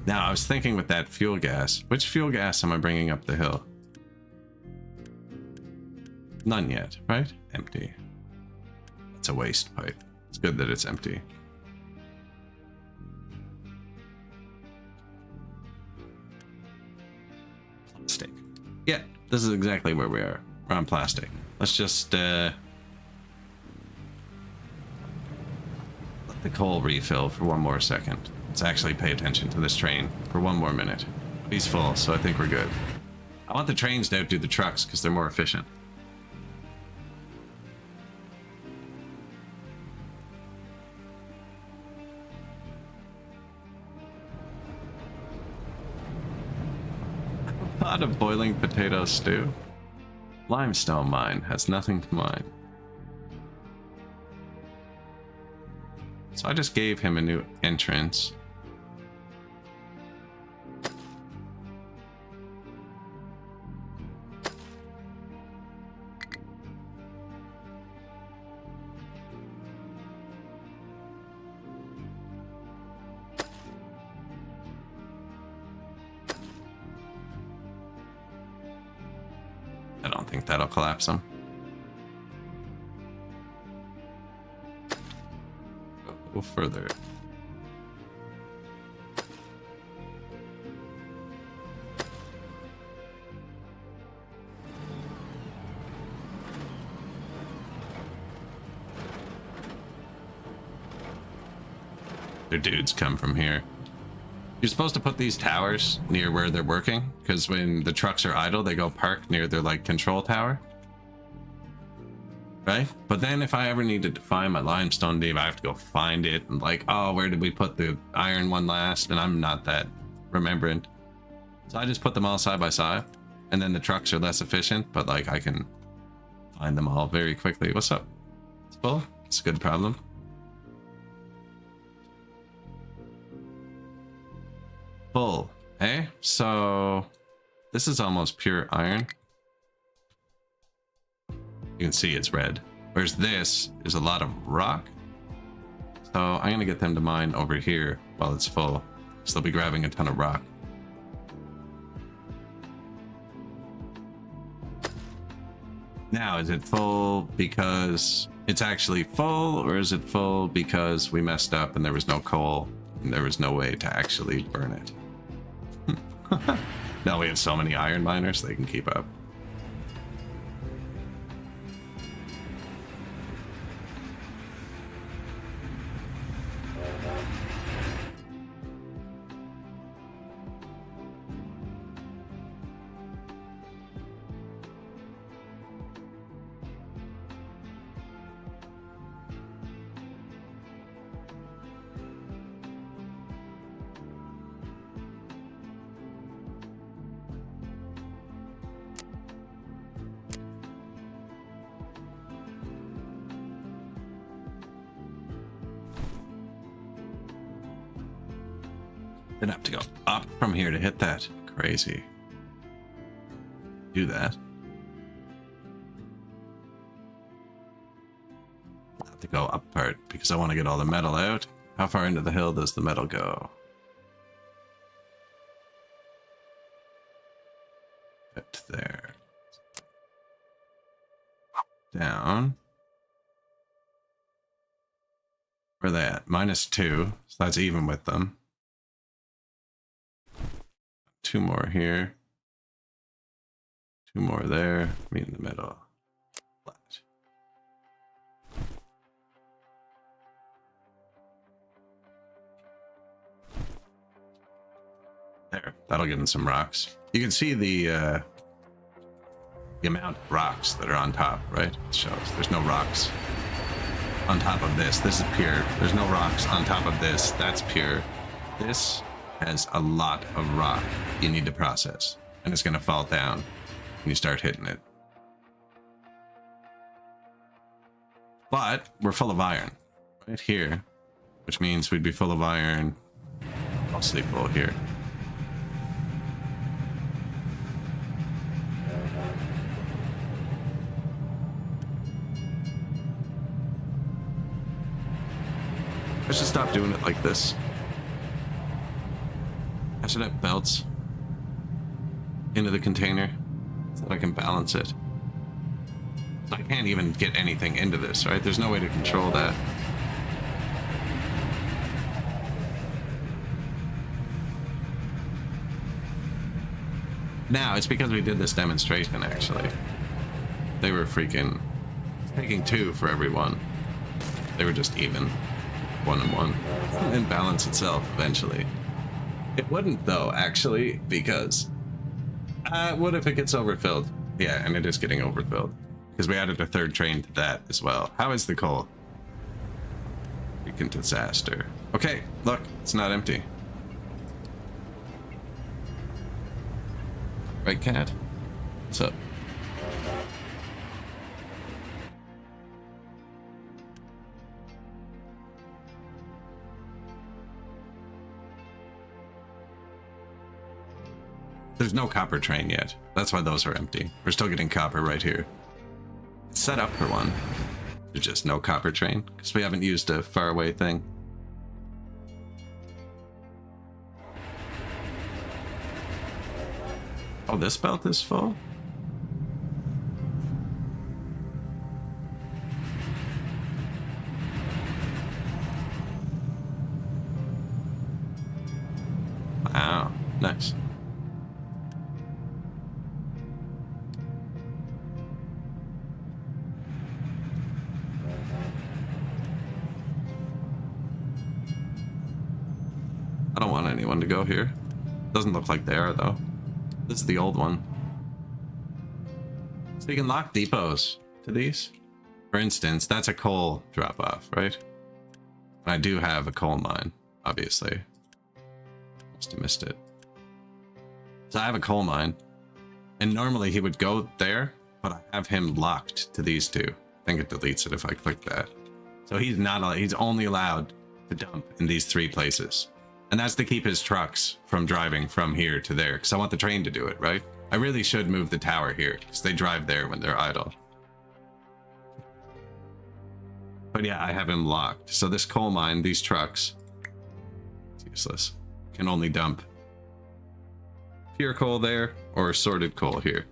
Now, I was thinking with that fuel gas, which fuel gas am I bringing up the hill? None yet, right? Empty. It's a waste pipe. It's good that it's empty. Plastic. Yeah, this is exactly where we are. We're on plastic. Let's just, let the coal refill for one more second. Let's actually pay attention to this train for one more minute. He's full, so I think we're good. I want the trains to outdo the trucks because they're more efficient. A pot of boiling potato stew. Limestone mine has nothing to mine. So I just gave him a new entrance. I don't think that'll collapse him. Go further. Their dudes come from here. You're supposed to put these towers near where they're working, because when the trucks are idle, they go park near their like control tower. Right? But then if I ever needed to find my limestone Dave, I have to go find it and like, oh, where did we put the iron one last? And I'm not that remembrant. So I just put them all side by side, and then the trucks are less efficient, but like I can find them all very quickly. What's up? It's full? It's a good problem. Full, eh? So this is almost pure iron. You can see it's red. Whereas this is a lot of rock. So I'm gonna get them to mine over here while it's full. So they'll be grabbing a ton of rock. Now, is it full because it's actually full, or is it full because we messed up and there was no coal and there was no way to actually burn it? Now we have so many iron miners, they can keep up. Gonna have to go up from here to hit that. Crazy. Do that. I'll have to go up part because I want to get all the metal out. How far into the hill does the metal go? Bit there. Down. Where are they at? -2. So that's even with them. 2 more here. 2 more there. Meet in the middle. Flat. There. That'll give them some rocks. You can see the amount of rocks that are on top, right? It shows there's no rocks on top of this. This is pure. There's no rocks on top of this. That's pure. This has a lot of rock you need to process, and it's going to fall down when you start hitting it. But we're full of iron right here, which means we'd be full of iron, mostly full here. I should stop doing it like this. I should have belts into the container so that I can balance it. I can't even get anything into this, right? There's no way to control that. Now, it's because we did this demonstration, actually. They were freaking taking 2 for everyone. They were just even. 1 and 1. And balance itself eventually. It wouldn't, though, actually, because what if it gets overfilled? Yeah, and it is getting overfilled because we added a 3rd train to that as well. How is the coal? Freaking disaster. Okay, look, it's not empty. Right, cat? What's up? There's no copper train yet. That's why those are empty. We're still getting copper right here. It's set up for one. There's just no copper train because we haven't used a faraway thing. Oh, this belt is full? Wow, nice. I don't want anyone to go here. Doesn't look like they are, though. This is the old one. So you can lock depots to these. For instance, that's a coal drop-off, right? And I do have a coal mine, obviously. Must have missed it. So I have a coal mine. And normally he would go there, but I have him locked to these 2. I think it deletes it if I click that. So he's not allowed, he's only allowed to dump in these 3 places. And that's to keep his trucks from driving from here to there, because I want the train to do it, right? I really should move the tower here, because they drive there when they're idle. But yeah, I have him locked. So this coal mine, these trucks, it's useless. Can only dump pure coal there, or sorted coal here.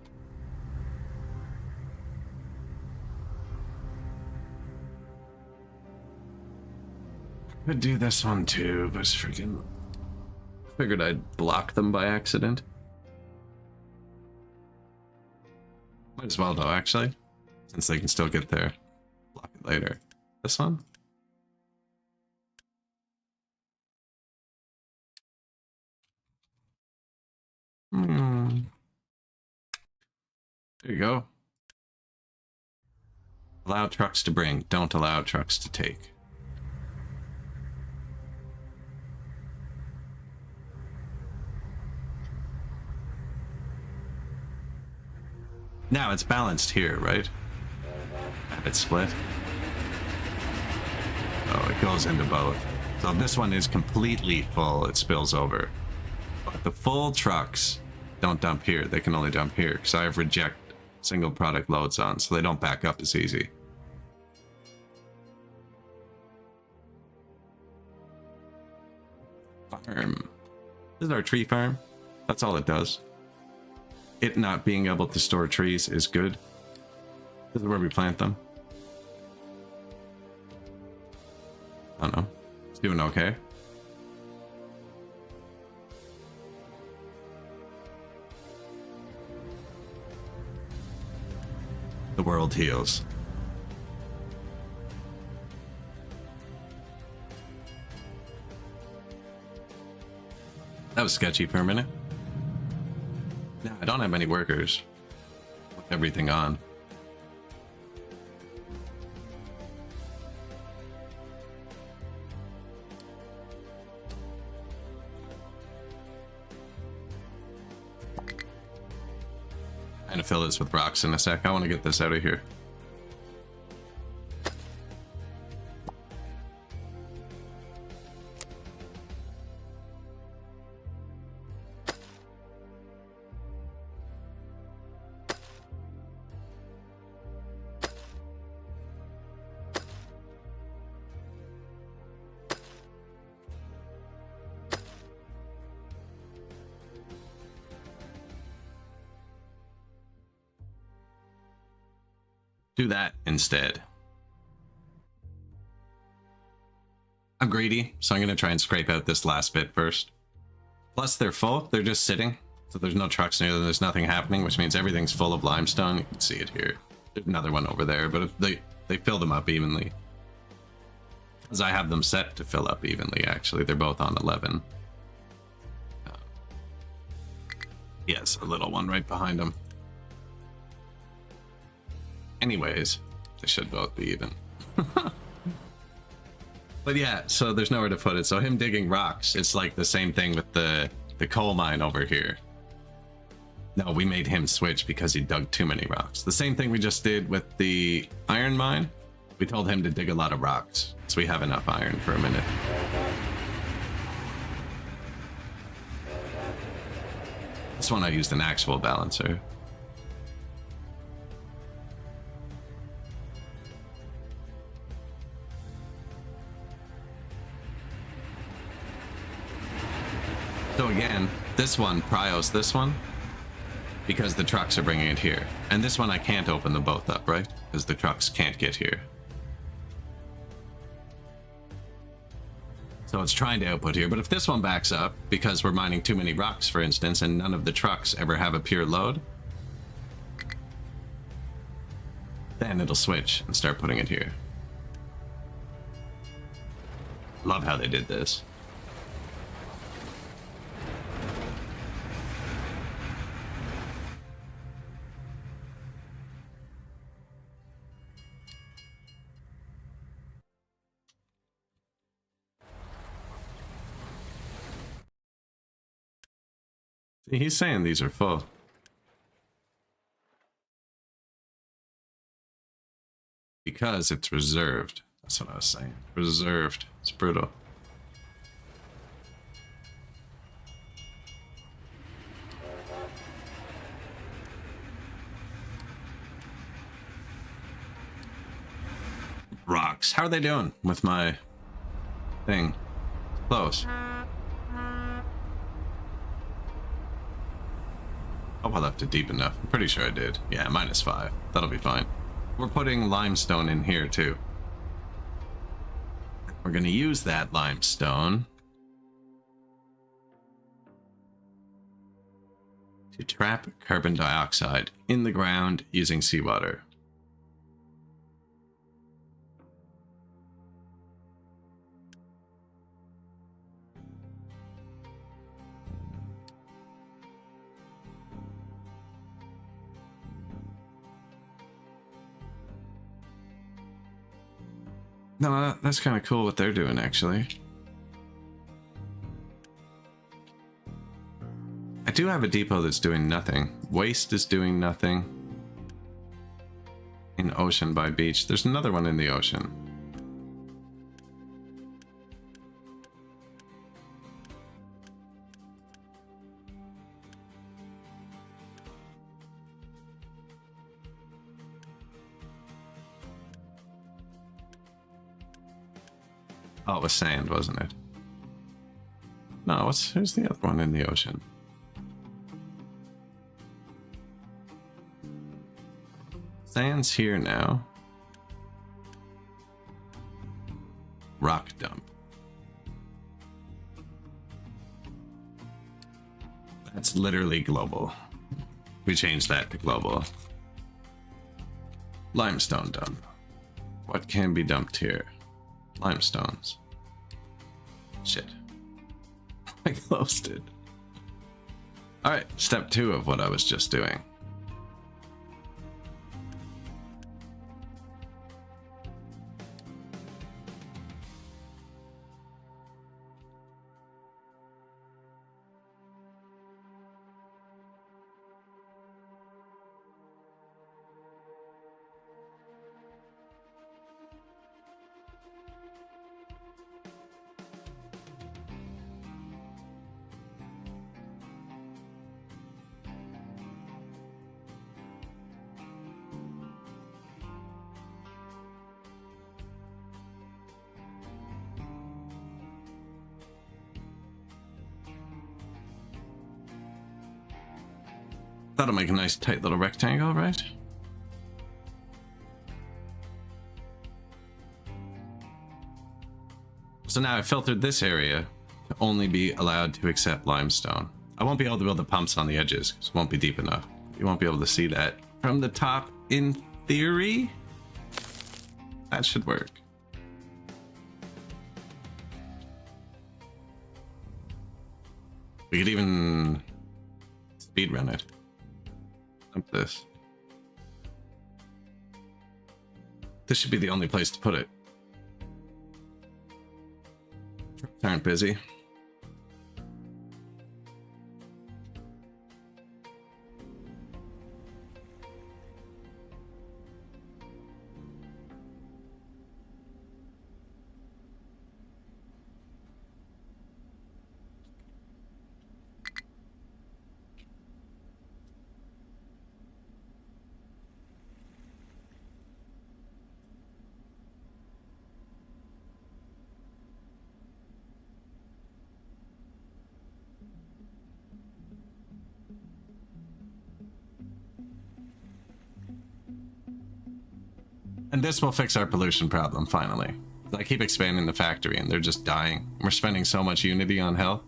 Could do this one too, but it's freaking... Figured I'd block them by accident. Might as well though, actually. Since they can still get there. Block it later. This one? There you go. Allow trucks to bring, don't allow trucks to take. Now it's balanced here, right? Have it split. Oh, it goes into both. So if this one is completely full, it spills over. But the full trucks don't dump here. They can only dump here because I have reject single product loads on, so they don't back up as easy. Farm. This is our tree farm. That's all it does. It not being able to store trees is good. This is where we plant them. I don't know. It's doing okay. The world heals. That was sketchy for a minute. Now, I don't have many workers with everything on. I'm gonna fill this with rocks in a sec. I want to get this out of here. Do that instead. I'm greedy, so I'm going to try and scrape out this last bit first. Plus, they're full. They're just sitting. So there's no trucks near them. There's nothing happening, which means everything's full of limestone. You can see it here. There's another one over there, but if they fill them up evenly. As I have them set to fill up evenly, actually. They're both on 11. Yes, a little one right behind them. Anyways, they should both be even. But yeah, so there's nowhere to put it. So him digging rocks, it's like the same thing with the coal mine over here. No, we made him switch because he dug too many rocks. The same thing we just did with the iron mine. We told him to dig a lot of rocks, so we have enough iron for a minute. This one I used an actual balancer. So again, this one prios this one because the trucks are bringing it here. And this one I can't open them both up, right? Because the trucks can't get here. So it's trying to output here. But if this one backs up because we're mining too many rocks, for instance, and none of the trucks ever have a pure load, then it'll switch and start putting it here. Love how they did this. He's saying these are full. Because it's reserved. That's what I was saying. Reserved. It's brutal. Rocks. How are they doing with my thing? Close. Oh, I left it deep enough. I'm pretty sure I did. Yeah, -5. That'll be fine. We're putting limestone in here too. We're going to use that limestone to trap carbon dioxide in the ground using seawater. No, that's kind of cool what they're doing, actually. I do have a depot that's doing nothing. Waste is doing nothing. In ocean by beach. There's another one in the ocean. Oh, it was sand, wasn't it? No, who's the other one in the ocean? Sand's here now. Rock dump. That's literally global. We changed that to global. Limestone dump. What can be dumped here? Limestones. Shit. I closed it. Alright, step 2 of what I was just doing. That'll make a nice tight little rectangle, right? So now I filtered this area to only be allowed to accept limestone. I won't be able to build the pumps on the edges because it won't be deep enough. You won't be able to see that from the top in theory. That should work. We could even speed run it. Dump this. This should be the only place to put it. Trucks aren't busy. And this will fix our pollution problem, finally. I keep expanding the factory and they're just dying. We're spending so much Unity on health.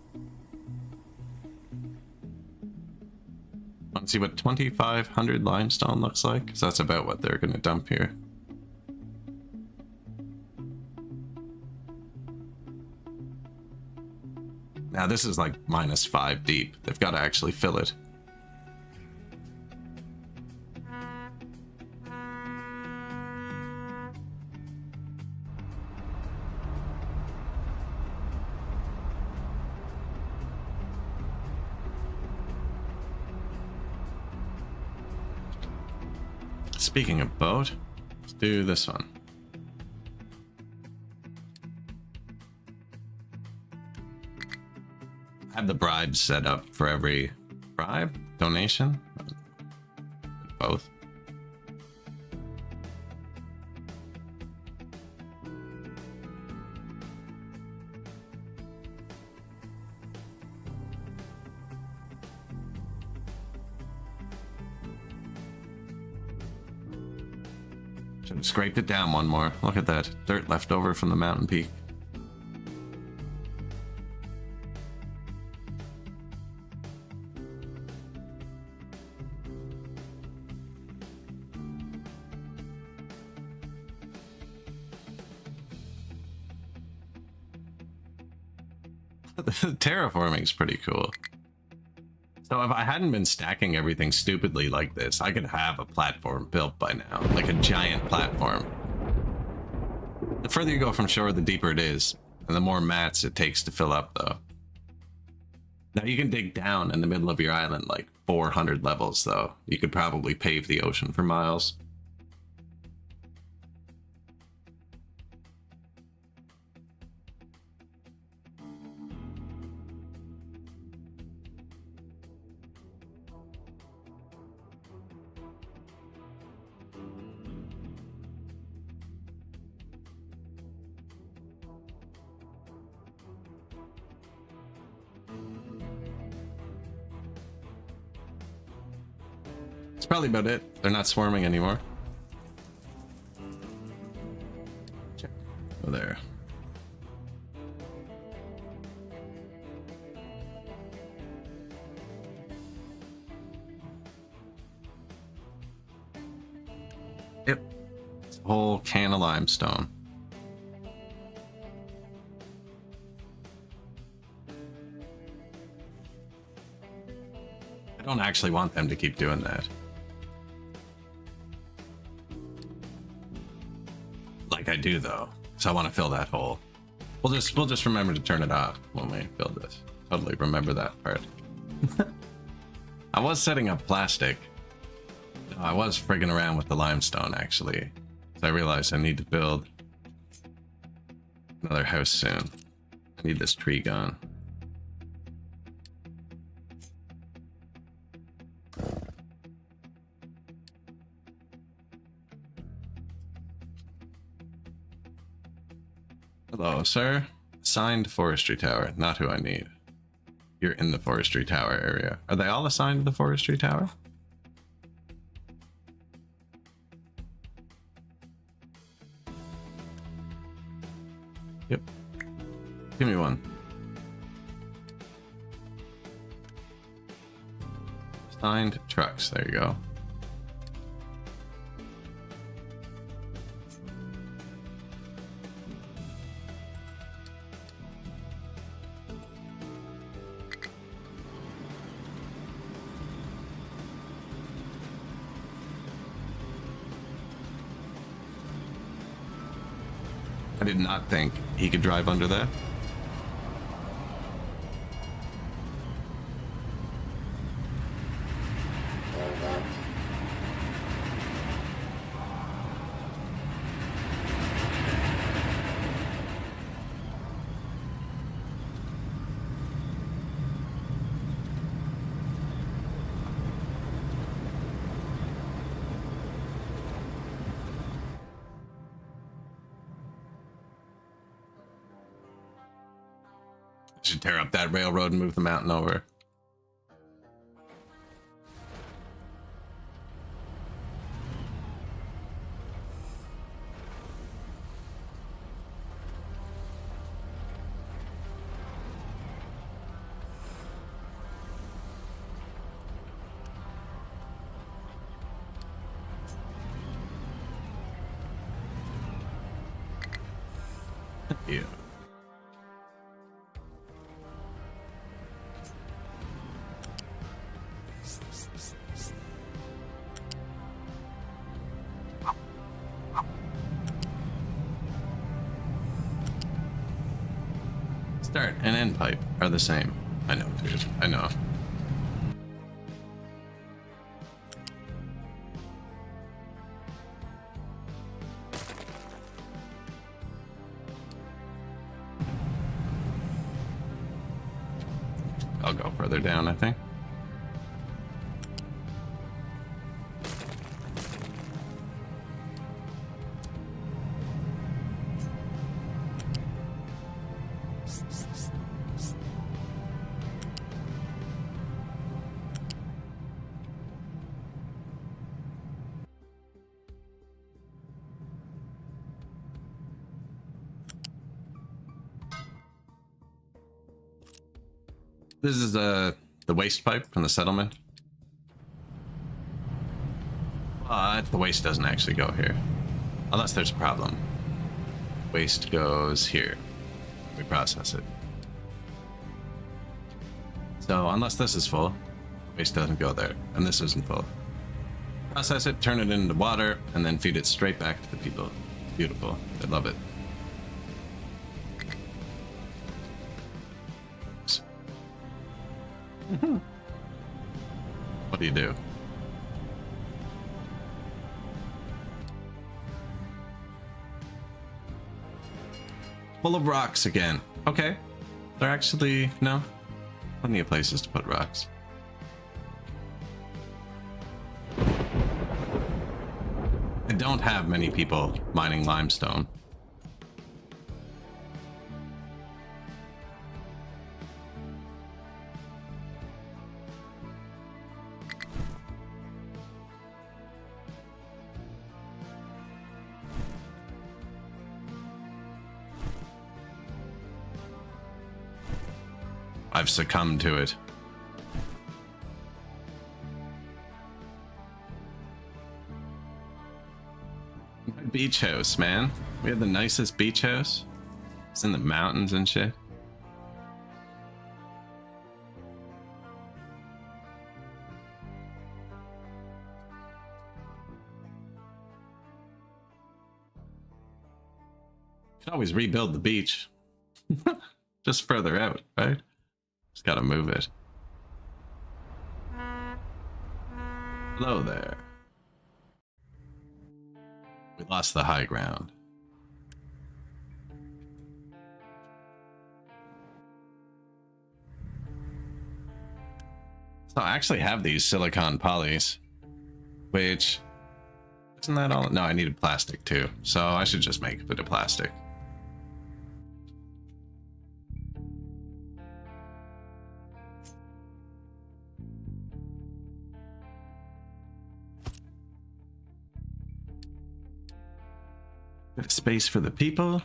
Want to see what 2,500 limestone looks like? Because that's about what they're going to dump here. Now this is like -5 deep. They've got to actually fill it. Speaking of boat, let's do this one. I have the bribes set up for every bribe, donation, both. Should have scraped it down one more. Look at that dirt left over from the mountain peak. Terraforming's pretty cool. So if I hadn't been stacking everything stupidly like this, I could have a platform built by now, like a giant platform. The further you go from shore, the deeper it is, and the more mats it takes to fill up, though. Now you can dig down in the middle of your island like 400 levels, though. You could probably pave the ocean for miles. That's probably about it. They're not swarming anymore. Oh, there. Yep. It's a whole can of limestone. I don't actually want them to keep doing that. Like I do though, so I want to fill that hole. We'll just remember to turn it off when we build this. Totally remember that part. I was setting up plastic. No, I was frigging around with the limestone actually. So I realized I need to build another house soon. I need this tree gone. Hello, sir. Assigned forestry tower, not who I need. You're in the forestry tower area. Are they all assigned to the forestry tower? Yep. Give me one. Assigned trucks, there you go. I did not think he could drive under that. Should tear up that railroad and move the mountain over. Yeah. Start and end pipe are the same. I know, dude. I know. I'll go further down, I think. This is the waste pipe from the settlement. But the waste doesn't actually go here. Unless there's a problem. Waste goes here. We process it. So unless this is full, waste doesn't go there, and this isn't full. Process it, turn it into water, and then feed it straight back to the people. Beautiful. They love it. What do you do? Full of rocks again. Okay. They're actually, no. Plenty of places to put rocks. I don't have many people mining limestone. I've succumbed to it. My beach house, man. We have the nicest beach house. It's in the mountains and shit. Could always rebuild the beach. Just further out, right? Just gotta move it. Hello there. We lost the high ground. So I actually have these silicon polys, which isn't that all? No, I needed plastic too. So I should just make a bit of plastic. Bit of space for the people.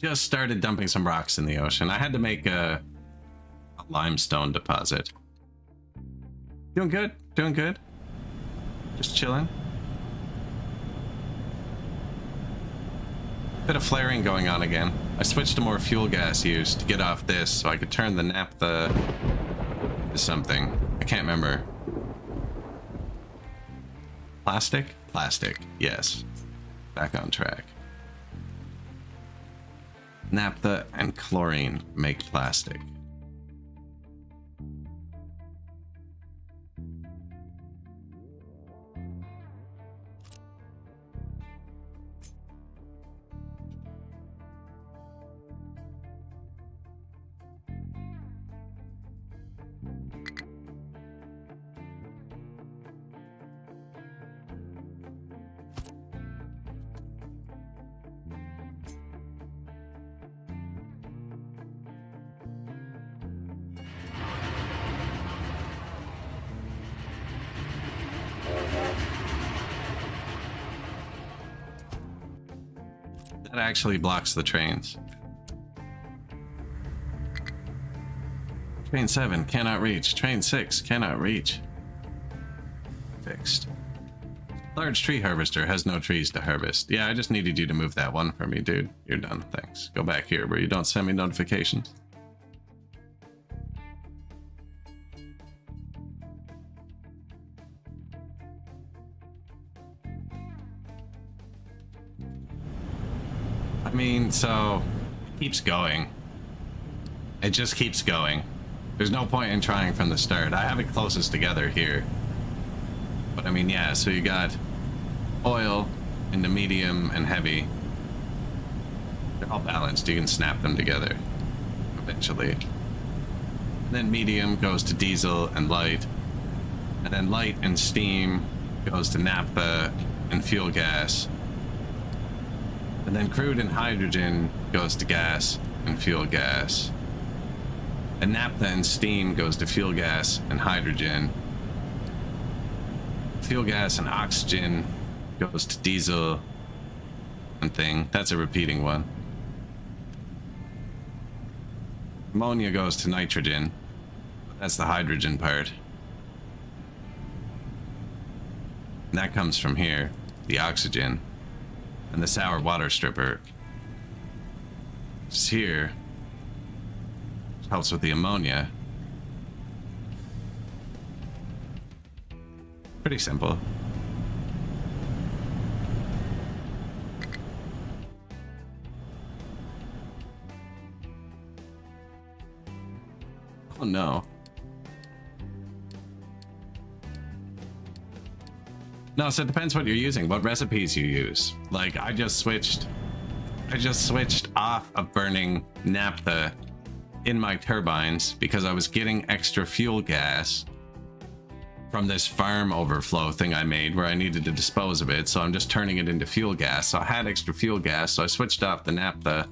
Just started dumping some rocks in the ocean. I had to make a limestone deposit. Doing good, doing good. Just chilling. Bit of flaring going on again. I switched to more fuel gas use to get off this so I could turn the naphtha into something. I can't remember. Plastic? Plastic, yes. Back on track. Naphtha and chlorine make plastic. That actually blocks the trains. Train 7 cannot reach. Train 6 cannot reach. Fixed. Large tree harvester has no trees to harvest. Yeah, I just needed you to move that one for me, dude. You're done. Thanks. Go back here where you don't send me notifications. I mean, so it keeps going. It just keeps going. There's no point in trying from the start. I have it closest together here. But I mean, yeah, so you got oil into medium and heavy. They're all balanced. You can snap them together eventually. And then medium goes to diesel and light. And then light and steam goes to naphtha and fuel gas. And then crude and hydrogen goes to gas and fuel gas. And naphtha and steam goes to fuel gas and hydrogen. Fuel gas and oxygen goes to diesel and thing. That's a repeating one. Ammonia goes to nitrogen. That's the hydrogen part. And that comes from here, the oxygen. And the sour water stripper is here. Helps with the ammonia. Pretty simple. Oh no. No, so it depends what you're using, what recipes you use. Like I just switched off of burning naphtha in my turbines because I was getting extra fuel gas from this farm overflow thing I made where I needed to dispose of it. So I'm just turning it into fuel gas. So I had extra fuel gas, so I switched off the naphtha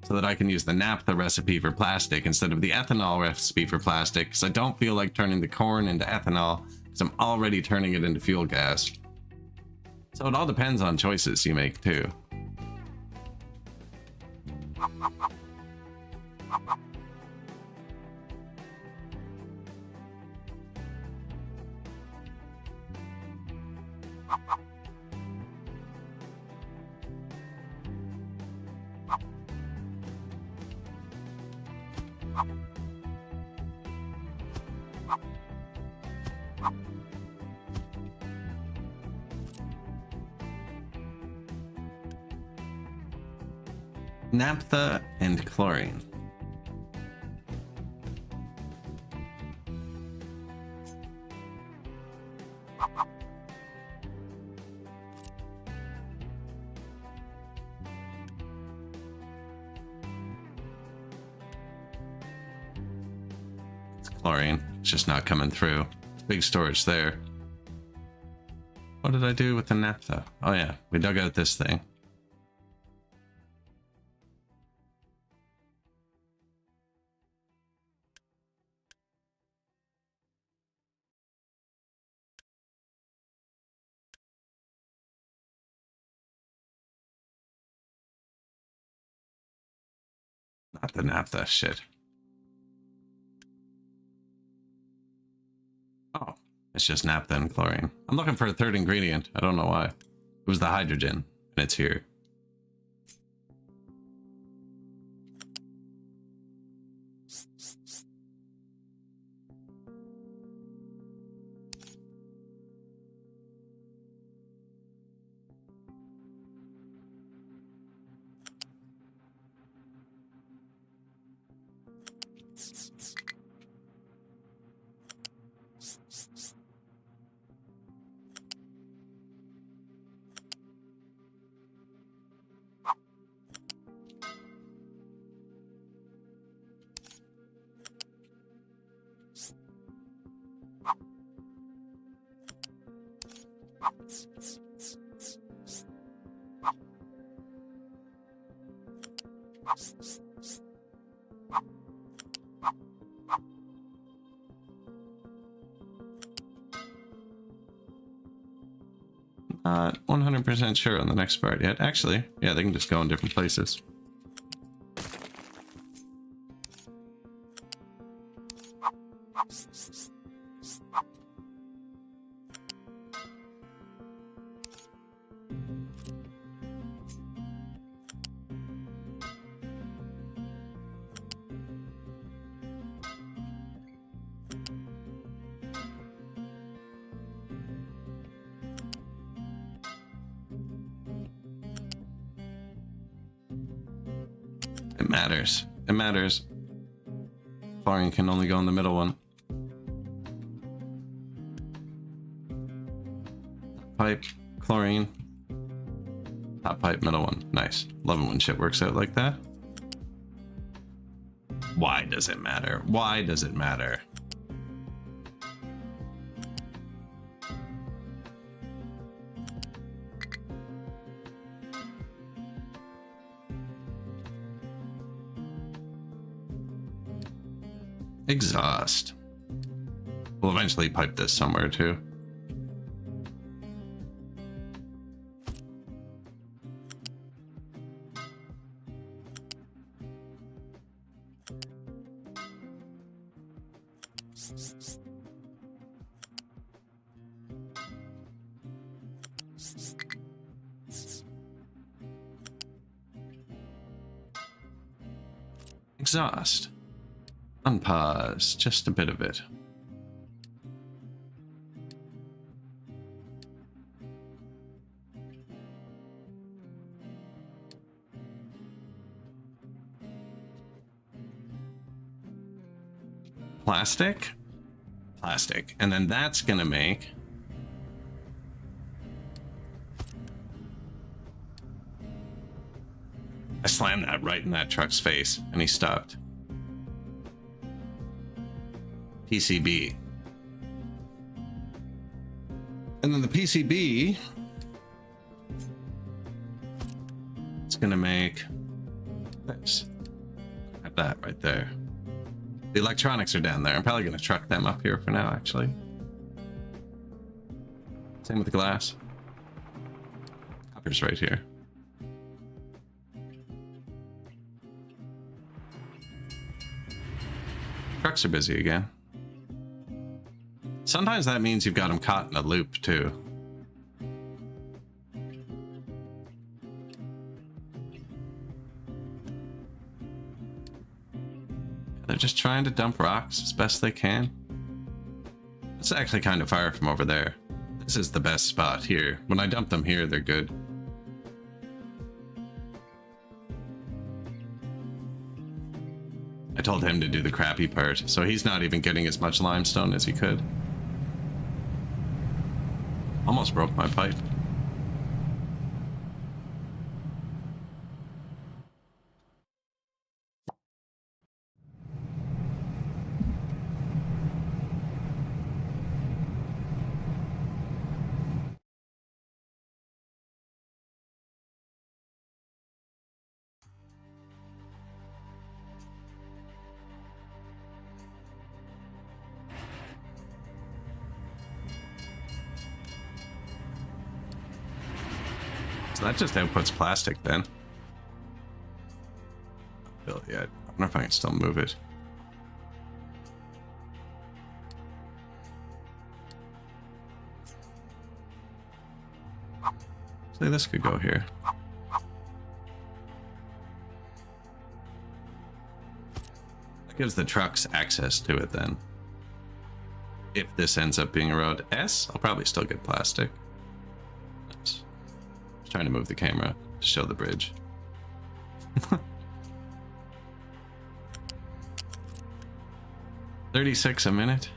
so that I can use the naphtha recipe for plastic instead of the ethanol recipe for plastic, because I don't feel like turning the corn into ethanol because I'm already turning it into fuel gas. So it all depends on choices you make too. Naphtha and chlorine. It's chlorine. It's just not coming through. Big storage there. What did I do with the naphtha? Oh yeah, we dug out this thing. Not the naphtha, shit. Oh, it's just naphtha and chlorine. I'm looking for a third ingredient. I don't know why. It was the hydrogen, and it's here. Not 100% sure on the next part yet. Actually, yeah, they can just go in different places. It matters. It matters. Chlorine can only go in the middle one. Pipe, chlorine. Top pipe, middle one. Nice. Love it when shit works out like that. Why does it matter? Why does it matter? Exhaust. We'll eventually pipe this somewhere too. Exhaust. Unpause just a bit of it. Plastic, plastic, and then that's gonna make I slammed that right in that truck's face and he stopped. PCB. And then the PCB it's gonna make this. Have that right there. The electronics are down there. I'm probably gonna truck them up here for now, actually. Same with the glass. Copper's right here. Trucks are busy again. Sometimes that means you've got them caught in a loop, too. They're just trying to dump rocks as best they can. It's actually kind of far from over there. This is the best spot here. When I dump them here, they're good. I told him to do the crappy part, so he's not even getting as much limestone as he could. Almost broke my pipe. So that just outputs plastic then. Not built yet. I wonder if I can still move it. So this could go here. That gives the trucks access to it then. If this ends up being a road S, I'll probably still get plastic. Nice. Trying to move the camera to show the bridge. $36 a minute.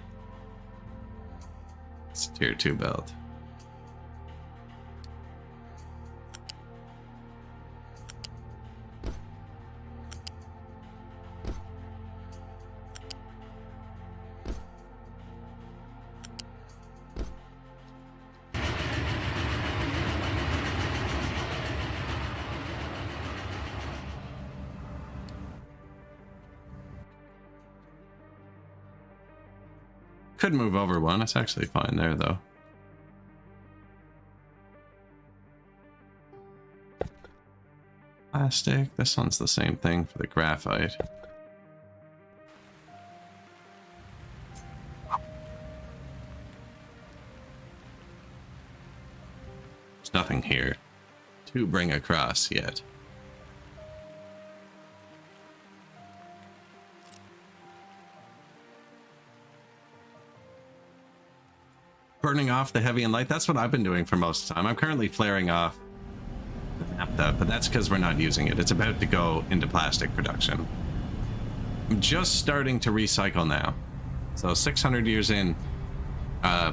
It's a tier 2 belt. Could move over one. It's actually fine there, though. Plastic. This one's the same thing for the graphite. There's nothing here to bring across yet. Burning off the heavy and light. That's what I've been doing for most of the time. I'm currently flaring off the naphtha, but that's because we're not using it. It's about to go into plastic production. I'm just starting to recycle now. So 600 years in,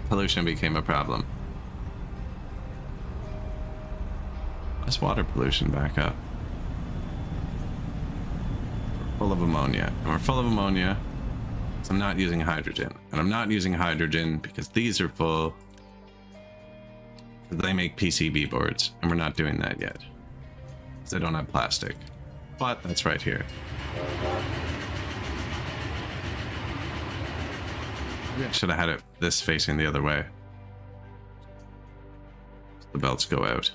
pollution became a problem. Let's water pollution back up. We're full of ammonia. And we're full of ammonia. I'm not using hydrogen, and I'm not using hydrogen because these are full. They make PCB boards, and we're not doing that yet because they don't have plastic. But that's right here. Maybe I should have had it this facing the other way. So the belts go out.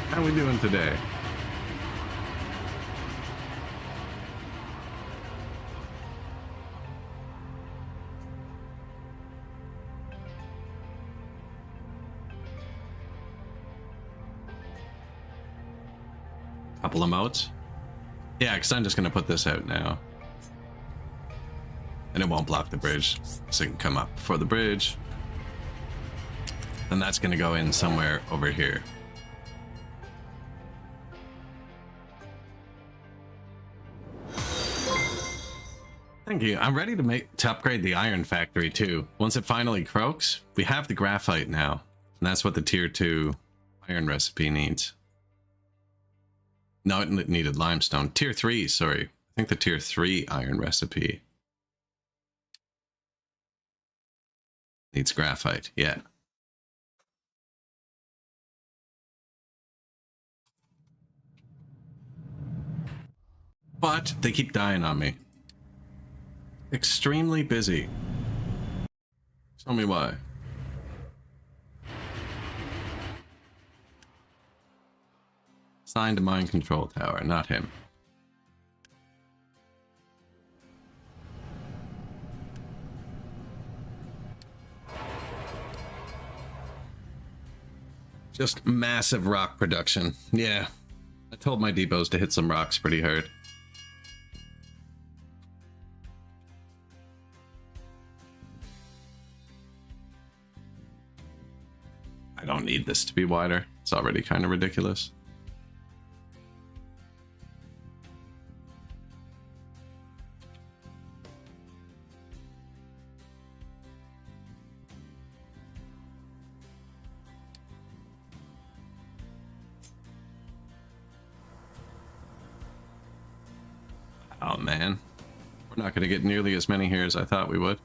How we doing today? Couple of moats. Yeah, because I'm just going to put this out now. And it won't block the bridge. So it can come up before the bridge. And that's going to go in somewhere over here. Thank you. I'm ready to upgrade the iron factory too. Once it finally croaks, we have the graphite now. And that's what the tier 2 iron recipe needs. No, it needed limestone. Tier 3, sorry. I think the tier 3 iron recipe needs graphite. Yeah. But they keep dying on me. Extremely busy. Tell me why. Assigned to mine control tower, not him. Just massive rock production. Yeah. I told my depots to hit some rocks pretty hard. I don't need this to be wider. It's already kind of ridiculous. Oh man, we're not going to get nearly as many here as I thought we would.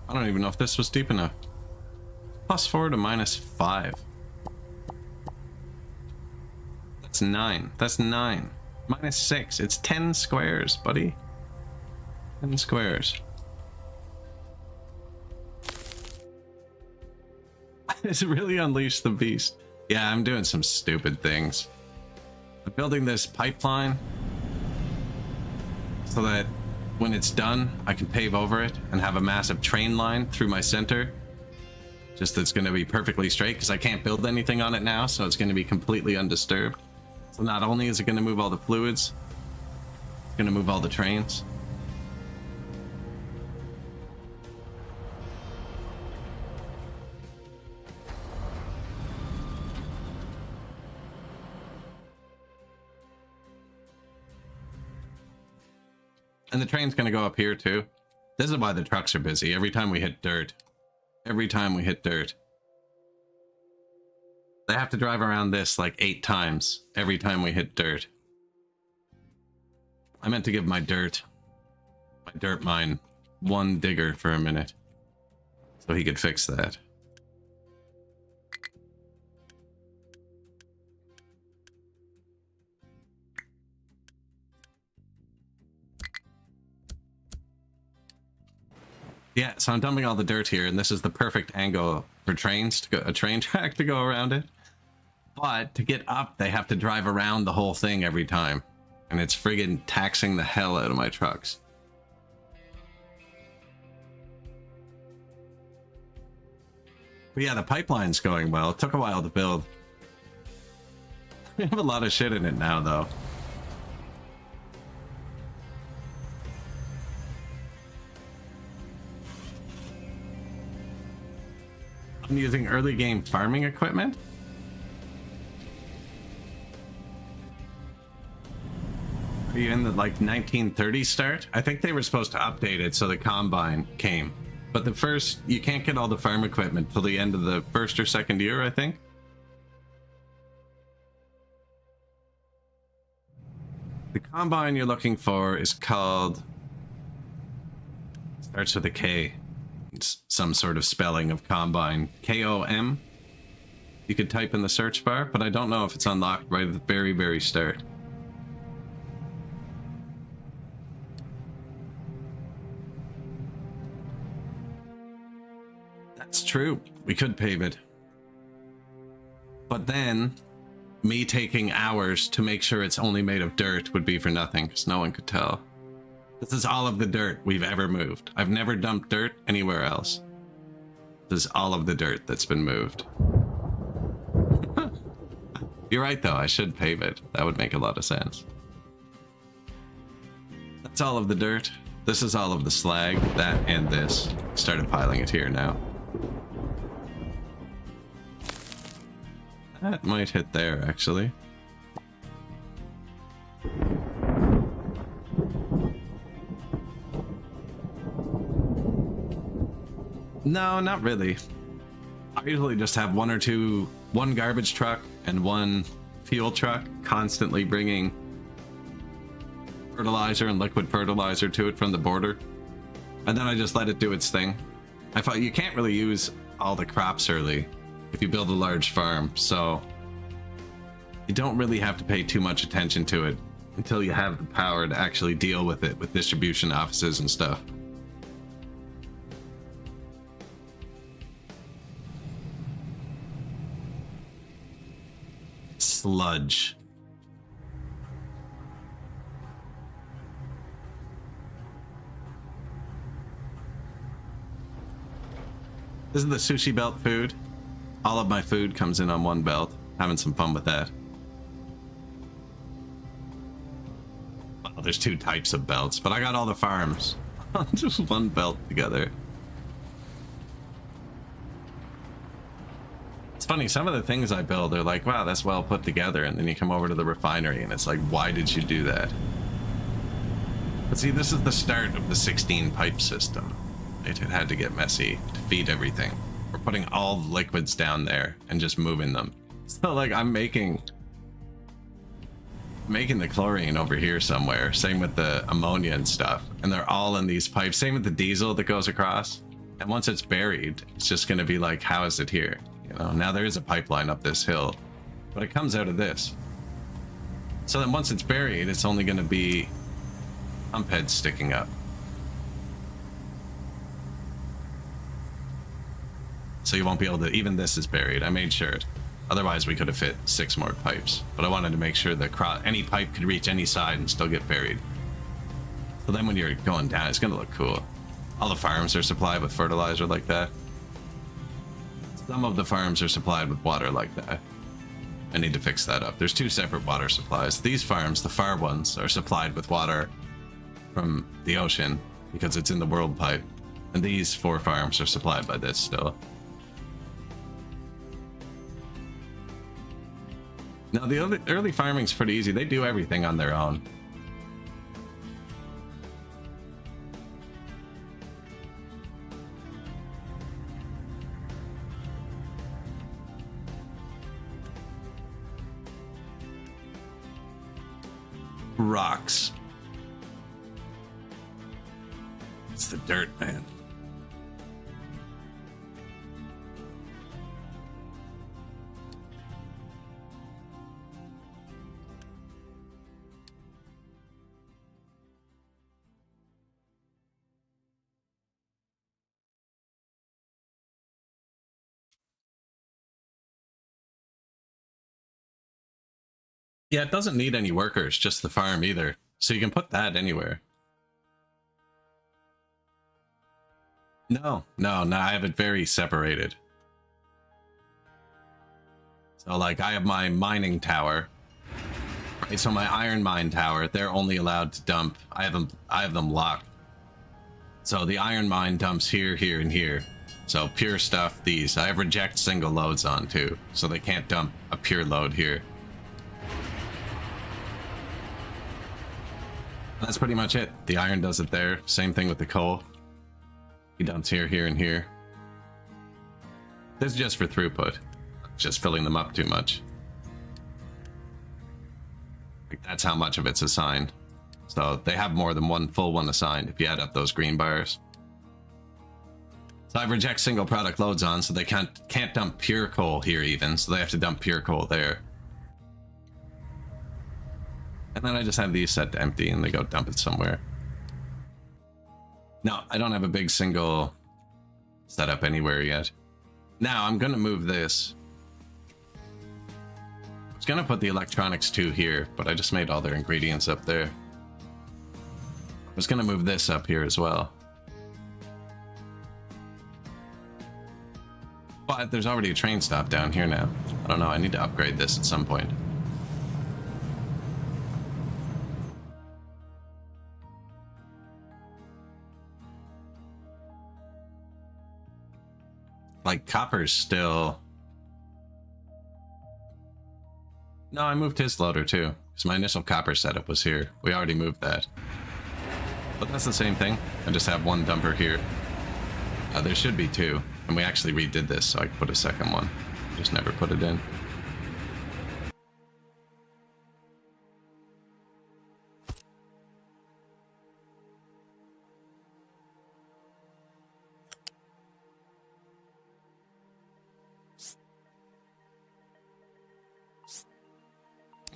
I don't even know if this was deep enough. +4 to -5. That's 9. That's 9. -6. It's 10 squares, buddy. 10 squares. It's really unleashed the beast. Yeah, I'm doing some stupid things. I'm building this pipeline so that when it's done, I can pave over it and have a massive train line through my center. Just that's going to be perfectly straight because I can't build anything on it now, so it's going to be completely undisturbed. So not only is it going to move all the fluids, it's going to move all the trains. And the train's going to go up here too. This is why the trucks are busy. Every time we hit dirt. Every time we hit dirt. They have to drive around this like 8 times every time we hit dirt. I meant to give my dirt mine one digger for a minute. So he could fix that. Yeah, so I'm dumping all the dirt here, and this is the perfect angle for trains to go, a train track to go around it. But to get up, they have to drive around the whole thing every time. And it's friggin' taxing the hell out of my trucks. But yeah, the pipeline's going well. It took a while to build. We have a lot of shit in it now, though. I'm using early game farming equipment. Are you in the like 1930 start? I think they were supposed to update it so the combine came. But the first, you can't get all the farm equipment till the end of the first or second year, I think. The combine you're looking for is called, starts with a K. It's some sort of spelling of combine. K-O-M. You could type in the search bar, but I don't know if it's unlocked right at the very, very start. true. We could pave it. But then, me taking hours to make sure it's only made of dirt would be for nothing, because no one could tell. This is all of the dirt we've ever moved. I've never dumped dirt anywhere else. This is all of the dirt that's been moved. You're right, though. I should pave it. That would make a lot of sense. That's all of the dirt. This is all of the slag. That and this. Started piling it here now. That might hit there, actually. No, not really. I usually just have one garbage truck and one fuel truck constantly bringing fertilizer and liquid fertilizer to it from the border. And then I just let it do its thing. I thought you can't really use all the crops early if you build a large farm, so you don't really have to pay too much attention to it until you have the power to actually deal with it with distribution offices and stuff. Sludge. This is the sushi belt food. All of my food comes in on one belt. Having some fun with that. Well, there's two types of belts, but I got all the farms on just one belt together. It's funny, some of the things I build are like, wow, that's well put together, and then you come over to the refinery and it's like, why did you do that? But see, this is the start of the 16 pipe system. It had to get messy to feed everything. We're putting all the liquids down there and just moving them. So like I'm making the chlorine over here somewhere. Same with the ammonia and stuff. And they're all in these pipes. Same with the diesel that goes across. And once it's buried, it's just going to be like, how is it here? You know, now there is a pipeline up this hill, but it comes out of this. So then once it's buried, it's only going to be pump heads sticking up. So you won't be able to, even this is buried. I made sure it. Otherwise we could have fit 6 more pipes, but I wanted to make sure that any pipe could reach any side and still get buried. So then when you're going down, it's gonna look cool. All the farms are supplied with fertilizer like that. Some of the farms are supplied with water like that. I need to fix that up. There's 2 separate water supplies. These farms, the far ones, are supplied with water from the ocean because it's in the world pipe. And these 4 farms are supplied by this still. Now, the early farming's pretty easy. They do everything on their own. Rocks. It's the dirt, man. Yeah, it doesn't need any workers, just the farm either. So you can put that anywhere. No, I have it very separated. So like I have my mining tower. Right, so my iron mine tower, they're only allowed to dump. I have them locked. So the iron mine dumps here, here, and here. So pure stuff, these. I have reject single loads on too. So they can't dump a pure load here. That's pretty much it. The iron does it there. Same thing with the coal. He dumps here, here, and here. This is just for throughput. Just filling them up too much. Like that's how much of it's assigned. So they have more than one full one assigned if you add up those green bars. So I reject single product loads on, so they can't dump pure coal here even. So they have to dump pure coal there. And then I just have these set to empty and they go dump it somewhere. No, I don't have a big single setup anywhere yet. Now I'm gonna move this. I was gonna put the electronics 2 here, but I just made all their ingredients up there. I was gonna move this up here as well. But there's already a train stop down here now. I don't know, I need to upgrade this at some point. Like, copper's still... No, I moved his loader too, because my initial copper setup was here. We already moved that. But that's the same thing. I just have one dumper here. There should be 2. And we actually redid this, so I could put a second one. Just never put it in.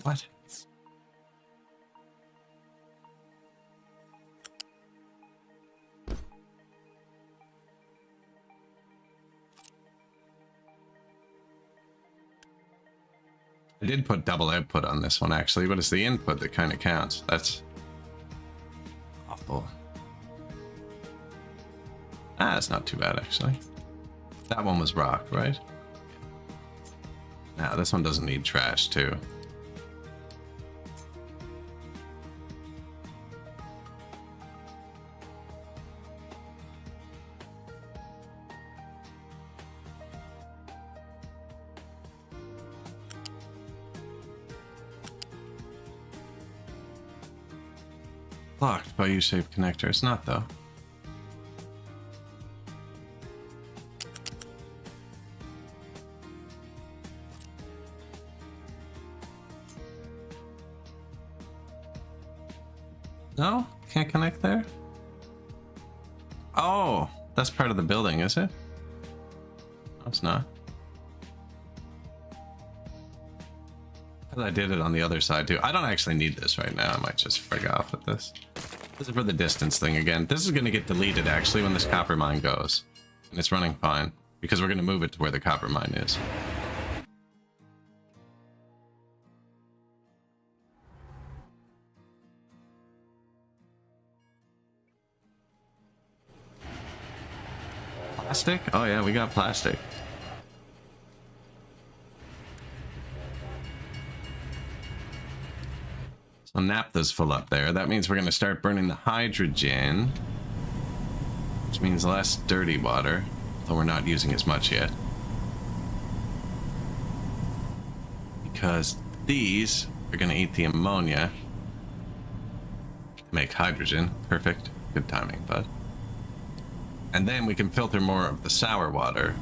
What? I did put double output on this one actually, but it's the input that kind of counts. That's awful. Ah, that's not too bad actually. That one was rock, right? Now this one doesn't need trash too. Locked by U-shaped connector. It's not though. No? Can't connect there? Oh, that's part of the building, is it? No, it's not. I did it on the other side too. I don't actually need this right now. I might just frig off with this. This is for the distance thing again. This is going to get deleted actually when this copper mine goes. And it's running fine because we're going to move it to where the copper mine is. Plastic? Oh yeah, we got plastic. So naphtha's full up there. That means we're going to start burning the hydrogen, which means less dirty water, though we're not using as much yet. Because these are going to eat the ammonia to make hydrogen. Perfect. Good timing, bud. And then we can filter more of the sour water.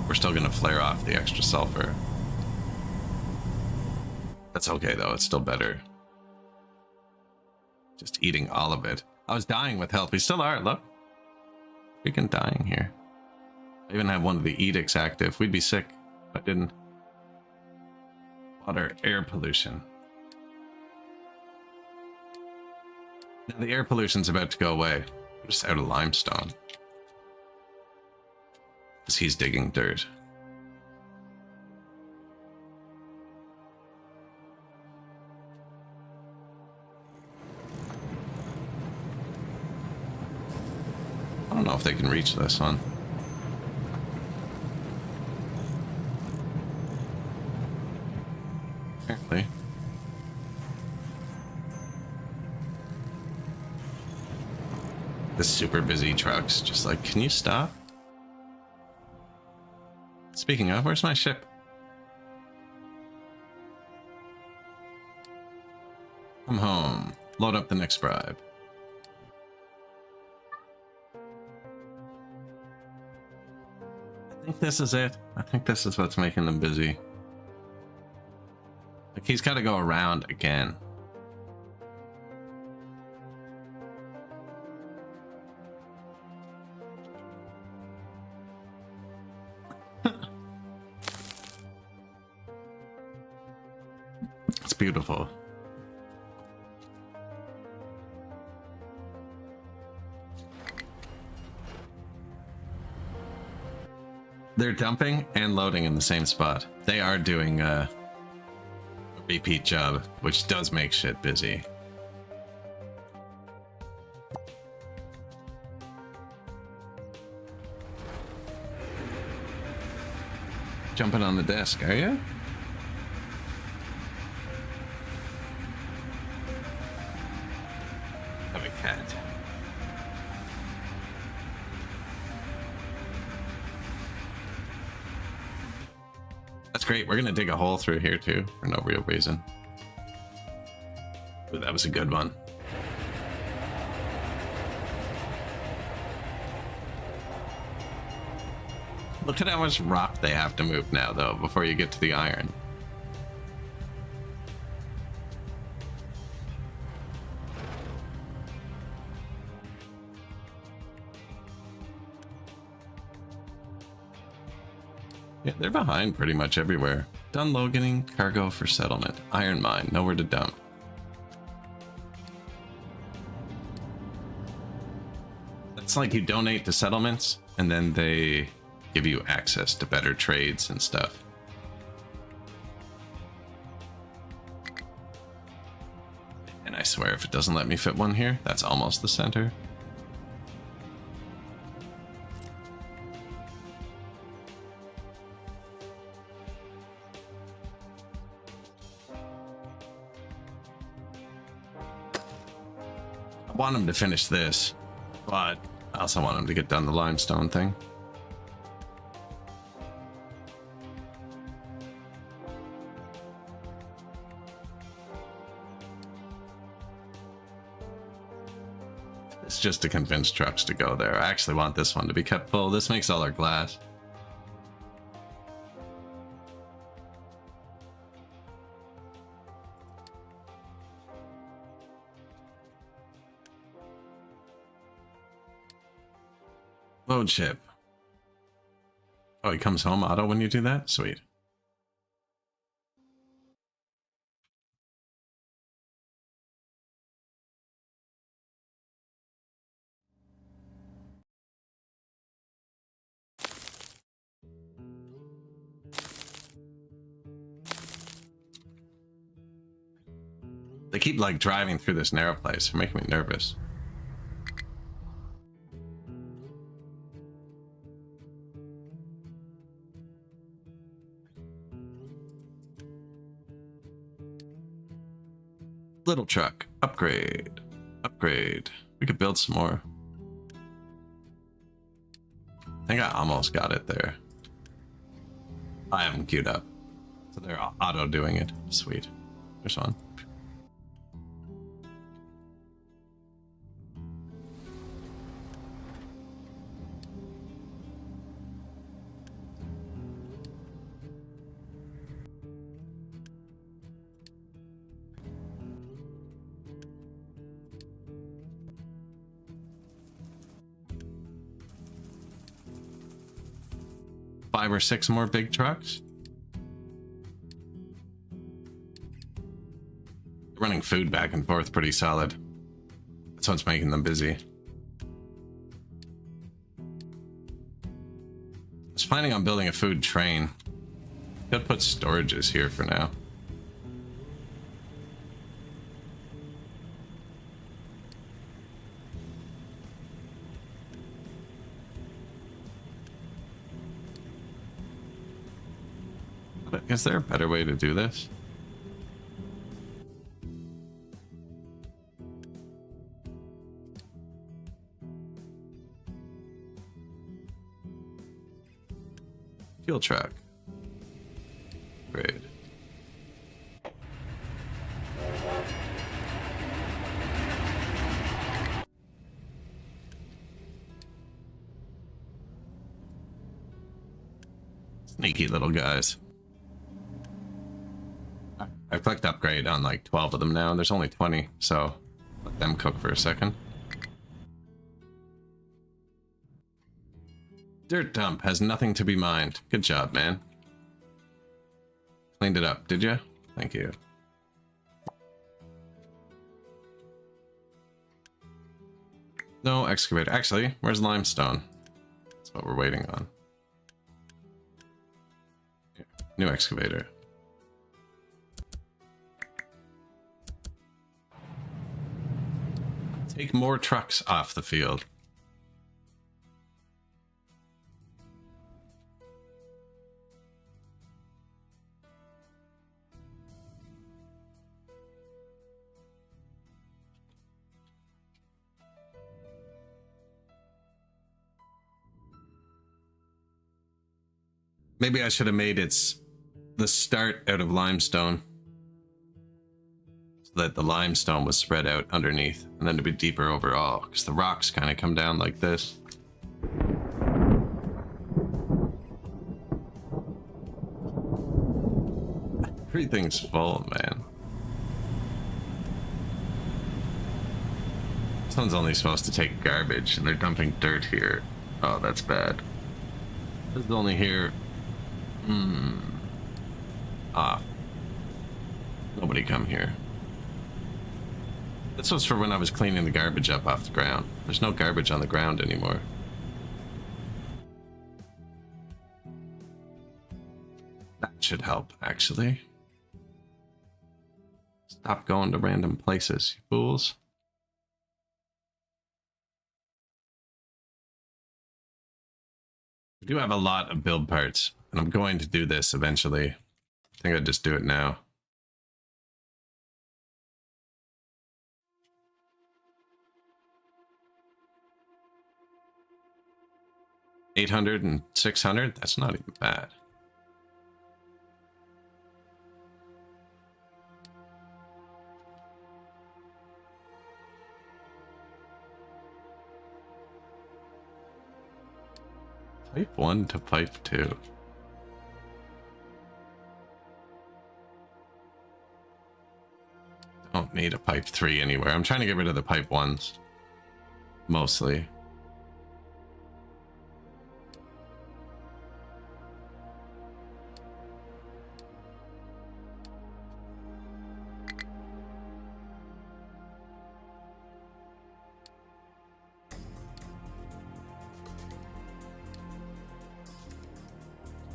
We're still going to flare off the extra sulfur. That's okay, though. It's still better. Just eating all of it. I was dying with health. We still are. Look. Freaking dying here. I even have one of the edicts active. We'd be sick if I didn't. Water, air pollution. Now the air pollution's about to go away. We're just out of limestone. Because he's digging dirt. I don't know if they can reach this one. Apparently. The super busy trucks just like, can you stop? Speaking of, where's my ship? Come home. Load up the next bribe. I think this is it. I think this is what's making them busy. Like, he's got to go around again. It's beautiful. They're dumping and loading in the same spot. They are doing a repeat job, which does make shit busy. Jumping on the desk, are you? Have a cat. That's great. We're gonna dig a hole through here too, for no real reason. Ooh, that was a good one. Look at how much rock they have to move now, though, before you get to the iron. Yeah, they're behind pretty much everywhere. Done locating cargo for settlement. Iron mine, nowhere to dump. It's like you donate to settlements, and then they give you access to better trades and stuff. And I swear if it doesn't let me fit one here, that's almost the center. I want him to finish this, but I also want him to get done the limestone thing. It's just to convince trucks to go there. I actually want this one to be kept full. This makes all our glass. Load ship. Oh, he comes home auto when you do that? Sweet. They keep like driving through this narrow place. They're making me nervous. Little truck. Upgrade. Upgrade. We could build some more. I think I almost got it there. I have them queued up. So they're auto doing it. Sweet. There's one. Five or six more big trucks. Running food back and forth pretty solid. That's what's making them busy. I was planning on building a food train. Could put storages here for now. But is there a better way to do this? Fuel truck. Great. Sneaky little guys. I clicked upgrade on like 12 of them now, and there's only 20, so let them cook for a second. Dirt dump has nothing to be mined. Good job, man. Cleaned it up, did you? Thank you. No excavator. Actually, where's limestone? That's what we're waiting on. New excavator. Take more trucks off the field. Maybe I should have made the start out of limestone, so that the limestone was spread out underneath, and then to be deeper overall, because the rocks kind of come down like this. Everything's full, man. This one's only supposed to take garbage, and they're dumping dirt here. Oh, that's bad. This is only here. Ah. Nobody come here. This was for when I was cleaning the garbage up off the ground. There's no garbage on the ground anymore. That should help, actually. Stop going to random places, you fools. We do have a lot of build parts, and I'm going to do this eventually. I think I'd just do it now. $800 and $600? That's not even bad. Pipe 1 to pipe 2. Don't need a pipe 3 anywhere. I'm trying to get rid of the pipe 1s. Mostly.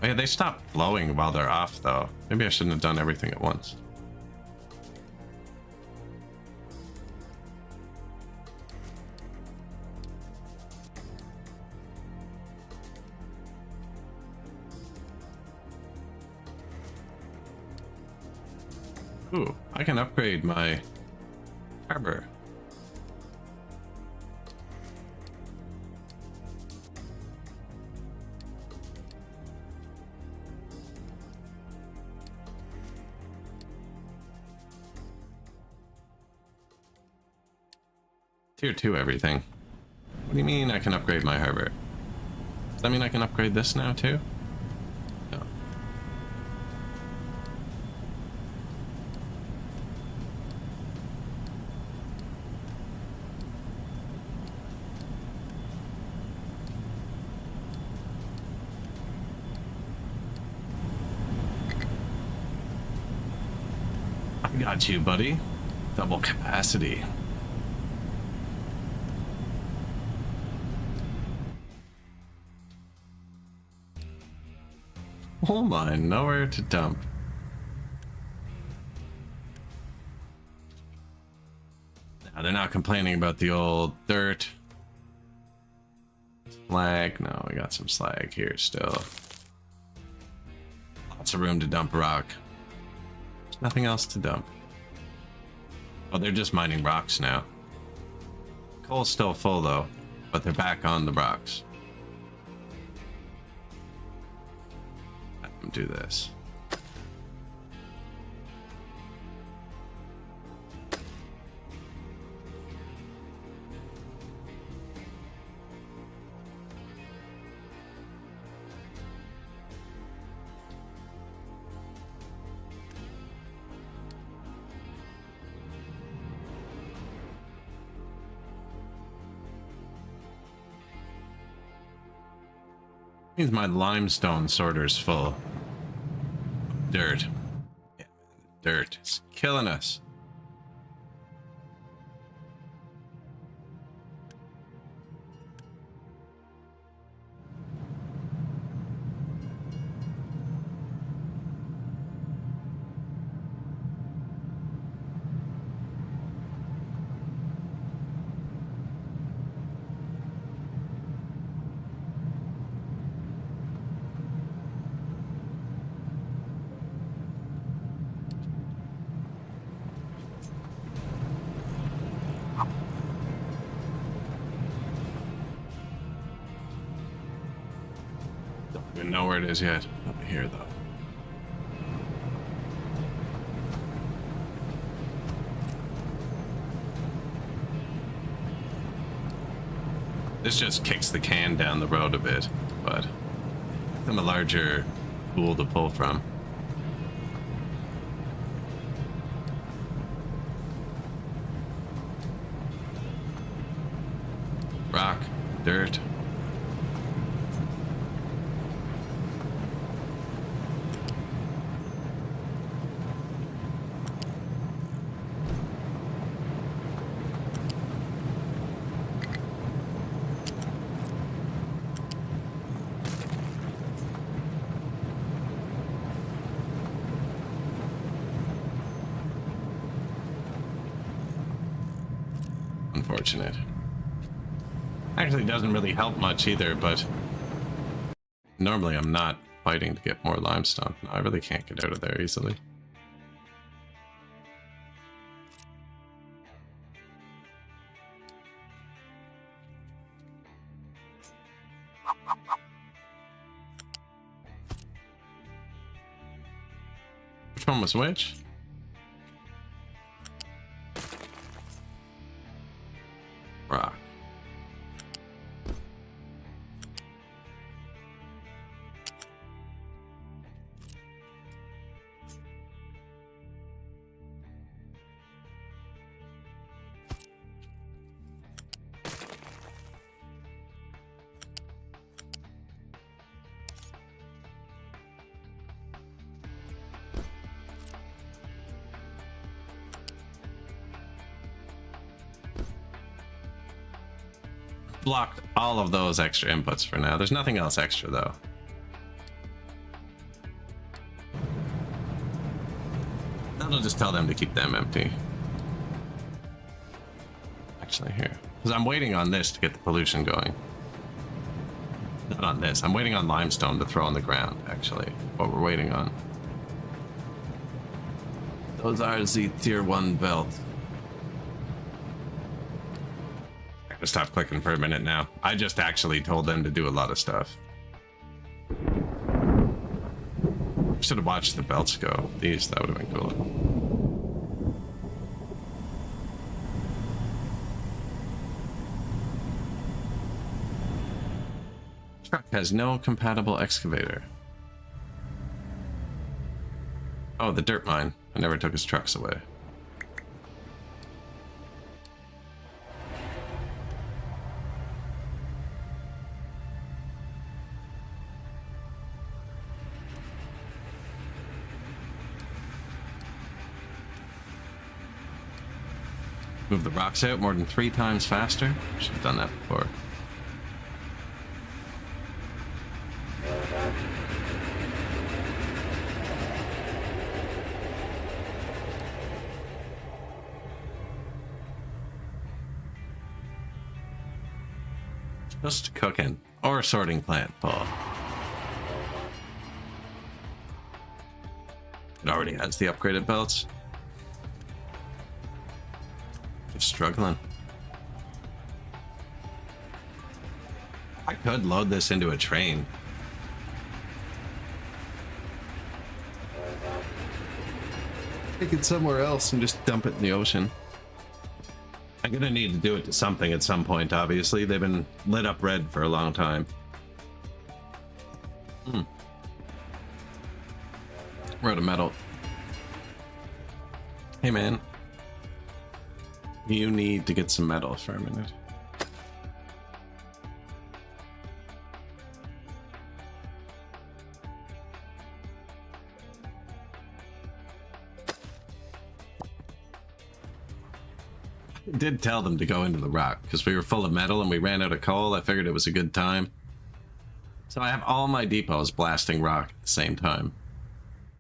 Oh yeah, they stop blowing while they're off though. Maybe I shouldn't have done everything at once. Ooh, I can upgrade my harbor. Tier 2 everything. What do you mean I can upgrade my harbor? Does that mean I can upgrade this now too? No. I got you, buddy. Double capacity. Oh my, nowhere to dump. Now they're not complaining about the old dirt. Slag, no, we got some slag here still. Lots of room to dump rock. There's nothing else to dump. Oh, they're just mining rocks now. Coal's still full though, but they're back on the rocks. Do this. Means my limestone sorter's full. Dirt. Yeah, dirt. It's killing us. where it is yet. Up here, though. This just kicks the can down the road a bit, but I'm a larger pool to pull from. Rock, dirt. Unfortunate. Actually doesn't really help much either, but normally I'm not fighting to get more limestone. No, I really can't get out of there easily. Which one was which? Rock. Blocked all of those extra inputs for now. There's nothing else extra though. I'll just tell them to keep them empty. Actually, here, because I'm waiting on this to get the pollution going. Not on this. I'm waiting on limestone to throw on the ground. Actually, what we're waiting on. Those are the tier 1 belt. I'm gonna stop clicking for a minute now. I just actually told them to do a lot of stuff. Should have watched the belts go. These, that would have been cool. Truck has no compatible excavator. Oh, the dirt mine. I never took his trucks away. Move the rocks out more than 3 times faster. Should have done that before. Just cooking or sorting plant full. It already has the upgraded belts. Just struggling. I could load this into a train. Take it somewhere else and just dump it in the ocean. I'm gonna need to do it to something at some point, obviously. They've been lit up red for a long time. We're out of metal. Hey man. You need to get some metal for a minute. I did tell them to go into the rock because we were full of metal and we ran out of coal. I figured it was a good time. So I have all my depots blasting rock at the same time,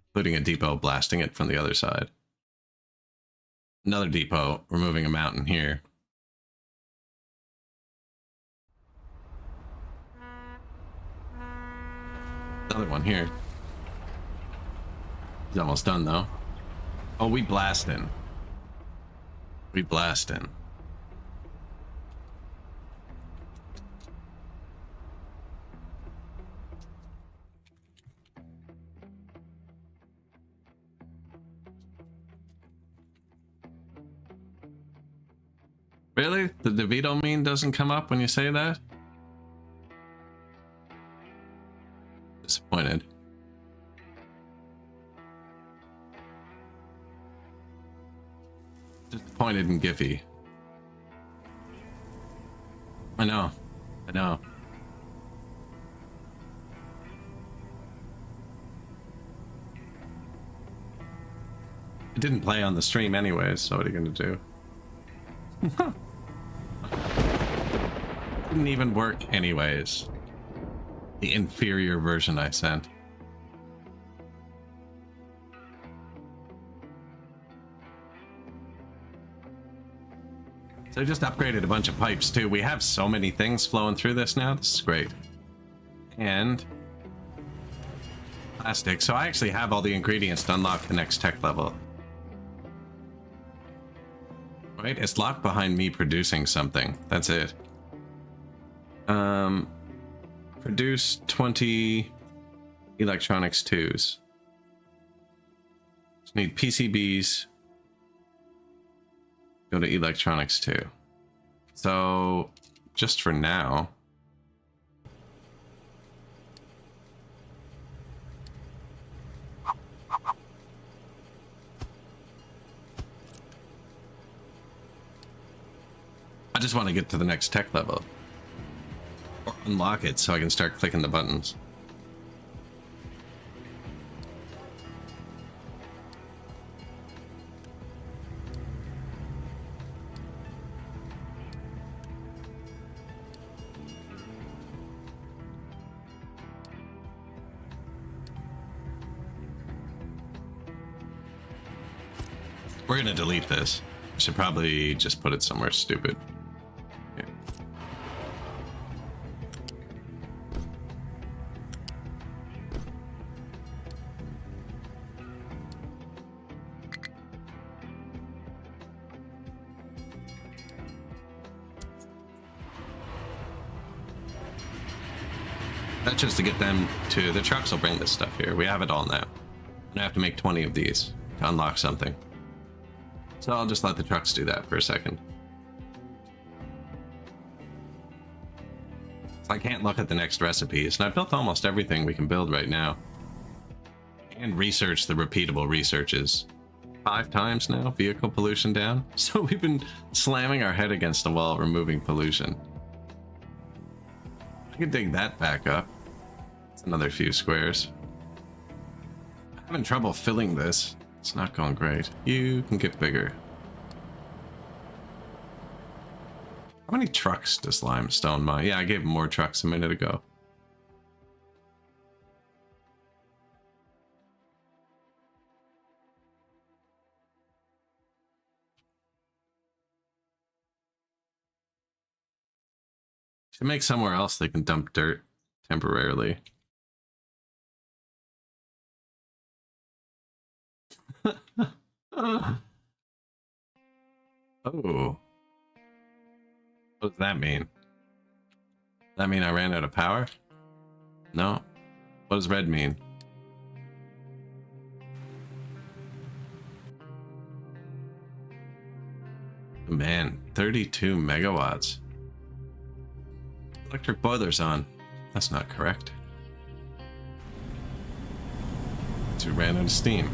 including a depot blasting it from the other side. Another depot removing a mountain here. Another one here. He's almost done though. Oh, we blasting. We blasting. Really? The DeVito meme doesn't come up when you say that? Disappointed. Disappointed in Giphy. I know. I know. It didn't play on the stream anyways, so what are you gonna do? Didn't even work anyways. The inferior version I sent. So I just upgraded a bunch of pipes too. We have so many things flowing through this now. This is great. And plastic. So I actually have all the ingredients to unlock the next tech level. Right? It's locked behind me producing something. That's it. Produce 20 electronics 2s. Just need PCBs. Go to electronics 2. So, just for now. I just want to get to the next tech level. Or unlock it so I can start clicking the buttons. We're gonna delete this. Should probably just put it somewhere stupid. Yeah. That's just to get them to the trucks. Will bring this stuff here. We have it all now. I have to make 20 of these to unlock something. So I'll just let the trucks do that for a second. So I can't look at the next recipes, and I've built almost everything we can build right now. And research the repeatable researches. 5 times now, vehicle pollution down. So we've been slamming our head against the wall, removing pollution. I could dig that back up. It's another few squares. I'm having trouble filling this. It's not going great. You can get bigger. How many trucks does Limestone mine? Yeah, I gave him more trucks a minute ago. Should make somewhere else they can dump dirt temporarily. Oh. What does that mean? Does that mean I ran out of power? No. What does red mean? Man, 32 megawatts. Electric boiler's on. That's not correct. So we ran out of steam.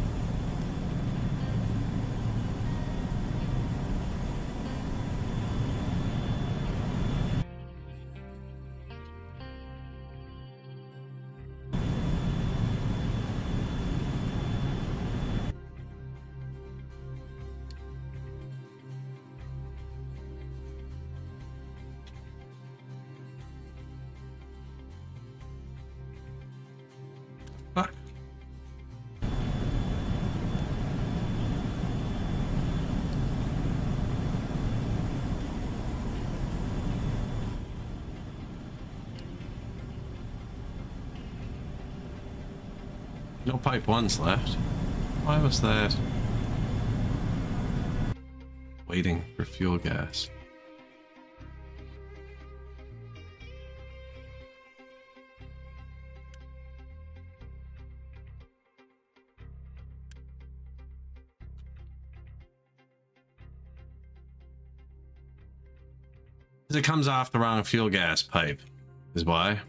Fuck. No pipe ones left. Why was that? Waiting for fuel gas. It comes off the wrong fuel gas pipe, is why.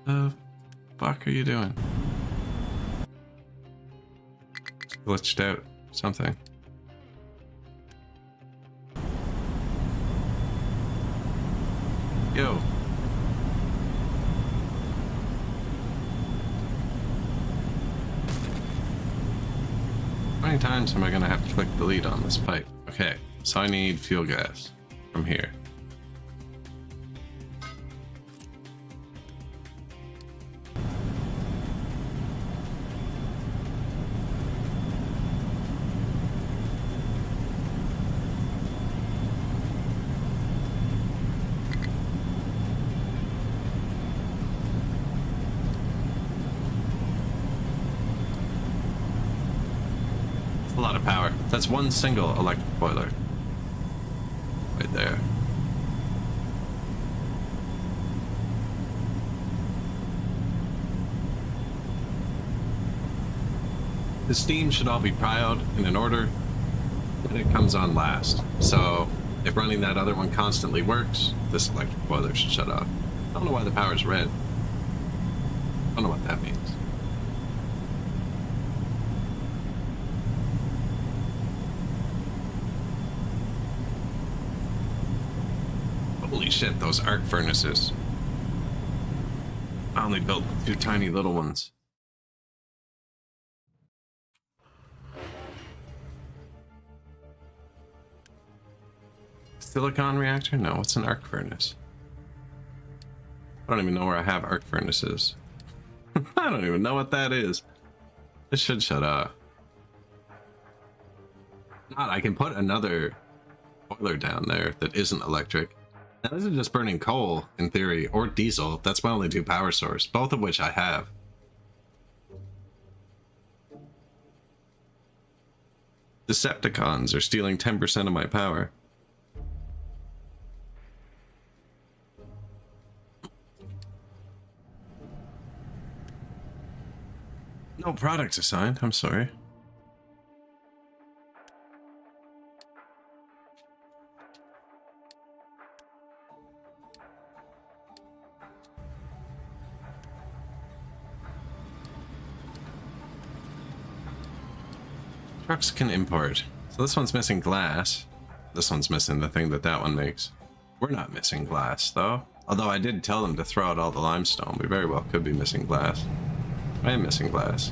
The fuck are you doing? Glitched out something. Yo. How many times am I gonna have to click delete on this pipe? Okay, so I need fuel gas from here. A lot of power. That's one single electric boiler. Right there. The steam should all be prioed in an order, and it comes on last. So, if running that other one constantly works, this electric boiler should shut off. I don't know why the power's red. I don't know what that means. Holy shit, those arc furnaces. I only built 2 tiny little ones. Silicon reactor? No, what's an arc furnace? I don't even know where I have arc furnaces. I don't even know what that is. This should shut off. Not, I can put another boiler down there that isn't electric. Now this is just burning coal, in theory, or diesel. That's my only 2 power source, both of which I have. Decepticons are stealing 10% of my power. No products assigned, I'm sorry. Trucks can import. So this one's missing glass. This one's missing the thing that that one makes. We're not missing glass, though. Although I did tell them to throw out all the limestone. We very well could be missing glass. I am missing glass.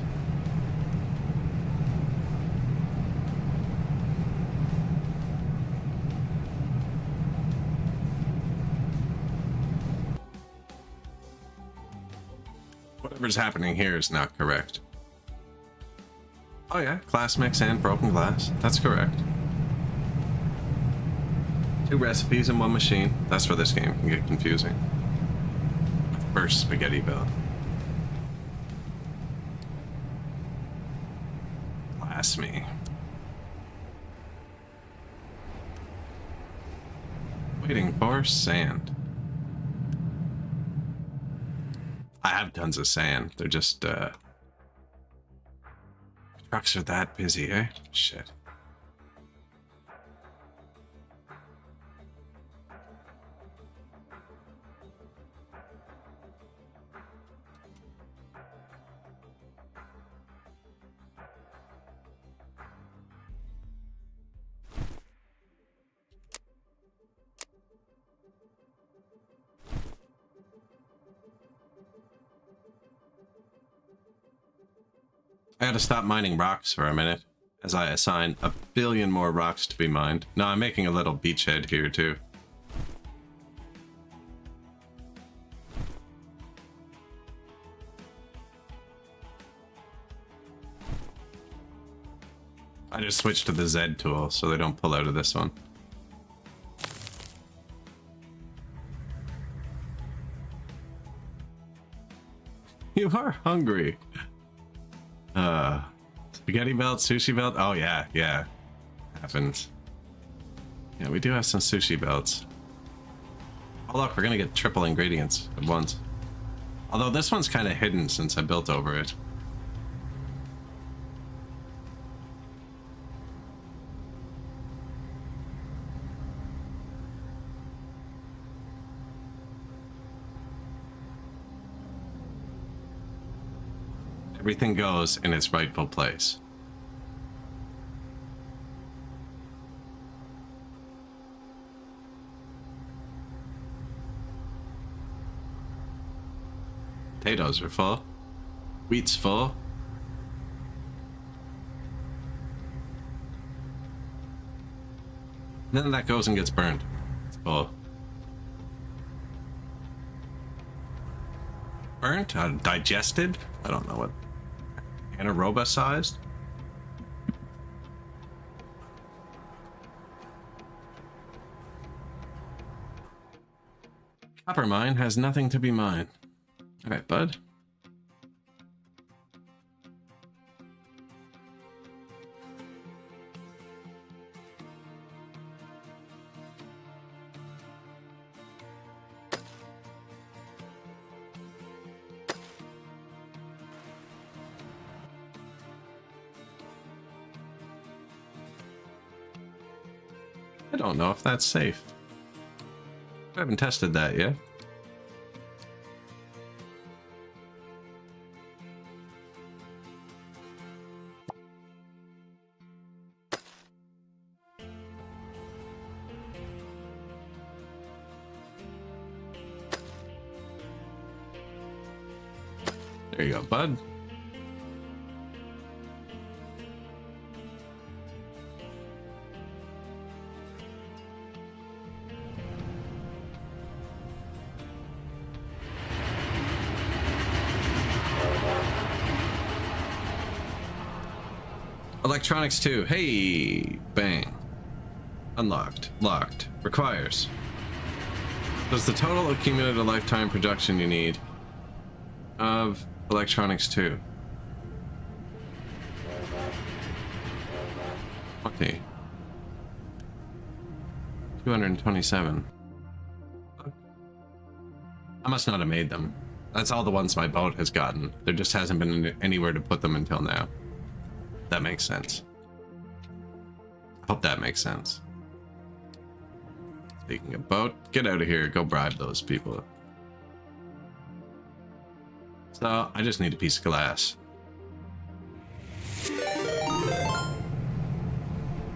Whatever's happening here is not correct. Oh yeah, glass mix and broken glass. That's correct. 2 recipes in 1 machine. That's where this game can get confusing. First spaghetti belt. Glass me. Waiting for sand. I have tons of sand. They're just, trucks are that busy, eh? Shit. I gotta stop mining rocks for a minute, as I assign a billion more rocks to be mined. No, I'm making a little beachhead here too. I just switched to the Z tool so they don't pull out of this one. You are hungry. Spaghetti belt, sushi belt. Oh yeah, yeah. Happens. Yeah, we do have some sushi belts. Oh look, we're gonna get triple ingredients at once. Although this one's kind of hidden since I built over it. Everything goes in its rightful place. Potatoes are full. Wheat's full. And then that goes and gets burned. It's full. Burnt? Digested? I don't know what. Anaeroba sized? Copper mine has nothing to be mine. Alright, bud. I don't know if that's safe. I haven't tested that yet. There you go, bud. Electronics 2. Hey, bang. Unlocked. Locked. Requires. Does the total accumulated lifetime production you need of Electronics 2? 20. 227. I must not have made them. That's all the ones my boat has gotten. There just hasn't been anywhere to put them until now. That makes sense. Hope that makes sense. Speaking of boat, get out of here. Go bribe those people. So, I just need a piece of glass. There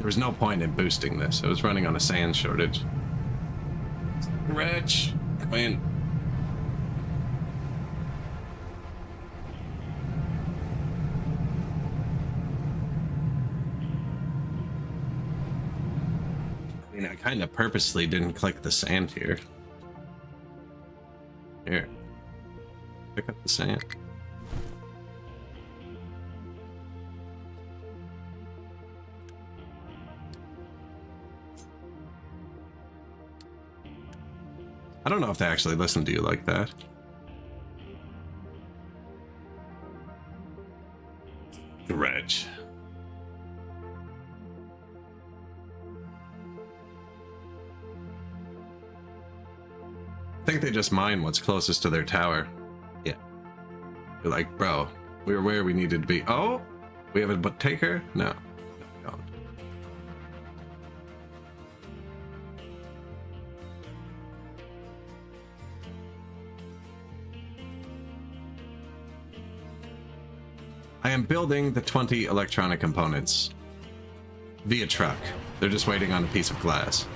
was no point in boosting this. I was running on a sand shortage. Rich, Quinn. I kind of purposely didn't click the sand here. Here. Pick up the sand. I don't know if they actually listen to you like that. Dredge. I think they just mine what's closest to their tower. Yeah. They're like, bro, we were where we needed to be. Oh, we have a taker? No. We don't. I am building the 20 electronic components via truck. They're just waiting on a piece of glass.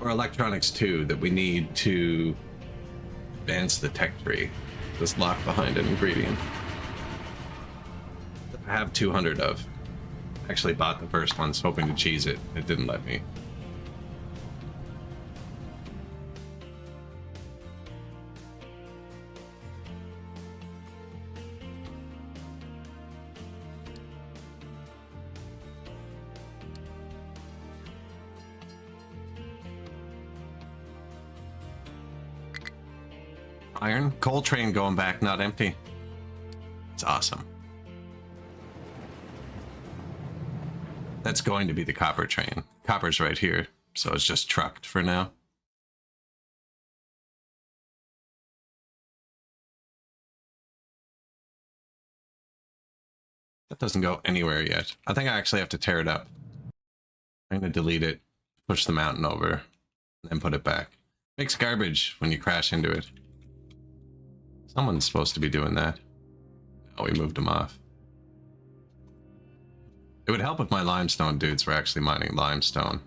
Or electronics 2 that we need to advance the tech tree. This lock behind an ingredient. I have 200 of. Actually bought the first ones hoping to cheese it. It didn't let me. Iron coal train going back, not empty. It's awesome. That's going to be the copper train. Copper's right here, so it's just trucked for now. That doesn't go anywhere yet. I think I actually have to tear it up. I'm going to delete it, push the mountain over, and then put it back. Makes garbage when you crash into it. Someone's supposed to be doing that. Oh, we moved him off. It would help if my limestone dudes were actually mining limestone.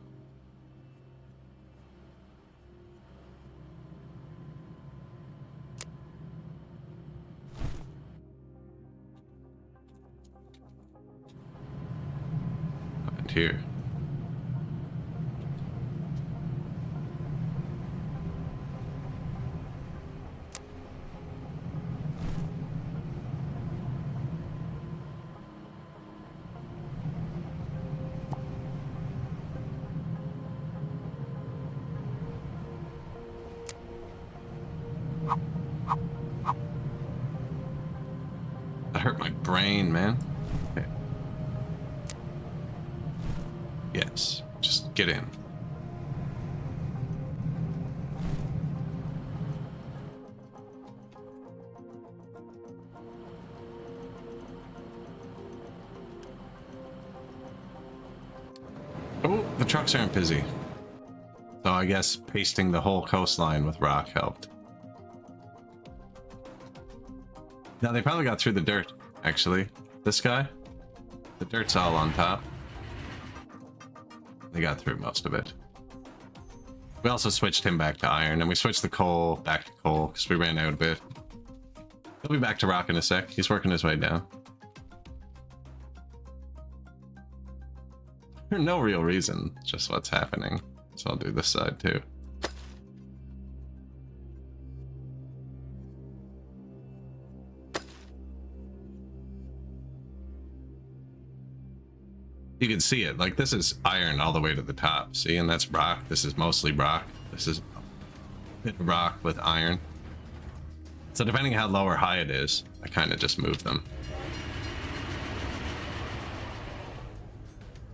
And here. That hurt my brain, man. Okay. Yes, just get in. Oh, the trucks aren't busy. So I guess pasting the whole coastline with rock helped. Now they probably got through the dirt, actually. This guy, the dirt's all on top. They got through most of it. We also switched him back to iron, and we switched the coal back to coal because we ran out a bit. He'll be back to rock in a sec. He's working his way down. For no real reason, just what's happening. So I'll do this side too. You can see it, like this is iron all the way to the top, see, and that's rock. This is mostly rock. This is a bit of rock with iron. So depending how low or high it is, I kind of just move them.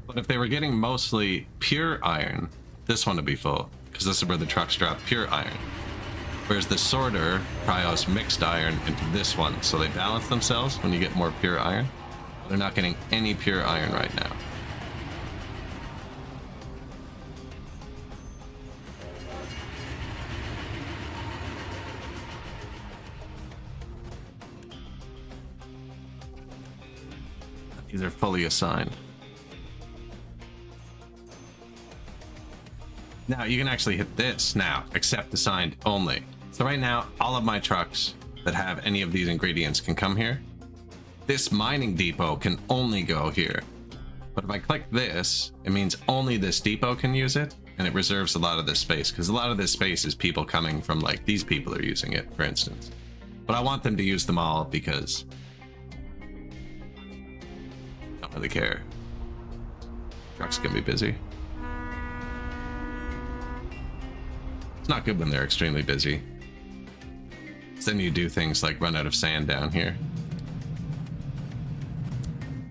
But if they were getting mostly pure iron, this one would be full, because this is where the trucks drop pure iron. Whereas the sorter cryos mixed iron into this one, so they balance themselves when you get more pure iron. They're not getting any pure iron right now. These are fully assigned. Now you can actually hit this now, accept assigned only. So right now, all of my trucks that have any of these ingredients can come here. This mining depot can only go here. But if I click this, it means only this depot can use it, and it reserves a lot of this space, because a lot of this space is people coming from, like, these people are using it, for instance. But I want them to use them all because I don't really care. Trucks can be busy. It's not good when they're extremely busy. Then you do things like run out of sand down here.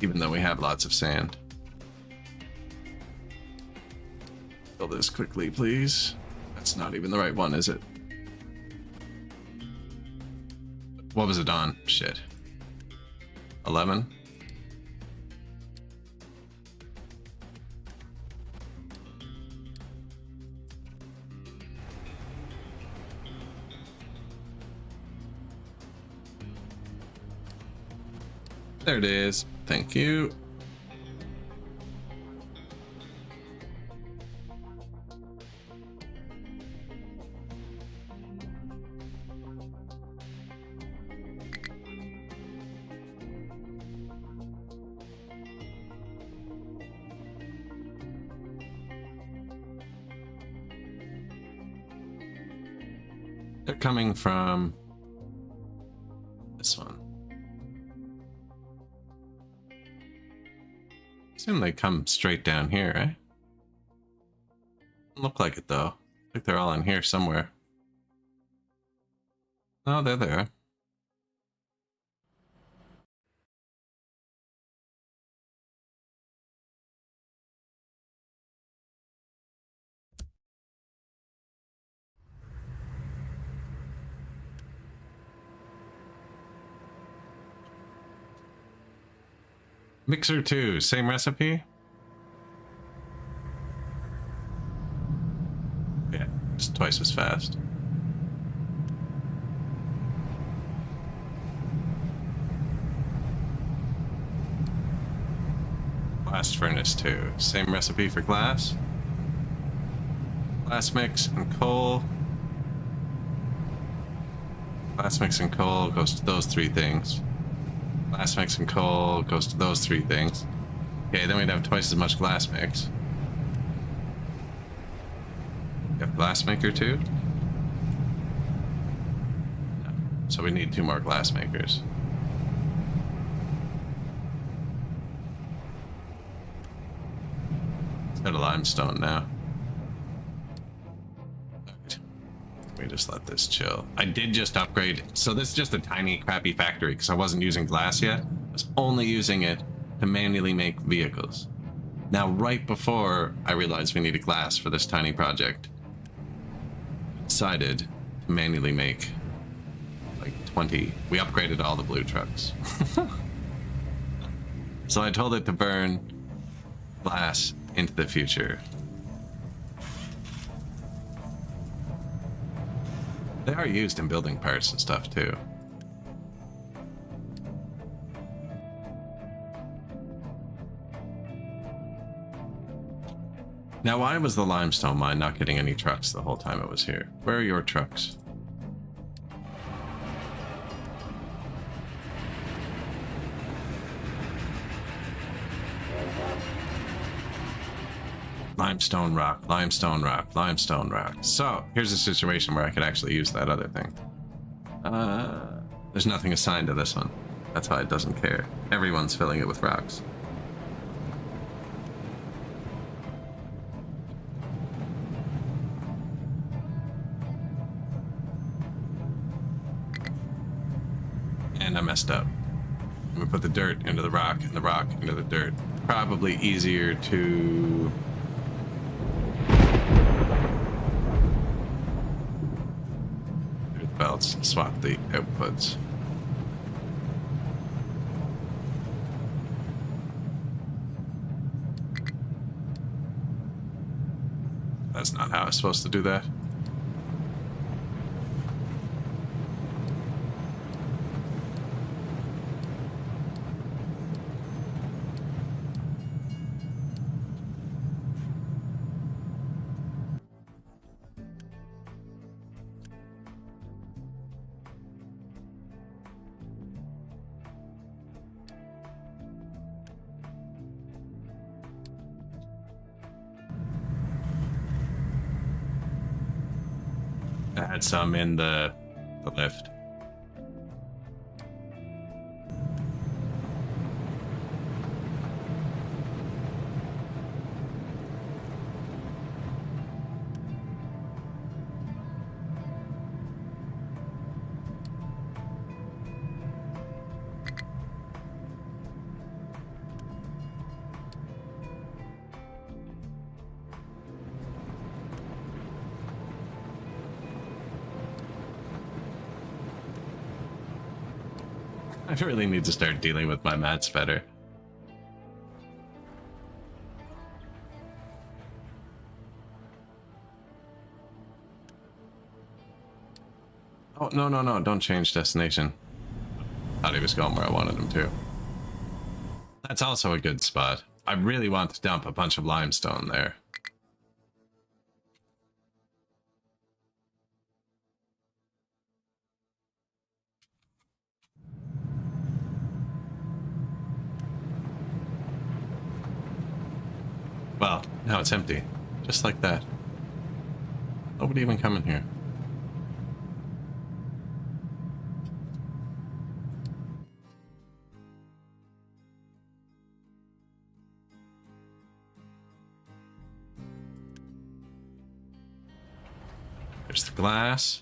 Even though we have lots of sand. Fill this quickly, please. That's not even the right one, is it? What was it on? Shit. 11? There it is. Thank you. They're coming from this one. Assume they come straight down here, right? Look like it though. I think they're all in here somewhere. Oh, they're there. Mixer 2, same recipe? Yeah, it's twice as fast. Blast furnace 2, same recipe for glass. Glass mix and coal. Glass mix and coal goes to those three things. Glass mix and coal goes to those three things. Okay, then we'd have twice as much glass mix. You have glass maker too? No. So we need 2 more glass makers. It's got a limestone now. Alright. We just let this chill. I did just upgrade. So this is just a tiny crappy factory because I wasn't using glass yet. I was only using it to manually make vehicles. Now, right before I realized we needed glass for this tiny project, I decided to manually make like 20. We upgraded all the blue trucks. So I told it to burn glass into the future. They are used in building parts and stuff too. Now, why was the limestone mine not getting any trucks the whole time it was here? Where are your trucks? Limestone rock, limestone rock, limestone rock. So, here's a situation where I could actually use that other thing. There's nothing assigned to this one. That's why it doesn't care. Everyone's filling it with rocks. And I messed up. I'm gonna put the dirt into the rock and the rock into the dirt. Probably easier to... do the belts, swap the outputs. That's not how I was supposed to do that. I had some in the lift. I really need to start dealing with my mats better. Oh, no, no, no, don't change destination. Thought he was going where I wanted him to. That's also a good spot. I really want to dump a bunch of limestone there. Well, now it's empty. Just like that. Nobody even coming here. There's the glass.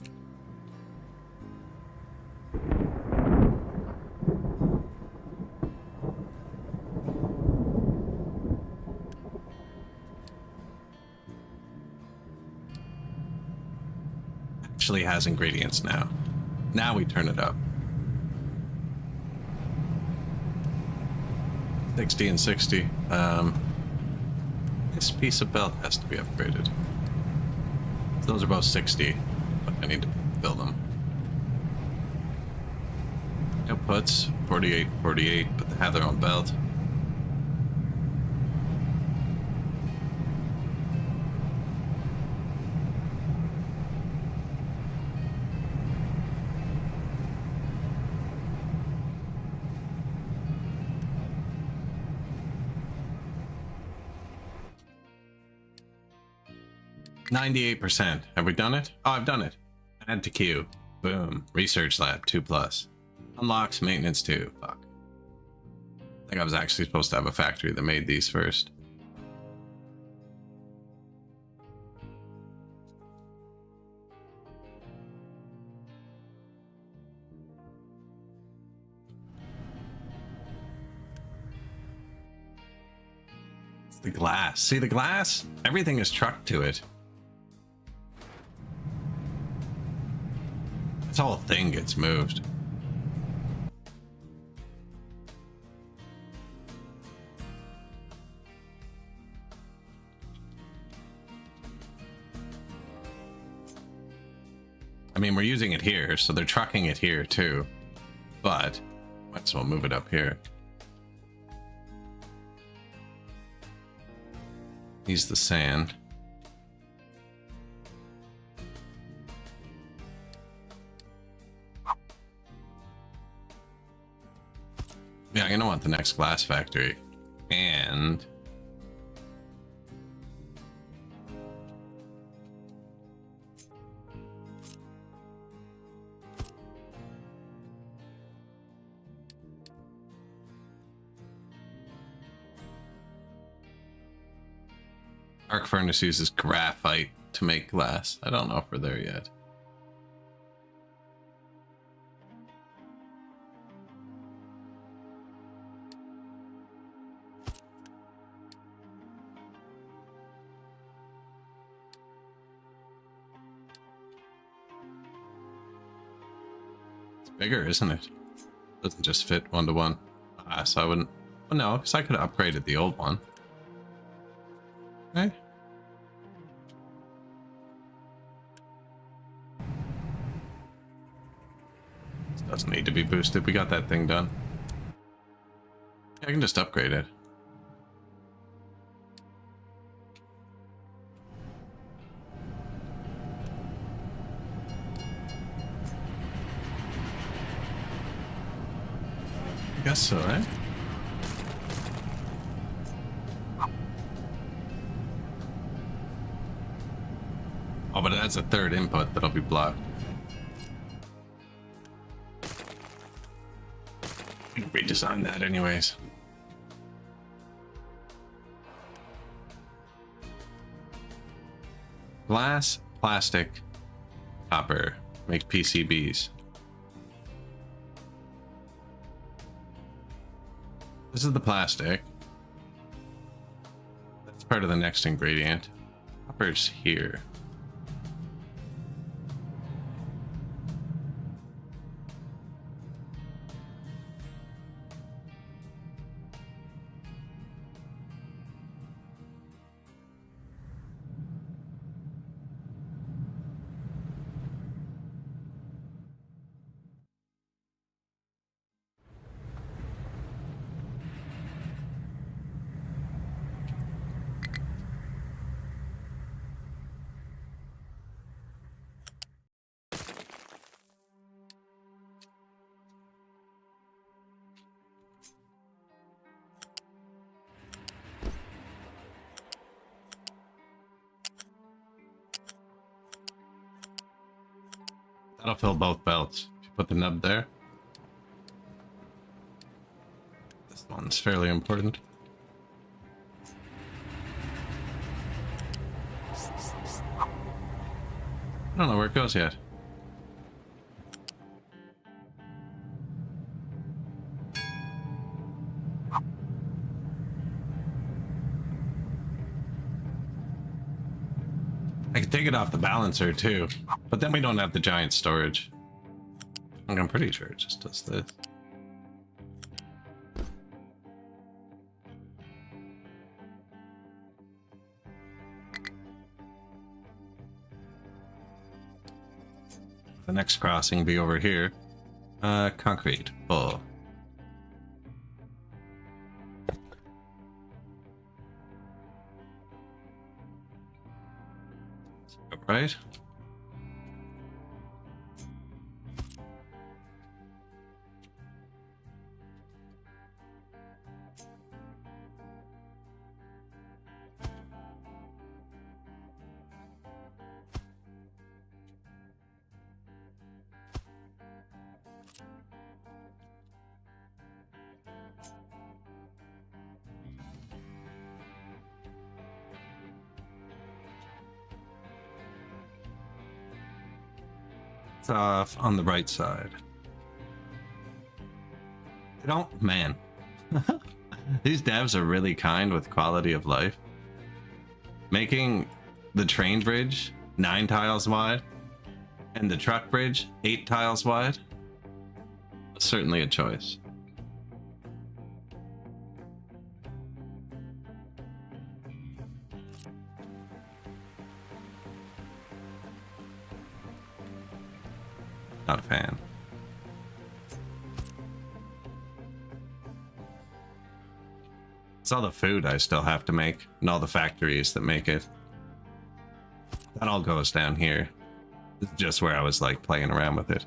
Actually has ingredients now. Now we turn it up. 60 and 60. This piece of belt has to be upgraded. Those are both 60, but I need to build them. Outputs 48, 48, but they have their own belt. %. Have we done it? Oh, I've done it. Add to queue. Boom. Research lab 2+. Unlocks maintenance 2. Fuck. I think I was actually supposed to have a factory that made these first. It's the glass. See the glass? Everything is trucked to it. This whole thing gets moved. I mean, we're using it here, so they're trucking it here too. But might as well move it up here. Use the sand. Yeah, I'm gonna want the next glass factory. And arc furnace uses graphite to make glass. I don't know if we're there yet. Bigger, isn't it? Doesn't just fit 1-to-1. So I wouldn't. Well, no, because I could have upgraded the old one. Right? This doesn't need to be boosted. We got that thing done. Yeah, I can just upgrade it. I guess so, right? Oh, but that's a third input that'll be blocked. Redesign that anyways. Glass, plastic, copper. Make PCBs. This is the plastic. That's part of the next ingredient. Copper's here. That'll fill both belts. If you put the nub there. This one's fairly important. I don't know where it goes yet. I could take it off the balancer too, but then we don't have the giant storage. I'm pretty sure it just does this. The next crossing be over here. Concrete. Full. Right? It's off on the right side. They don't, man. These devs are really kind with quality of life. Making the train bridge 9 tiles wide and the truck bridge 8 tiles wide. Certainly a choice. Not a fan. It's all the food I still have to make, and all the factories that make it. That all goes down here. This is just where I was like playing around with it.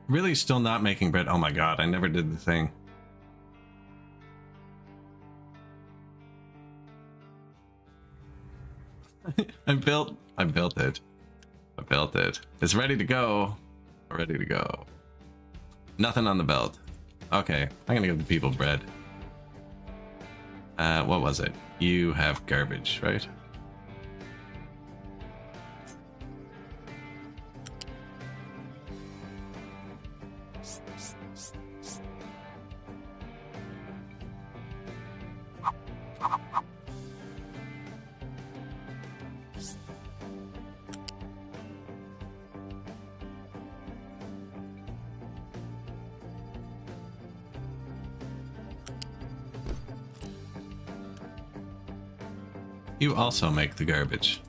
Really still not making bread. Oh my god, I never did the thing. I built it. I built it. It's ready to go. Ready to go. Nothing on the belt. Okay, I'm gonna give the people bread. What was it? You have garbage, right? You also make the garbage.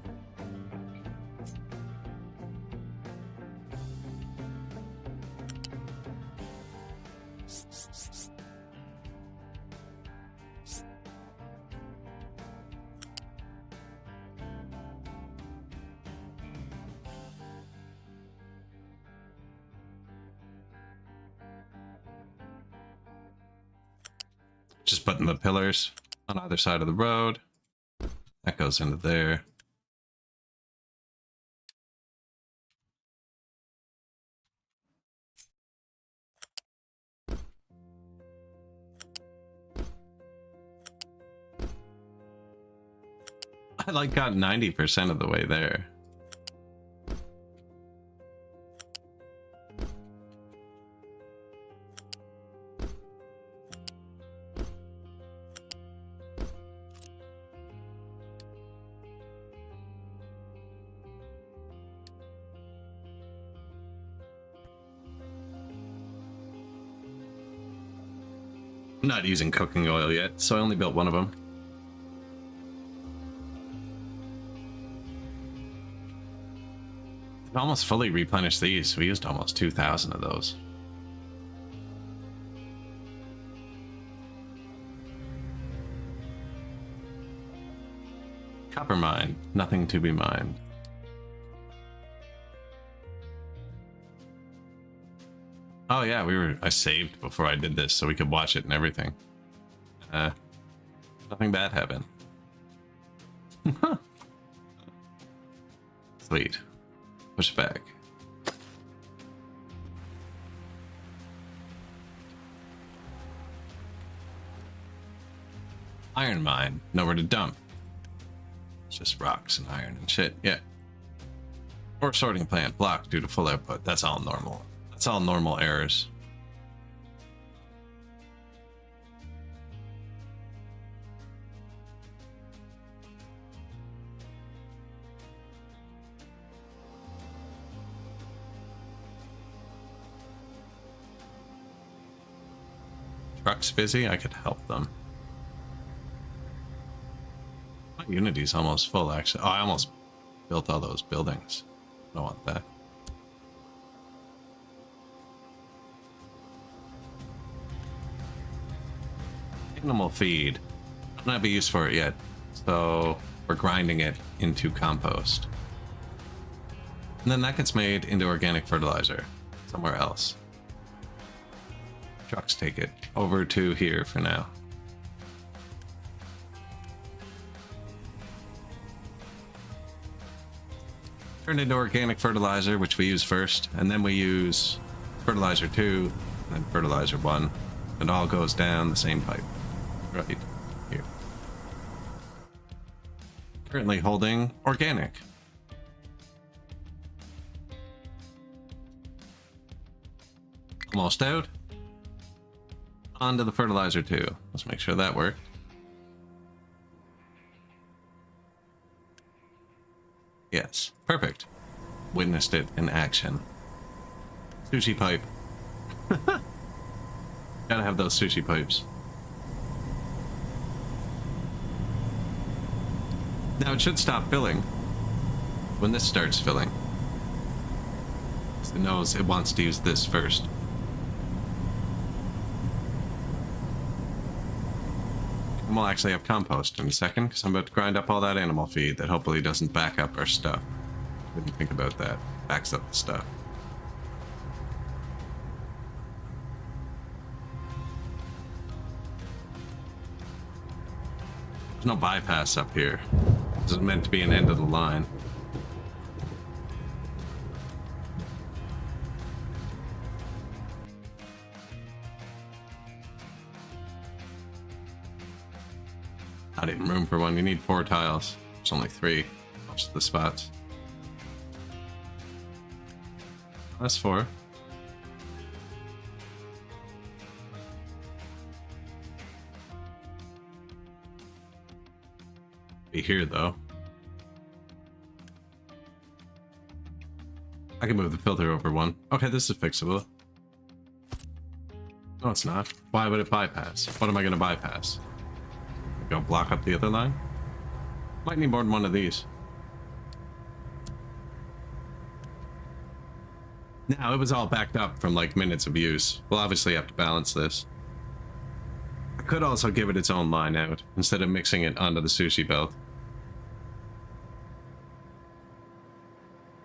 Just putting the pillars on either side of the road. That goes into there. I like got 90% of the way there. I'm not using cooking oil yet, so I only built one of them. I've almost fully replenished these. We used almost 2,000 of those. Copper mine, nothing to be mined. Oh yeah, I saved before I did this so we could watch it and everything. Nothing bad happened. Sweet. Push back. Iron mine, nowhere to dump. It's just rocks and iron and shit, yeah. Or sorting plant blocked due to full output. That's all normal. That's all normal errors. Truck's busy, I could help them. My Unity's almost full, actually. Oh, I almost built all those buildings. I don't want that. Animal feed. I don't have a use for it yet, so we're grinding it into compost. And then that gets made into organic fertilizer somewhere else. Trucks take it over to here for now. Turn into organic fertilizer, which we use first, and then we use fertilizer 2, and then fertilizer 1. It all goes down the same pipe. Right here. Currently holding organic. Almost out. On to the fertilizer 2. Let's make sure that worked. Yes, perfect. Witnessed it in action. Sushi pipe. Gotta have those sushi pipes. Now it should stop filling when this starts filling. It knows it wants to use this first. And we'll actually have compost in a second, because I'm about to grind up all that animal feed that hopefully doesn't back up our stuff. Didn't think about that. Backs up the stuff. There's no bypass up here. This is meant to be an end of the line. Not even room for one. You need 4 tiles. There's only 3. Most of the spots. That's 4. Be here though. I can move the filter over 1. Okay, this is fixable. No, it's not. Why would it bypass? What am I going to bypass? Go block up the other line? Might need more than one of these. Now, it was all backed up from like minutes of use. We'll obviously have to balance this. I could also give it its own line out instead of mixing it onto the sushi belt.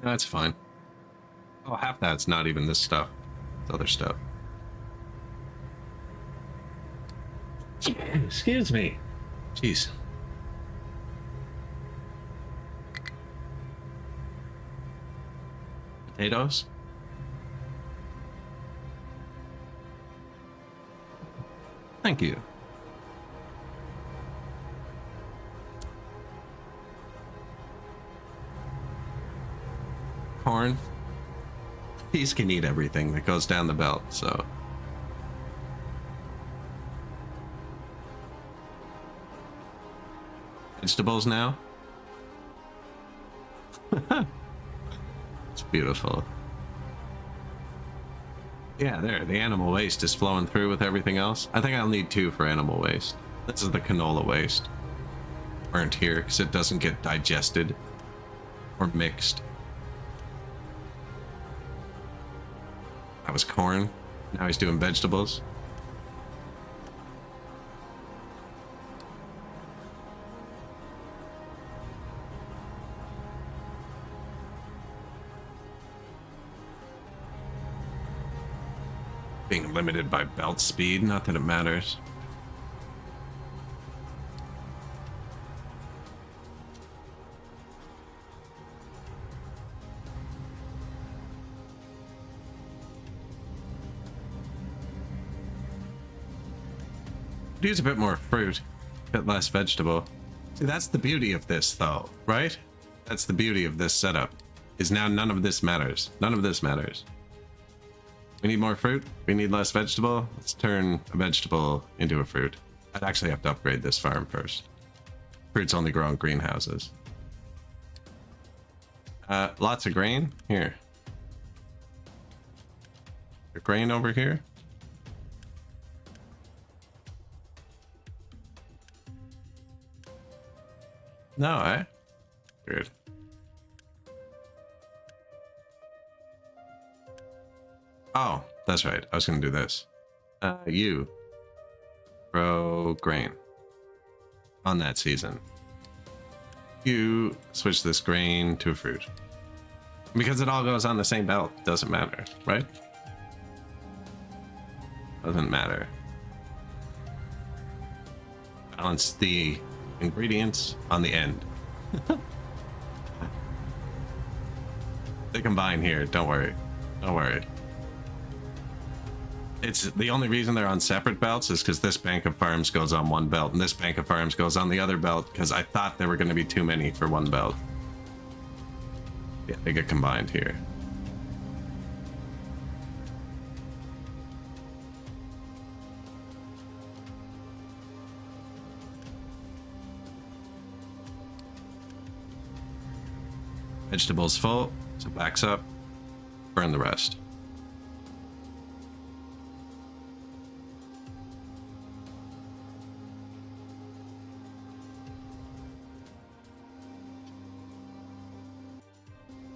That's fine. Oh, half that's not even this stuff. It's other stuff. Excuse me. Jeez. Potatoes? Thank you. Corn. These can eat everything that goes down the belt, so. Vegetables now? It's beautiful. Yeah, there, the animal waste is flowing through with everything else. I think I'll need 2 for animal waste. This is the canola waste. Burnt here, because it doesn't get digested or mixed. That was corn. Now he's doing vegetables. Being limited by belt speed, not that it matters. Could use a bit more fruit, a bit less vegetable. See, that's the beauty of this though, right? That's the beauty of this setup, is now none of this matters. None of this matters. We need more fruit. We need less vegetable. Let's turn a vegetable into a fruit. I'd actually have to upgrade this farm first. Fruits only grow in greenhouses. Lots of grain here. The grain over here. No, eh? Weird. Oh, that's right. I was gonna do this. You grow grain on that season. You switch this grain to a fruit. Because it all goes on the same belt, doesn't matter, right? Doesn't matter. Balance the ingredients on the end. They combine here, don't worry. Don't worry. It's the only reason they're on separate belts is because this bank of farms goes on one belt and this bank of farms goes on the other belt because I thought there were going to be too many for one belt. Yeah, they get combined here. Vegetables full, so backs up, burn the rest.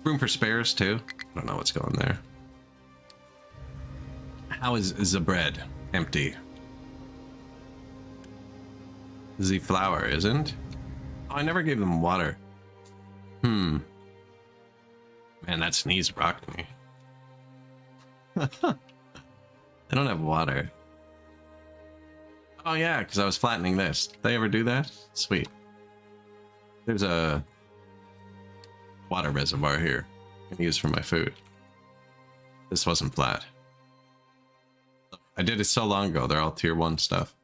Room for spares too. I don't know what's going there. How is the bread empty? The flour isn't? Oh, I never gave them water. Man, that sneeze rocked me. I don't have water. Oh yeah, because I was flattening this. Did they ever do that? Sweet. There's a water reservoir here I can use for my food. This wasn't flat. I did it so long ago, they're all tier 1 stuff.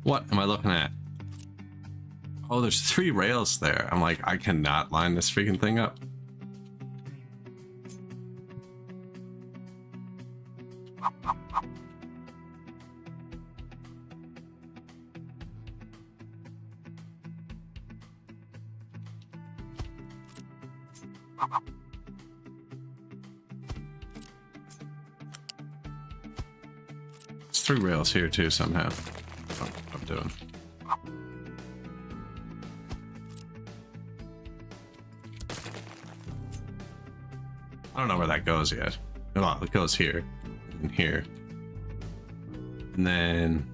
What am I looking at? Oh, there's 3 rails there. I'm like, I cannot line this freaking thing up. There's 3 rails here too somehow. Oh, I'm doing. I don't know where that goes yet. Well, it goes here and here. And then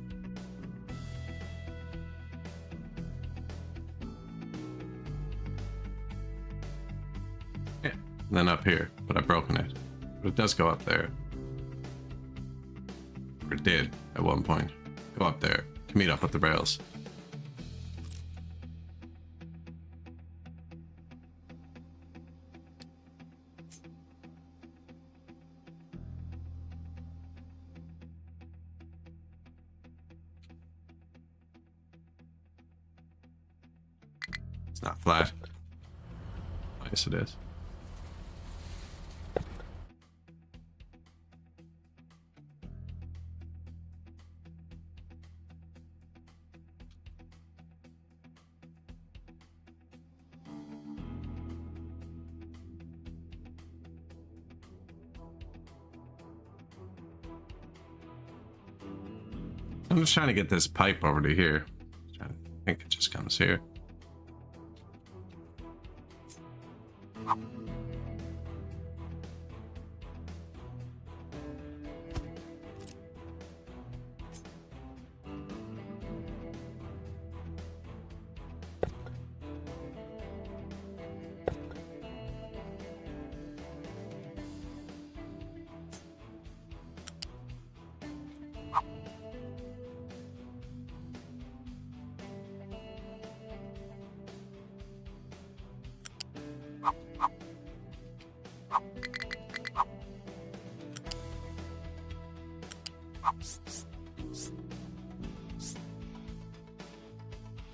yeah, and then up here, but I've broken it. But it does go up there. Or it did at one point. Go up there to meet up with the rails. It's not flat. Oh, yes, it is. I'm just trying to get this pipe over to here. I think it just comes here.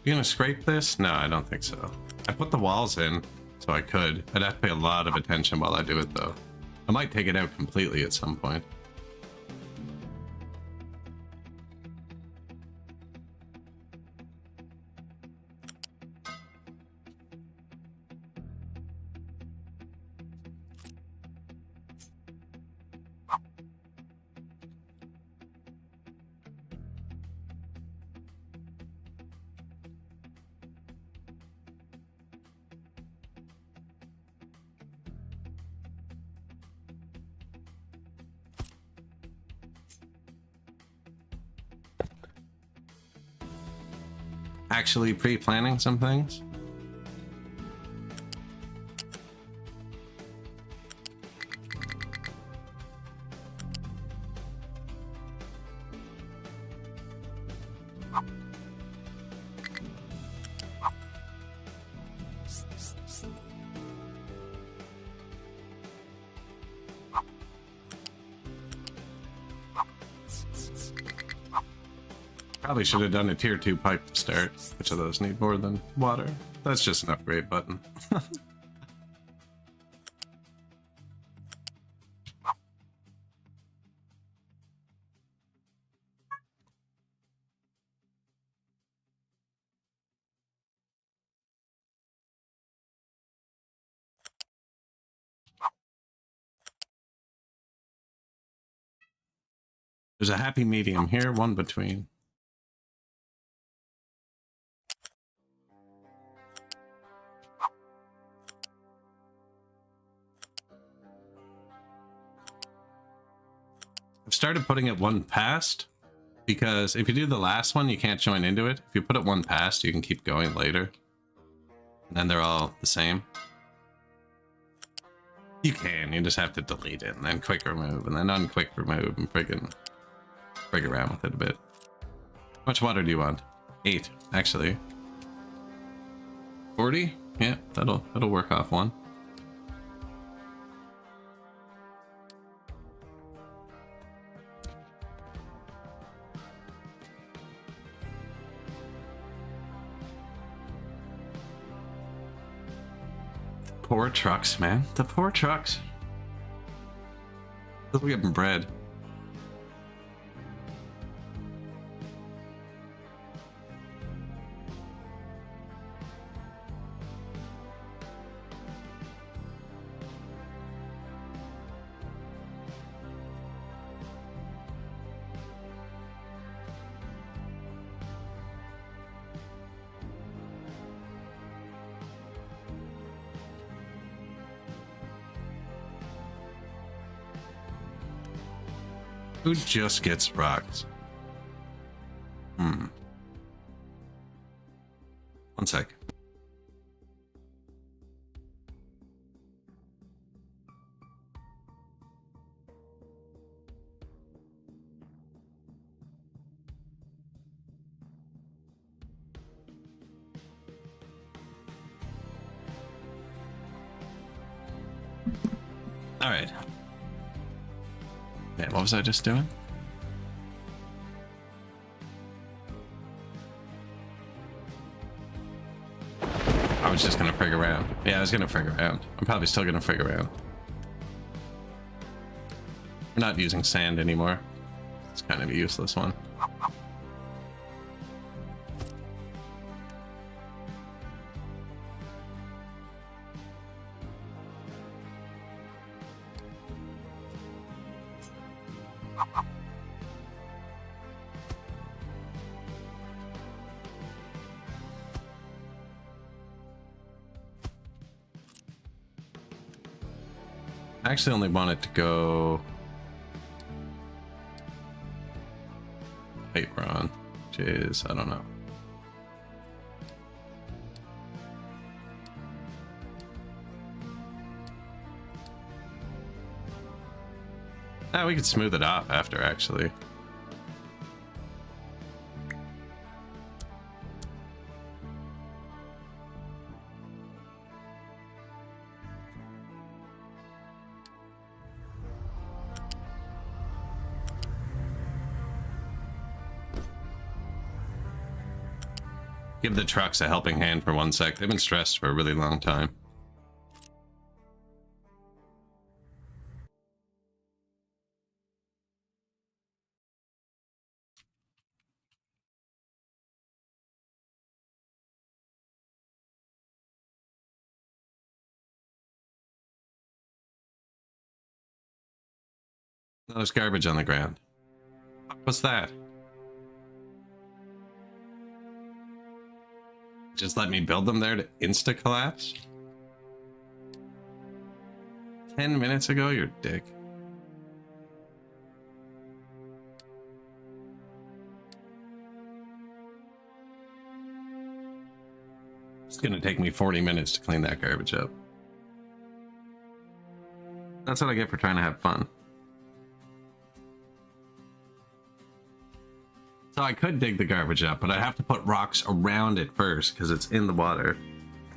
You gonna scrape this? No, I don't think so. I put the walls in, so I could. I'd have to pay a lot of attention while I do it, though. I might take it out completely at some point. Actually pre-planning some things. Probably should have done a tier 2 pipe to start. Which of those need more than water? That's just an upgrade button. There's a happy medium here, one between. I've started putting it one past, because if you do the last one, you can't join into it. If you put it one past, you can keep going later. And then they're all the same. You can, you just have to delete it, and then quick remove, and then unquick remove, and friggin' frig around with it a bit. How much water do you want? 8, actually. 40? Yeah, that'll work off one. Poor trucks, man. The poor trucks. Look at them bread. Who just gets rocked? One sec. All right. Yeah, what was I just doing? I was just gonna frig around. Yeah, I was gonna frig around. I'm probably still gonna frig around. We're not using sand anymore. It's kind of a useless one. I actually only want it to go height we're on, which is, I don't know. Ah, we could smooth it off after, actually. Give the trucks a helping hand for 1 sec. They've been stressed for a really long time. Oh, there's garbage on the ground. What's that? Just let me build them there to insta-collapse? 10 minutes ago, you're a dick. It's gonna take me 40 minutes to clean that garbage up. That's what I get for trying to have fun. So I could dig the garbage up, but I have to put rocks around it first because it's in the water.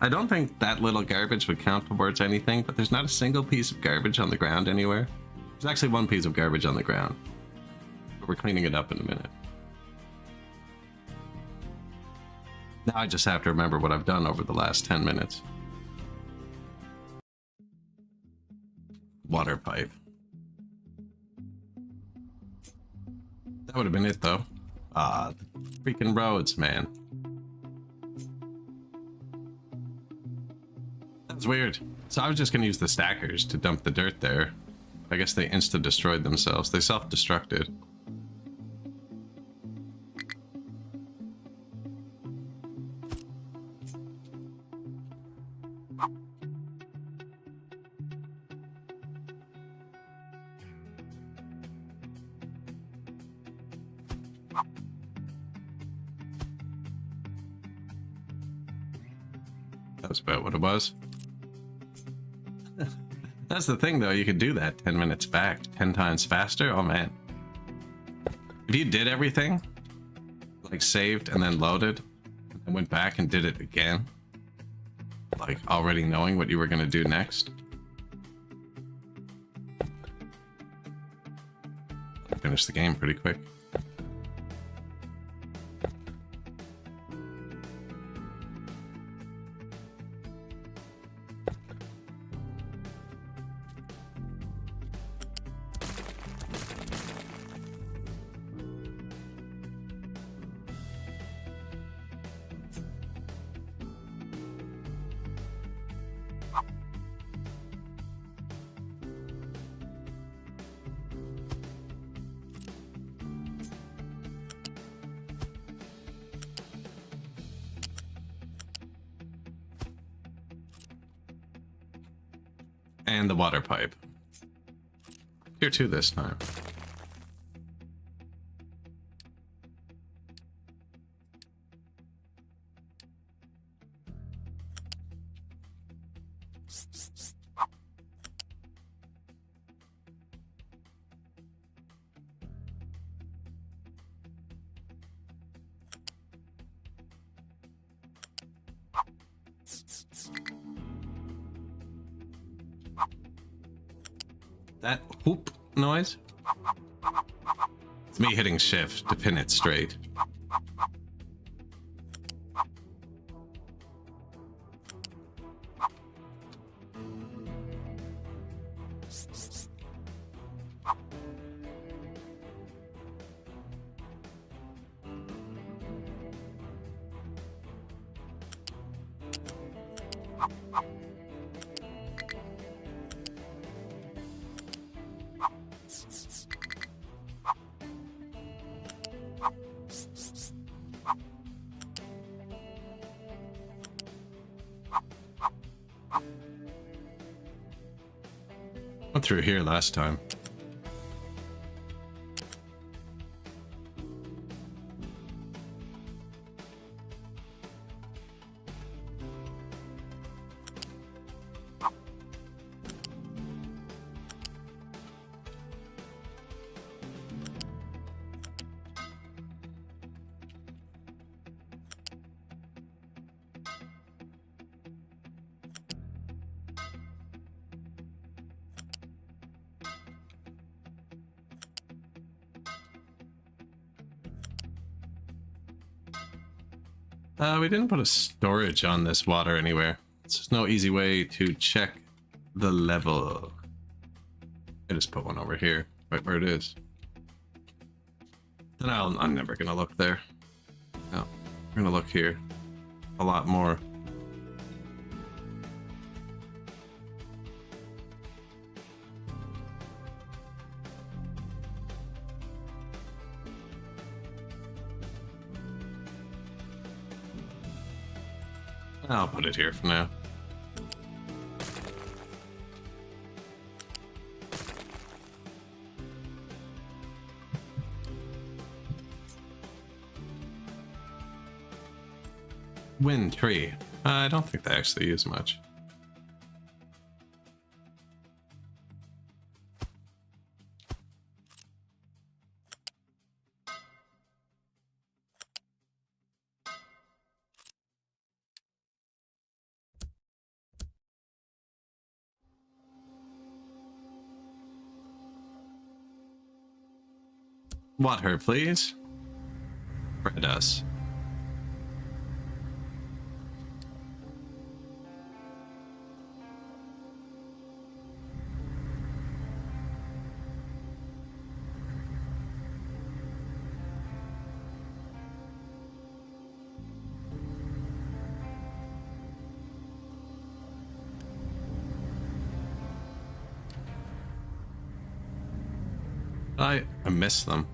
I don't think that little garbage would count towards anything, but there's not a single piece of garbage on the ground anywhere. There's actually one piece of garbage on the ground, but we're cleaning it up in a minute. Now I just have to remember what I've done over the last 10 minutes. Water pipe. That would have been it though. Ah, the freaking roads, man. That's weird. So I was just gonna use the stackers to dump the dirt there. I guess they insta-destroyed themselves. They self-destructed. That's about what it was. That's the thing though, you could do that 10 minutes back, 10 times faster. Oh man. If you did everything, like saved and then loaded, and went back and did it again, like already knowing what you were gonna do next, finish the game pretty quick. And the water pipe. Tier 2 this time. That whoop noise? It's me hitting shift to pin it straight. Went through here last time. We didn't put a storage on this water anywhere. There's no easy way to check the level. I just put one over here, right where it is. Then I'm never gonna look there. No, we're gonna look here a lot more. I'll put it here for now. Wind tree. I don't think they actually use much. Water, please. Bread us. I miss them.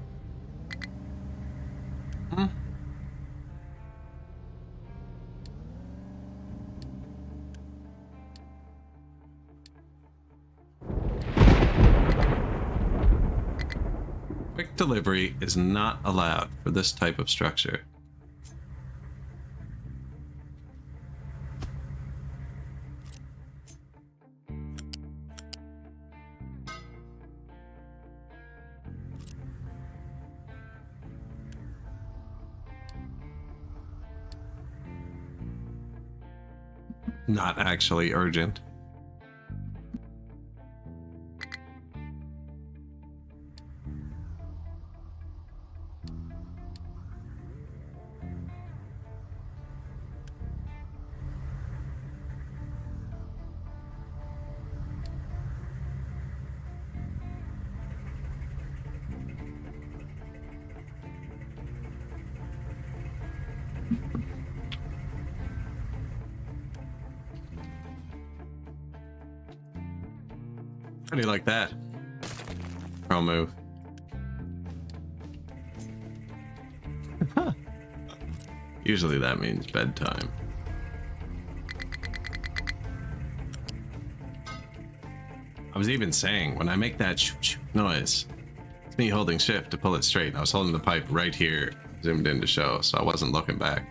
Quick delivery is not allowed for this type of structure. Not actually urgent. How do you like that? Pro move. Usually that means bedtime. I was even saying, when I make that shoop noise, it's me holding shift to pull it straight. I was holding the pipe right here, zoomed in to show, so I wasn't looking back.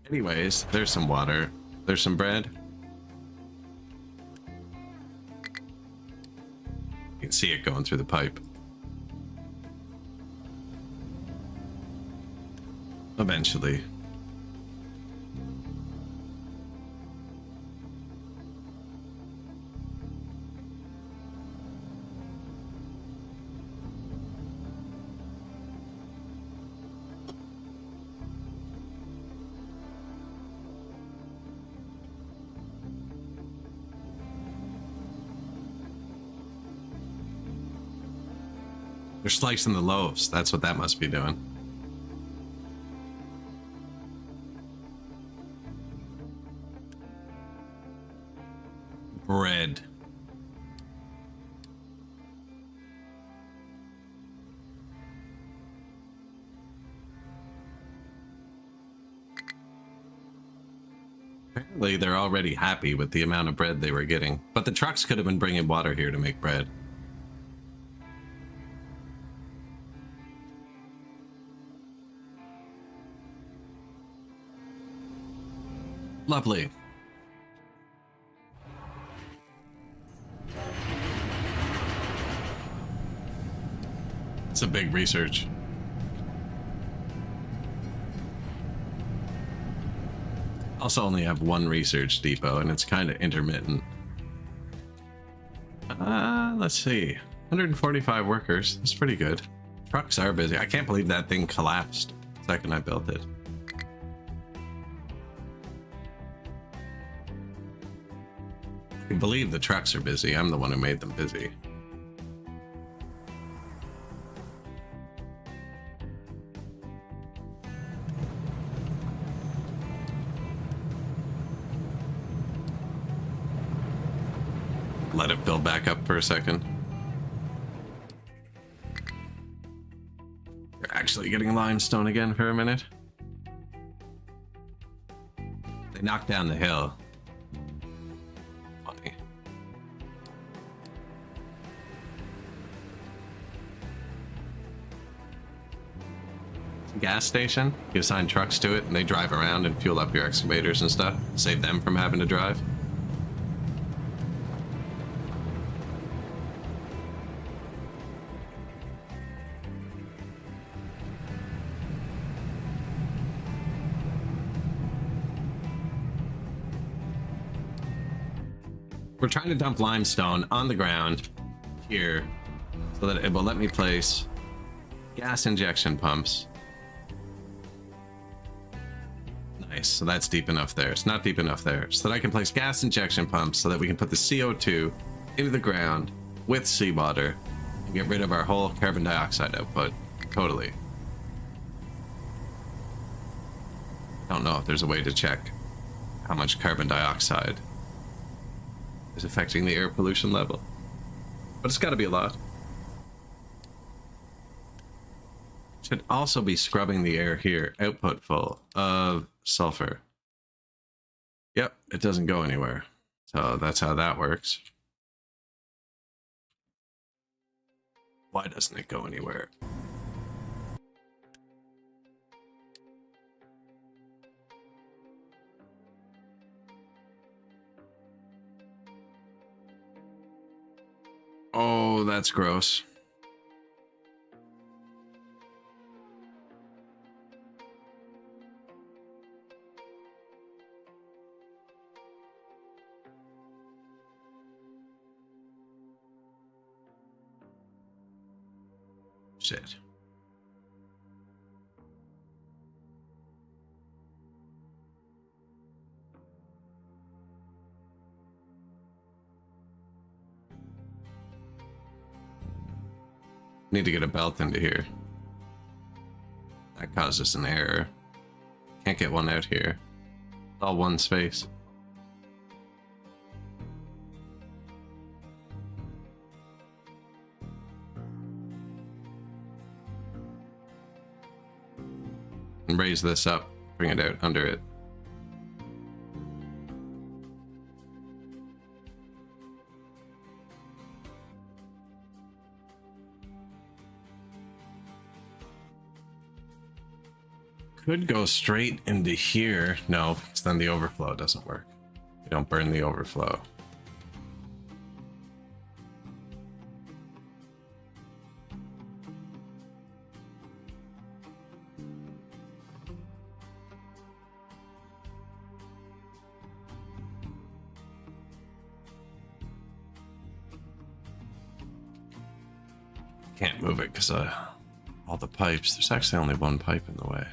Anyways, there's some water. There's some bread. You can see it going through the pipe. Eventually. They're slicing the loaves. That's what that must be doing. Bread. Apparently they're already happy with the amount of bread they were getting, but the trucks could have been bringing water here to make bread. Lovely. It's a big research. Also only have one research depot and it's kind of intermittent. Let's see. 145 workers. That's pretty good. Trucks are busy. I can't believe that thing collapsed the second I built it. I believe the trucks are busy. I'm the one who made them busy. Let it build back up for a second. They're actually getting limestone again for a minute. They knocked down the hill. Funny. It's a gas station. You assign trucks to it and they drive around and fuel up your excavators and stuff. Save them from having to drive. We're trying to dump limestone on the ground here so that it will let me place gas injection pumps. Nice, so that's deep enough there. It's not deep enough there. So that I can place gas injection pumps so that we can put the CO2 into the ground with seawater and get rid of our whole carbon dioxide output. Totally. Don't know if there's a way to check how much carbon dioxide is affecting the air pollution level, but it's got to be a lot. Should also be scrubbing the air here. Output full of sulfur. Yep, it doesn't go anywhere. So that's how that works. Why doesn't it go anywhere? Oh, that's gross. Shit. Need to get a belt into here. That causes an error. Can't get one out here. It's all one space. And raise this up, bring it out under it. Could go straight into here. No, because then the overflow doesn't work. You don't burn the overflow. Can't move it because all the pipes. There's actually only one pipe in the way.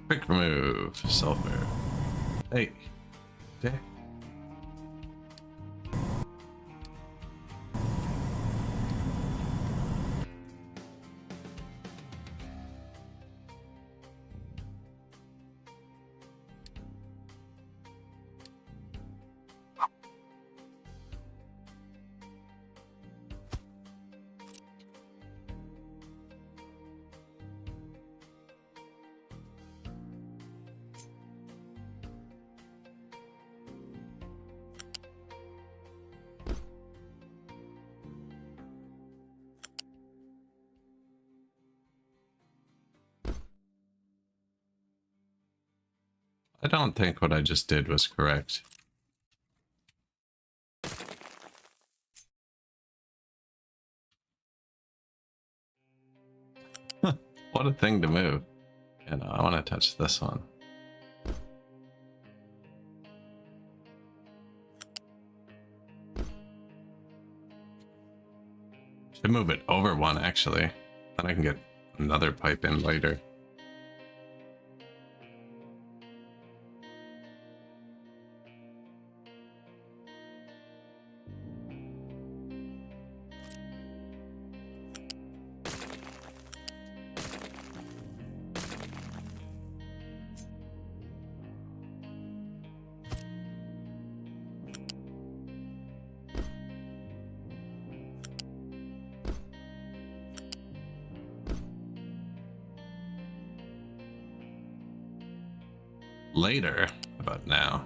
Quick remove sulfur. Hey, Dick. I don't think what I just did was correct. What a thing to move. You know, I want to touch this one. Should move it over one, actually. Then I can get another pipe in later. Later, about now.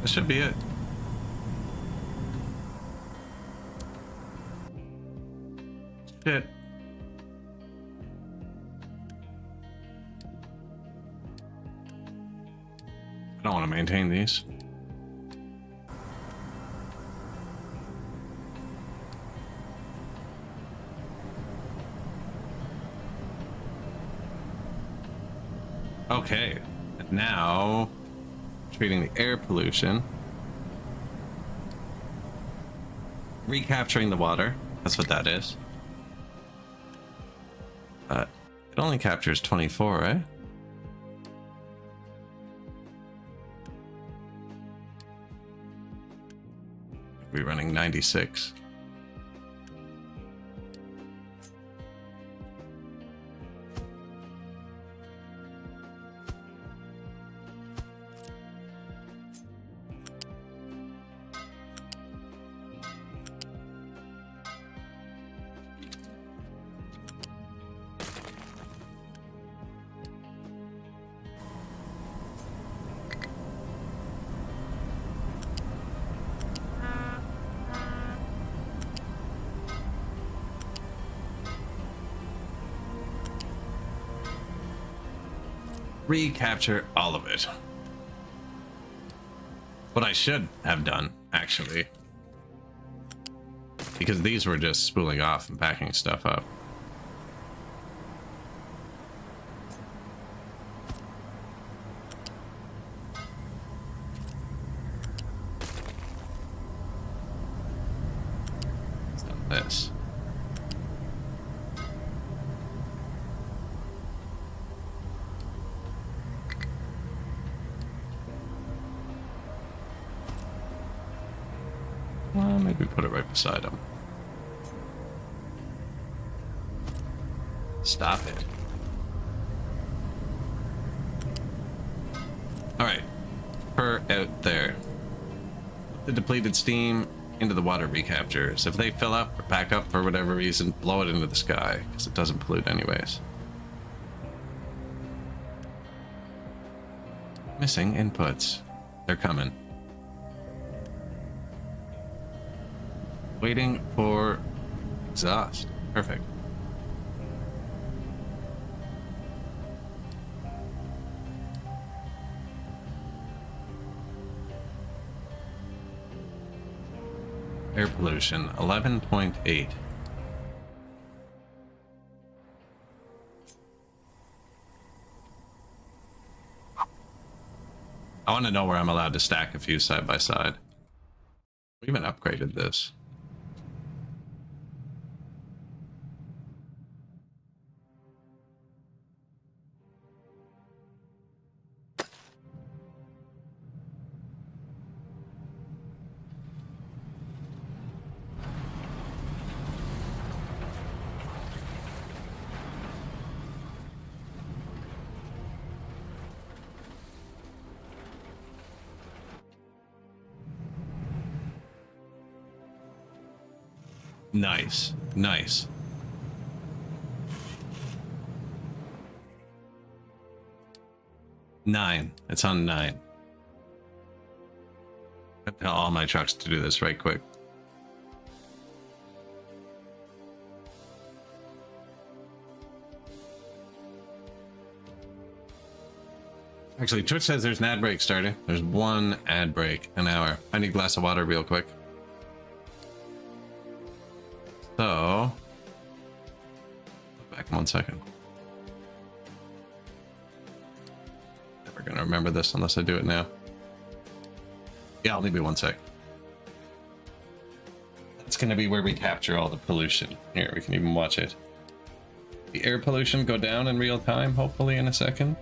That should be it. Shit. I don't want to maintain these. Okay, and now treating the air pollution, recapturing the water. That's what that is. It only captures 24, right? We're running 96. Recapture all of it. What I should have done, actually, because these were just spooling off and backing stuff up. Let's do this. Well, maybe put it right beside him. Stop it. Alright. Her out there. Put the depleted steam into the water recaptures. If they fill up or pack up for whatever reason, blow it into the sky, because it doesn't pollute anyways. Missing inputs. They're coming. Waiting for exhaust. Perfect. Air pollution, 11.8. I want to know where I'm allowed to stack a few side by side. We even upgraded this. Nice. Nice. Nine. It's on 9. I tell all my trucks to do this right quick. Actually, Twitch says there's an ad break starting. There's 1 ad break an hour. I need a glass of water real quick. So, back in 1 second. Never gonna remember this unless I do it now. Yeah, I'll leave it 1 sec. That's gonna be where we capture all the pollution. Here, we can even watch it. The air pollution go down in real time, hopefully in a second.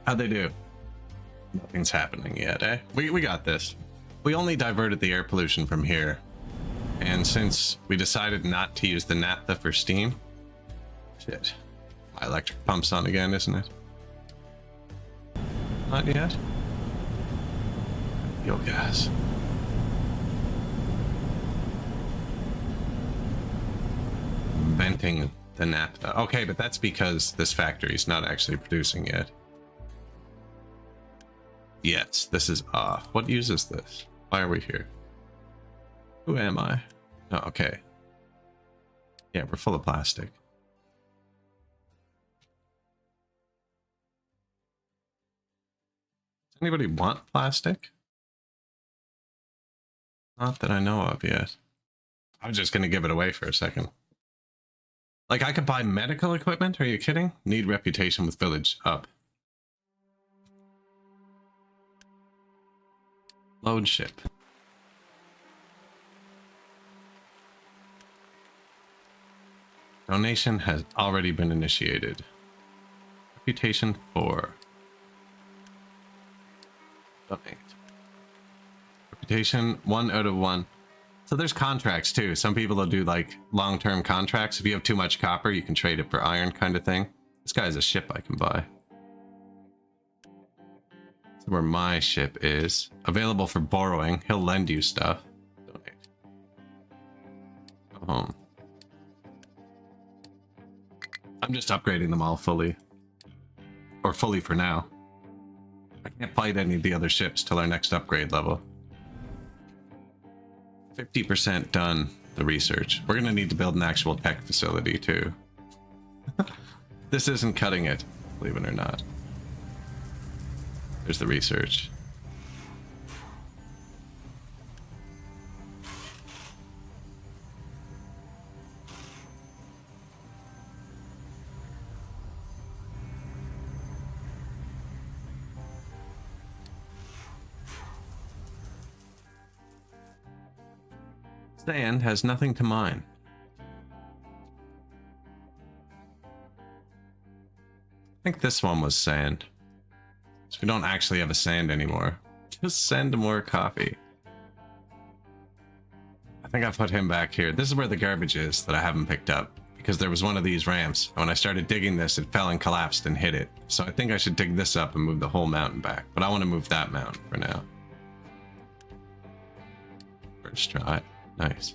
How'd they do? Nothing's happening yet, eh? We got this. We only diverted the air pollution from here. And since we decided not to use the naphtha for steam... Shit. My electric pump's on again, isn't it? Not yet? Fuel gas. Venting the naphtha. Okay, but that's because this factory's not actually producing yet. Yes, this is off. What uses this? Why are we here? Who am I? Oh, okay. Yeah, we're full of plastic. Does anybody want plastic? Not that I know of yet. I'm just gonna give it away for a second. Like, I could buy medical equipment? Are you kidding? Need reputation with village up. Load ship. Donation has already been initiated. Reputation 4. Donate. Reputation 1 out of 1. So there's contracts too. Some people will do like long-term contracts. If you have too much copper, you can trade it for iron kind of thing. This guy has a ship I can buy. Where my ship is available for borrowing. He'll lend you stuff. Donate. Go home. I'm just upgrading them all fully, or fully for now. I can't fight any of the other ships till our next upgrade level. 50% done the research. We're gonna need to build an actual tech facility too. This isn't cutting it, believe it or not. There's the research. Sand has nothing to mine. think this one was sand. So we don't actually have a sand anymore. Just send more coffee. I think I put him back here. This is where the garbage is that I haven't picked up. Because there was one of these ramps. And when I started digging this, it fell and collapsed and hit it. So I think I should dig this up and move the whole mountain back. But I want to move that mountain for now. First try. Nice.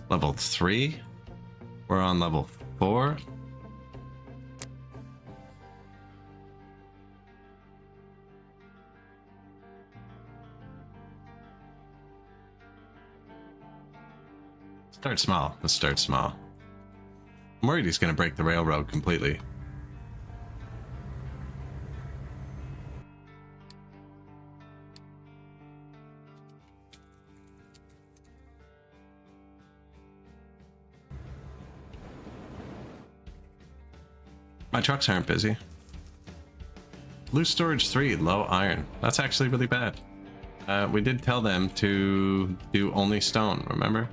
Level 3. We're on level 4. Start small. Let's start small. I'm worried he's going to break the railroad completely. My trucks aren't busy. Loose storage 3, low iron. That's actually really bad. We did tell them to do only stone, remember?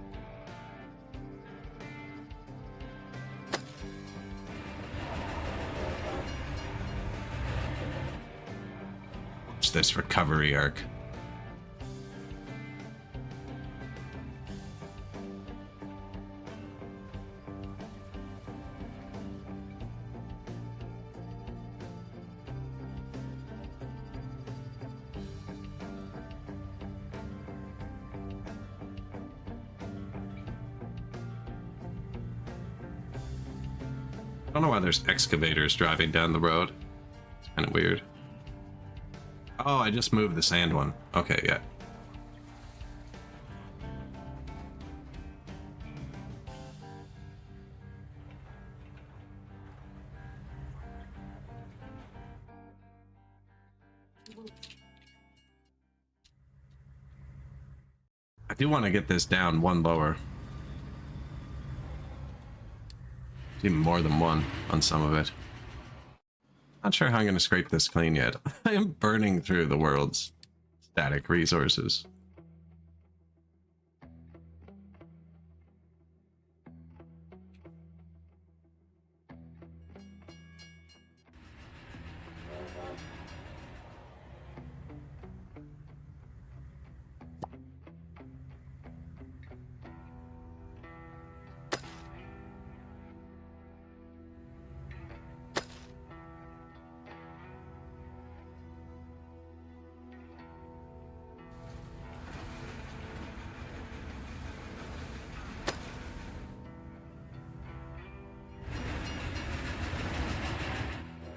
Watch this recovery arc. I don't know why there's excavators driving down the road. It's kind of weird. Oh, I just moved the sand one. Okay, yeah. I do want to get this down one lower. Even more than one on some of it. Not sure how I'm going to scrape this clean yet. I am burning through the world's static resources.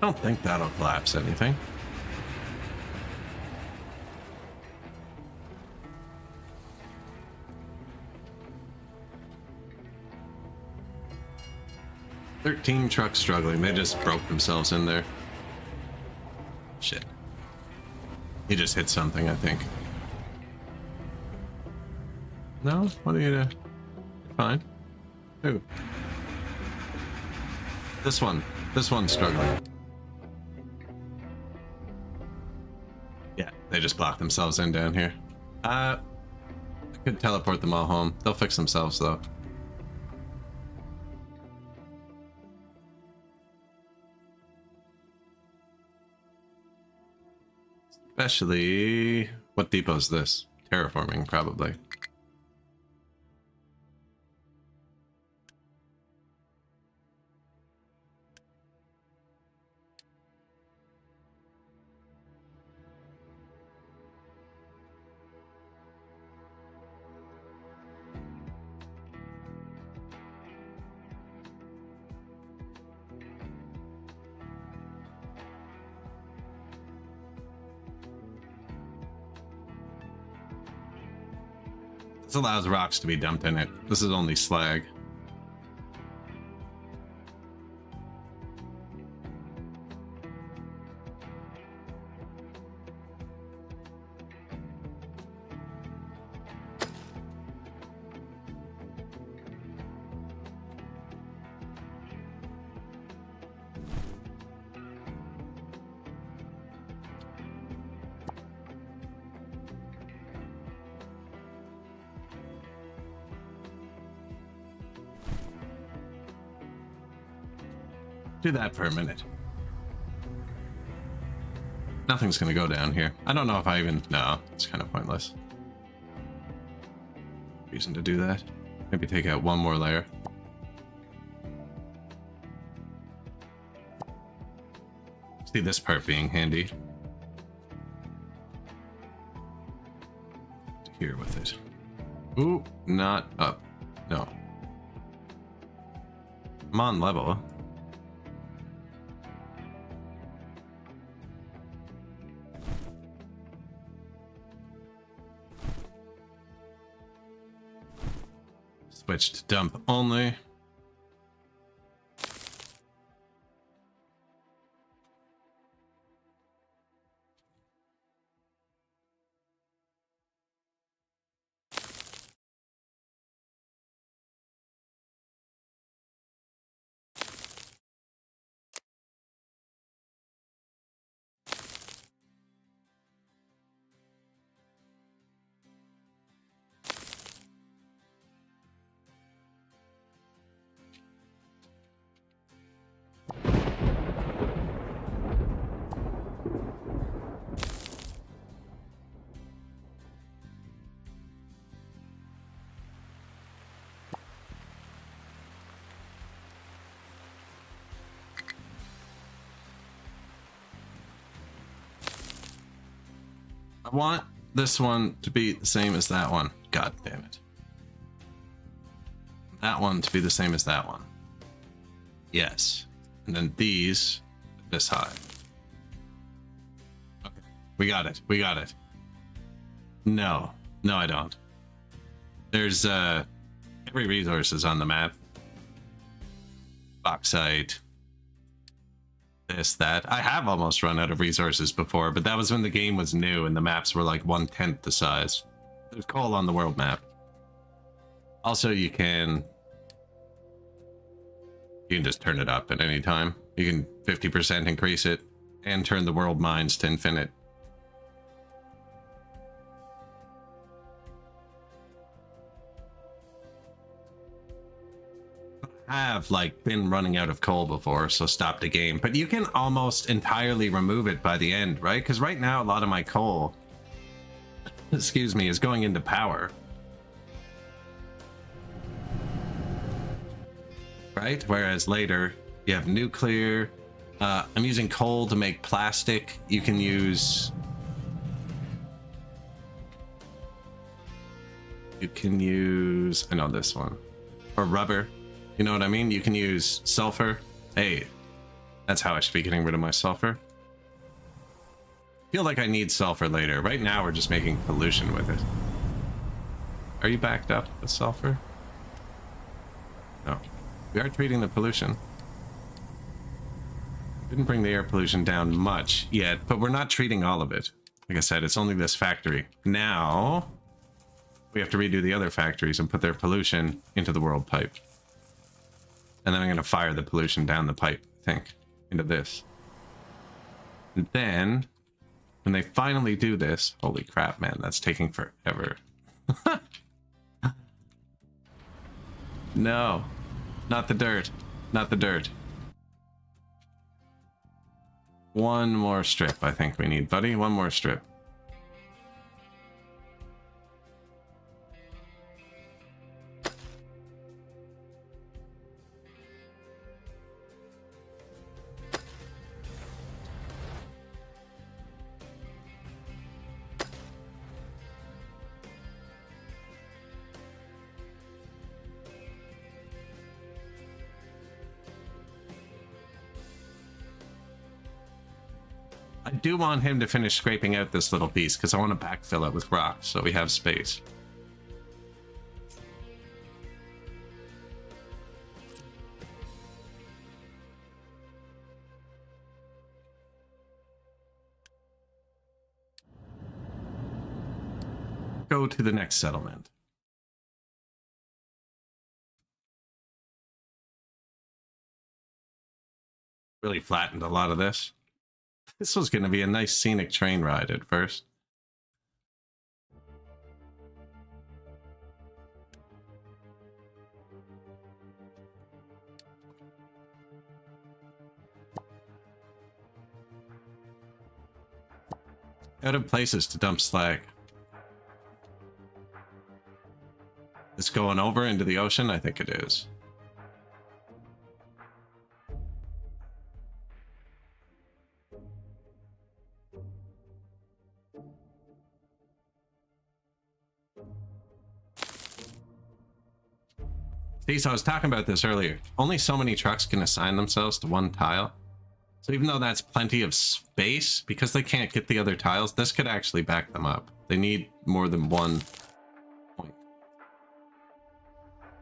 I don't think that'll collapse anything. "13 trucks struggling." They just broke themselves in there. Shit. He just hit something, I think. No? What are you doing? Fine. Who? This one. This one's struggling. Yeah, they just blocked themselves in down here. I could teleport them all home. They'll fix themselves, though. Especially... what depot is this? Terraforming, probably. This allows rocks to be dumped in it. This is only slag. Do that for a minute. Nothing's gonna go down here. I don't know if I even... No, it's kind of pointless. Reason to do that. Maybe take out one more layer. See this part being handy. Here with it. Ooh, not up. No. I'm on level. Switch to dump only. I want this one to be the same as that one. God damn it. That one to be the same as that one. Yes. And then these this high. Okay. We got it. We got it. No. No, I don't. There's every resource is on the map. Bauxite. This, that. I have almost run out of resources before, but that was when the game was new and the maps were like 1/10 the size. There's coal on the world map. Also, you can just turn it up at any time. You can 50% increase it and turn the world mines to infinite. Have like been running out of coal before, so stop the game, but you can almost entirely remove it by the end, right? Because right now a lot of my coal excuse me, is going into power, right? Whereas later you have nuclear. I'm using coal to make plastic. You can use I know this one, or rubber. You know what I mean? You can use sulfur. Hey, that's how I should be getting rid of my sulfur. Feel like I need sulfur later. Right now we're just making pollution with it. Are you backed up with sulfur? No. We are treating the pollution. Didn't bring the air pollution down much yet, but we're not treating all of it. Like I said, it's only this factory. Now we have to redo the other factories and put their pollution into the world pipe. And then I'm going to fire the pollution down the pipe, I think, into this. And then, when they finally do this... Holy crap, man, that's taking forever. No. Not the dirt. Not the dirt. One more strip, I think we need, buddy. One more strip. I do want him to finish scraping out this little piece because I want to backfill it with rocks so we have space. Go to the next settlement. Really flattened a lot of this. This was going to be a nice scenic train ride at first. Out of places to dump slag. It's going over into the ocean? I think it is. See, so I was talking about this earlier. Only so many trucks can assign themselves to one tile. So even though that's plenty of space, because they can't get the other tiles, this could actually back them up. They need more than one point.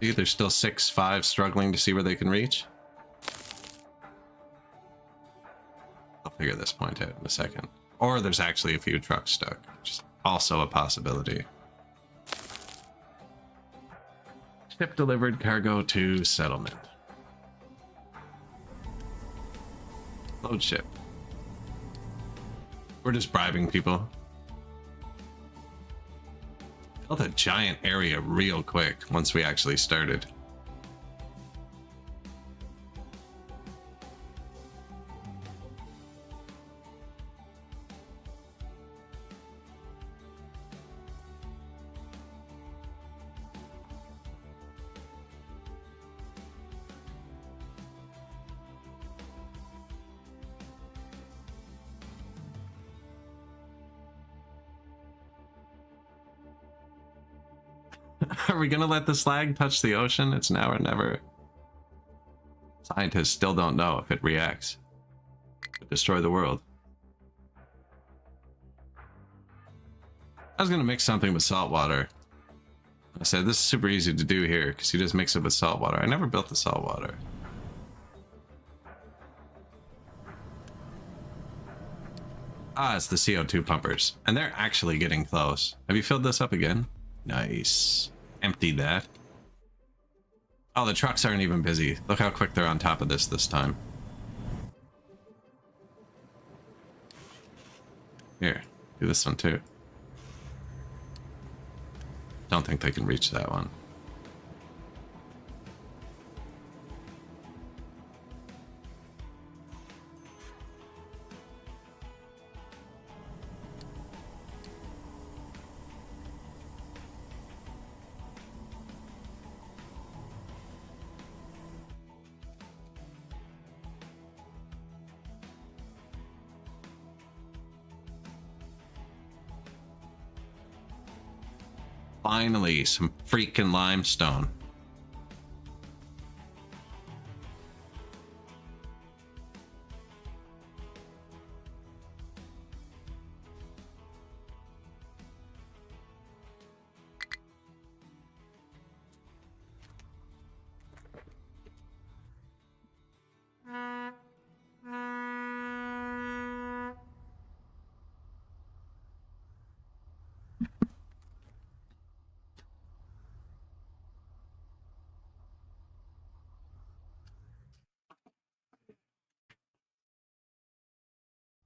See, there's still 6-5 struggling to see where they can reach. I'll figure this point out in a second. Or there's actually a few trucks stuck, which is also a possibility. Ship delivered cargo to settlement. Load ship. We're just bribing people. Built a giant area real quick once we actually started. Are we gonna let the slag touch the ocean? It's now or never. Scientists still don't know if it reacts. Could destroy the world. I was gonna mix something with salt water. I said this is super easy to do here because you just mix it with salt water. I never built the salt water. Ah, it's the CO2 pumpers. And they're actually getting close. Have you filled this up again? Nice. Emptied that. Oh, the trucks aren't even busy. Look how quick they're on top of this time. Here, do this one too. Don't think they can reach that one. Finally, some freaking limestone.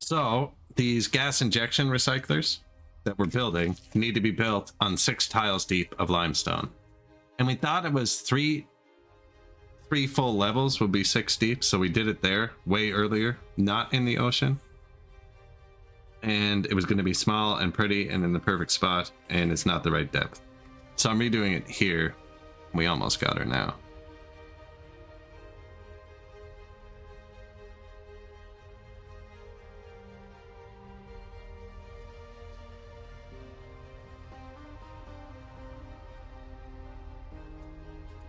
So these gas injection recyclers that we're building need to be built on 6 tiles deep of limestone. And we thought it was three full levels would be 6 deep, so we did it there way earlier, not in the ocean. And it was going to be small and pretty and in the perfect spot, and it's not the right depth. So I'm redoing it here. We almost got her now.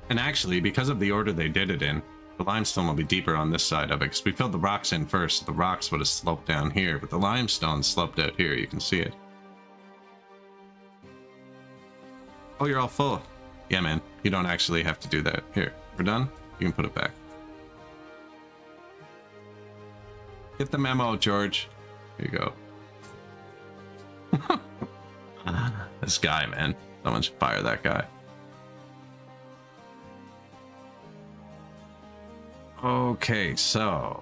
And actually, because of the order they did it in, the limestone will be deeper on this side of it, because we filled the rocks in first, so the rocks would have sloped down here, but the limestone sloped out here, you can see it. Oh, you're all full. Yeah, man, you don't actually have to do that. Here, we're done, you can put it back. Get the memo, George. Here you go. This guy, man. Someone should fire that guy. Okay, so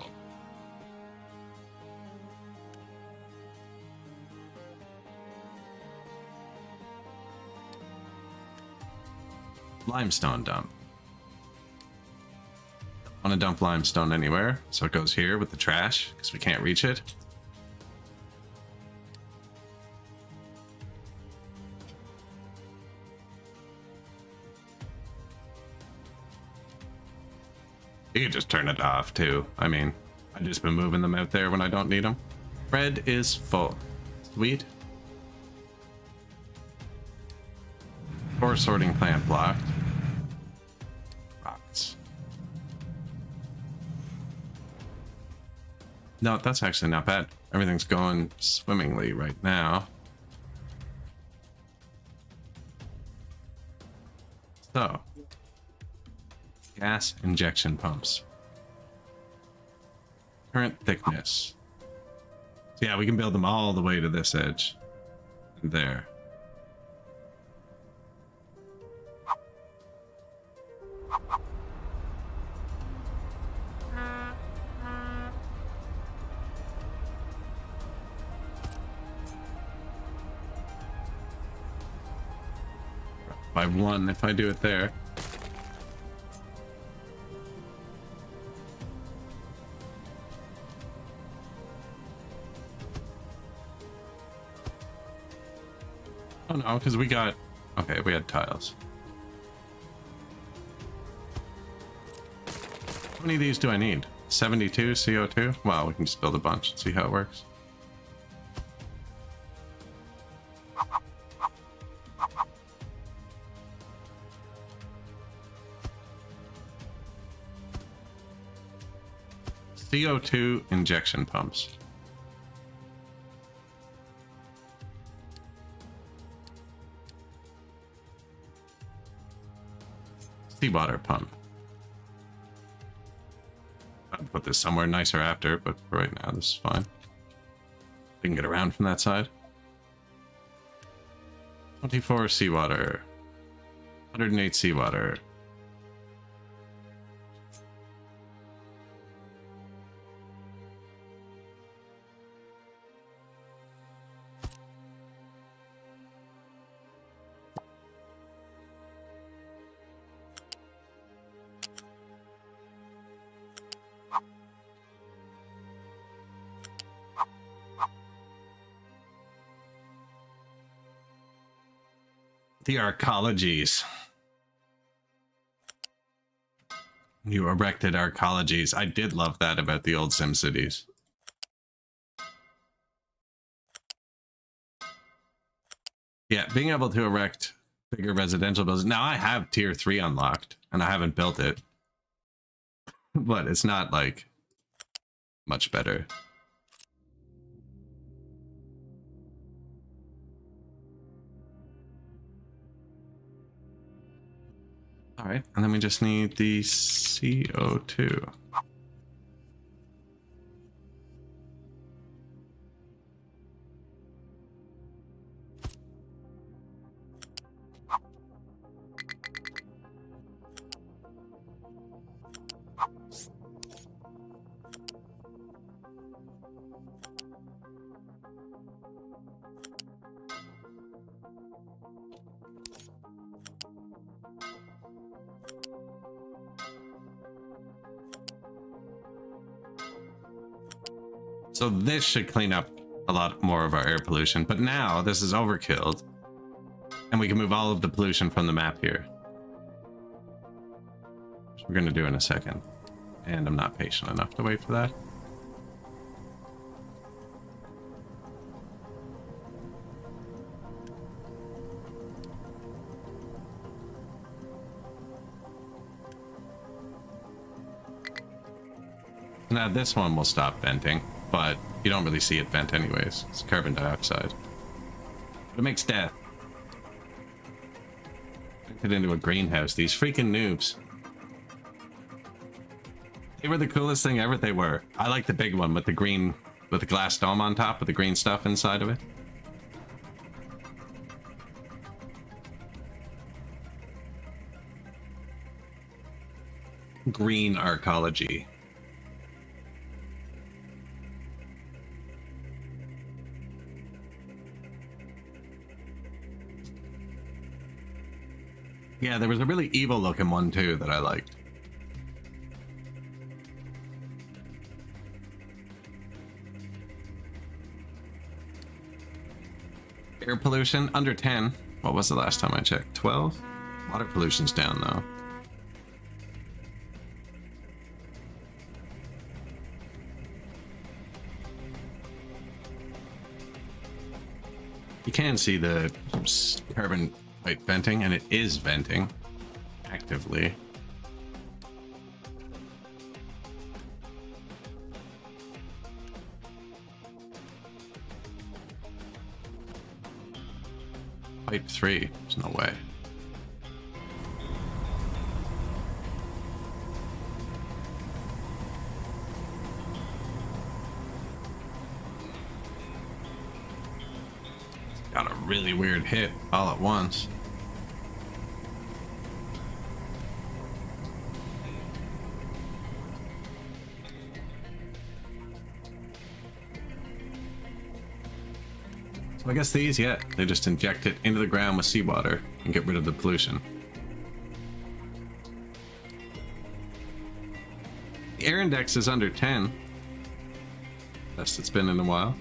limestone dump. Don't want to dump limestone anywhere, so it goes here with the trash because we can't reach it. You could just turn it off too. I mean, I've just been moving them out there when I don't need them. Bread is full. Sweet. Ore sorting plant blocked. Rocks. No, that's actually not bad. Everything's going swimmingly right now. So, gas injection pumps. Current thickness. So yeah, we can build them all the way to this edge. And there. By one if I do it there. Oh no, because we got... Okay, we had tiles. How many of these do I need? 72 CO2? Wow, we can just build a bunch and see how it works. CO2 injection pumps. Seawater pump. I'll put this somewhere nicer after, but for right now this is fine. We can get around from that side. 24 seawater. 108 seawater. The arcologies. You erected arcologies. I did love that about the old SimCities. Yeah, being able to erect bigger residential buildings. Now I have tier 3 unlocked and I haven't built it. But it's not like much better. All right, and then we just need the CO2. So this should clean up a lot more of our air pollution, but now this is overkilled and we can move all of the pollution from the map here. Which we're going to do in a second. And I'm not patient enough to wait for that. Now this one will stop venting. But you don't really see it vent anyways. It's carbon dioxide. But it makes death. Make it into a greenhouse. These freaking noobs. They were the coolest thing ever. They were. I like the big one with the green, with the glass dome on top with the green stuff inside of it. Green arcology. Yeah, there was a really evil looking one too that I liked. Air pollution under 10. What was the last time I checked? 12? Water pollution's down though. You can see the carbon pipe venting, and it is venting actively. Pipe 3, there's no way. Got a really weird hit all at once. So I guess these, yeah, they just inject it into the ground with seawater and get rid of the pollution. The air index is under 10. Best it's been in a while.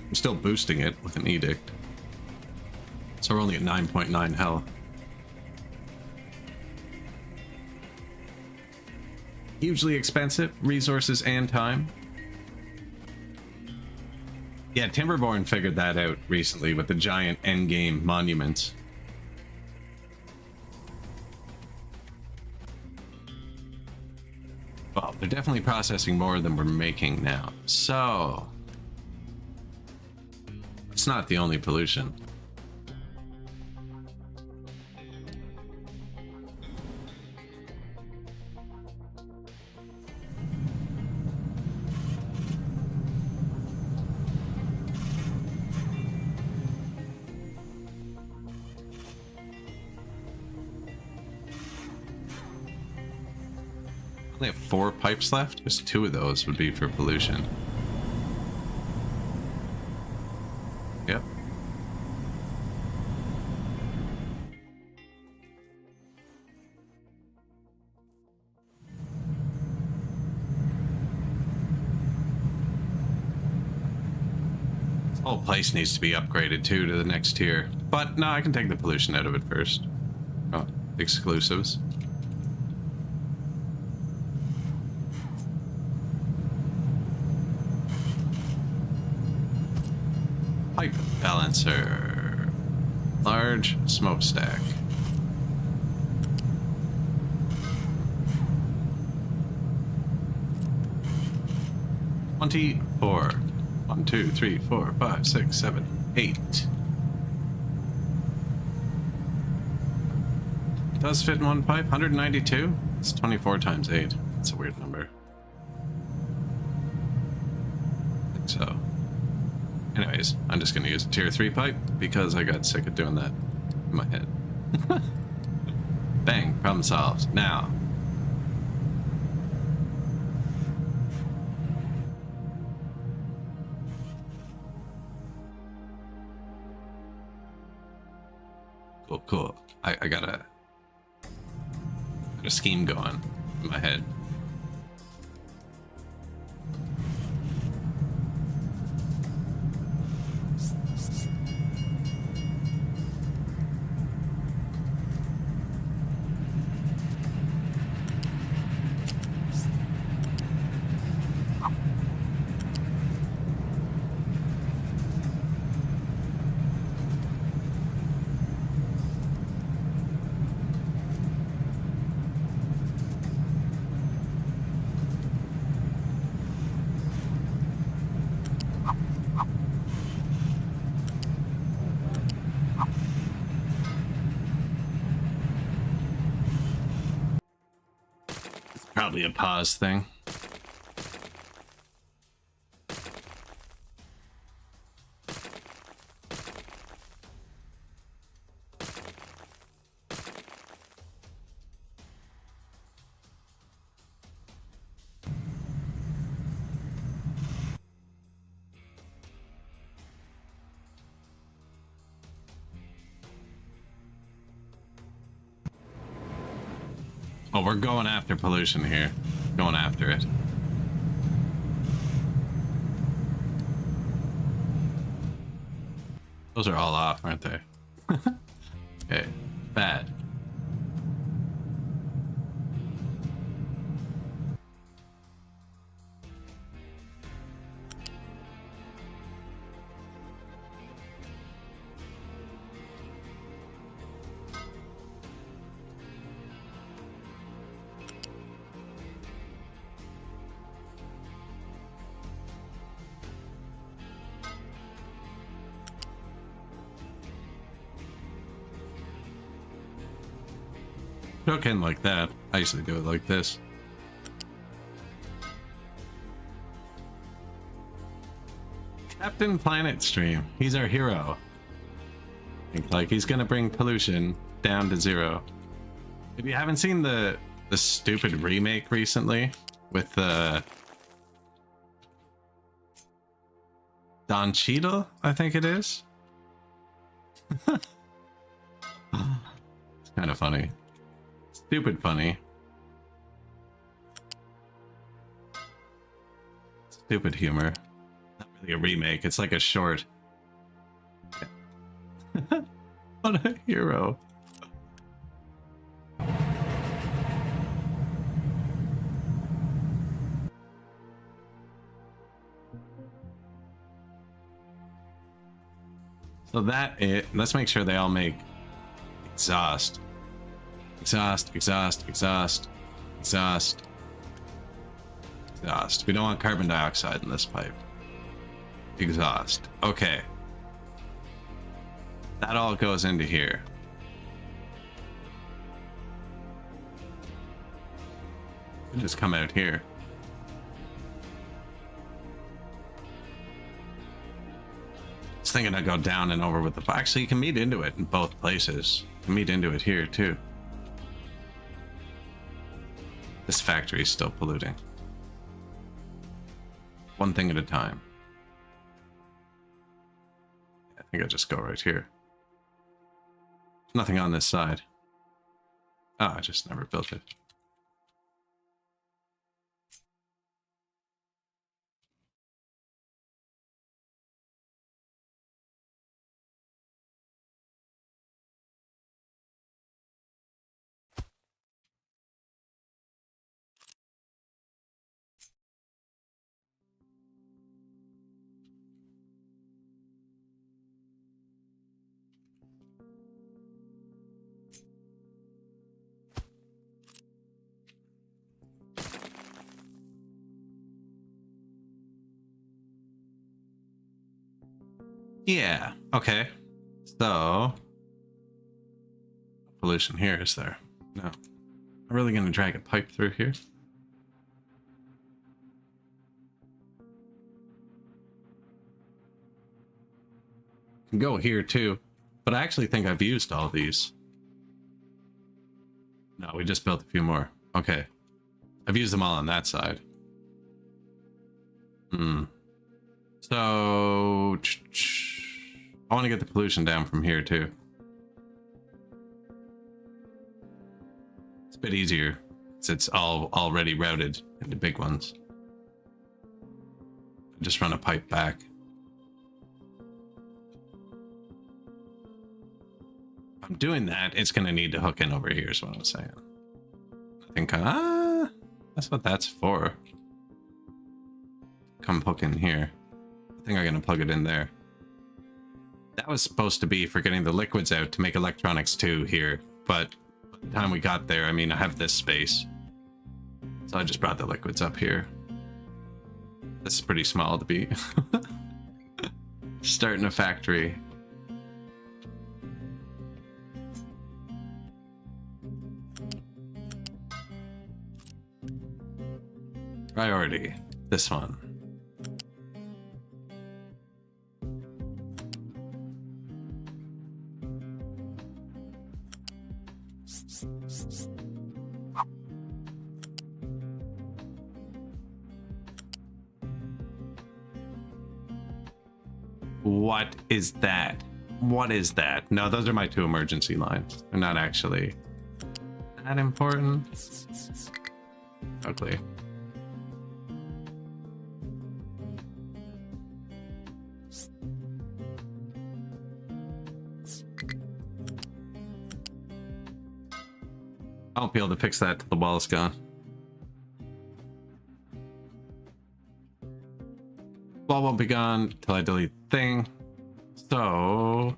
I'm still boosting it with an edict. So we're only at 9.9 health. Hugely expensive, resources and time. Yeah, Timberborn figured that out recently with the giant endgame monuments. Well, they're definitely processing more than we're making now. So, it's not the only pollution. Only have 4 pipes left. Just 2 of those would be for pollution. Yep. This whole place needs to be upgraded too to the next tier. But no, I can take the pollution out of it first. Oh, exclusives. Pipe balancer. Large smokestack. $24. 1, 2, 3, 4, 5, 6, 7, 8. Does fit in one pipe. 192. It's 24 times 8. That's a weird number. I think so. Anyways, I'm just gonna use a tier 3 pipe because I got sick of doing that in my head. Bang, problem solved. Now. Cool. I got a scheme going in my head. Probably a pause thing. Oh, we're going after pollution here. Going after it. Those are all off, aren't they? Okay, bad. Hook in like that. I usually do it like this. Captain Planet Stream. He's our hero. Think like he's gonna bring pollution down to 0. If you haven't seen the stupid remake recently with Don Cheadle, I think it is. It's kind of funny. Stupid funny. Stupid humor. Not really a remake, it's like a short. What a hero. So that it. Let's make sure they all make exhaust. Exhaust, exhaust, exhaust, exhaust, exhaust. We don't want carbon dioxide in this pipe. Exhaust. Okay. That all goes into here. It'll just come out here. I was thinking I'd go down and over with the... Actually, you can meet into it in both places. You can meet into it here, too. This factory is still polluting. One thing at a time. I think I'll just go right here. Nothing on this side. Oh, I just never built it. Yeah, okay. So, pollution here, is there? No. I'm really gonna drag a pipe through here. Can go here too, but I actually think I've used all these. No, we just built a few more. Okay. I've used them all on that side. So I want to get the pollution down from here too. It's a bit easier since it's all already routed into big ones. Just run a pipe back. If I'm doing that, it's going to need to hook in over here is what I was saying. I think, that's what that's for. Come hook in here. I think I'm going to plug it in there. That was supposed to be for getting the liquids out to make electronics 2 here, but by the time we got there, I mean, I have this space. So I just brought the liquids up here. This is pretty small to be starting a factory. Priority, this one. What is that? What is that? No, those are my 2 emergency lines. They're not actually that important. Ugly. I won't be able to fix that till the wall is gone. Wall won't be gone till I delete the thing. So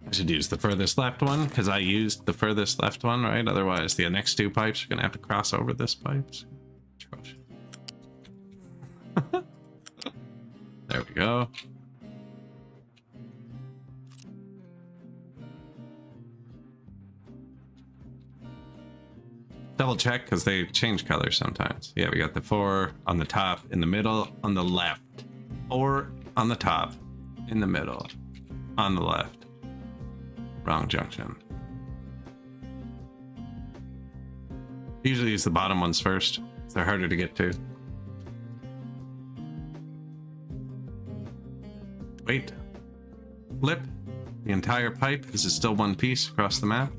I should use the furthest left one because I used the furthest left one, right? Otherwise the next 2 pipes are gonna have to cross over this pipe. Atrocious. There we go. Double check because they change colors sometimes. Yeah, we got the 4 on the top, in the middle, on the left. 4 on the top, in the middle, on the left. Wrong junction. Usually use the bottom ones first. They're harder to get to. Wait. Flip the entire pipe. This is still one piece across the map.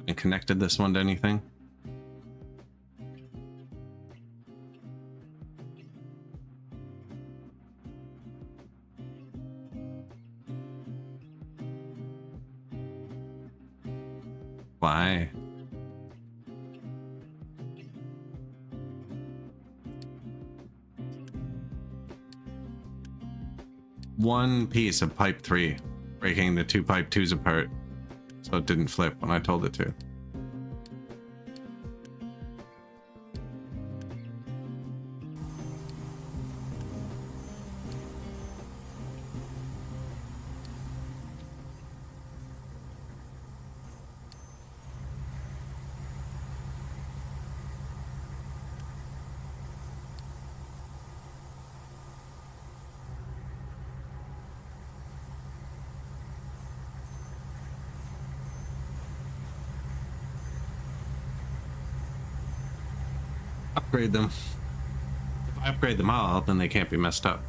And connected this one to anything. Why? One piece of pipe 3, breaking the 2 pipe 2s apart, so it didn't flip when I told it to. Upgrade them. If I upgrade them all, then they can't be messed up.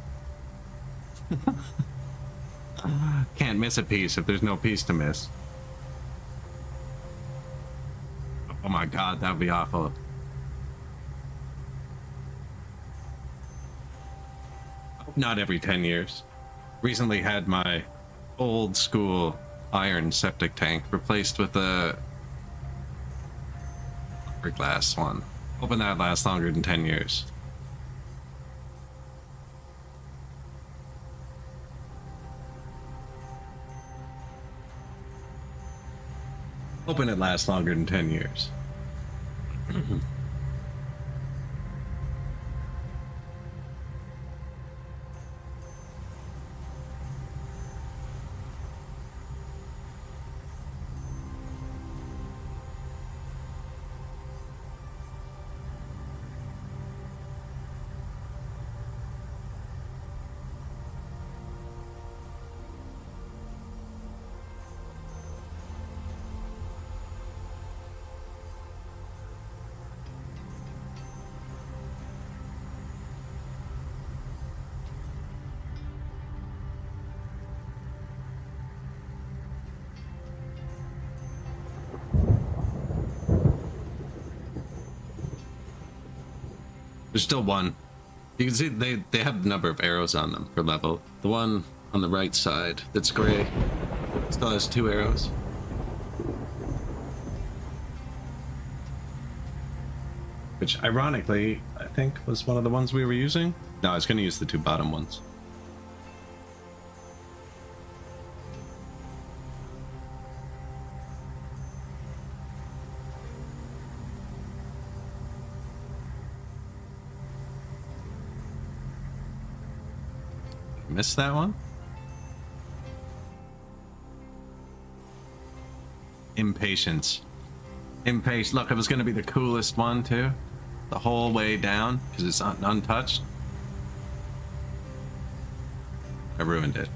Can't miss a piece if there's no piece to miss. Oh my god, that would be awful. Not every 10 years. Recently had my old school iron septic tank replaced with a glass one. Hoping that lasts longer than 10 years. Hoping it lasts longer than 10 years. There's still one. You can see they have a number of arrows on them per level. The one on the right side that's gray still has 2 arrows. Which ironically, I think was one of the ones we were using. No, I was going to use the 2 bottom ones. Missed that one? Impatience. Impatient. Look, it was going to be the coolest one too. The whole way down because it's untouched. I ruined it.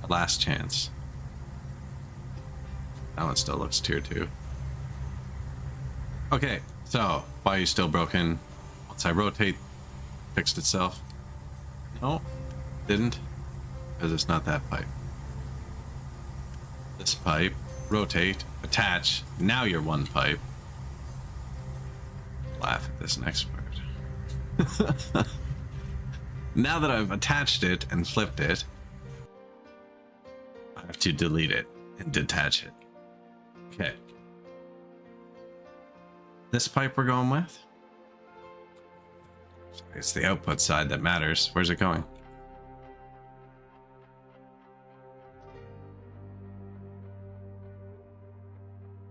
Last chance. That one still looks tier 2. Okay, so why are you still broken? Once I rotate, fixed itself. No, didn't, because it's not that pipe. This pipe, rotate, attach. Now you're one pipe. Laugh at this next part. Now that I've attached it and flipped it, I have to delete it and detach it. Okay. This pipe we're going with? It's the output side that matters. Where's it going?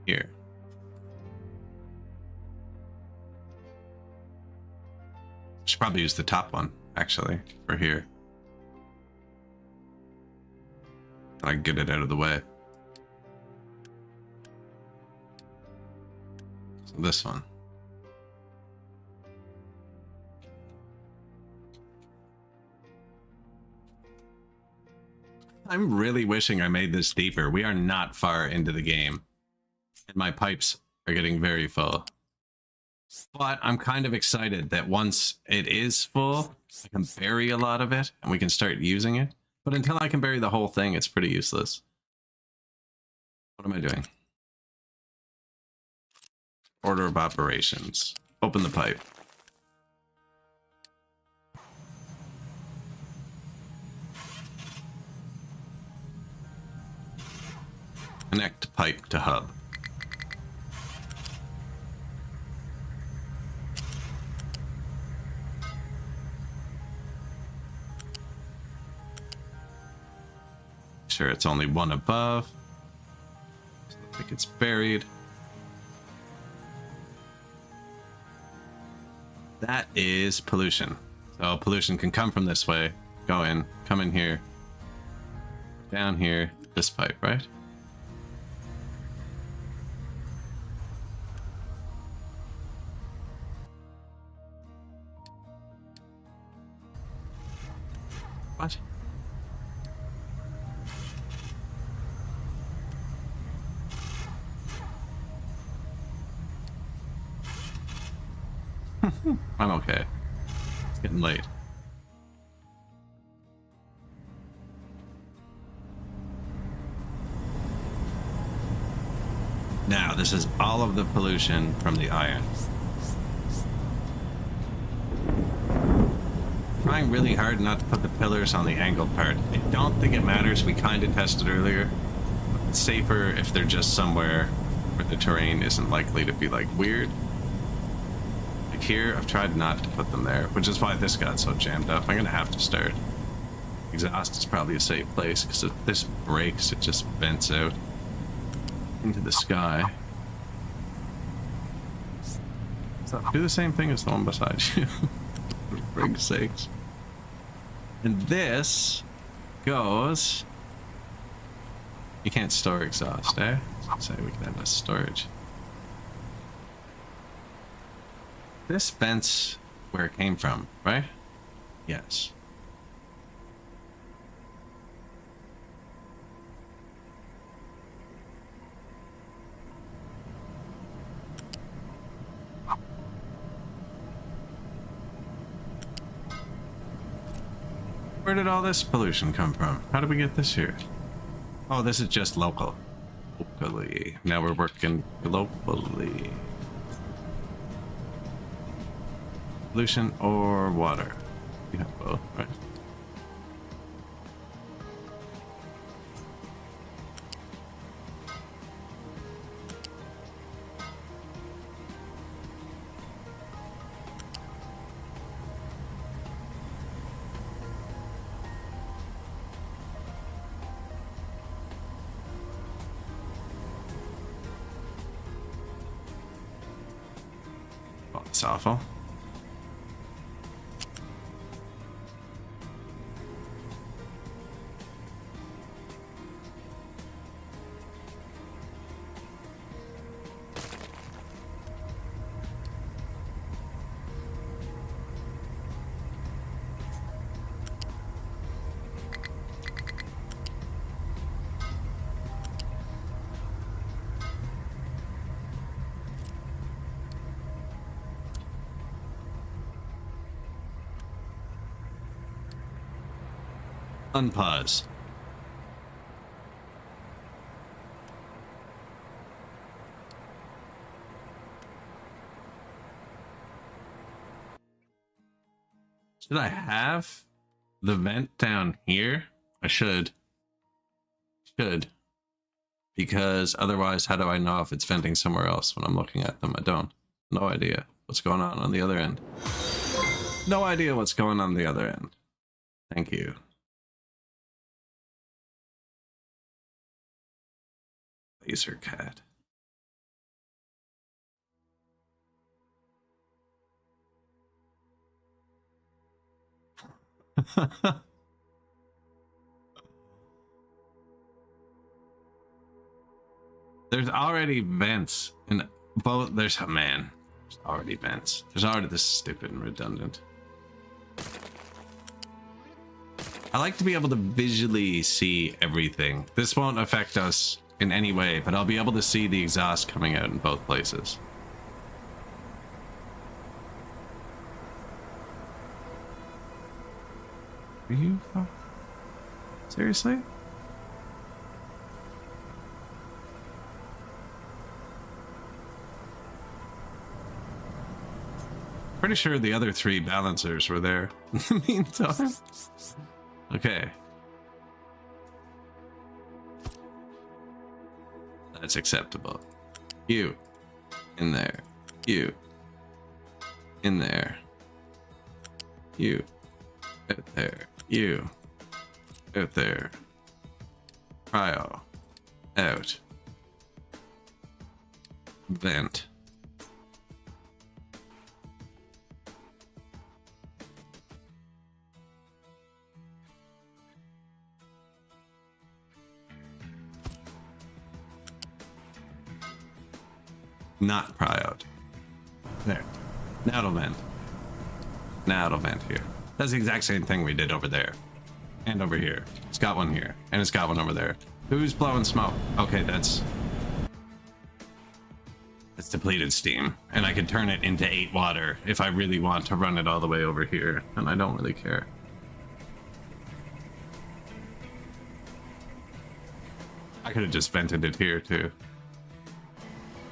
here. Should probably use the top one, actually, for here. I can get it out of the way. So this one. I'm really wishing I made this deeper. We are not far into the game. And my pipes are getting very full. But I'm kind of excited that once it is full, I can bury a lot of it and we can start using it. But until I can bury the whole thing, it's pretty useless. What am I doing? Order of operations. Open the pipe. Connect pipe to hub. Sure, it's only one above. So I think it's buried. That is pollution. So pollution can come from this way, go in, come in here, down here, this pipe, right? What? I'm okay. It's getting late. Now, this is all of the pollution from the iron. Trying really hard not to put the pillars on the angle part. I don't think it matters. We kind of tested earlier. It's safer if they're just somewhere where the terrain isn't likely to be like weird. Like here, I've tried not to put them there, which is why this got so jammed up. I'm gonna have to start. Exhaust is probably a safe place because if this breaks, it just vents out into the sky. So do the same thing as the one beside you. For frig's sakes. And this goes. You can't store exhaust, eh? So we can have less storage. This vents where it came from, right? Yes. Where did all this pollution come from? How did we get this here? Oh, this is just local. Locally. Now we're working globally. Pollution or water? You have both, right? Oh, that's awful. Unpause. Should I have the vent down here? I should. Because otherwise, how do I know if it's venting somewhere else when I'm looking at them? I don't. No idea what's going on the other end. No idea what's going on the other end. Thank you. Laser cat. There's already vents in both. There's man. There's already vents. There's already this stupid and redundant. I like to be able to visually see everything. This won't affect us in any way, but I'll be able to see the exhaust coming out in both places. Are you? Seriously? Pretty sure the other 3 balancers were there in the meantime. Okay. That's acceptable. You. In there. You. In there. You. Out there. You. Out there. Cryo. Out. Vent. Not cryoed. There. Now it'll vent. Now it'll vent here. That's the exact same thing we did over there. And over here. It's got one here. And it's got one over there. Who's blowing smoke? Okay, that's depleted steam. And I could turn it into 8 water if I really want to run it all the way over here. And I don't really care. I could have just vented it here too.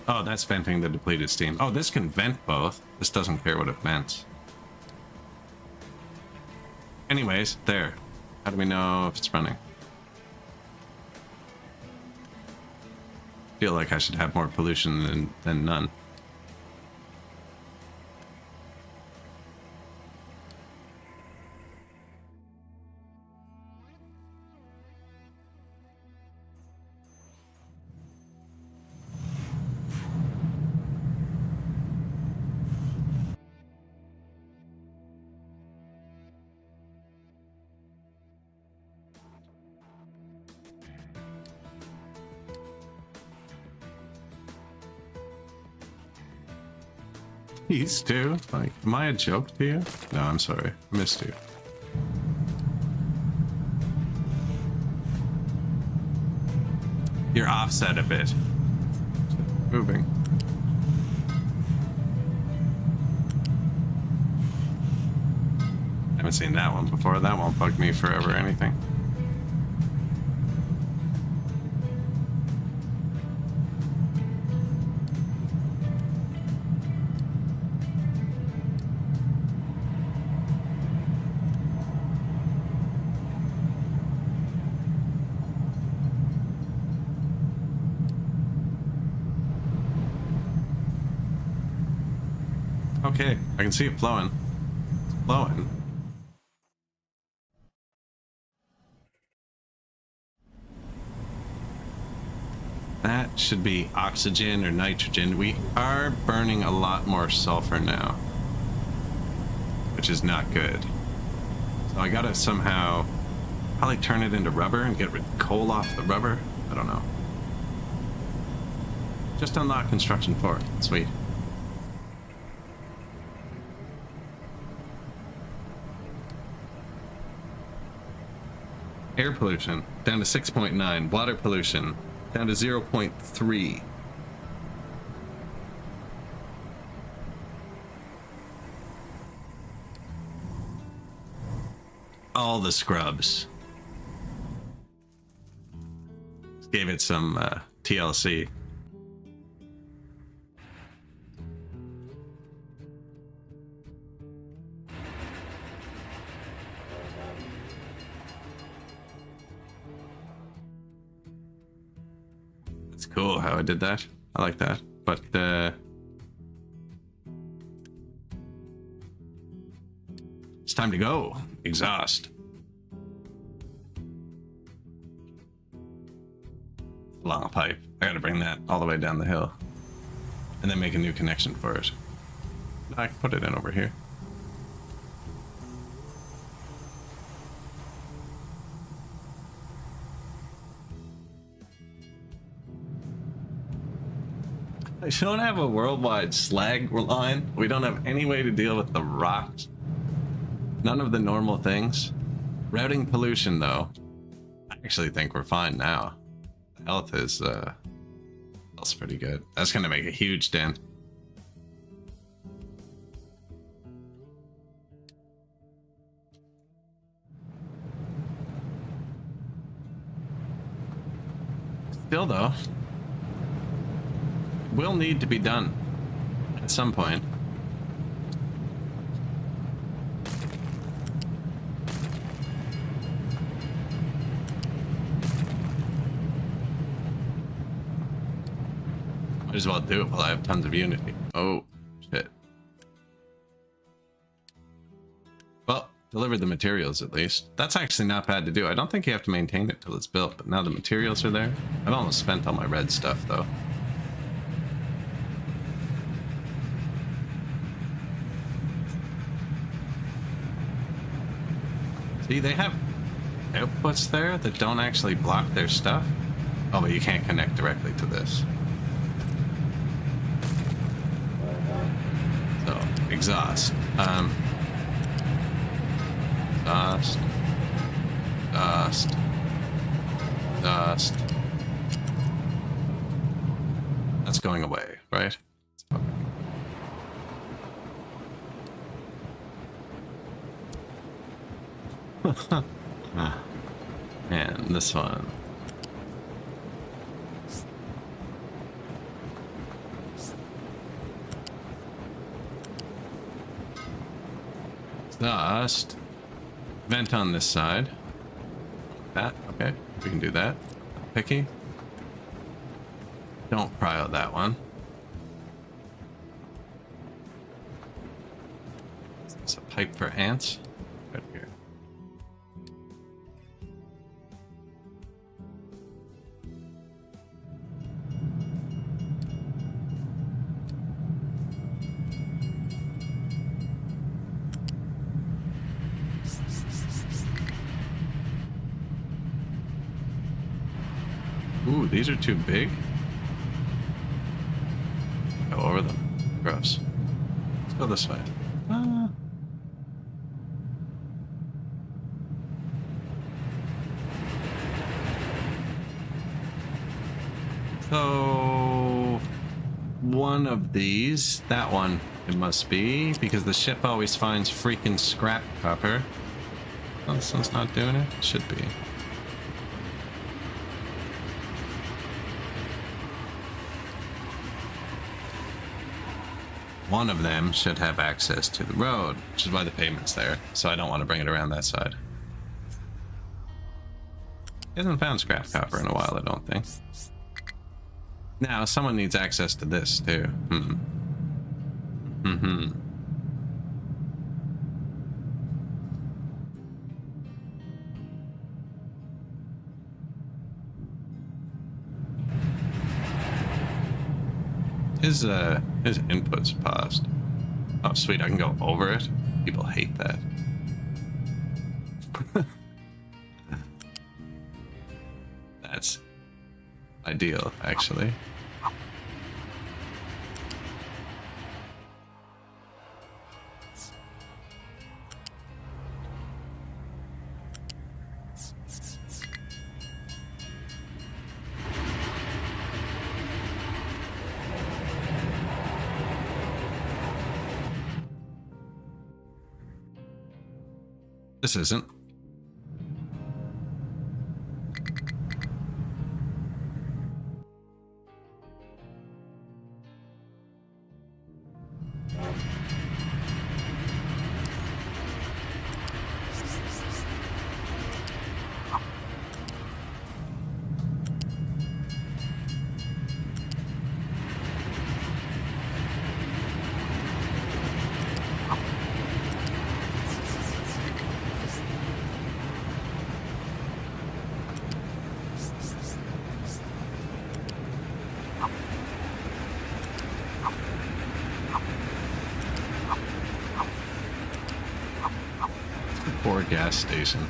Oh, that's venting the depleted steam. Oh, this can vent both. This doesn't care what it vents. Anyways, there. How do we know if it's running? Feel like I should have more pollution than none. These two? Like, am I a joke to you? No, I'm sorry. I missed you. You're offset a bit. Moving. I haven't seen that one before. That won't bug me forever or anything. Okay, I can see it flowing. It's flowing. That should be oxygen or nitrogen. We are burning a lot more sulfur now, which is not good. So I gotta somehow probably turn it into rubber and get coal off the rubber. I don't know. Just unlock construction 4. Sweet. Air pollution down to 6.9. Water pollution down to 0.3. All the scrubs. Just gave it some TLC. Cool how I did that. I like that. But it's time to go. Exhaust. Long pipe. I gotta bring that all the way down the hill. And then make a new connection for it. I can put it in over here. I don't have a worldwide slag line. We don't have any way to deal with the rocks. None of the normal things. Routing pollution, though. I actually think we're fine now. The health is, that's pretty good. That's gonna make a huge dent. Still, though, will need to be done at some point. Might as well do it while I have tons of unity. Oh, shit. Well, delivered the materials at least. That's actually not bad to do. I don't think you have to maintain it till it's built, but now the materials are there. I've almost spent all my red stuff, though. See, they have outputs there that don't actually block their stuff. Oh, but you can't connect directly to this. So, exhaust. Dust. Dust. Dust. That's going away, right? And this one. Dust. Vent on this side. That, okay. We can do that. Picky. Don't pry out that one. It's a pipe for ants. Right here. Ooh, these are too big. Go over them. Gross. Let's go this way. So one of these, that one it must be, because the ship always finds freaking scrap copper. Oh, this one's not doing it? Should be. One of them should have access to the road, which is why the pavement's there, so I don't want to bring it around that side. He hasn't found scrap copper in a while, I don't think. Now, someone needs access to this, too. His input's paused. Oh, sweet, I can go over it. People hate that. That's ideal, actually. This isn't. Poor gas station.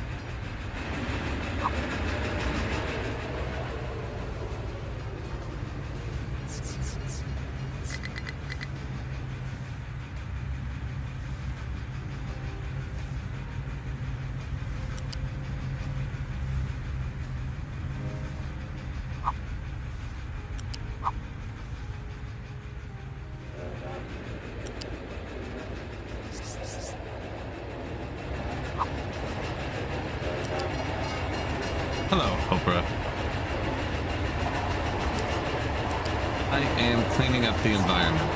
I am cleaning up the environment.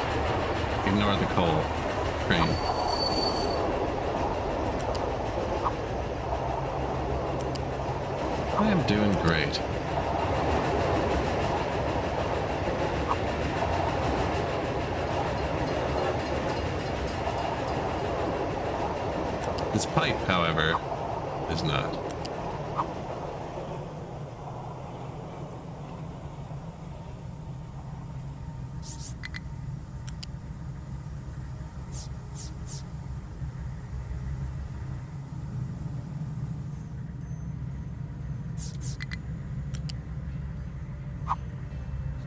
Ignore the coal train. I am doing great. This pipe, however, is not.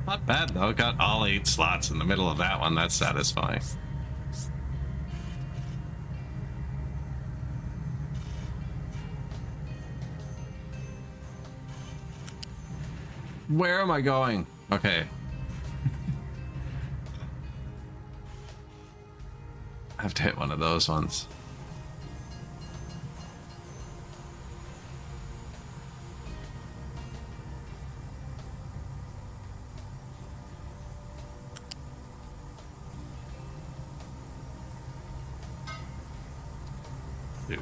Not bad though. Got all 8 slots in the middle of that one. That's satisfying. Where am I going? Okay. I have to hit one of those ones. Dude.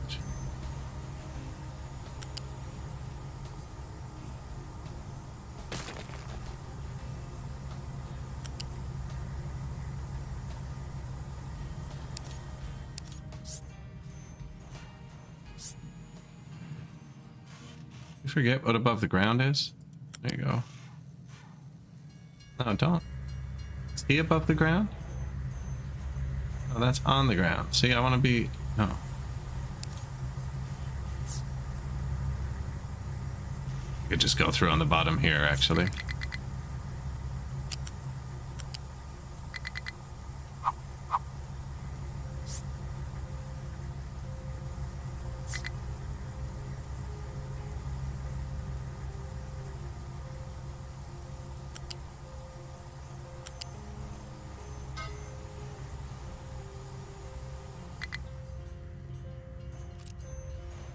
You forget what above the ground is? There you go. No, don't. Is he above the ground? Oh, that's on the ground. See, I want to be... No. Could just go through on the bottom here, actually.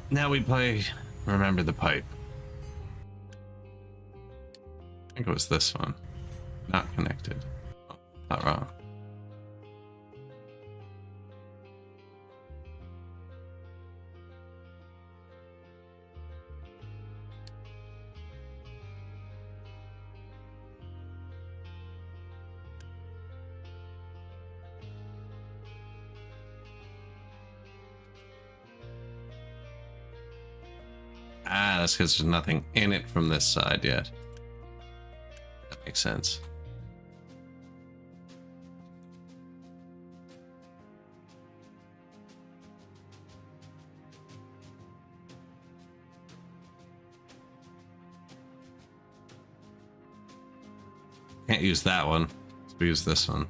Now we play Remember the Pipe. I think it was this one. Not connected. Oh, not wrong. Ah, that's because there's nothing in it from this side yet. That makes sense. Can't use that one. So we use this one.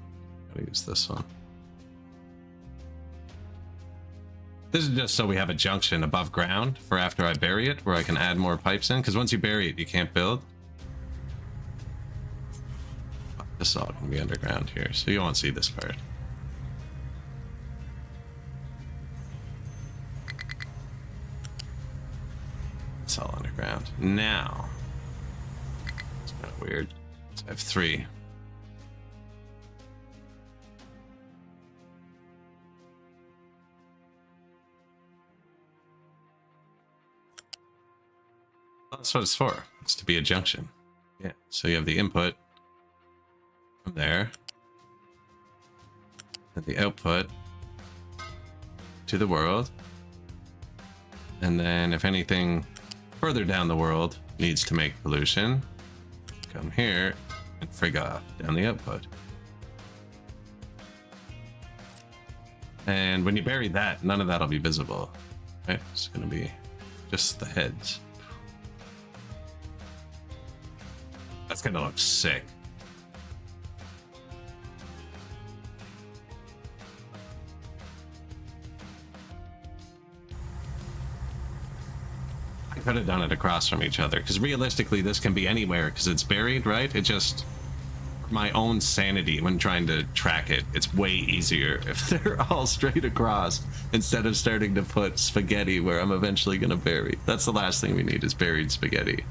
Gotta use this one. This is just so we have a junction above ground for after I bury it, where I can add more pipes in, because once you bury it, you can't build. This all can be underground here, so you won't see this part. It's all underground. Now, it's kind of weird. So I have 3. That's what it's for. It's to be a junction. Yeah. So you have the input from there, and the output to the world, and then if anything further down the world needs to make pollution, come here and frig off down the output. And when you bury that, none of that'll be visible. Right? It's gonna be just the heads. That's gonna look sick. I could have done it across from each other, because realistically this can be anywhere because it's buried, right? It just, for my own sanity when trying to track it, it's way easier if they're all straight across instead of starting to put spaghetti where I'm eventually gonna bury. That's the last thing we need, is buried spaghetti.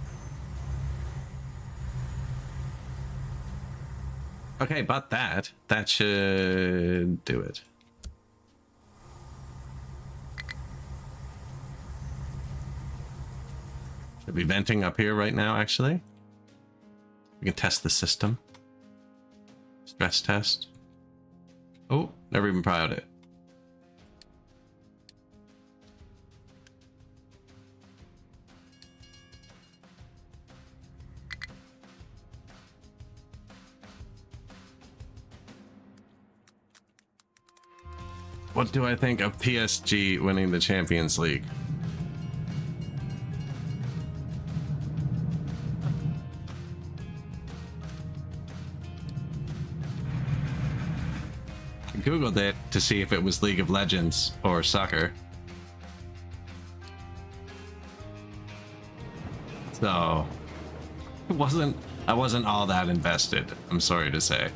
Okay, but that should do it. Should be venting up here right now, actually. We can test the system. Stress test. Oh, never even tried it. What do I think of PSG winning the Champions League? I Googled it to see if it was League of Legends or soccer. So, I wasn't all that invested, I'm sorry to say.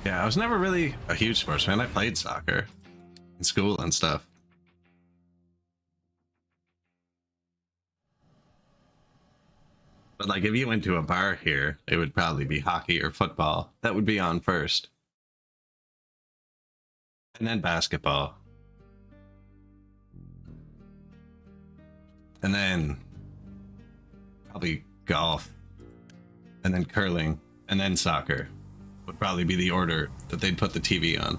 Yeah, I was never really a huge sports fan. I played soccer in school and stuff. But like if you went to a bar here, it would probably be hockey or football. That would be on first. And then basketball. And then probably golf. And then curling. And then soccer. Would probably be the order that they'd put the TV on.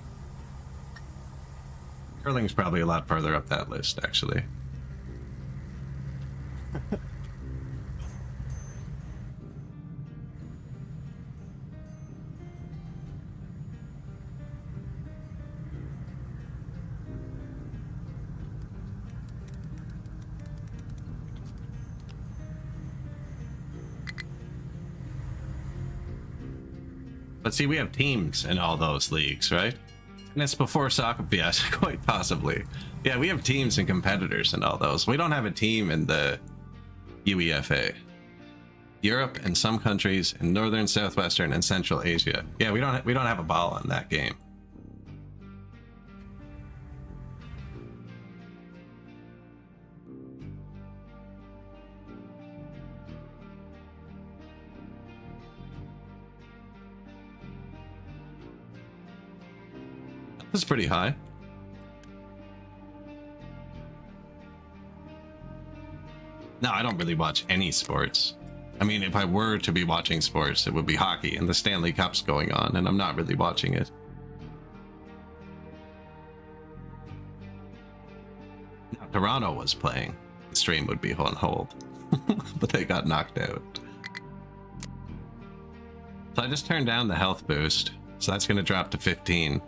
Curling's probably a lot further up that list, actually. But see, we have teams in all those leagues, right? And it's before soccer, yes, quite possibly. Yeah, we have teams and competitors in all those. We don't have a team in the UEFA. Europe and some countries in northern, southwestern, and central Asia. Yeah, we don't have a ball in that game. That's pretty high. No, I don't really watch any sports. I mean, if I were to be watching sports, it would be hockey and the Stanley Cup's going on, and I'm not really watching it. Now, Toronto was playing. The stream would be on hold, but they got knocked out. So I just turned down the health boost, so that's going to drop to 15.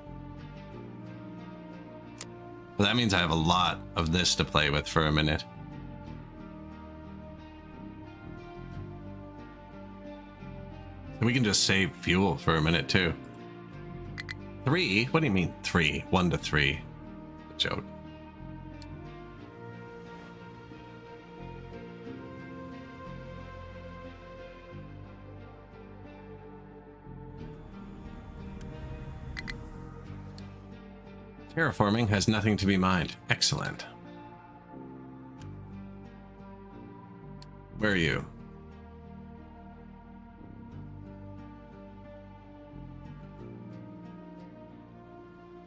Well, that means I have a lot of this to play with for a minute. We can just save fuel for a minute too. 3? What do you mean 3? 1 to 3. Joke. Terraforming has nothing to be mined. Excellent. Where are you?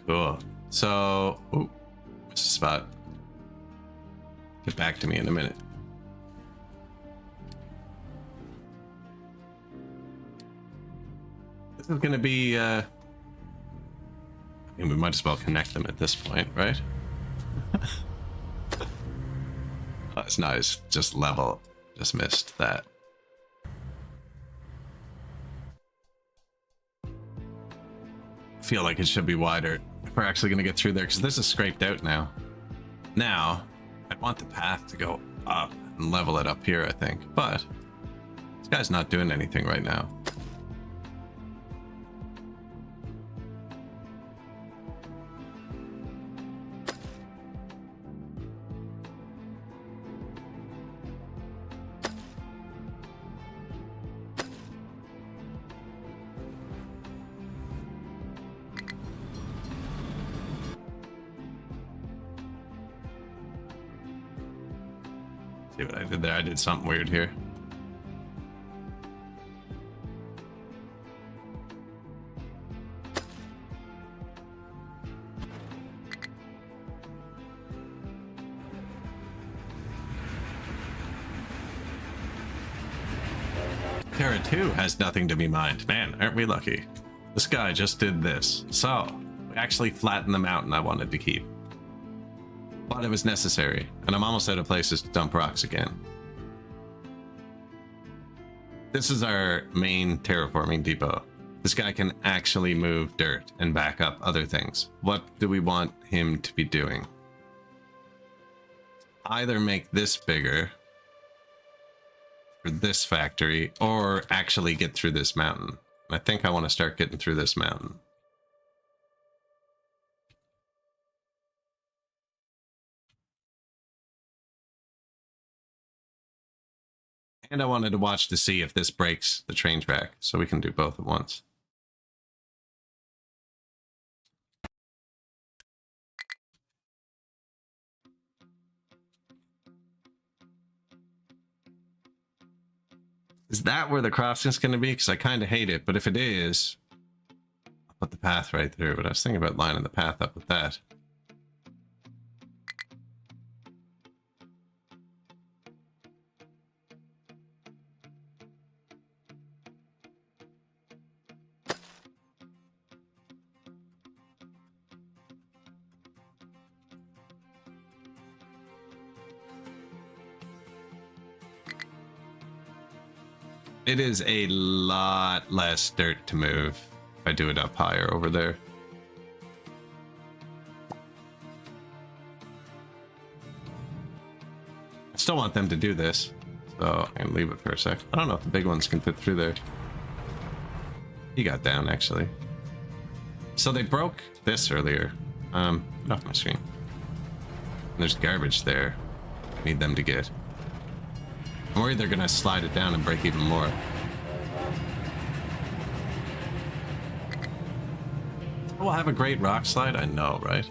Cool. So, ooh, missed a spot. Get back to me in a minute. This is gonna be, I mean, we might as well connect them at this point, right? Oh, it's not, it's just level. Just missed that. I feel like it should be wider if we're actually going to get through there, because this is scraped out now. Now, I want the path to go up and level it up here, I think. But this guy's not doing anything right now. See what I did there? I did something weird here. Terra 2 has nothing to be mined. Man, aren't we lucky? This guy just did this. So, we actually flattened the mountain I wanted to keep. But it was necessary, and I'm almost out of places to dump rocks again. This is our main terraforming depot. This guy can actually move dirt and back up other things. What do we want him to be doing? Either make this bigger for this factory, or actually get through this mountain. I think I want to start getting through this mountain. And I wanted to watch to see if this breaks the train track, so we can do both at once. Is that where the crossing's going to be? Because I kind of hate it, but if it is, I'll put the path right through. But I was thinking about lining the path up with that. It is a lot less dirt to move if I do it up higher over there. I still want them to do this, so I can leave it for a sec. I don't know if the big ones can fit through there. He got down, actually. So they broke this earlier. Get off my screen. There's garbage there. Need them to get. I'm worried they're gonna slide it down and break even more. We'll have a great rock slide, I know, right?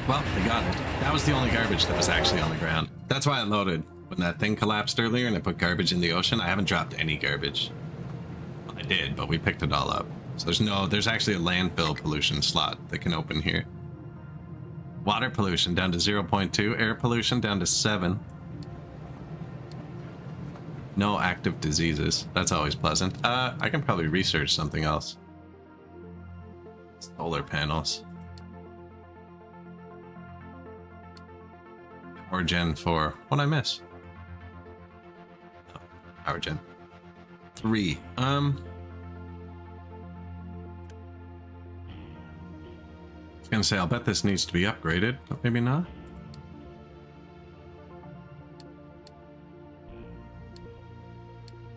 Well, they got it. That was the only garbage that was actually on the ground. That's why I loaded. When that thing collapsed earlier and I put garbage in the ocean, I haven't dropped any garbage. Well, I did, but we picked it all up. So there's actually a landfill pollution slot that can open here. Water pollution down to 0.2, air pollution down to 7. No active diseases. That's always pleasant. I can probably research something else. Solar panels. Power Gen 4. What'd I miss? Oh, Power Gen 3. I was gonna say, I'll bet this needs to be upgraded, but maybe not.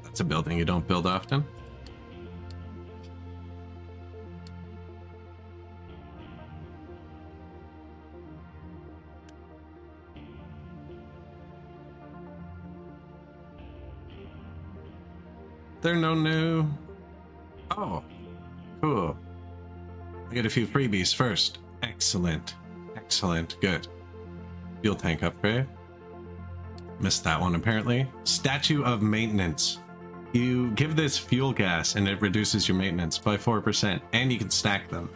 That's a building you don't build often. There are no new... Oh, cool. I get a few freebies first. Excellent. Excellent. Good. Fuel tank upgrade. Missed that one, apparently. Statue of Maintenance. You give this fuel gas and it reduces your maintenance by 4%, and you can stack them.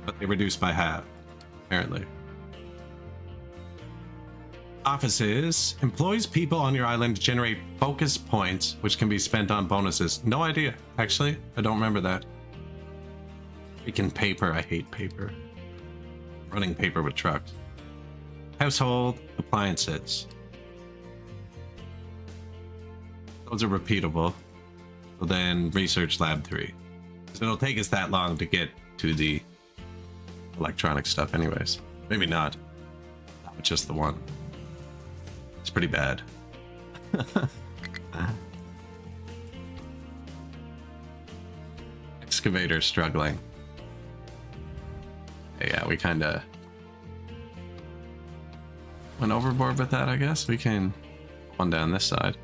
But they reduce by half, apparently. Offices employs people on your island to generate focus points, which can be spent on bonuses. No idea, actually. I don't remember that. Freaking paper. I hate paper. Running paper with trucks. Household appliances. Those are repeatable. So then research lab 3. So it'll take us that long to get to the electronic stuff anyways. Maybe not. But just the one. It's pretty bad. Excavator struggling. Yeah, we kind of went overboard with that, I guess. We can one down this side.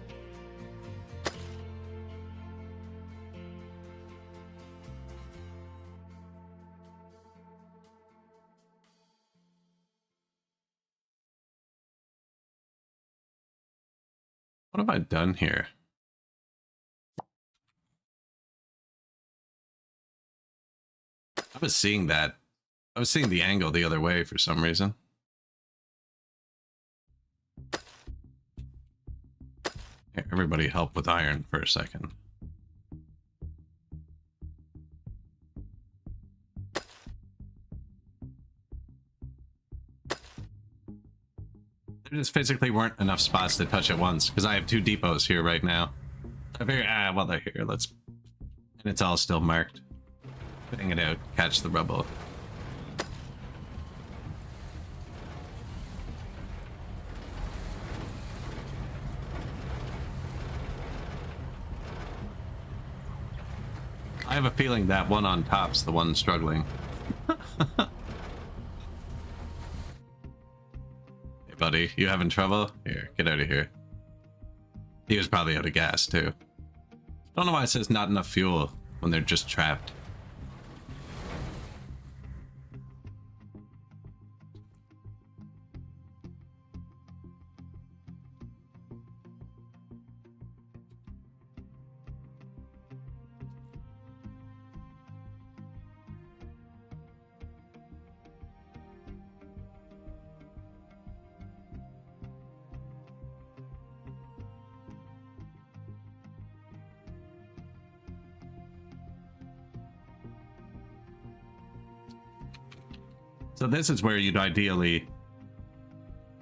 What have I done here? I was seeing that. I was seeing the angle the other way for some reason. Here, everybody help with iron for a second. There just physically weren't enough spots to touch at once because I have 2 depots here right now. I figured, well, they're here. Let's, and it's all still marked. Putting it out, catch the rubble. I have a feeling that one on top's the one struggling. Hey buddy, you having trouble? Here, get out of here. He was probably out of gas too. Don't know why it says not enough fuel when they're just trapped. So this is where you'd ideally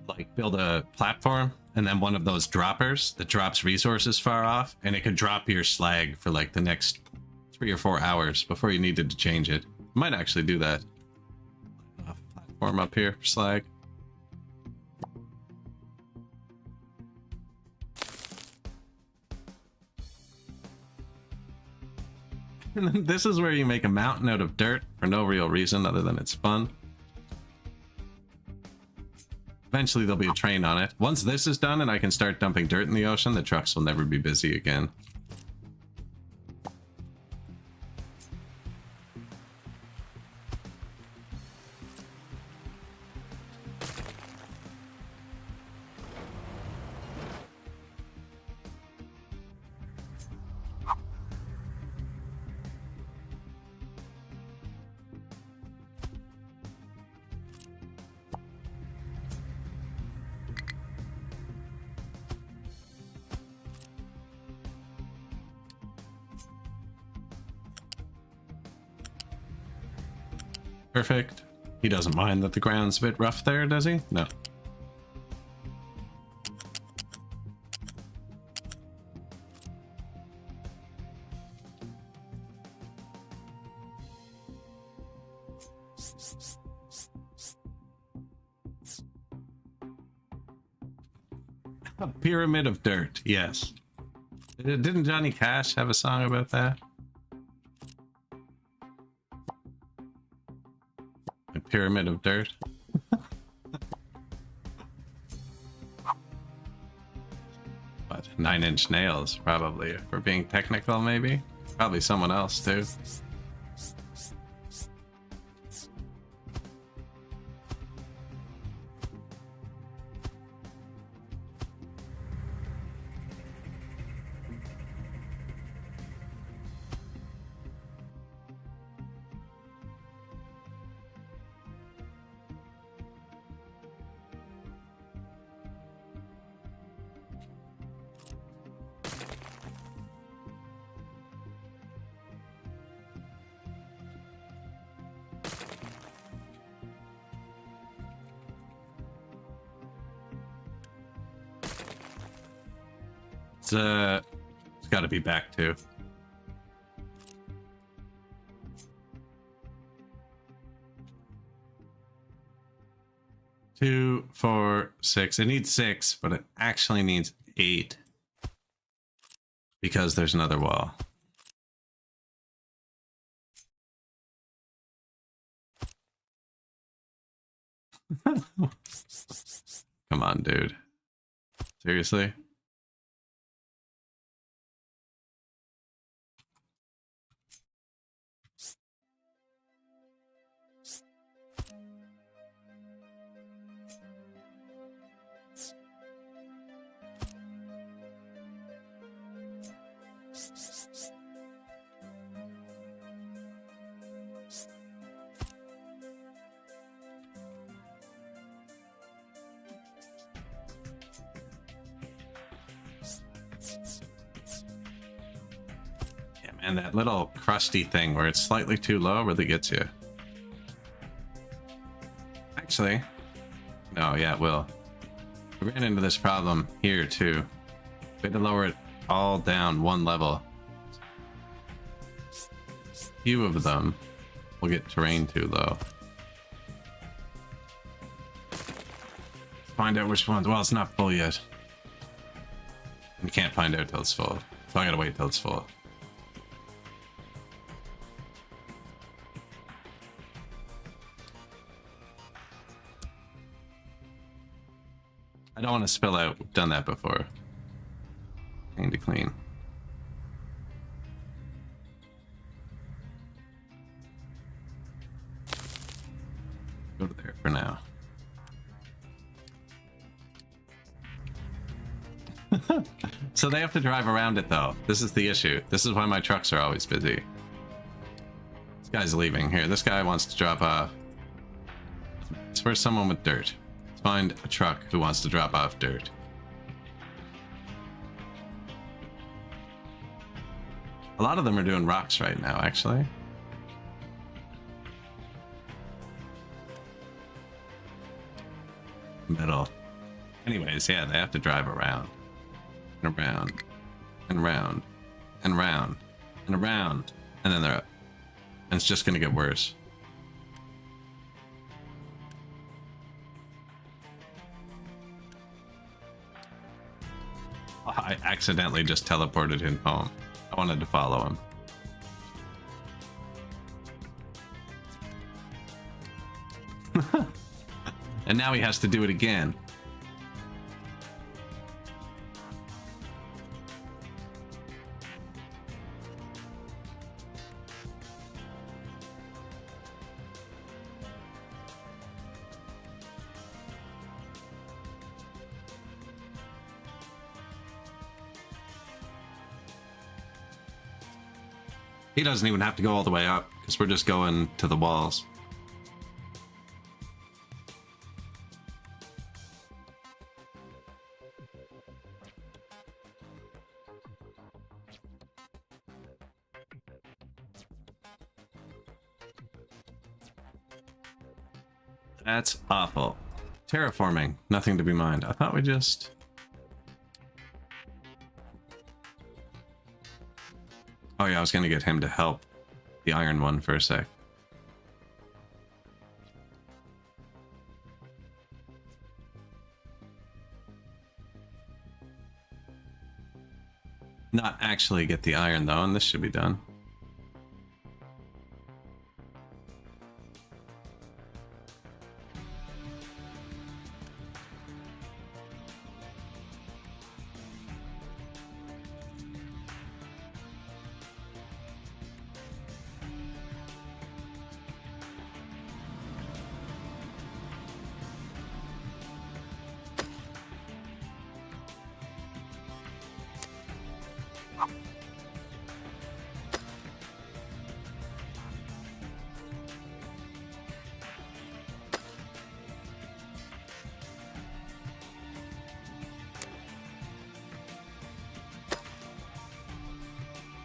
like build a platform and then one of those droppers that drops resources far off, and it could drop your slag for like the next 3 or 4 hours before you needed to change it. Might actually do that. Platform up here for slag. And then this is where you make a mountain out of dirt for no real reason other than it's fun. Eventually there'll be a train on it. Once this is done and I can start dumping dirt in the ocean, the trucks will never be busy again. Perfect. He doesn't mind that the ground's a bit rough there, does he? No. A pyramid of dirt, yes. Didn't Johnny Cash have a song about that? A pyramid of dirt. What? 9 Inch Nails, probably. If we're being technical, maybe? Probably someone else, too. It's got to be back too. 2, 4, 6. It needs 6, but it actually needs 8 because there's another wall. Come on, dude. Seriously? Yeah, man, that little crusty thing where it's slightly too low really gets you. Actually, no, yeah, it will. We ran into this problem here too. We had to lower it all down one level. Few of them will get terrain too low. Find out which ones. Well, it's not full yet. You can't find out till it's full. So I gotta wait till it's full. I don't want to spill out. We've done that before. I need to clean. Go to there for now. So they have to drive around it though. This is the issue. This is why my trucks are always busy. This guy's leaving. Here, this guy wants to drop off. It's where's someone with dirt. Let's find a truck who wants to drop off dirt. A lot of them are doing rocks right now, actually. Metal. Anyways, yeah, they have to drive around. And around. And around. And around. And around. And then they're up. And it's just gonna get worse. I accidentally just teleported him home. I wanted to follow him. And now he has to do it again. He doesn't even have to go all the way up because we're just going to the walls. That's awful. Terraforming, nothing to be mined. I thought we just... Oh yeah, I was gonna get him to help the iron one for a sec. Not actually get the iron though, and this should be done.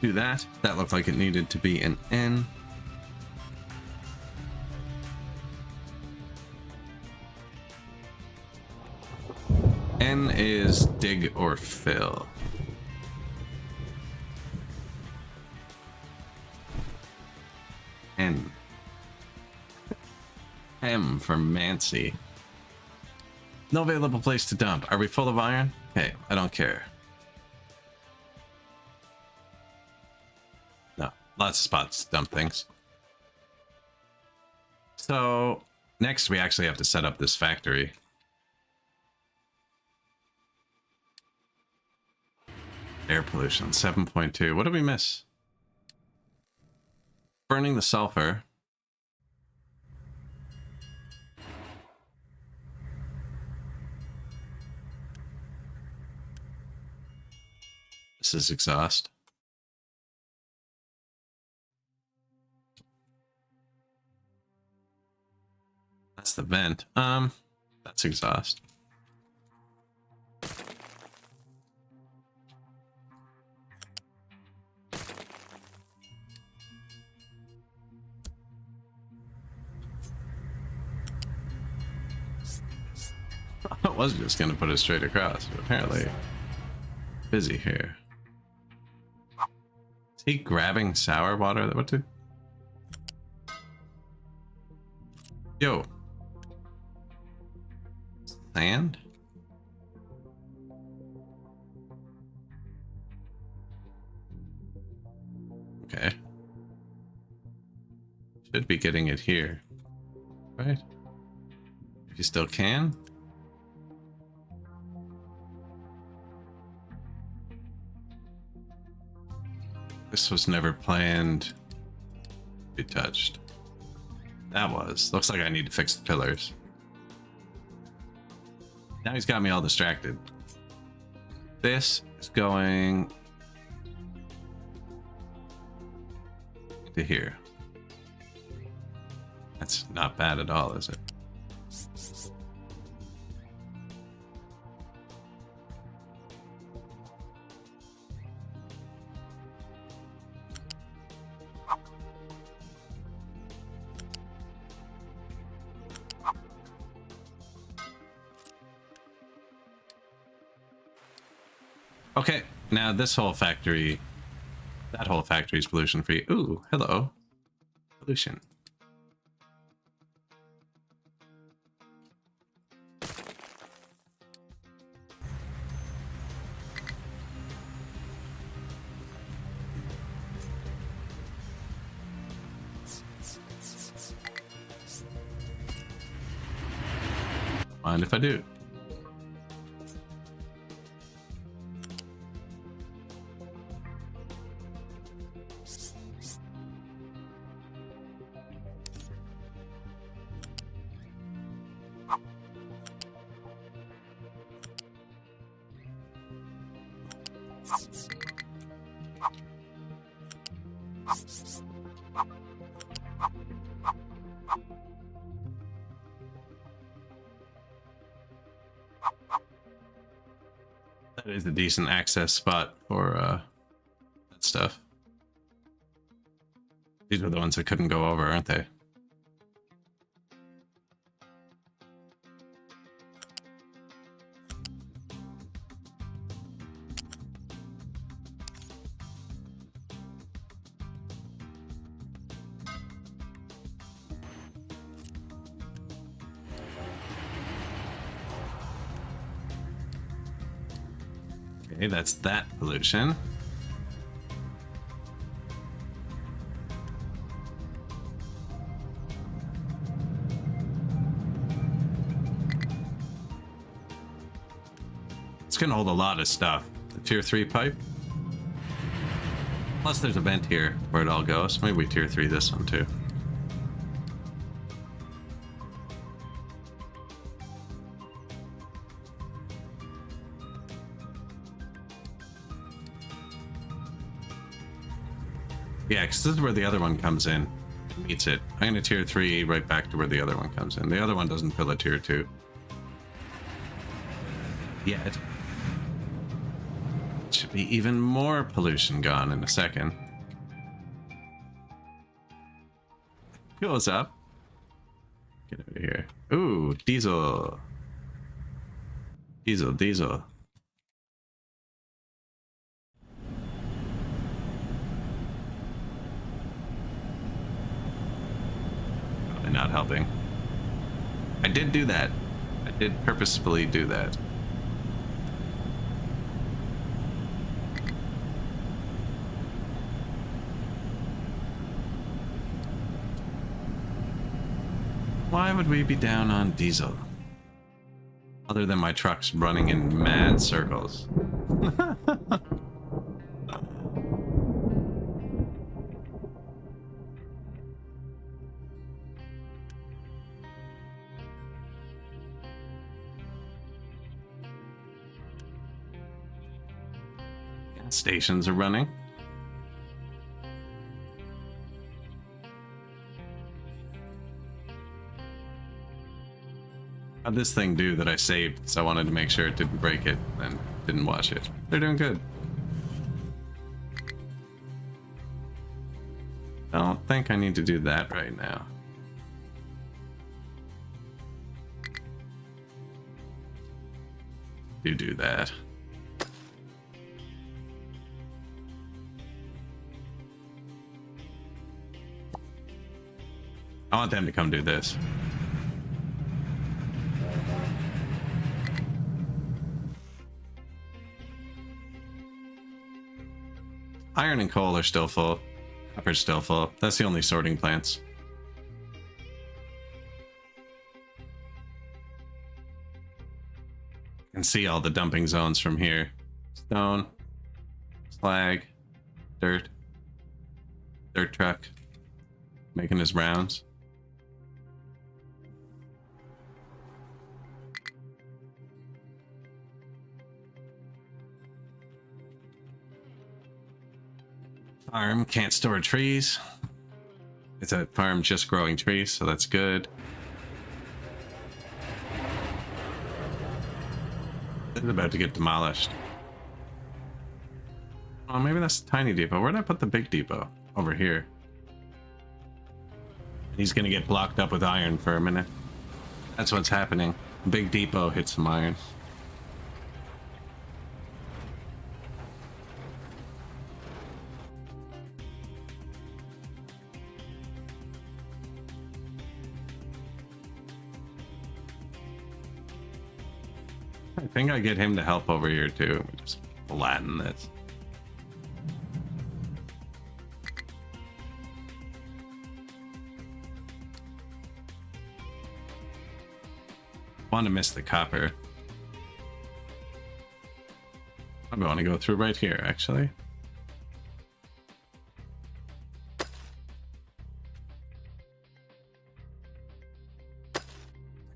Do that. That looked like it needed to be an N. N is dig or fill. N. M for Mancy. No available place to dump. Are we full of iron? Hey, I don't care. No, lots of spots to dump things. So next we actually have to set up this factory. Air pollution, 7.2. What did we miss? Burning the sulfur. This is exhaust. That's the vent. That's exhaust. I was just gonna put it straight across, but apparently busy here. Is he grabbing sour water? What to? Yo. Sand? Okay. Should be getting it here. Right? If you still can. This was never planned to be touched. That was. Looks like I need to fix the pillars. Now he's got me all distracted. This is going to here. That's not bad at all, is it? Okay, now this whole factory, that whole factory is pollution free. Ooh, hello. Pollution. Mind if I do? That is a decent access spot for that stuff. These are the ones that couldn't go over, aren't they? Okay, that's that pollution. It's gonna hold a lot of stuff. The tier 3 pipe. Plus there's a vent here where it all goes. Maybe we tier 3 this one too. Yeah, because this is where the other one comes in. It meets it. I'm gonna tier 3 right back to where the other one comes in. The other one doesn't fill a tier 2. Yet. Should be even more pollution gone in a second. Goes up. Get over here. Ooh, diesel. Diesel. Not helping. I did do that. I did purposefully do that. Why would we be down on diesel? Other than my trucks running in mad circles. Gas stations are running. How'd this thing do that I saved? So I wanted to make sure it didn't break it and didn't watch it. They're doing good. I don't think I need to do that right now. Do that. I want them to come do this. Iron and coal are still full. Copper's still full. That's the only sorting plants. You can see all the dumping zones from here. Stone, slag, dirt, dirt truck, making his rounds. Farm can't store trees. It's a farm just growing trees, so that's good. It's about to get demolished. Oh, maybe that's the tiny depot. Where did I put the big depot? Over here. He's gonna get blocked up with iron for a minute. That's what's happening. Big depot hit some iron. I think I get him to help over here too. Just Latin this. Want to miss the copper. I'm going to go through right here, actually.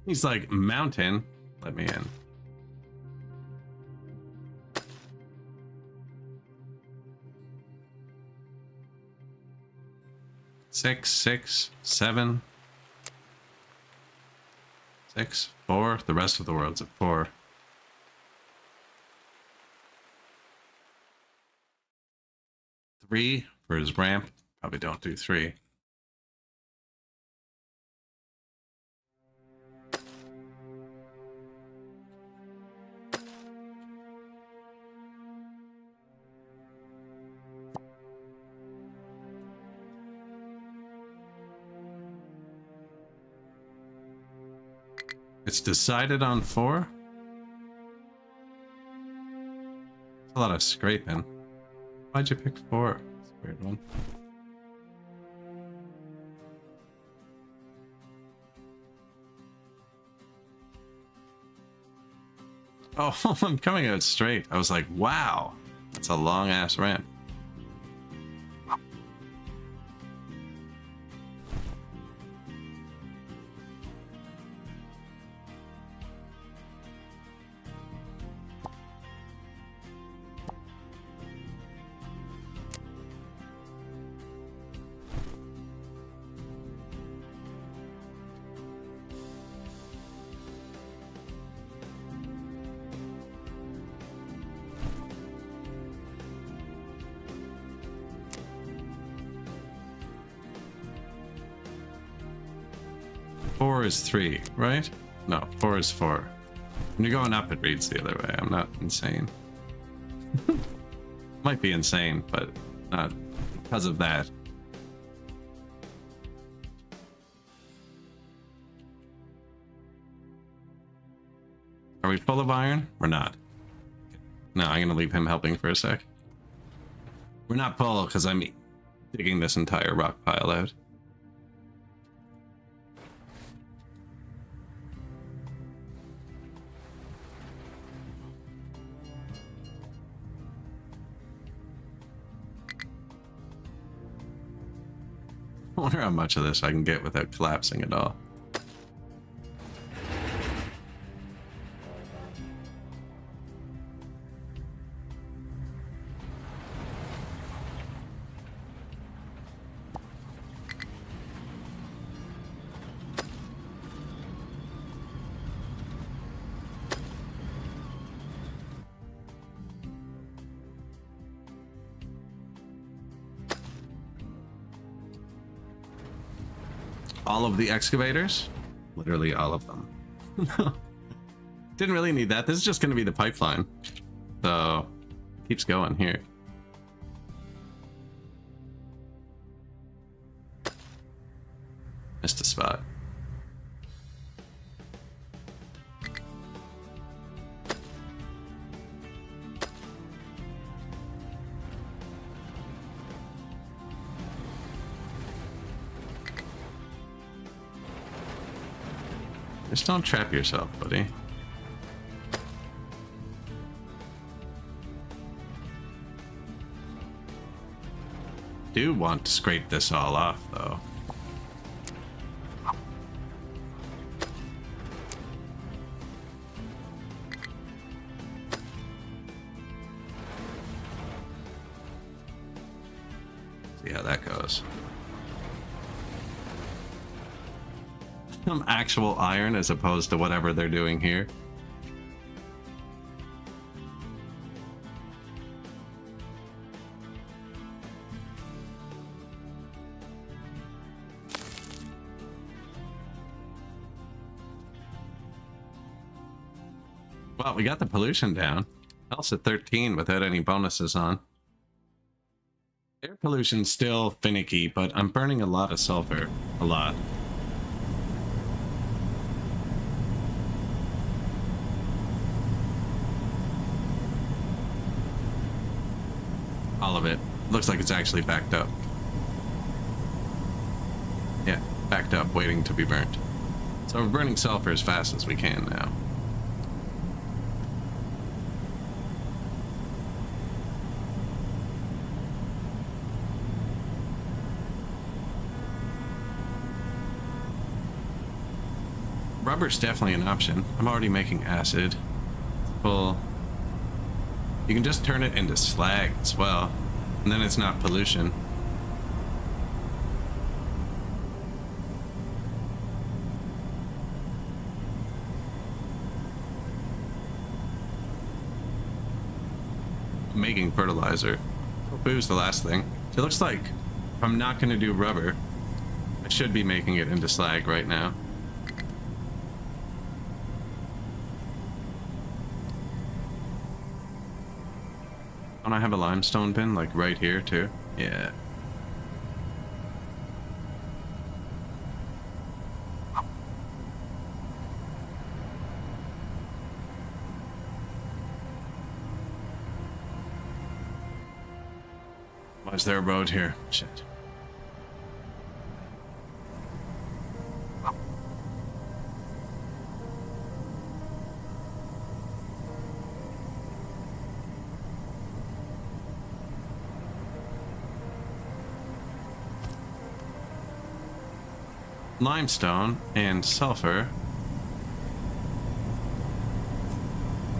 He's like, mountain, let me in. Six, 7, 6, 4. The rest of the world's at 4. Three for his ramp. Probably don't do 3. It's decided on 4. That's a lot of scraping. Why'd you pick 4? That's a weird one. Oh, I'm coming out straight. I was like, wow, that's a long ass ramp. Four is 3, right? No, 4 is 4. When you're going up, it reads the other way. I'm not insane. Might be insane, but not because of that. Are we full of iron? We're not. No, I'm gonna leave him helping for a sec. We're not full because I'm digging this entire rock pile out. I wonder how much of this I can get without collapsing at all. All of the excavators? Literally all of them. Didn't really need that. This is just going to be the pipeline. So, keeps going here. Missed a spot. Just don't trap yourself, buddy. Do want to scrape this all off, though. See how that goes. Some actual iron as opposed to whatever they're doing here. Well, we got the pollution down. Else at 13 without any bonuses on. Air pollution's still finicky, but I'm burning a lot of sulfur. A lot. All of it. Looks like it's actually backed up. Yeah, backed up, waiting to be burnt. So we're burning sulfur as fast as we can now. Rubber's definitely an option. I'm already making acid. Well, you can just turn it into slag as well, and then it's not pollution. Making fertilizer. Boo's the last thing. It looks like if I'm not going to do rubber, I should be making it into slag right now. Don't I have a limestone bin, like, right here, too? Yeah. Why is there a road here? Shit. Limestone and sulfur.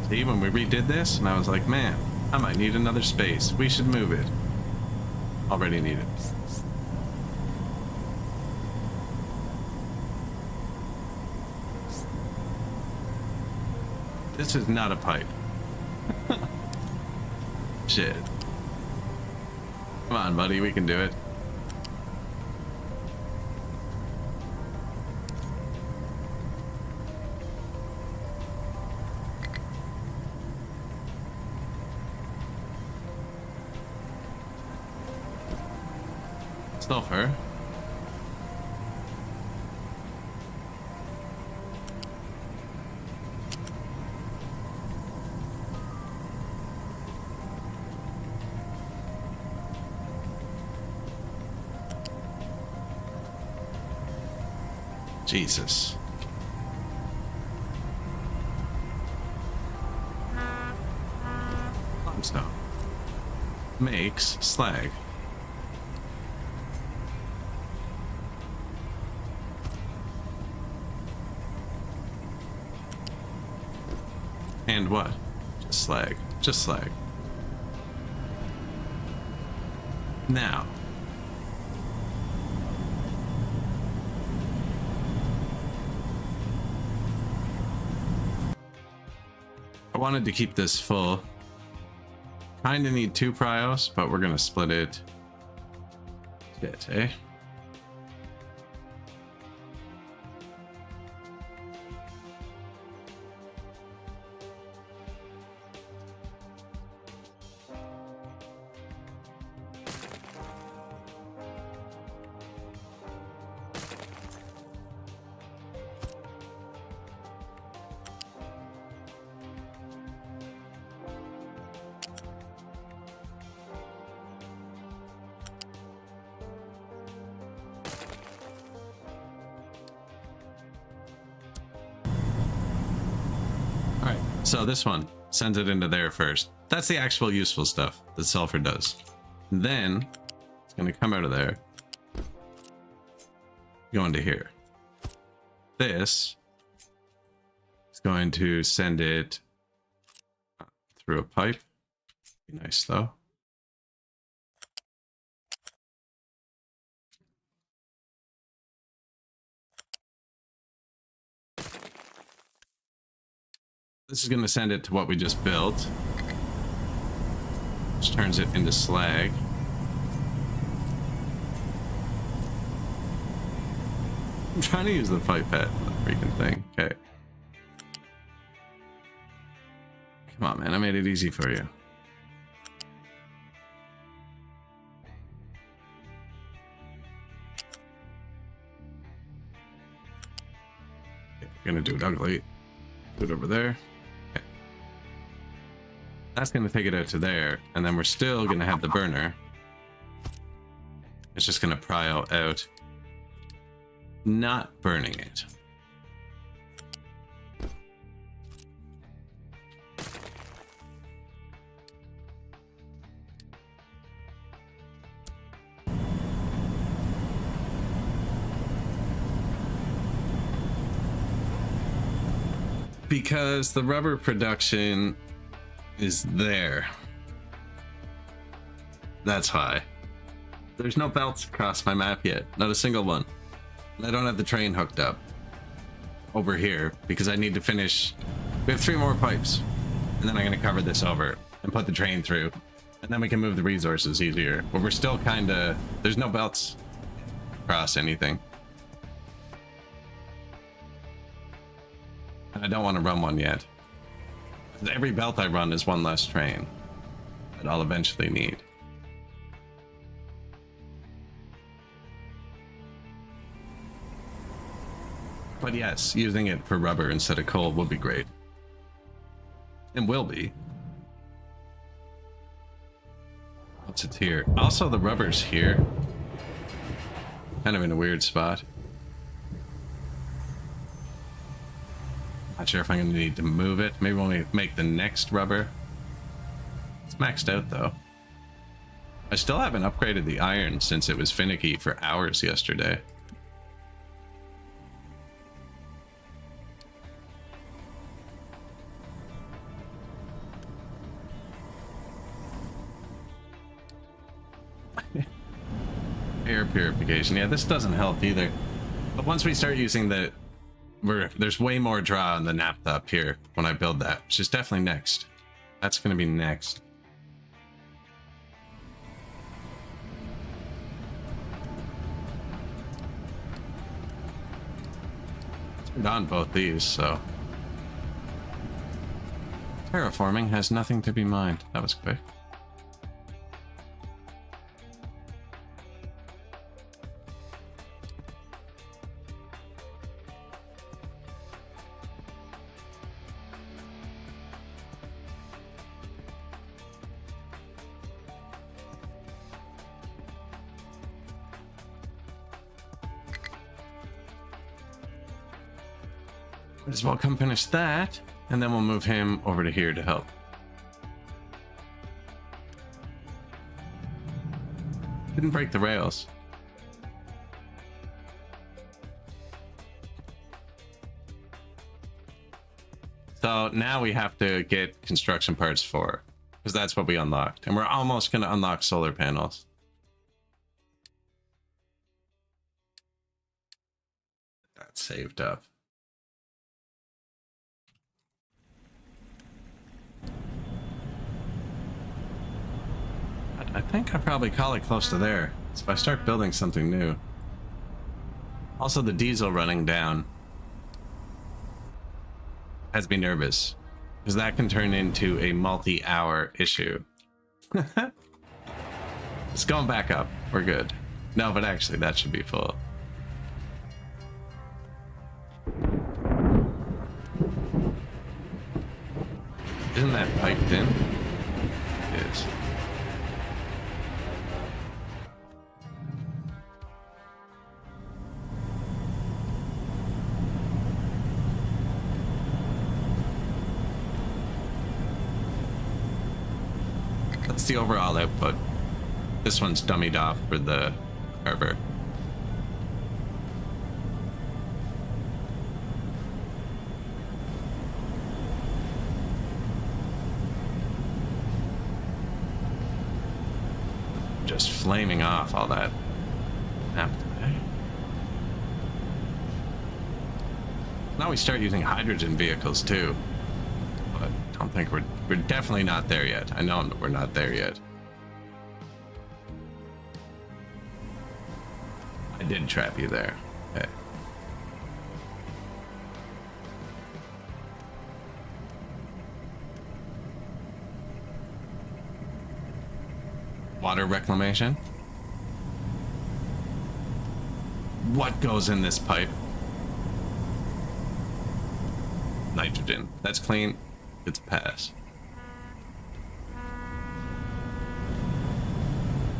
See, when we redid this, and I was like, man, I might need another space. We should move it. Already need it. This is not a pipe. Shit. Come on, buddy, we can do it. Sulfur. Jesus. Limestone makes slag. And what? Just slag. Just slag. Now. I wanted to keep this full. Kinda need 2 pryos, but we're gonna split it. Shit, eh? Alright, so this one sends it into there first. That's the actual useful stuff that sulfur does. And then it's going to come out of there, go into here. This is going to send it through a pipe. Be nice though. This is going to send it to what we just built, which turns it into slag. I'm trying to use the pipette on the freaking thing. Okay. Come on, man. I made it easy for you. Okay, we're going to do it ugly. Put it over there. That's going to take it out to there, and then we're still going to have the burner. It's just going to pry out, not burning it. Because the rubber production is there. That's why. There's no belts across my map yet. Not a single one. I don't have the train hooked up over here because I need to finish. We have 3 more pipes. And then I'm going to cover this over and put the train through. And then we can move the resources easier. But we're still kind of... There's no belts across anything. And I don't want to run one yet. Every belt I run is one less train that I'll eventually need. But yes, using it for rubber instead of coal would be great. And will be. What's it here? Also, the rubber's here. Kind of in a weird spot. Not sure if I'm going to need to move it. Maybe when we make the next rubber. It's maxed out though. I still haven't upgraded the iron since it was finicky for hours yesterday. Air purification. Yeah, this doesn't help either. But once we start using the... there's way more draw on the naphtha up here when I build that, which is definitely next. That's going to be next. Turned on both these, so... Terraforming has nothing to be mined. That was quick. Might as well come finish that, and then we'll move him over to here to help. Didn't break the rails. So now we have to get construction parts for, because that's what we unlocked. And we're almost going to unlock solar panels. That's saved up. I think I probably call it close to there. So if I start building something new. Also, the diesel running down has me nervous, because that can turn into a multi-hour issue. It's going back up. We're good. No, but actually, that should be full. Isn't that piped in? It is. That's the overall output. This one's dummied off for the carver. Just flaming off all that naphtha. Now we start using hydrogen vehicles too. But I don't think we're definitely not there yet. I know we're not there yet. I did trap you there. Okay. Water reclamation. What goes in this pipe? Nitrogen. That's clean. It's a pass.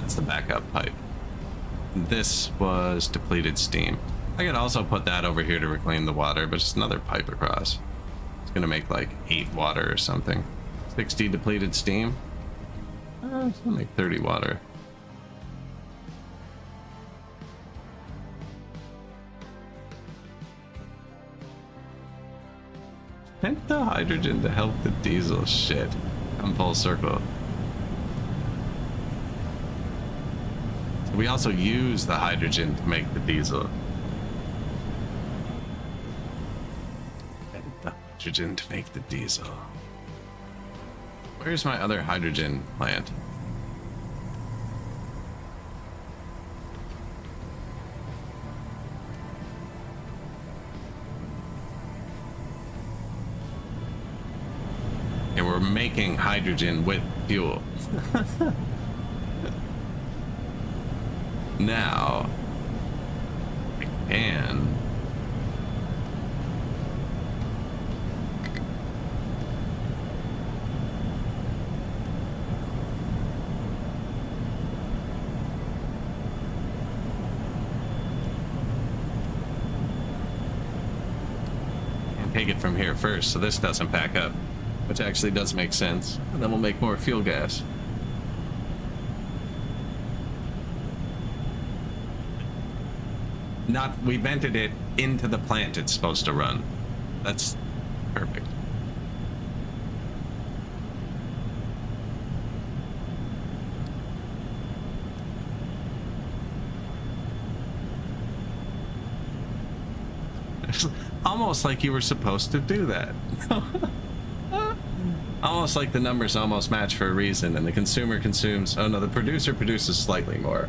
That's the backup pipe. This was depleted steam. I could also put that over here to reclaim the water, but it's another pipe across. It's gonna make like 8 water or something. 60 depleted steam. It's gonna make 30 water. And the hydrogen to help the diesel. Shit. Come full circle. We also use the hydrogen to make the diesel. And the hydrogen to make the diesel. Where's my other hydrogen plant? And we're making hydrogen with fuel. Now, I can take it from here first, so this doesn't pack up, which actually does make sense, and then we'll make more fuel gas. We vented it into the plant it's supposed to run. That's perfect. It's almost like you were supposed to do that. Almost like the numbers almost match for a reason, and the consumer consumes. Oh no, the producer produces slightly more.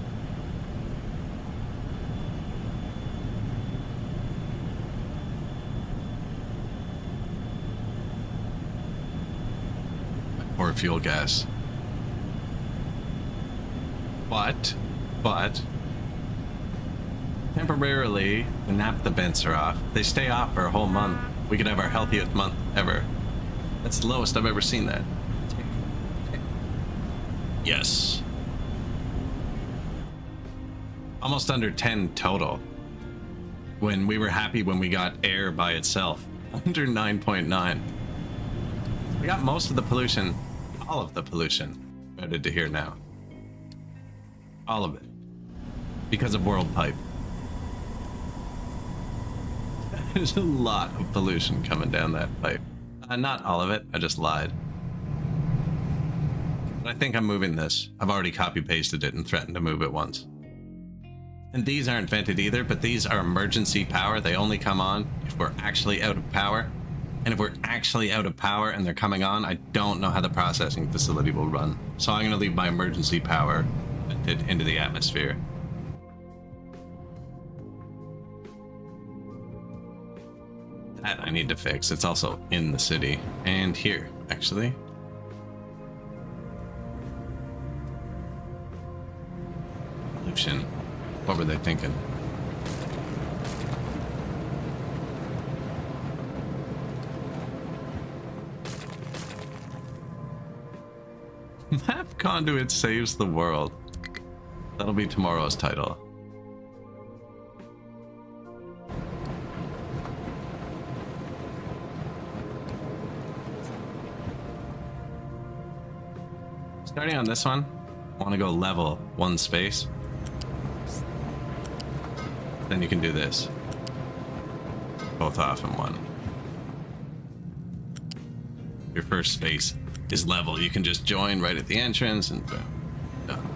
Or fuel gas. But temporarily the naphtha vents are off. They stay off for a whole month. We could have our healthiest month ever. That's the lowest I've ever seen that. Yes. Almost under 10 total. When we were happy when we got air by itself. Under 9.9. We got most of the pollution, all of the pollution, routed to here now. All of it. Because of World Pipe. There's a lot of pollution coming down that pipe. Not all of it, I just lied. But I think I'm moving this. I've already copy-pasted it and threatened to move it once. And these aren't vented either, but these are emergency power. They only come on if we're actually out of power. And if we're actually out of power and they're coming on, I don't know how the processing facility will run. So I'm going to leave my emergency power vented into the atmosphere. That I need to fix. It's also in the city. And here, actually. Pollution. What were they thinking? Map Conduit saves the world. That'll be tomorrow's title. Starting on this one, I want to go level one space. Then you can do this. Both off in one. Your first space is level. You can just join right at the entrance and boom. Done.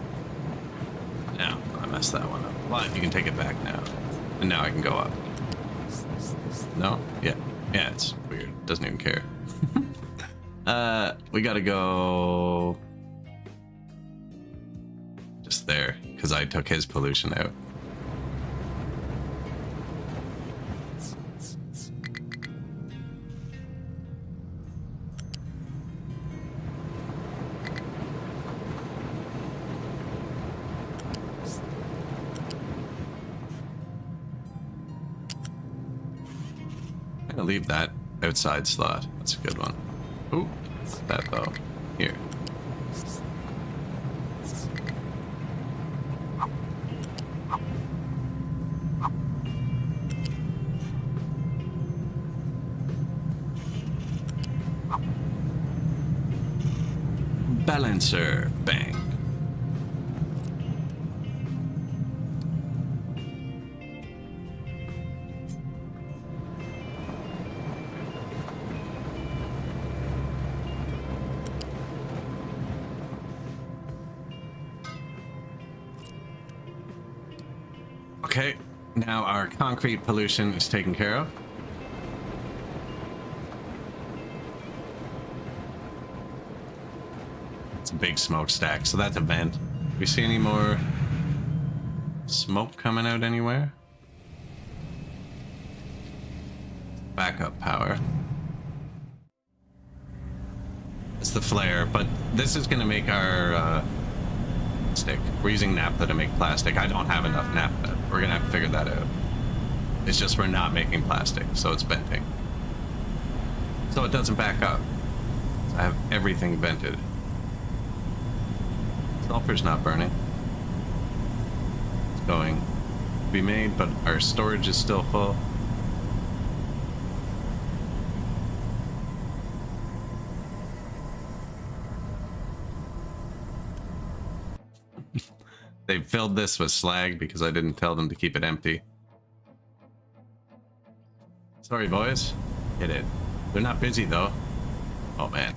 Now, I messed that one up. But you can take it back now. And now I can go up. No? Yeah. Yeah, it's weird. Doesn't even care. We gotta go... just there, because I took his pollution out. I'm gonna leave that outside slot. That's a good one. Ooh, that though. Here. Balancer. Bang. Okay, now our concrete pollution is taken care of. It's a big smokestack, so that's a vent. Do we see any more smoke coming out anywhere? Backup power. It's the flare, but this is going to make our stick. We're using naphtha to make plastic. I don't have enough naphtha. We're going to have to figure that out. It's just we're not making plastic, so it's venting. So it doesn't back up. So I have everything vented. Sulfur's not burning. It's going to be made, but our storage is still full. They filled this with slag because I didn't tell them to keep it empty. Sorry, boys. Hit it. They're not busy, though. Oh, man.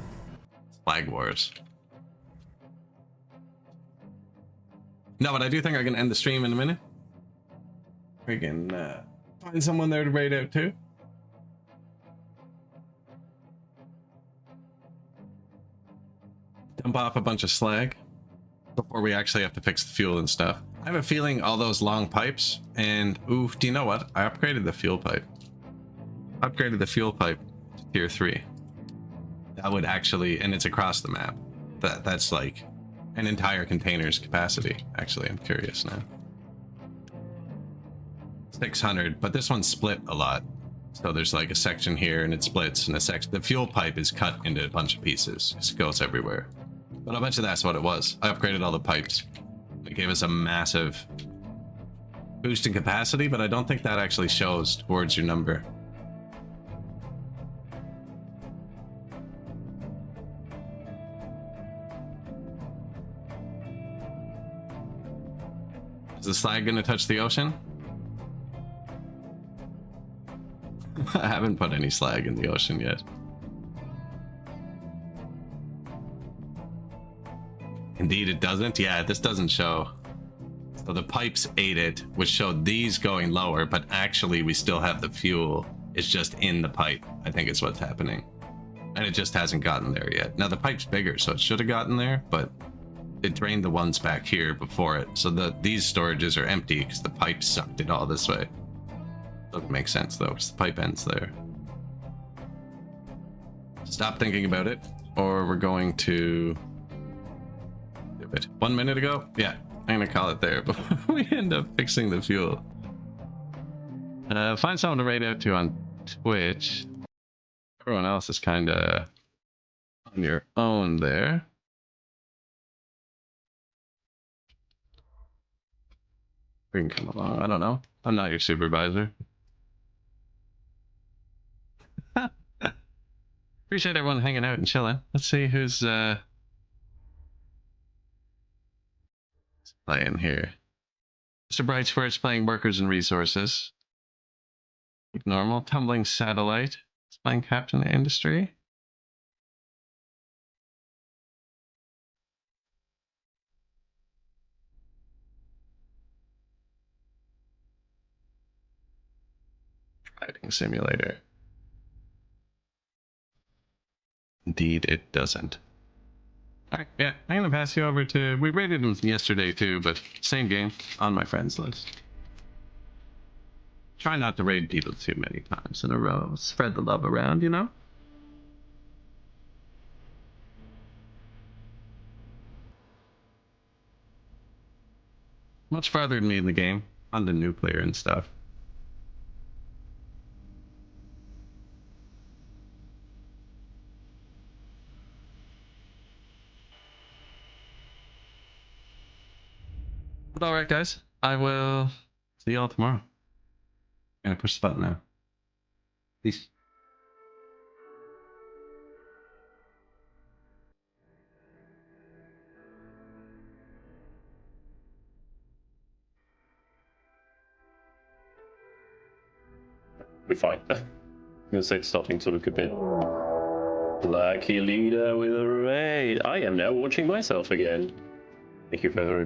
Slag wars. No, but I do think I can end the stream in a minute. We can find someone there to raid out, too. Dump off a bunch of slag before we actually have to fix the fuel and stuff. I have a feeling all those long pipes and ooh, do you know what? I upgraded the fuel pipe. Upgraded the fuel pipe to tier 3. That would actually, and it's across the map. That's like an entire container's capacity. Actually, I'm curious now. 600, but this one's split a lot. So there's like a section here and it splits, and the fuel pipe is cut into a bunch of pieces. It goes everywhere. But I bet you that's what it was. I upgraded all the pipes. It gave us a massive boost in capacity, but I don't think that actually shows towards your number. Is the slag gonna touch the ocean? I haven't put any slag in the ocean yet. Indeed it doesn't. Yeah, this doesn't show. So the pipes ate it, which showed these going lower, but actually we still have the fuel. It's just in the pipe, I think is what's happening. And it just hasn't gotten there yet. Now the pipe's bigger, so it should have gotten there, but it drained the ones back here before it. So these storages are empty because the pipe sucked it all this way. Doesn't make sense though, because the pipe ends there. Stop thinking about it, or we're going to do it. 1 minute ago? Yeah, I'm gonna call it there before we end up fixing the fuel. Find someone to raid out to on Twitch. Everyone else is kind of on your own there. We can come along. I don't know. I'm not your supervisor. Appreciate everyone hanging out and chilling. Let's see who's playing here. Mr. Bright Square's playing Workers and Resources. Like normal. Tumbling Satellite. It's playing Captain Industry. Riding Simulator. Indeed, it doesn't. Alright, yeah, I'm gonna pass you over to... We rated him yesterday too, but same game on my friends list. Try not to raid people too many times in a row. Spread the love around, you know? Much farther than me in the game, on the nuclear and stuff. But alright guys, I will see y'all tomorrow. I'm gonna push the button now. Peace. We're fine. I'm gonna say it's starting to look a bit. Lucky leader with a raid. I am now watching myself again. Thank you very much.